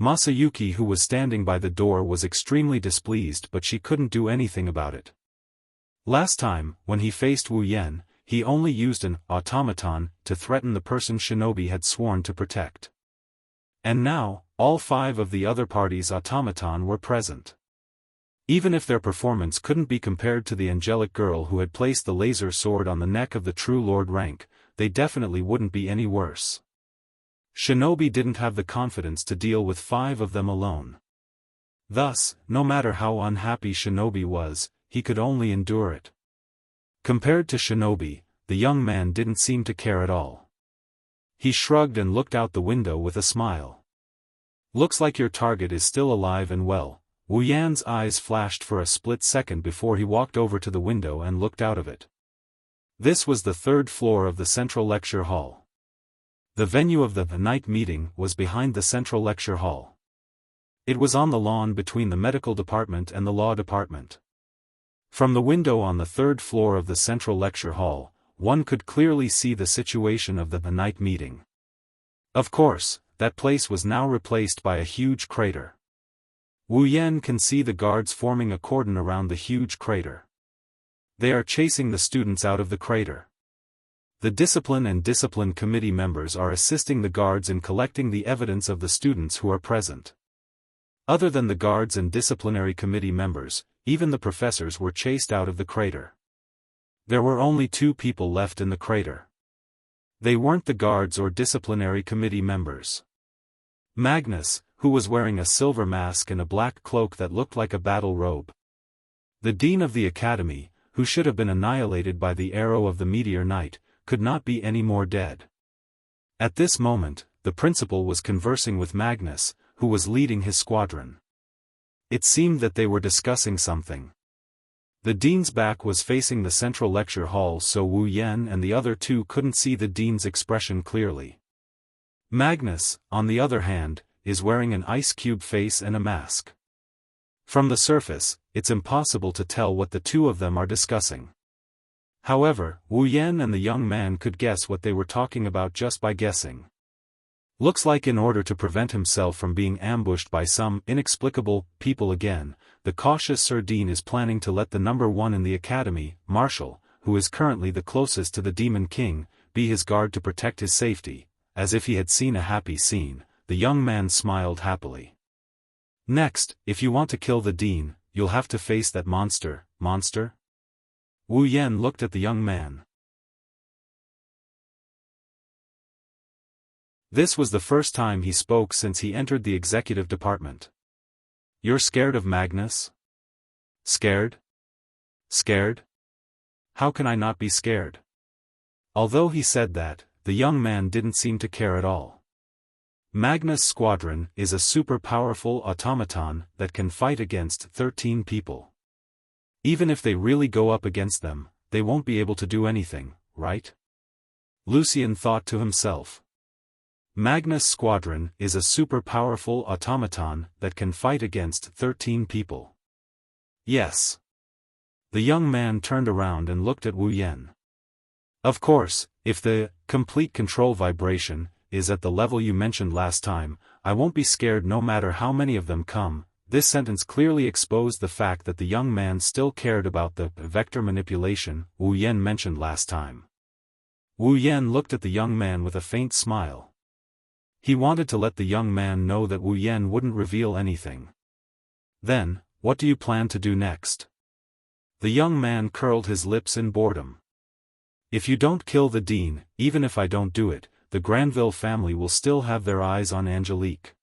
Masayuki, who was standing by the door, was extremely displeased, but she couldn't do anything about it. Last time, when he faced Wu Yan, he only used an automaton to threaten the person Shinobi had sworn to protect. And now, all five of the other party's automaton were present. Even if their performance couldn't be compared to the angelic girl who had placed the laser sword on the neck of the true lord rank, they definitely wouldn't be any worse. Shinobi didn't have the confidence to deal with five of them alone. Thus, no matter how unhappy Shinobi was, he could only endure it. Compared to Shinobi, the young man didn't seem to care at all. He shrugged and looked out the window with a smile. "Looks like your target is still alive and well." Wu Yan's eyes flashed for a split second before he walked over to the window and looked out of it. This was the third floor of the central lecture hall. The venue of the night meeting was behind the central lecture hall. It was on the lawn between the medical department and the law department. From the window on the third floor of the central lecture hall, one could clearly see the situation of the night meeting. Of course, that place was now replaced by a huge crater. Wu Yan can see the guards forming a cordon around the huge crater. They are chasing the students out of the crater. The Discipline and Discipline Committee members are assisting the guards in collecting the evidence of the students who are present. Other than the guards and disciplinary committee members, even the professors were chased out of the crater. There were only 2 people left in the crater. They weren't the guards or disciplinary committee members. Magnus, who was wearing a silver mask and a black cloak that looked like a battle robe. The dean of the academy, who should have been annihilated by the arrow of the meteor knight, could not be any more dead. At this moment, the principal was conversing with Magnus, who was leading his squadron. It seemed that they were discussing something. The dean's back was facing the central lecture hall, so Wu Yan and the other 2 couldn't see the dean's expression clearly. Magnus, on the other hand, is wearing an ice cube face and a mask. From the surface, it's impossible to tell what the 2 of them are discussing. However, Wu Yan and the young man could guess what they were talking about just by guessing. Looks like in order to prevent himself from being ambushed by some inexplicable people again, the cautious Sir Dean is planning to let the number 1 in the academy, Marshall, who is currently the closest to the Demon King, be his guard to protect his safety. As if he had seen a happy scene, the young man smiled happily. "Next, if you want to kill the dean, you'll have to face that monster." "Monster?" Wu Yan looked at the young man. This was the first time he spoke since he entered the executive department. "You're scared of Magnus?" "Scared? Scared? how can I not be scared? Although he said that, the young man didn't seem to care at all. Magnus' squadron is a super powerful automaton that can fight against 13 people. Even if they really go up against them, they won't be able to do anything, right? Lucian thought to himself. Magnus' squadron is a super powerful automaton that can fight against 13 people. Yes. The young man turned around and looked at Wu Yan. Of course, if the complete control vibration is at the level you mentioned last time, I won't be scared no matter how many of them come. This sentence clearly exposed the fact that the young man still cared about the vector manipulation Wu Yan mentioned last time. Wu Yan looked at the young man with a faint smile. He wanted to let the young man know that Wu Yan wouldn't reveal anything. Then, what do you plan to do next? The young man curled his lips in boredom. If you don't kill the dean, even if I don't do it, the Granville family will still have their eyes on Angelique.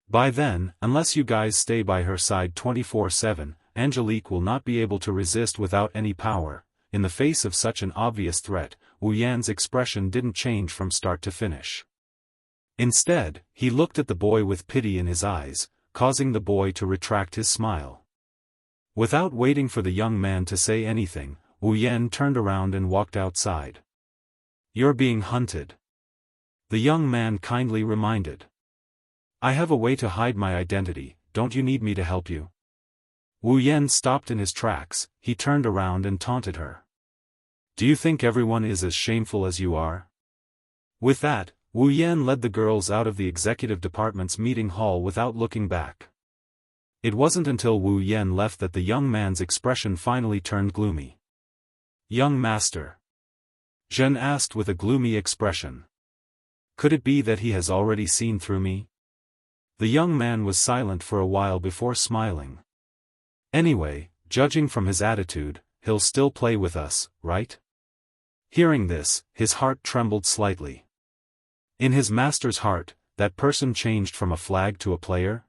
By then, unless you guys stay by her side 24/7, Angelique will not be able to resist without any power. In the face of such an obvious threat, Wu Yan's expression didn't change from start to finish. Instead, he looked at the boy with pity in his eyes, causing the boy to retract his smile. Without waiting for the young man to say anything, Wu Yan turned around and walked outside. You're being hunted. The young man kindly reminded. I have a way to hide my identity, don't you need me to help you? Wu Yan stopped in his tracks, he turned around and taunted her. Do you think everyone is as shameful as you are? With that, Wu Yan led the girls out of the executive department's meeting hall without looking back. It wasn't until Wu Yan left that the young man's expression finally turned gloomy. Young master? Zhen asked with a gloomy expression. Could it be that he has already seen through me? The young man was silent for a while before smiling. Anyway, judging from his attitude, he'll still play with us, right? Hearing this, his heart trembled slightly. In his master's heart, that person changed from a flag to a player?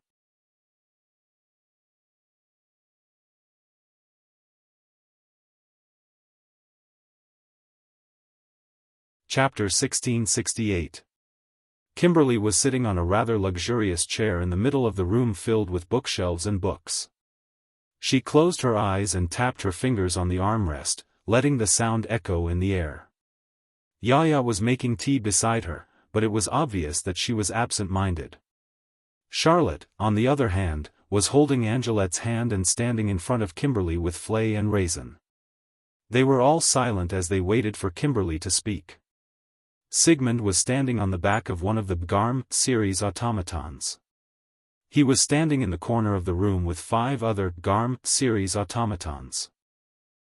Chapter 1668. Kimberly was sitting on a rather luxurious chair in the middle of the room filled with bookshelves and books. She closed her eyes and tapped her fingers on the armrest, letting the sound echo in the air. Yaya was making tea beside her, but it was obvious that she was absent-minded. Charlotte, on the other hand, was holding Angelette's hand and standing in front of Kimberly with Flay and Raisin. They were all silent as they waited for Kimberly to speak. Sigmund was standing on the back of one of the Garm series automatons. He was standing in the corner of the room with 5 other Garm series automatons.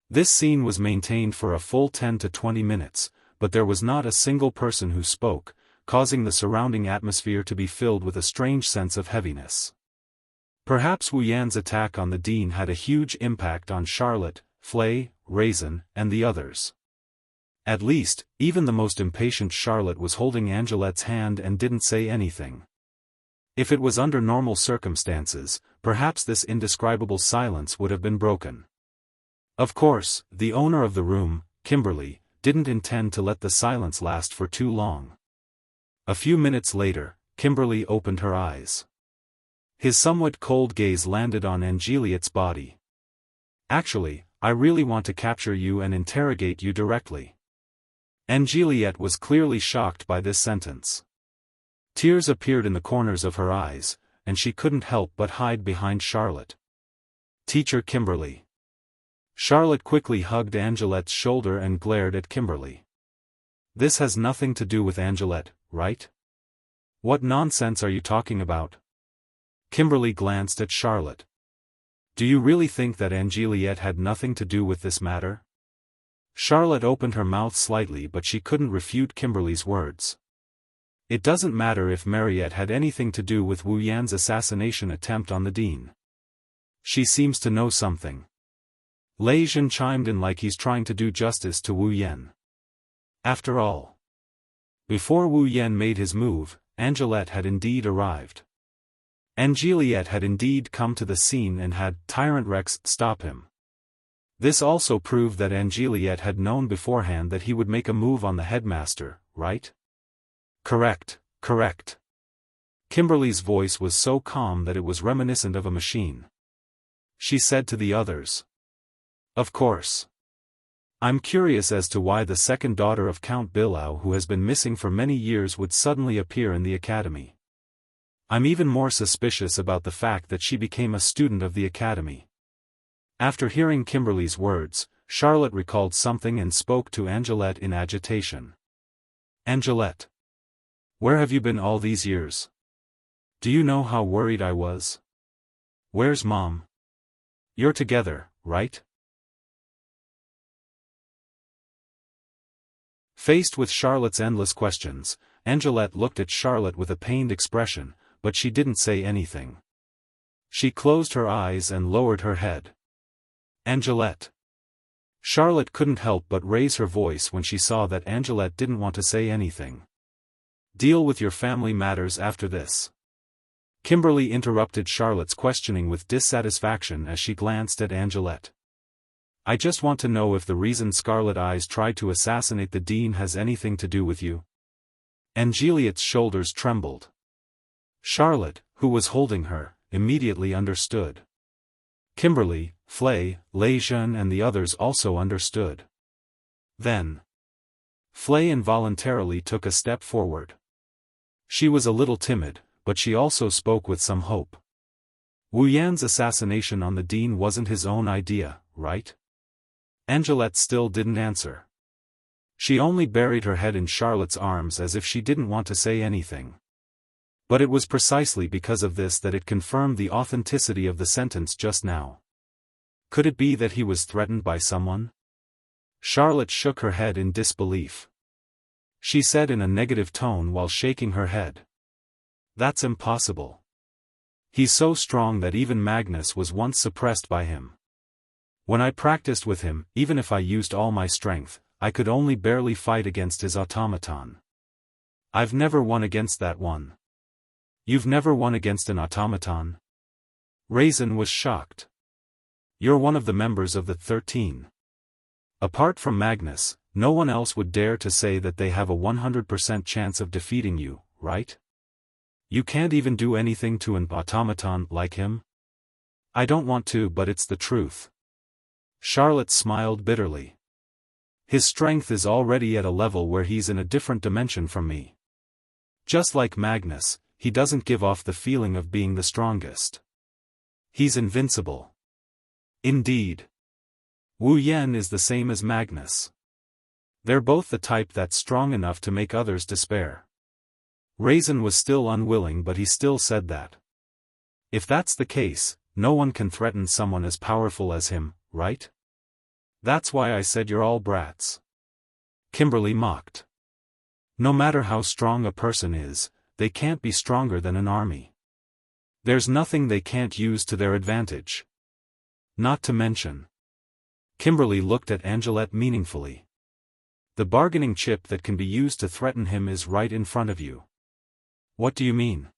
This scene was maintained for a full 10 to 20 minutes, but there was not a single person who spoke, causing the surrounding atmosphere to be filled with a strange sense of heaviness. Perhaps Wu Yan's attack on the dean had a huge impact on Charlotte, Flay, Raisin, and the others. At least, even the most impatient Charlotte was holding Angelette's hand and didn't say anything. If it was under normal circumstances, perhaps this indescribable silence would have been broken. Of course, the owner of the room, Kimberly, didn't intend to let the silence last for too long. A few minutes later, Kimberly opened her eyes. His somewhat cold gaze landed on Angeliette's body. Actually, I really want to capture you and interrogate you directly. Angeliette was clearly shocked by this sentence. Tears appeared in the corners of her eyes, and she couldn't help but hide behind Charlotte. Teacher Kimberly. Charlotte quickly hugged Angelette's shoulder and glared at Kimberly. This has nothing to do with Angelette, right? What nonsense are you talking about? Kimberly glanced at Charlotte. Do you really think that Angeliette had nothing to do with this matter? Charlotte opened her mouth slightly, but she couldn't refute Kimberly's words. It doesn't matter if Mariette had anything to do with Wu Yan's assassination attempt on the dean. She seems to know something. Lei Jin chimed in like he's trying to do justice to Wu Yan. After all, before Wu Yan made his move, Angelette had indeed arrived. Angeliette had indeed come to the scene and had Tyrant Rex stop him. This also proved that Angeliette had known beforehand that he would make a move on the headmaster, right? Correct, correct. Kimberly's voice was so calm that it was reminiscent of a machine. She said to the others. Of course. I'm curious as to why the second daughter of Count Bilao, who has been missing for many years, would suddenly appear in the academy. I'm even more suspicious about the fact that she became a student of the academy. After hearing Kimberly's words, Charlotte recalled something and spoke to Angeliette in agitation. Angeliette. Where have you been all these years? Do you know how worried I was? Where's Mom? You're together, right? Faced with Charlotte's endless questions, Angeliette looked at Charlotte with a pained expression, but she didn't say anything. She closed her eyes and lowered her head. Angeliette. Charlotte couldn't help but raise her voice when she saw that Angeliette didn't want to say anything. Deal with your family matters after this. Kimberly interrupted Charlotte's questioning with dissatisfaction as she glanced at Angeliette. I just want to know if the reason Scarlet Eyes tried to assassinate the Dean has anything to do with you. Angeliette's shoulders trembled. Charlotte, who was holding her, immediately understood. Kimberly, Flay, Lejeune and the others also understood. Then, Flay involuntarily took a step forward. She was a little timid, but she also spoke with some hope. Wu Yan's assassination on the Dean wasn't his own idea, right? Angeliette still didn't answer. She only buried her head in Charlotte's arms as if she didn't want to say anything. But it was precisely because of this that it confirmed the authenticity of the sentence just now. Could it be that he was threatened by someone? Charlotte shook her head in disbelief. She said in a negative tone while shaking her head. That's impossible. He's so strong that even Magnus was once suppressed by him. When I practiced with him, even if I used all my strength, I could only barely fight against his automaton. I've never won against that one. You've never won against an automaton? Raisin was shocked. You're one of the members of the 13. Apart from Magnus, no one else would dare to say that they have a 100% chance of defeating you, right? You can't even do anything to an automaton like him? I don't want to, but it's the truth. Charlotte smiled bitterly. His strength is already at a level where he's in a different dimension from me. Just like Magnus, he doesn't give off the feeling of being the strongest. He's invincible. Indeed. Wu Yan is the same as Magnus. They're both the type that's strong enough to make others despair. Raisin was still unwilling, but he still said that. If that's the case, no one can threaten someone as powerful as him, right? That's why I said you're all brats. Kimberly mocked. No matter how strong a person is, they can't be stronger than an army. There's nothing they can't use to their advantage. Not to mention. Kimberly looked at Angeliette meaningfully. The bargaining chip that can be used to threaten him is right in front of you. What do you mean?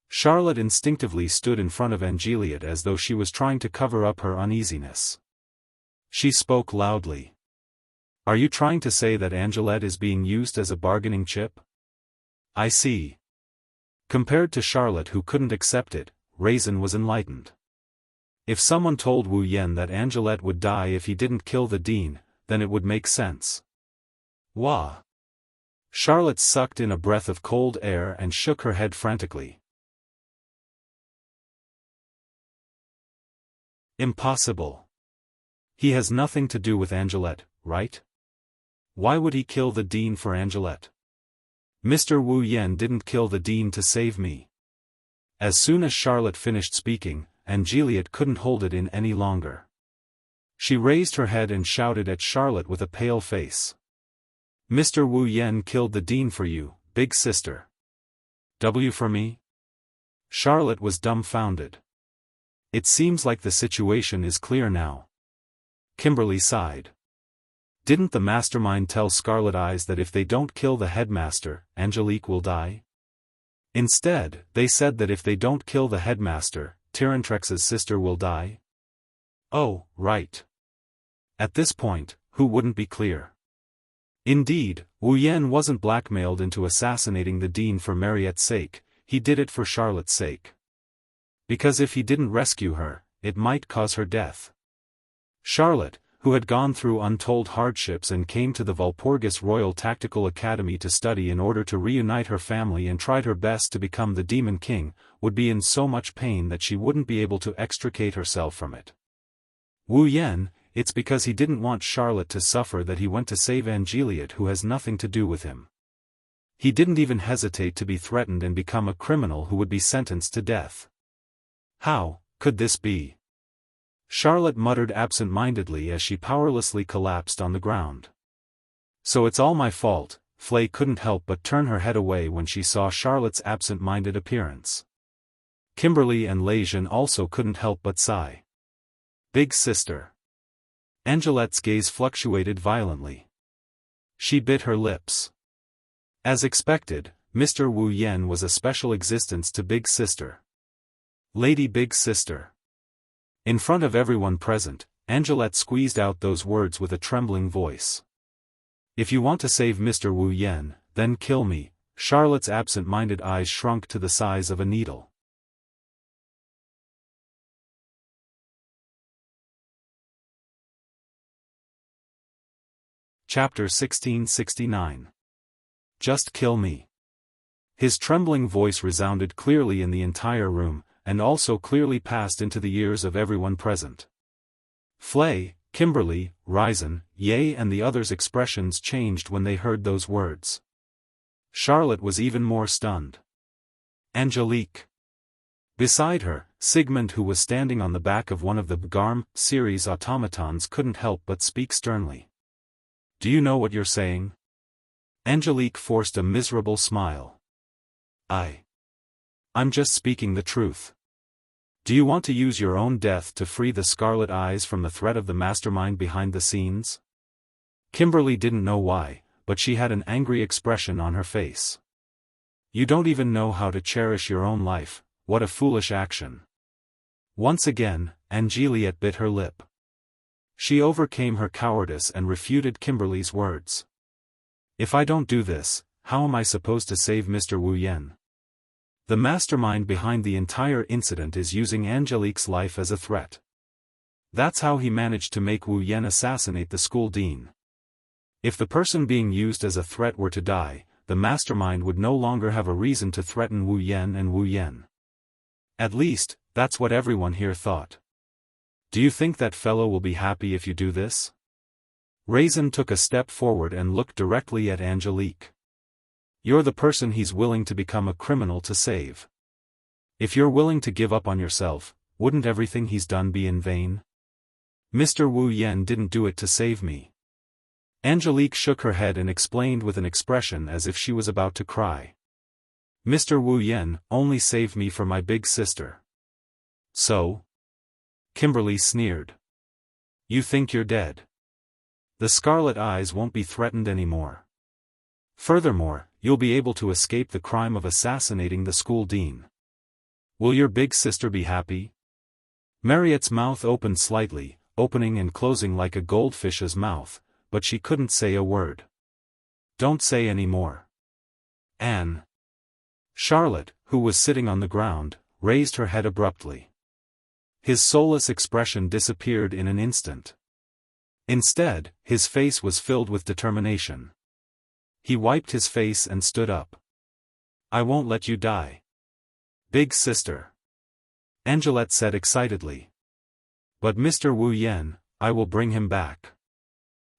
Charlotte instinctively stood in front of Angeliette as though she was trying to cover up her uneasiness. She spoke loudly. Are you trying to say that Angeliette is being used as a bargaining chip? I see. Compared to Charlotte, who couldn't accept it, Raisin was enlightened. If someone told Wu Yan that Angeliette would die if he didn't kill the Dean, then it would make sense. Wah! Charlotte sucked in a breath of cold air and shook her head frantically. Impossible. He has nothing to do with Angeliette, right? Why would he kill the Dean for Angeliette? Mr. Wu Yan didn't kill the Dean to save me. As soon as Charlotte finished speaking, Angeliette couldn't hold it in any longer. She raised her head and shouted at Charlotte with a pale face. Mr. Wu Yan killed the Dean for you, big sister. W for me? Charlotte was dumbfounded. It seems like the situation is clear now. Kimberly sighed. Didn't the mastermind tell Scarlet Eyes that if they don't kill the headmaster, Angelique will die? Instead, they said that if they don't kill the headmaster, Tyrantrex's sister will die? Oh, right. At this point, who wouldn't be clear? Indeed, Wu Yan wasn't blackmailed into assassinating the dean for Mariette's sake, he did it for Charlotte's sake. Because if he didn't rescue her, it might cause her death. Charlotte, who had gone through untold hardships and came to the Walpurgis Royal Tactical Academy to study in order to reunite her family and tried her best to become the Demon King, would be in so much pain that she wouldn't be able to extricate herself from it. Wu Yan, it's because he didn't want Charlotte to suffer that he went to save Angeliot, who has nothing to do with him. He didn't even hesitate to be threatened and become a criminal who would be sentenced to death. How could this be? Charlotte muttered absent-mindedly as she powerlessly collapsed on the ground. So it's all my fault. Flay couldn't help but turn her head away when she saw Charlotte's absent-minded appearance. Kimberly and Lejeune also couldn't help but sigh. Big sister. Angelette's gaze fluctuated violently. She bit her lips. As expected, Mr. Wu Yan was a special existence to Big Sister. Lady Big Sister. In front of everyone present, Angelette squeezed out those words with a trembling voice. If you want to save Mr. Wu Yan, then kill me. Charlotte's absent-minded eyes shrunk to the size of a needle. Chapter 1669. Just kill me. His trembling voice resounded clearly in the entire room, and also clearly passed into the ears of everyone present. Flay, Kimberly, Ryzen, Ye and the others' expressions changed when they heard those words. Charlotte was even more stunned. Angelique. Beside her, Sigmund, who was standing on the back of one of the Bgarm series automatons, couldn't help but speak sternly. Do you know what you're saying? Angelique forced a miserable smile. I'm just speaking the truth. Do you want to use your own death to free the Scarlet Eyes from the threat of the mastermind behind the scenes? Kimberly didn't know why, but she had an angry expression on her face. You don't even know how to cherish your own life, what a foolish action. Once again, Angeliette bit her lip. She overcame her cowardice and refuted Kimberly's words. If I don't do this, how am I supposed to save Mr. Wu Yan? The mastermind behind the entire incident is using Angelique's life as a threat. That's how he managed to make Wu Yan assassinate the school dean. If the person being used as a threat were to die, the mastermind would no longer have a reason to threaten Wu Yan and Wu Yan. At least, that's what everyone here thought. Do you think that fellow will be happy if you do this? Raisin took a step forward and looked directly at Angelique. You're the person he's willing to become a criminal to save. If you're willing to give up on yourself, wouldn't everything he's done be in vain? Mr. Wu Yan didn't do it to save me. Angelique shook her head and explained with an expression as if she was about to cry. Mr. Wu Yan only saved me for my big sister. So? Kimberly sneered. You think you're dead? The Scarlet Eyes won't be threatened anymore. Furthermore, you'll be able to escape the crime of assassinating the school dean. Will your big sister be happy? Mariette's mouth opened slightly, opening and closing like a goldfish's mouth, but she couldn't say a word. Don't say any more. Anne. Charlotte, who was sitting on the ground, raised her head abruptly. His soulless expression disappeared in an instant. Instead, his face was filled with determination. He wiped his face and stood up. I won't let you die. Big sister. Angelette said excitedly. But Mr. Wu Yan, I will bring him back.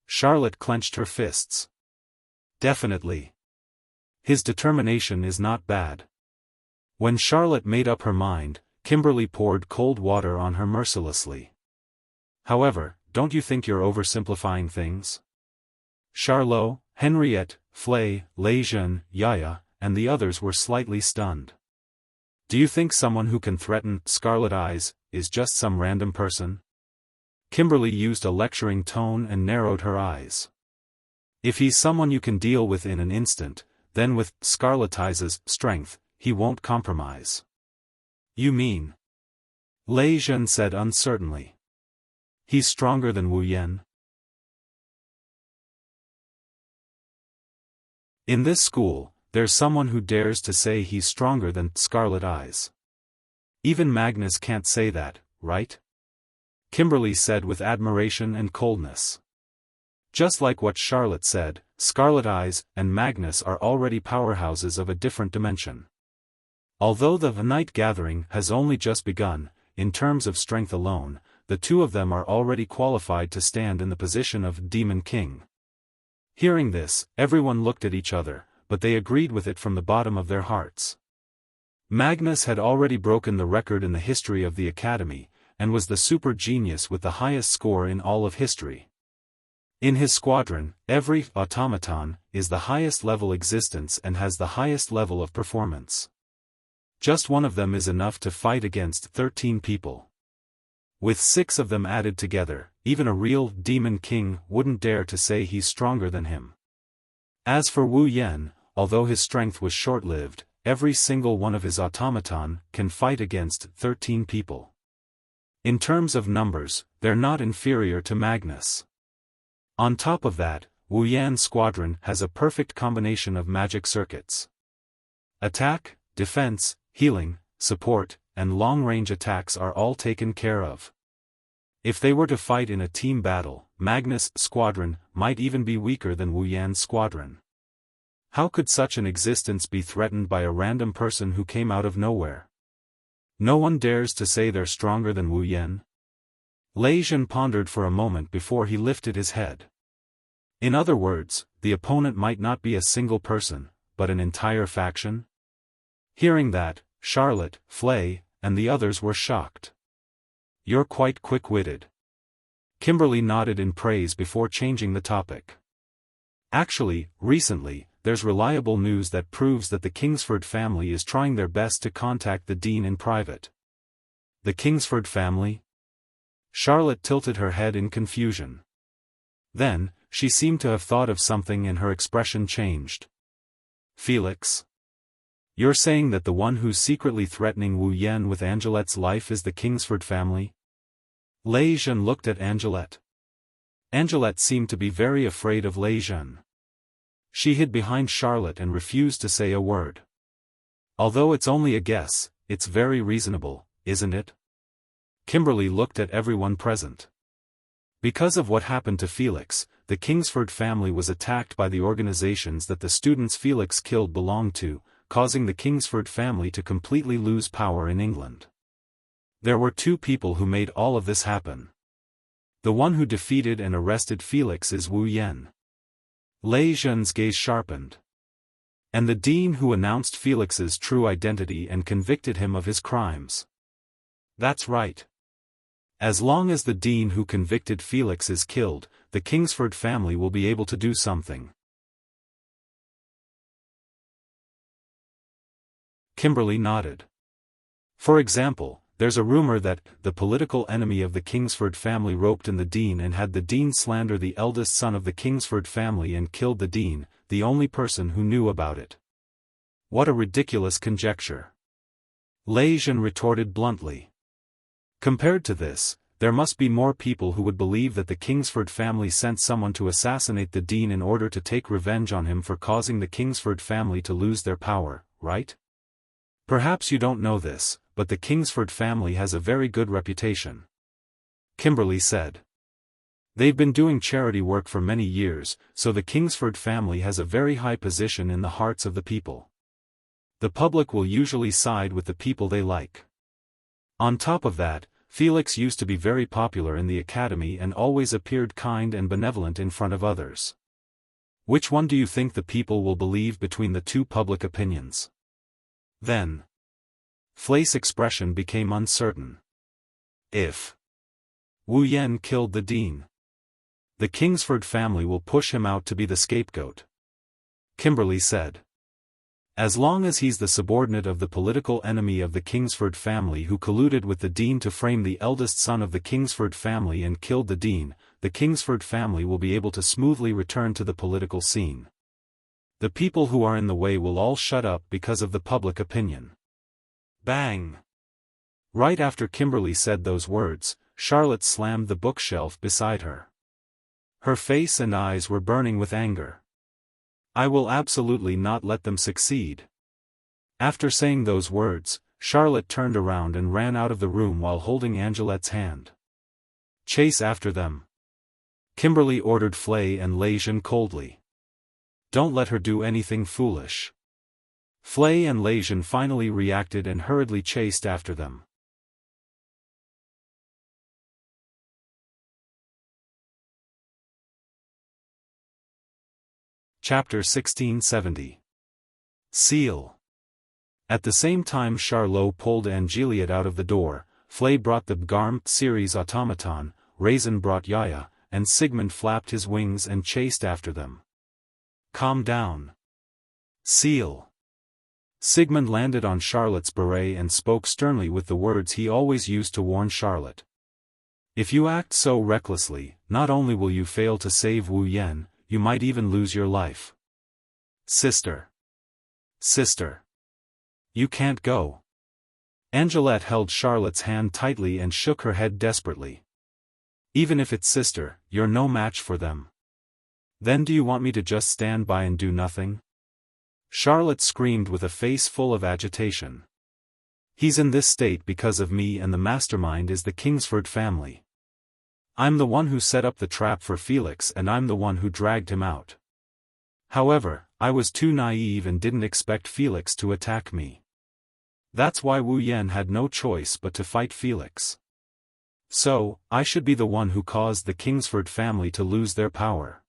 Charlotte clenched her fists. Definitely. His determination is not bad. When Charlotte made up her mind, Kimberly poured cold water on her mercilessly. However, don't you think you're oversimplifying things? Charlot, Henriette, Flay, Lejeune, Yaya, and the others were slightly stunned. Do you think someone who can threaten Scarlet Eyes is just some random person? Kimberly used a lecturing tone and narrowed her eyes. If he's someone you can deal with in an instant, then with Scarlet Eyes' strength, he won't compromise. You mean? Lejeune said uncertainly. He's stronger than Wu Yan? In this school, there's someone who dares to say he's stronger than Scarlet Eyes. Even Magnus can't say that, right? Kimberly said with admiration and coldness. Just like what Charlotte said, Scarlet Eyes and Magnus are already powerhouses of a different dimension. Although the night gathering has only just begun, in terms of strength alone, the two of them are already qualified to stand in the position of Demon King. Hearing this, everyone looked at each other, but they agreed with it from the bottom of their hearts. Magnus had already broken the record in the history of the Academy, and was the super genius with the highest score in all of history. In his squadron, every automaton is the highest level existence and has the highest level of performance. Just one of them is enough to fight against 13 people. With 6 of them added together, even a real Demon King wouldn't dare to say he's stronger than him. As for Wu Yan, although his strength was short-lived, every single one of his automaton can fight against 13 people. In terms of numbers, they're not inferior to Magnus. On top of that, Wu Yan's squadron has a perfect combination of magic circuits. Attack, defense, healing, support, and long-range attacks are all taken care of. If they were to fight in a team battle, Magnus' squadron might even be weaker than Wu Yan's squadron. How could such an existence be threatened by a random person who came out of nowhere? No one dares to say they're stronger than Wu Yan. Lei Jun pondered for a moment before he lifted his head. In other words, the opponent might not be a single person, but an entire faction? Hearing that, Charlotte, Flay, and the others were shocked. You're quite quick-witted. Kimberly nodded in praise before changing the topic. Actually, recently, there's reliable news that proves that the Kingsford family is trying their best to contact the Dean in private. The Kingsford family? Charlotte tilted her head in confusion. Then, she seemed to have thought of something and her expression changed. Felix? You're saying that the one who's secretly threatening Wu Yan with Angelette's life is the Kingsford family? Lei Jun looked at Angelette. Angelette seemed to be very afraid of Lei Jun. She hid behind Charlotte and refused to say a word. Although it's only a guess, it's very reasonable, isn't it? Kimberly looked at everyone present. Because of what happened to Felix, the Kingsford family was attacked by the organizations that the students Felix killed belonged to, causing the Kingsford family to completely lose power in England. There were 2 people who made all of this happen. The one who defeated and arrested Felix is Wu Yan. Lei Jun's gaze sharpened. And the dean who announced Felix's true identity and convicted him of his crimes. That's right. As long as the dean who convicted Felix is killed, the Kingsford family will be able to do something. Kimberly nodded. For example, there's a rumor that the political enemy of the Kingsford family roped in the dean and had the dean slander the eldest son of the Kingsford family and killed the dean, the only person who knew about it. What a ridiculous conjecture. Lei Jun retorted bluntly. Compared to this, there must be more people who would believe that the Kingsford family sent someone to assassinate the dean in order to take revenge on him for causing the Kingsford family to lose their power, right? Perhaps you don't know this, but the Kingsford family has a very good reputation. Kimberly said. They've been doing charity work for many years, so the Kingsford family has a very high position in the hearts of the people. The public will usually side with the people they like. On top of that, Felix used to be very popular in the academy and always appeared kind and benevolent in front of others. Which one do you think the people will believe between the 2 public opinions? Then, Flay's expression became uncertain. If Wu Yan killed the dean, the Kingsford family will push him out to be the scapegoat. Kimberly said. As long as he's the subordinate of the political enemy of the Kingsford family who colluded with the dean to frame the eldest son of the Kingsford family and killed the dean, the Kingsford family will be able to smoothly return to the political scene. The people who are in the way will all shut up because of the public opinion. Bang! Right after Kimberly said those words, Charlotte slammed the bookshelf beside her. Her face and eyes were burning with anger. I will absolutely not let them succeed. After saying those words, Charlotte turned around and ran out of the room while holding Angelette's hand. Chase after them. Kimberly ordered Flay and Lejeune coldly. Don't let her do anything foolish. Flay and Lejeune finally reacted and hurriedly chased after them. Chapter 1670. Seal. At the same time Charlot pulled Angeliette out of the door, Flay brought the Garm series automaton, Raisin brought Yaya, and Sigmund flapped his wings and chased after them. Calm down. Seal. Sigmund landed on Charlotte's beret and spoke sternly with the words he always used to warn Charlotte. If you act so recklessly, not only will you fail to save Wu Yan, you might even lose your life. Sister. Sister. You can't go. Angelette held Charlotte's hand tightly and shook her head desperately. Even if it's sister, you're no match for them. Then do you want me to just stand by and do nothing? Charlotte screamed with a face full of agitation. He's in this state because of me, and the mastermind is the Kingsford family. I'm the one who set up the trap for Felix, and I'm the one who dragged him out. However, I was too naive and didn't expect Felix to attack me. That's why Wu Yan had no choice but to fight Felix. So, I should be the one who caused the Kingsford family to lose their power.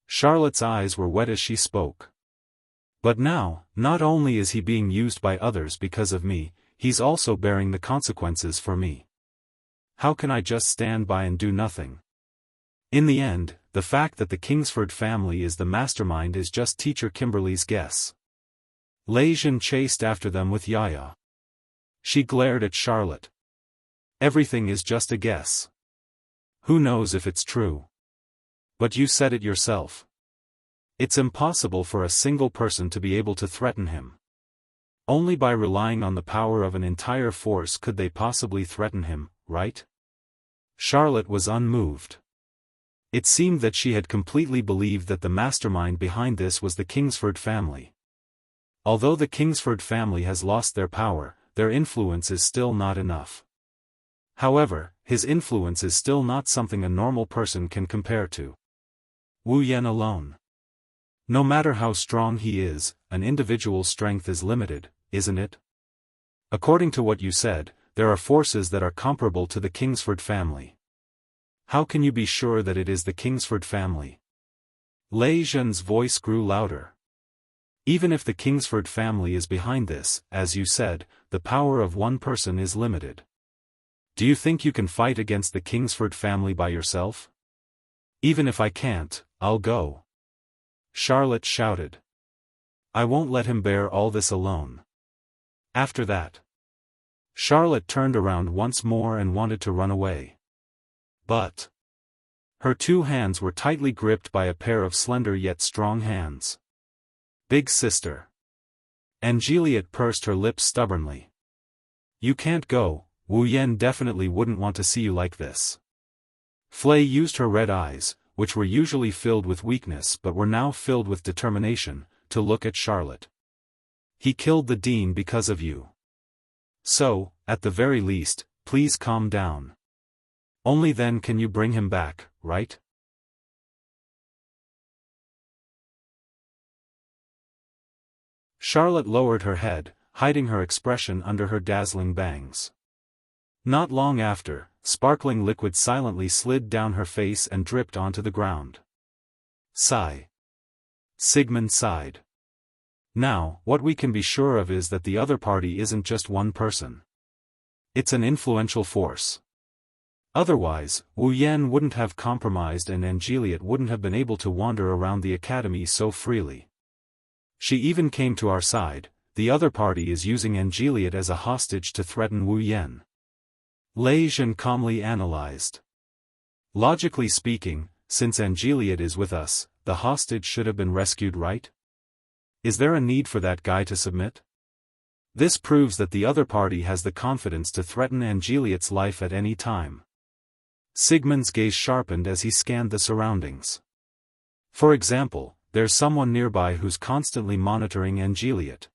Charlotte's eyes were wet as she spoke. But now, not only is he being used by others because of me, he's also bearing the consequences for me. How can I just stand by and do nothing? In the end, the fact that the Kingsford family is the mastermind is just Teacher Kimberly's guess. Lejeune chased after them with Yaya. She glared at Charlotte. Everything is just a guess. Who knows if it's true? But you said it yourself. It's impossible for a single person to be able to threaten him. Only by relying on the power of an entire force could they possibly threaten him, right? Charlotte was unmoved. It seemed that she had completely believed that the mastermind behind this was the Kingsford family. Although the Kingsford family has lost their power, their influence is still not enough. However, his influence is still not something a normal person can compare to. Wu Yan alone. No matter how strong he is, an individual's strength is limited, isn't it? According to what you said, there are forces that are comparable to the Kingsford family. How can you be sure that it is the Kingsford family? Lejeune's voice grew louder. Even if the Kingsford family is behind this, as you said, the power of one person is limited. Do you think you can fight against the Kingsford family by yourself? Even if I can't, I'll go. Charlotte shouted. I won't let him bear all this alone. After that, Charlotte turned around once more and wanted to run away. But her two hands were tightly gripped by a pair of slender yet strong hands. Big sister. Angeliette pursed her lips stubbornly. You can't go, Wu Yan definitely wouldn't want to see you like this. Flay used her red eyes, which were usually filled with weakness but were now filled with determination, to look at Charlotte. He killed the dean because of you. So, at the very least, please calm down. Only then can you bring him back, right? Charlotte lowered her head, hiding her expression under her dazzling bangs. Not long after, sparkling liquid silently slid down her face and dripped onto the ground. Sigh. Sigmund sighed. Now, what we can be sure of is that the other party isn't just one person. It's an influential force. Otherwise, Wu Yan wouldn't have compromised and Angeliette wouldn't have been able to wander around the academy so freely. She even came to our side. The other party is using Angeliette as a hostage to threaten Wu Yan. Lejeune calmly analyzed. Logically speaking, since Angeliette is with us, the hostage should have been rescued, right? Is there a need for that guy to submit? This proves that the other party has the confidence to threaten Angeliette's life at any time. Sigmund's gaze sharpened as he scanned the surroundings. For example, there's someone nearby who's constantly monitoring Angeliet.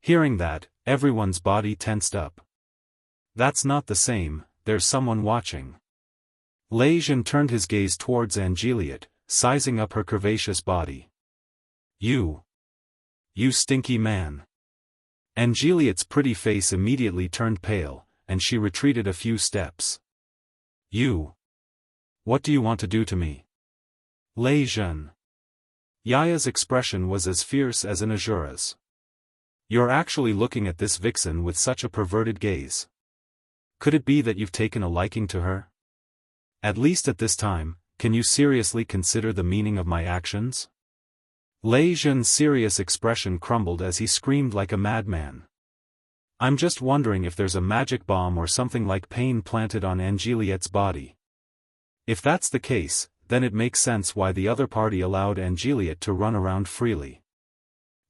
Hearing that, everyone's body tensed up. That's not the same, there's someone watching. Lei Zhen turned his gaze towards Angeliet, sizing up her curvaceous body. You stinky man. Angeliet's pretty face immediately turned pale, and she retreated a few steps. What do you want to do to me? Lei Zhen. Yaya's expression was as fierce as an Azura's. You're actually looking at this vixen with such a perverted gaze. Could it be that you've taken a liking to her? At least at this time, can you seriously consider the meaning of my actions? Lei Zhen's serious expression crumbled as he screamed like a madman. I'm just wondering if there's a magic bomb or something like pain planted on Angeliet's body. If that's the case, then it makes sense why the other party allowed Angeliet to run around freely.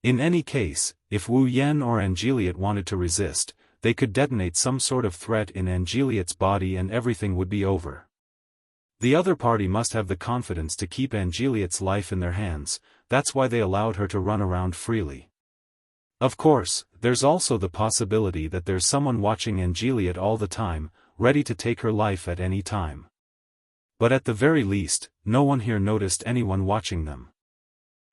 In any case, if Wu Yan or Angeliet wanted to resist, they could detonate some sort of threat in Angeliet's body and everything would be over. The other party must have the confidence to keep Angeliet's life in their hands, that's why they allowed her to run around freely. Of course, there's also the possibility that there's someone watching Angeliet all the time, ready to take her life at any time. But at the very least, no one here noticed anyone watching them.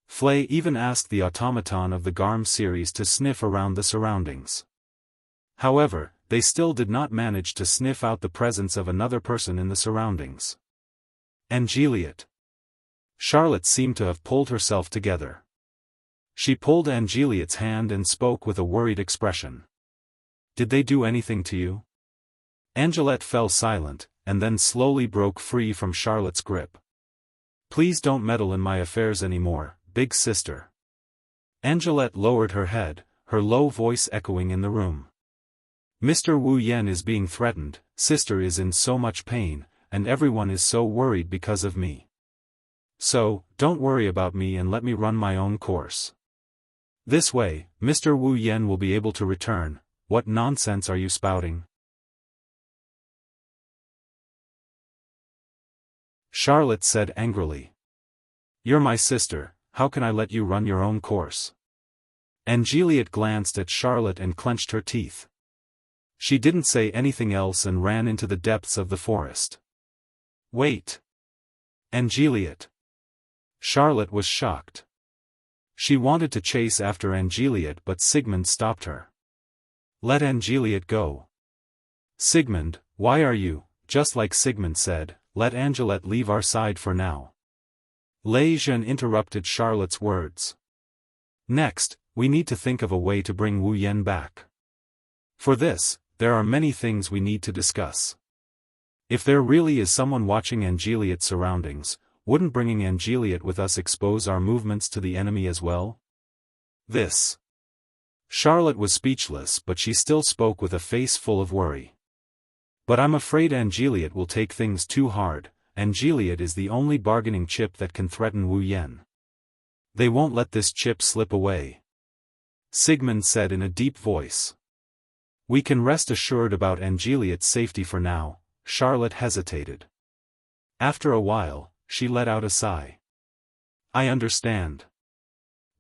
Flay even asked the automaton of the Garm series to sniff around the surroundings. However, they still did not manage to sniff out the presence of another person in the surroundings. Angeliet. Charlotte seemed to have pulled herself together. She pulled Angeliet's hand and spoke with a worried expression. Did they do anything to you? Angeliet fell silent, and then slowly broke free from Charlotte's grip. Please don't meddle in my affairs anymore, big sister. Angeliet lowered her head, her low voice echoing in the room. Mr. Wu Yan is being threatened, sister is in so much pain, and everyone is so worried because of me. So, don't worry about me and let me run my own course. This way, Mr. Wu Yan will be able to return. What nonsense are you spouting? Charlotte said angrily. You're my sister, how can I let you run your own course? Angeliet glanced at Charlotte and clenched her teeth. She didn't say anything else and ran into the depths of the forest. Wait. Angeliet. Charlotte was shocked. She wanted to chase after Angeliet but Sigmund stopped her. Let Angeliet go. Sigmund, why are you, just like Sigmund said, let Angeliet leave our side for now. Lei Zhen interrupted Charlotte's words. Next, we need to think of a way to bring Wu Yan back. For this, there are many things we need to discuss. If there really is someone watching Angeliet's surroundings, wouldn't bringing Angeliet with us expose our movements to the enemy as well? This. Charlotte was speechless but she still spoke with a face full of worry. But I'm afraid Angeliet will take things too hard. Angeliet is the only bargaining chip that can threaten Wu Yan. They won't let this chip slip away. Sigmund said in a deep voice. We can rest assured about Angeliet's safety for now. Charlotte hesitated. After a while, she let out a sigh. I understand.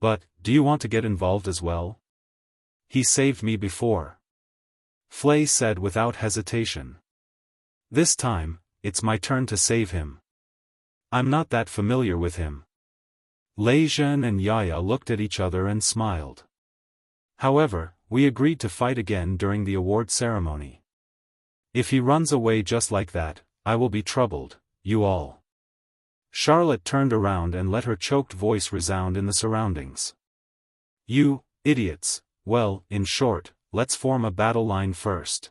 But, do you want to get involved as well? He saved me before. Flay said without hesitation. This time, it's my turn to save him. I'm not that familiar with him. Lei Zhen and Yaya looked at each other and smiled. However, we agreed to fight again during the award ceremony. If he runs away just like that, I will be troubled, you all. Charlotte turned around and let her choked voice resound in the surroundings. You, idiots, well, in short, let's form a battle line first.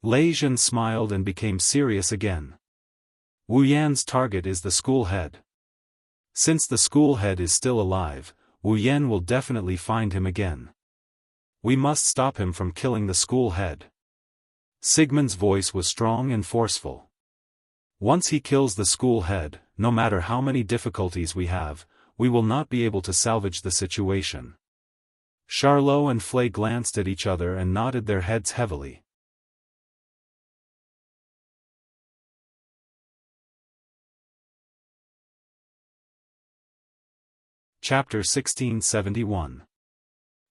Lei Zhen smiled and became serious again. Wu Yan's target is the school head. Since the school head is still alive, Wu Yan will definitely find him again. We must stop him from killing the school head. Sigmund's voice was strong and forceful. Once he kills the school head, no matter how many difficulties we have, we will not be able to salvage the situation. Charlot and Flay glanced at each other and nodded their heads heavily. Chapter 1671.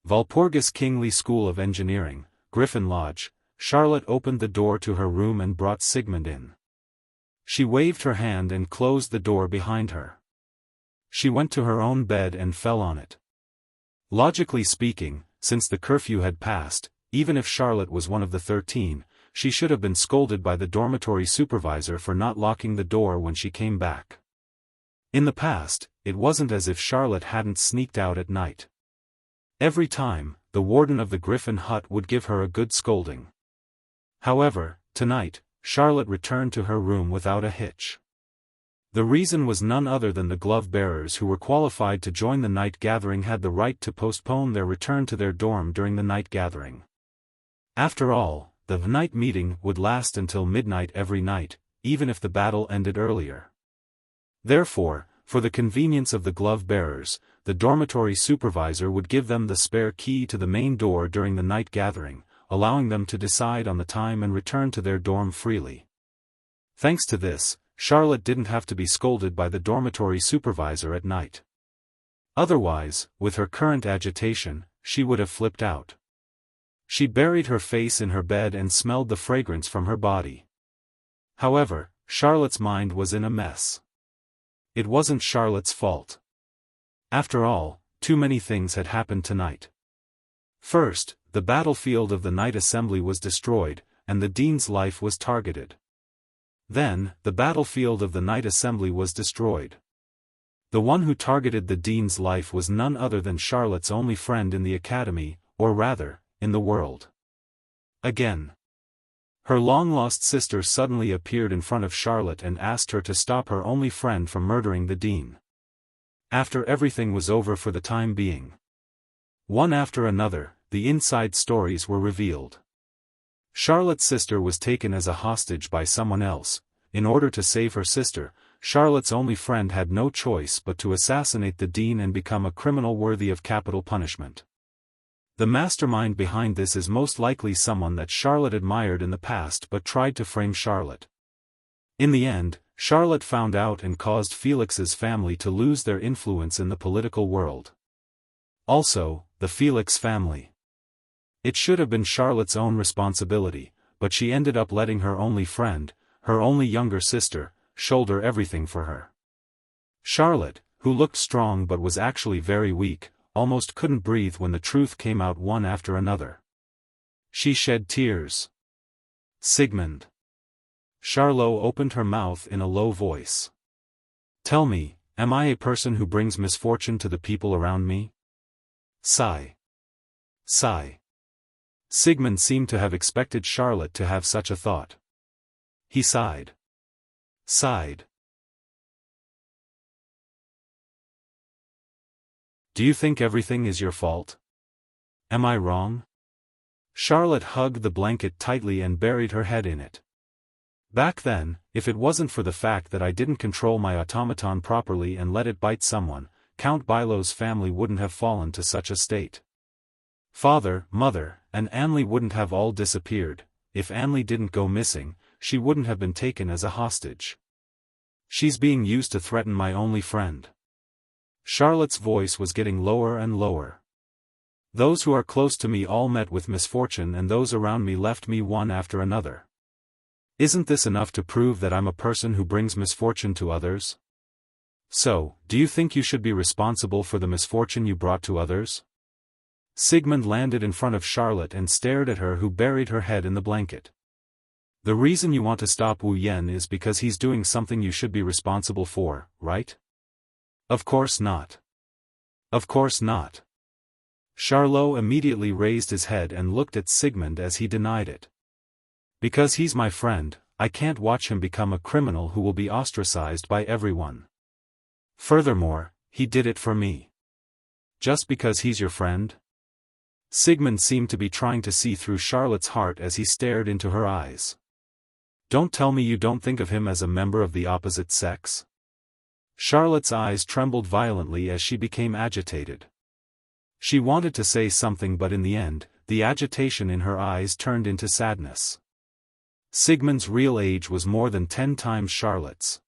Walpurgis Kingly School of Engineering, Griffin Lodge. Charlotte opened the door to her room and brought Sigmund in. She waved her hand and closed the door behind her. She went to her own bed and fell on it. Logically speaking, since the curfew had passed, even if Charlotte was one of the 13, she should have been scolded by the dormitory supervisor for not locking the door when she came back. In the past, it wasn't as if Charlotte hadn't sneaked out at night. Every time, the warden of the Griffin hut would give her a good scolding. However, tonight, Charlotte returned to her room without a hitch. The reason was none other than the glove-bearers who were qualified to join the night gathering had the right to postpone their return to their dorm during the night gathering. After all, the night meeting would last until midnight every night, even if the battle ended earlier. Therefore, for the convenience of the glove-bearers, the dormitory supervisor would give them the spare key to the main door during the night gathering, allowing them to decide on the time and return to their dorm freely. Thanks to this, Charlotte didn't have to be scolded by the dormitory supervisor at night. Otherwise, with her current agitation, she would have flipped out. She buried her face in her bed and smelled the fragrance from her body. However, Charlotte's mind was in a mess. It wasn't Charlotte's fault. After all, too many things had happened tonight. First, the battlefield of the night assembly was destroyed, and the dean's life was targeted. Then, the battlefield of the night assembly was destroyed. The one who targeted the dean's life was none other than Charlotte's only friend in the academy, or rather, in the world. Again. Her long-lost sister suddenly appeared in front of Charlotte and asked her to stop her only friend from murdering the dean. After everything was over for the time being. One after another, the inside stories were revealed. Charlotte's sister was taken as a hostage by someone else. In order to save her sister, Charlotte's only friend had no choice but to assassinate the dean and become a criminal worthy of capital punishment. The mastermind behind this is most likely someone that Charlotte admired in the past but tried to frame Charlotte. In the end, Charlotte found out and caused Felix's family to lose their influence in the political world. Also, the Felix family. It should have been Charlotte's own responsibility, but she ended up letting her only friend, her only younger sister, shoulder everything for her. Charlotte, who looked strong but was actually very weak, almost couldn't breathe when the truth came out one after another. She shed tears. Sigmund. Charlotte opened her mouth in a low voice. Tell me, am I a person who brings misfortune to the people around me? Sigh. Sigh. Sigmund seemed to have expected Charlotte to have such a thought. He sighed. Sighed. Do you think everything is your fault? Am I wrong? Charlotte hugged the blanket tightly and buried her head in it. Back then, if it wasn't for the fact that I didn't control my automaton properly and let it bite someone, Count Bilo's family wouldn't have fallen to such a state. Father, mother, and Anneli wouldn't have all disappeared. If Anneli didn't go missing, she wouldn't have been taken as a hostage. She's being used to threaten my only friend. Charlotte's voice was getting lower and lower. Those who are close to me all met with misfortune and those around me left me one after another. Isn't this enough to prove that I'm a person who brings misfortune to others? So, do you think you should be responsible for the misfortune you brought to others? Sigmund landed in front of Charlotte and stared at her who buried her head in the blanket. The reason you want to stop Wu Yen is because he's doing something you should be responsible for, right? Of course not. Of course not. Charlot immediately raised his head and looked at Sigmund as he denied it. Because he's my friend, I can't watch him become a criminal who will be ostracized by everyone. Furthermore, he did it for me. Just because he's your friend? Sigmund seemed to be trying to see through Charlotte's heart as he stared into her eyes. Don't tell me you don't think of him as a member of the opposite sex? Charlotte's eyes trembled violently as she became agitated. She wanted to say something but in the end, the agitation in her eyes turned into sadness. Sigmund's real age was more than 10 times Charlotte's.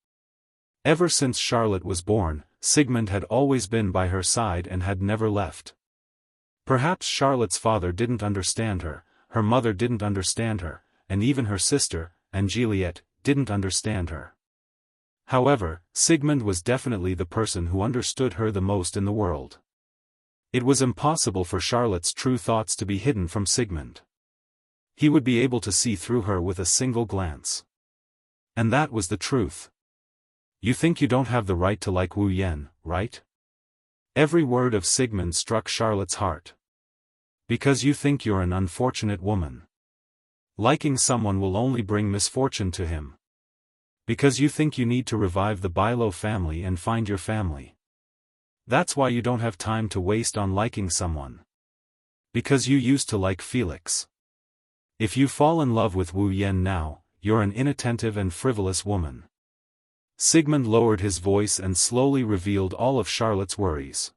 Ever since Charlotte was born, Sigmund had always been by her side and had never left. Perhaps Charlotte's father didn't understand her, her mother didn't understand her, and even her sister, Angeliette, didn't understand her. However, Sigmund was definitely the person who understood her the most in the world. It was impossible for Charlotte's true thoughts to be hidden from Sigmund. He would be able to see through her with a single glance. And that was the truth. You think you don't have the right to like Wu Yan, right? Every word of Sigmund struck Charlotte's heart. Because you think you're an unfortunate woman. Liking someone will only bring misfortune to him. Because you think you need to revive the Bilo family and find your family. That's why you don't have time to waste on liking someone. Because you used to like Felix. If you fall in love with Wu Yan now, you're an inattentive and frivolous woman. Sigmund lowered his voice and slowly revealed all of Charlotte's worries.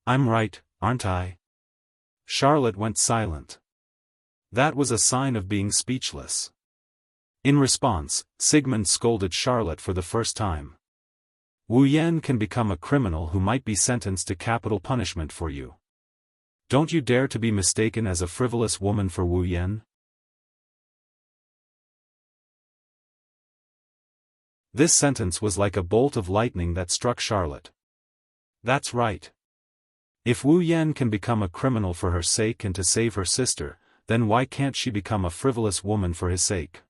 I'm right, aren't I? Charlotte went silent. That was a sign of being speechless. In response, Sigmund scolded Charlotte for the first time. Wu Yan can become a criminal who might be sentenced to capital punishment for you. Don't you dare to be mistaken as a frivolous woman for Wu Yan? This sentence was like a bolt of lightning that struck Charlotte. That's right. If Wu Yan can become a criminal for her sake and to save her sister, then why can't she become a frivolous woman for his sake?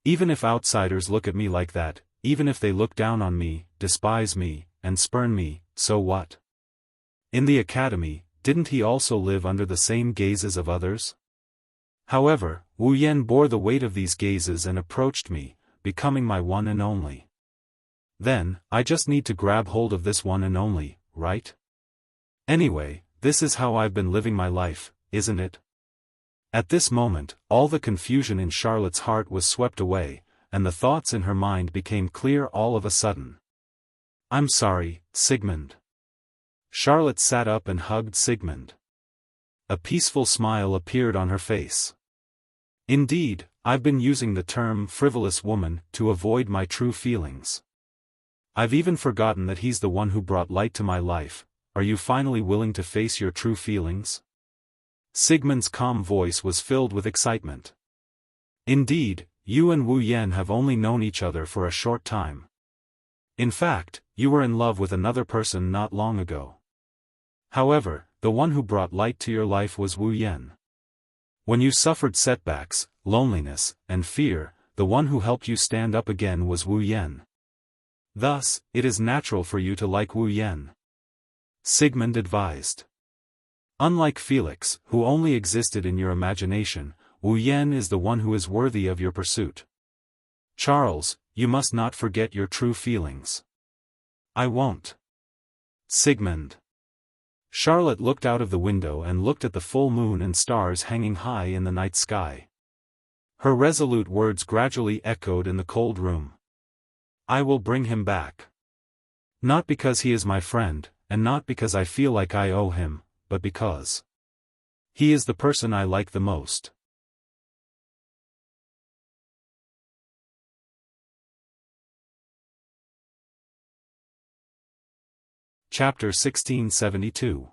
Even if outsiders look at me like that, even if they look down on me, despise me, and spurn me, so what? In the academy, didn't he also live under the same gazes of others? However, Wu Yan bore the weight of these gazes and approached me, becoming my one and only. Then, I just need to grab hold of this one and only, right? Anyway, this is how I've been living my life, isn't it? At this moment, all the confusion in Charlotte's heart was swept away, and the thoughts in her mind became clear all of a sudden. I'm sorry, Sigmund. Charlotte sat up and hugged Sigmund. A peaceful smile appeared on her face. Indeed, I've been using the term frivolous woman to avoid my true feelings. I've even forgotten that he's the one who brought light to my life. Are you finally willing to face your true feelings? Sigmund's calm voice was filled with excitement. Indeed, you and Wu Yan have only known each other for a short time. In fact, you were in love with another person not long ago. However, the one who brought light to your life was Wu Yan. When you suffered setbacks, loneliness, and fear, the one who helped you stand up again was Wu Yan. Thus, it is natural for you to like Wu Yan. Sigmund advised. Unlike Felix, who only existed in your imagination, Wu Yan is the one who is worthy of your pursuit. Charles, you must not forget your true feelings. I won't. Sigmund. Charlotte looked out of the window and looked at the full moon and stars hanging high in the night sky. Her resolute words gradually echoed in the cold room. I will bring him back. Not because he is my friend, and not because I feel like I owe him, but because he is the person I like the most. Chapter 1672.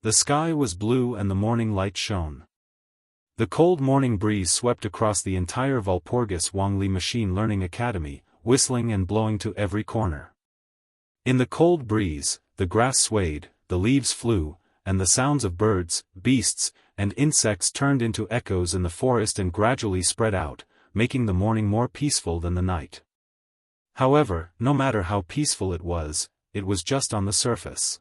The sky was blue and the morning light shone. The cold morning breeze swept across the entire Walpurgis Wangli Machine Learning Academy, whistling and blowing to every corner. In the cold breeze, the grass swayed, the leaves flew, and the sounds of birds, beasts, and insects turned into echoes in the forest and gradually spread out, making the morning more peaceful than the night. However, no matter how peaceful it was just on the surface.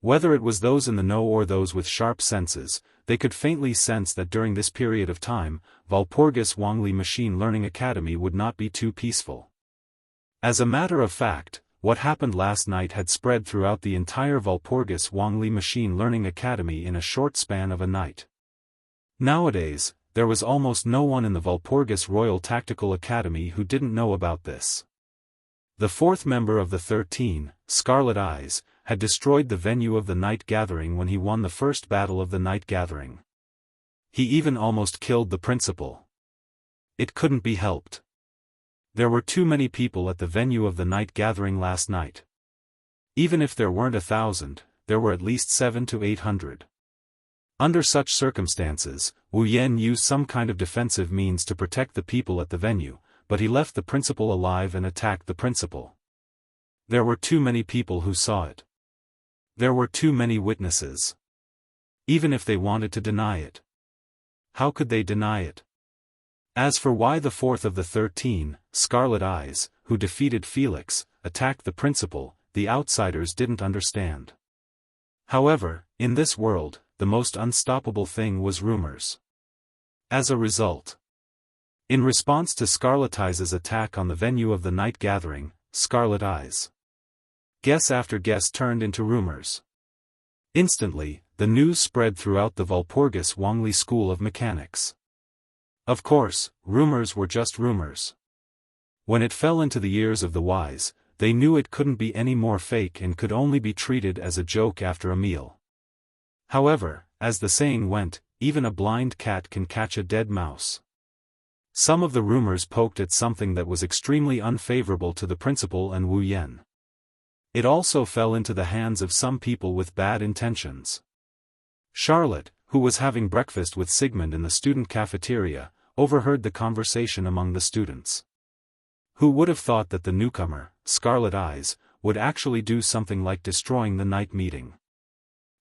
Whether it was those in the know or those with sharp senses, they could faintly sense that during this period of time, Walpurgis Wangli Machine Learning Academy would not be too peaceful. As a matter of fact, what happened last night had spread throughout the entire Walpurgis Wangli Machine Learning Academy in a short span of a night. Nowadays, there was almost no one in the Walpurgis Royal Tactical Academy who didn't know about this. The fourth member of the 13, Scarlet Eyes, had destroyed the venue of the night gathering when he won the first battle of the night gathering. He even almost killed the principal. It couldn't be helped. There were too many people at the venue of the night gathering last night. Even if there weren't 1,000, there were at least 700 to 800. Under such circumstances, Wu Yan used some kind of defensive means to protect the people at the venue, but he left the principal alive and attacked the principal. There were too many people who saw it. There were too many witnesses. Even if they wanted to deny it. How could they deny it? As for why the fourth of the 13, Scarlet Eyes, who defeated Felix, attacked the principal, the outsiders didn't understand. However, in this world, the most unstoppable thing was rumors. As a result, in response to Scarlet Eyes' attack on the venue of the night gathering, Scarlet Eyes, guess after guess turned into rumors. Instantly, the news spread throughout the Walpurgis Wangli School of Mechanics. Of course, rumors were just rumors. When it fell into the ears of the wise, they knew it couldn't be any more fake and could only be treated as a joke after a meal. However, as the saying went, even a blind cat can catch a dead mouse. Some of the rumors poked at something that was extremely unfavorable to the principal and Wu Yan. It also fell into the hands of some people with bad intentions. Charlotte, who was having breakfast with Sigmund in the student cafeteria, overheard the conversation among the students. Who would have thought that the newcomer, Scarlet Eyes, would actually do something like destroying the night meeting?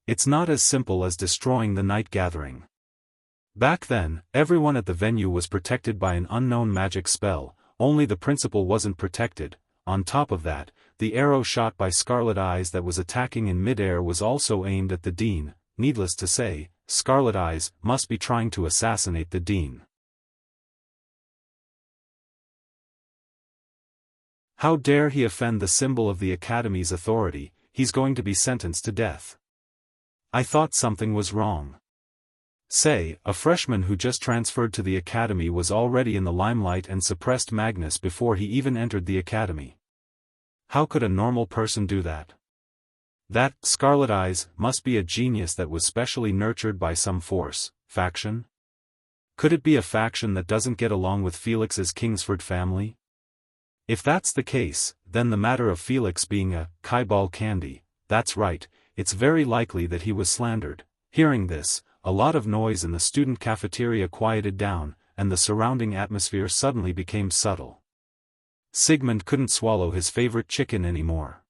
It's not as simple as destroying the night gathering. Back then, everyone at the venue was protected by an unknown magic spell, only the principal wasn't protected. On top of that, the arrow shot by Scarlet Eyes that was attacking in mid-air was also aimed at the dean. Needless to say, Scarlet Eyes must be trying to assassinate the dean. How dare he offend the symbol of the Academy's authority? He's going to be sentenced to death. I thought something was wrong. Say, a freshman who just transferred to the Academy was already in the limelight and suppressed Magnus before he even entered the Academy. How could a normal person do that? That Scarlet Eyes must be a genius that was specially nurtured by some force, faction? Could it be a faction that doesn't get along with Felix's Kingsford family? If that's the case, then the matter of Felix being a Kaibal candy, that's right, it's very likely that he was slandered. Hearing this, a lot of noise in the student cafeteria quieted down, and the surrounding atmosphere suddenly became subtle. Sigmund couldn't swallow his favorite chicken anymore.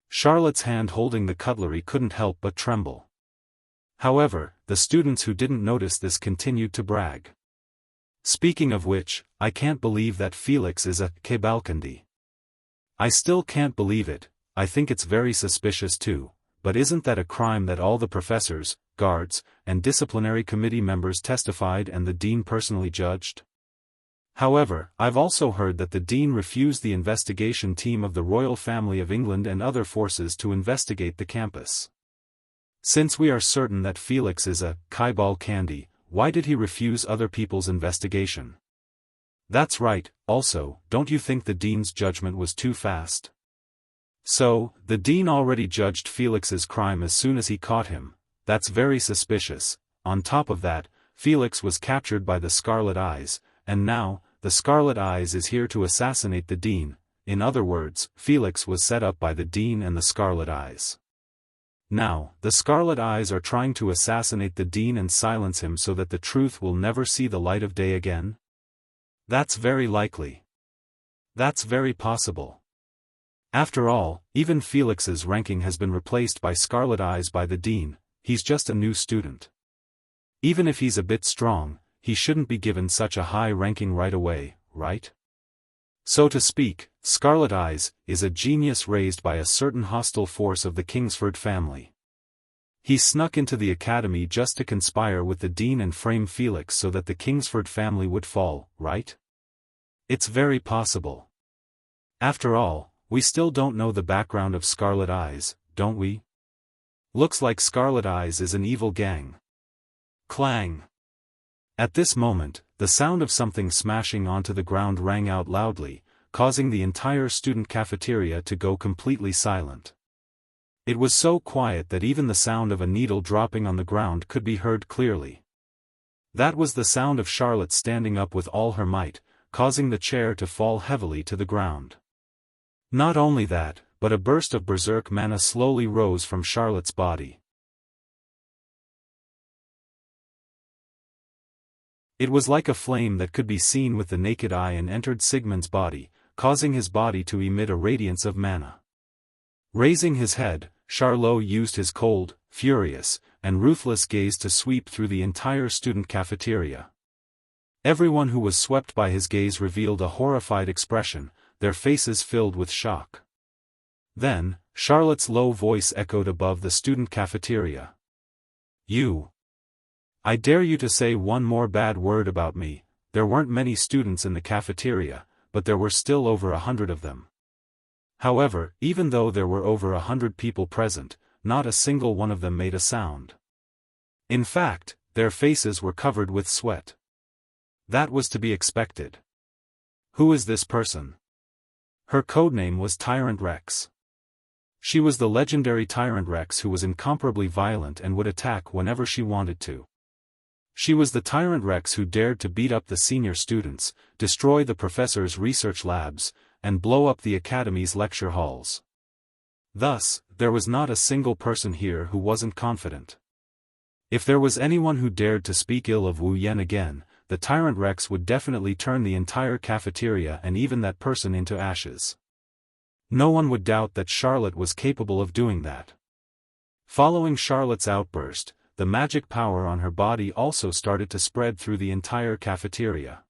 Charlotte's hand holding the cutlery couldn't help but tremble. However, the students who didn't notice this continued to brag. Speaking of which, I can't believe that Felix is a Cabalcandi. I still can't believe it. I think it's very suspicious too, but isn't that a crime that all the professors, guards, and disciplinary committee members testified and the dean personally judged? However, I've also heard that the dean refused the investigation team of the royal family of England and other forces to investigate the campus. Since we are certain that Felix is a Kaibal candy, why did he refuse other people's investigation? That's right. Also, don't you think the dean's judgment was too fast? So, the dean already judged Felix's crime as soon as he caught him. That's very suspicious. On top of that, Felix was captured by the Scarlet Eyes, and now, the Scarlet Eyes is here to assassinate the dean. In other words, Felix was set up by the dean and the Scarlet Eyes. Now, the Scarlet Eyes are trying to assassinate the dean and silence him so that the truth will never see the light of day again? That's very likely. That's very possible. After all, even Felix's ranking has been replaced by Scarlet Eyes by the dean. He's just a new student. Even if he's a bit strong, he shouldn't be given such a high ranking right away, right? So to speak, Scarlet Eyes is a genius raised by a certain hostile force of the Kingsford family. He snuck into the academy just to conspire with the dean and frame Felix so that the Kingsford family would fall, right? It's very possible. After all, we still don't know the background of Scarlet Eyes, don't we? Looks like Scarlet Eyes is an evil gang. Clang! At this moment, the sound of something smashing onto the ground rang out loudly, causing the entire student cafeteria to go completely silent. It was so quiet that even the sound of a needle dropping on the ground could be heard clearly. That was the sound of Charlotte standing up with all her might, causing the chair to fall heavily to the ground. Not only that, but a burst of berserk mana slowly rose from Charlotte's body. It was like a flame that could be seen with the naked eye and entered Sigmund's body, causing his body to emit a radiance of mana. Raising his head, Charlot used his cold, furious, and ruthless gaze to sweep through the entire student cafeteria. Everyone who was swept by his gaze revealed a horrified expression, their faces filled with shock. Then, Charlotte's low voice echoed above the student cafeteria. "You! I dare you to say one more bad word about me." There weren't many students in the cafeteria, but there were still over 100 of them. However, even though there were over 100 people present, not a single one of them made a sound. In fact, their faces were covered with sweat. That was to be expected. Who is this person? Her codename was Tyrant Rex. She was the legendary Tyrant Rex who was incomparably violent and would attack whenever she wanted to. She was the Tyrant Rex who dared to beat up the senior students, destroy the professor's research labs, and blow up the academy's lecture halls. Thus, there was not a single person here who wasn't confident. If there was anyone who dared to speak ill of Wu Yan again, the Tyrant Rex would definitely turn the entire cafeteria and even that person into ashes. No one would doubt that Charlotte was capable of doing that. Following Charlotte's outburst, the magic power on her body also started to spread through the entire cafeteria.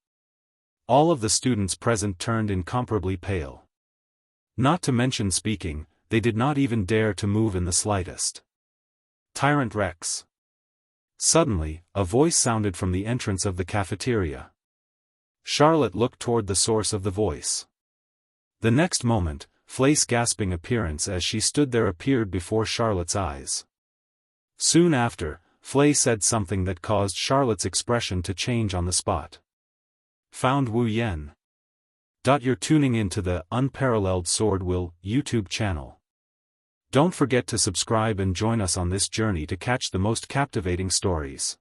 All of the students present turned incomparably pale. Not to mention speaking, they did not even dare to move in the slightest. Tyrant Rex. Suddenly, a voice sounded from the entrance of the cafeteria. Charlotte looked toward the source of the voice. The next moment, Flay's gasping appearance as she stood there appeared before Charlotte's eyes. Soon after, Flay said something that caused Charlotte's expression to change on the spot. Found Wu Yan. You're tuning into the Unparalleled SwordWill YouTube channel. Don't forget to subscribe and join us on this journey to catch the most captivating stories.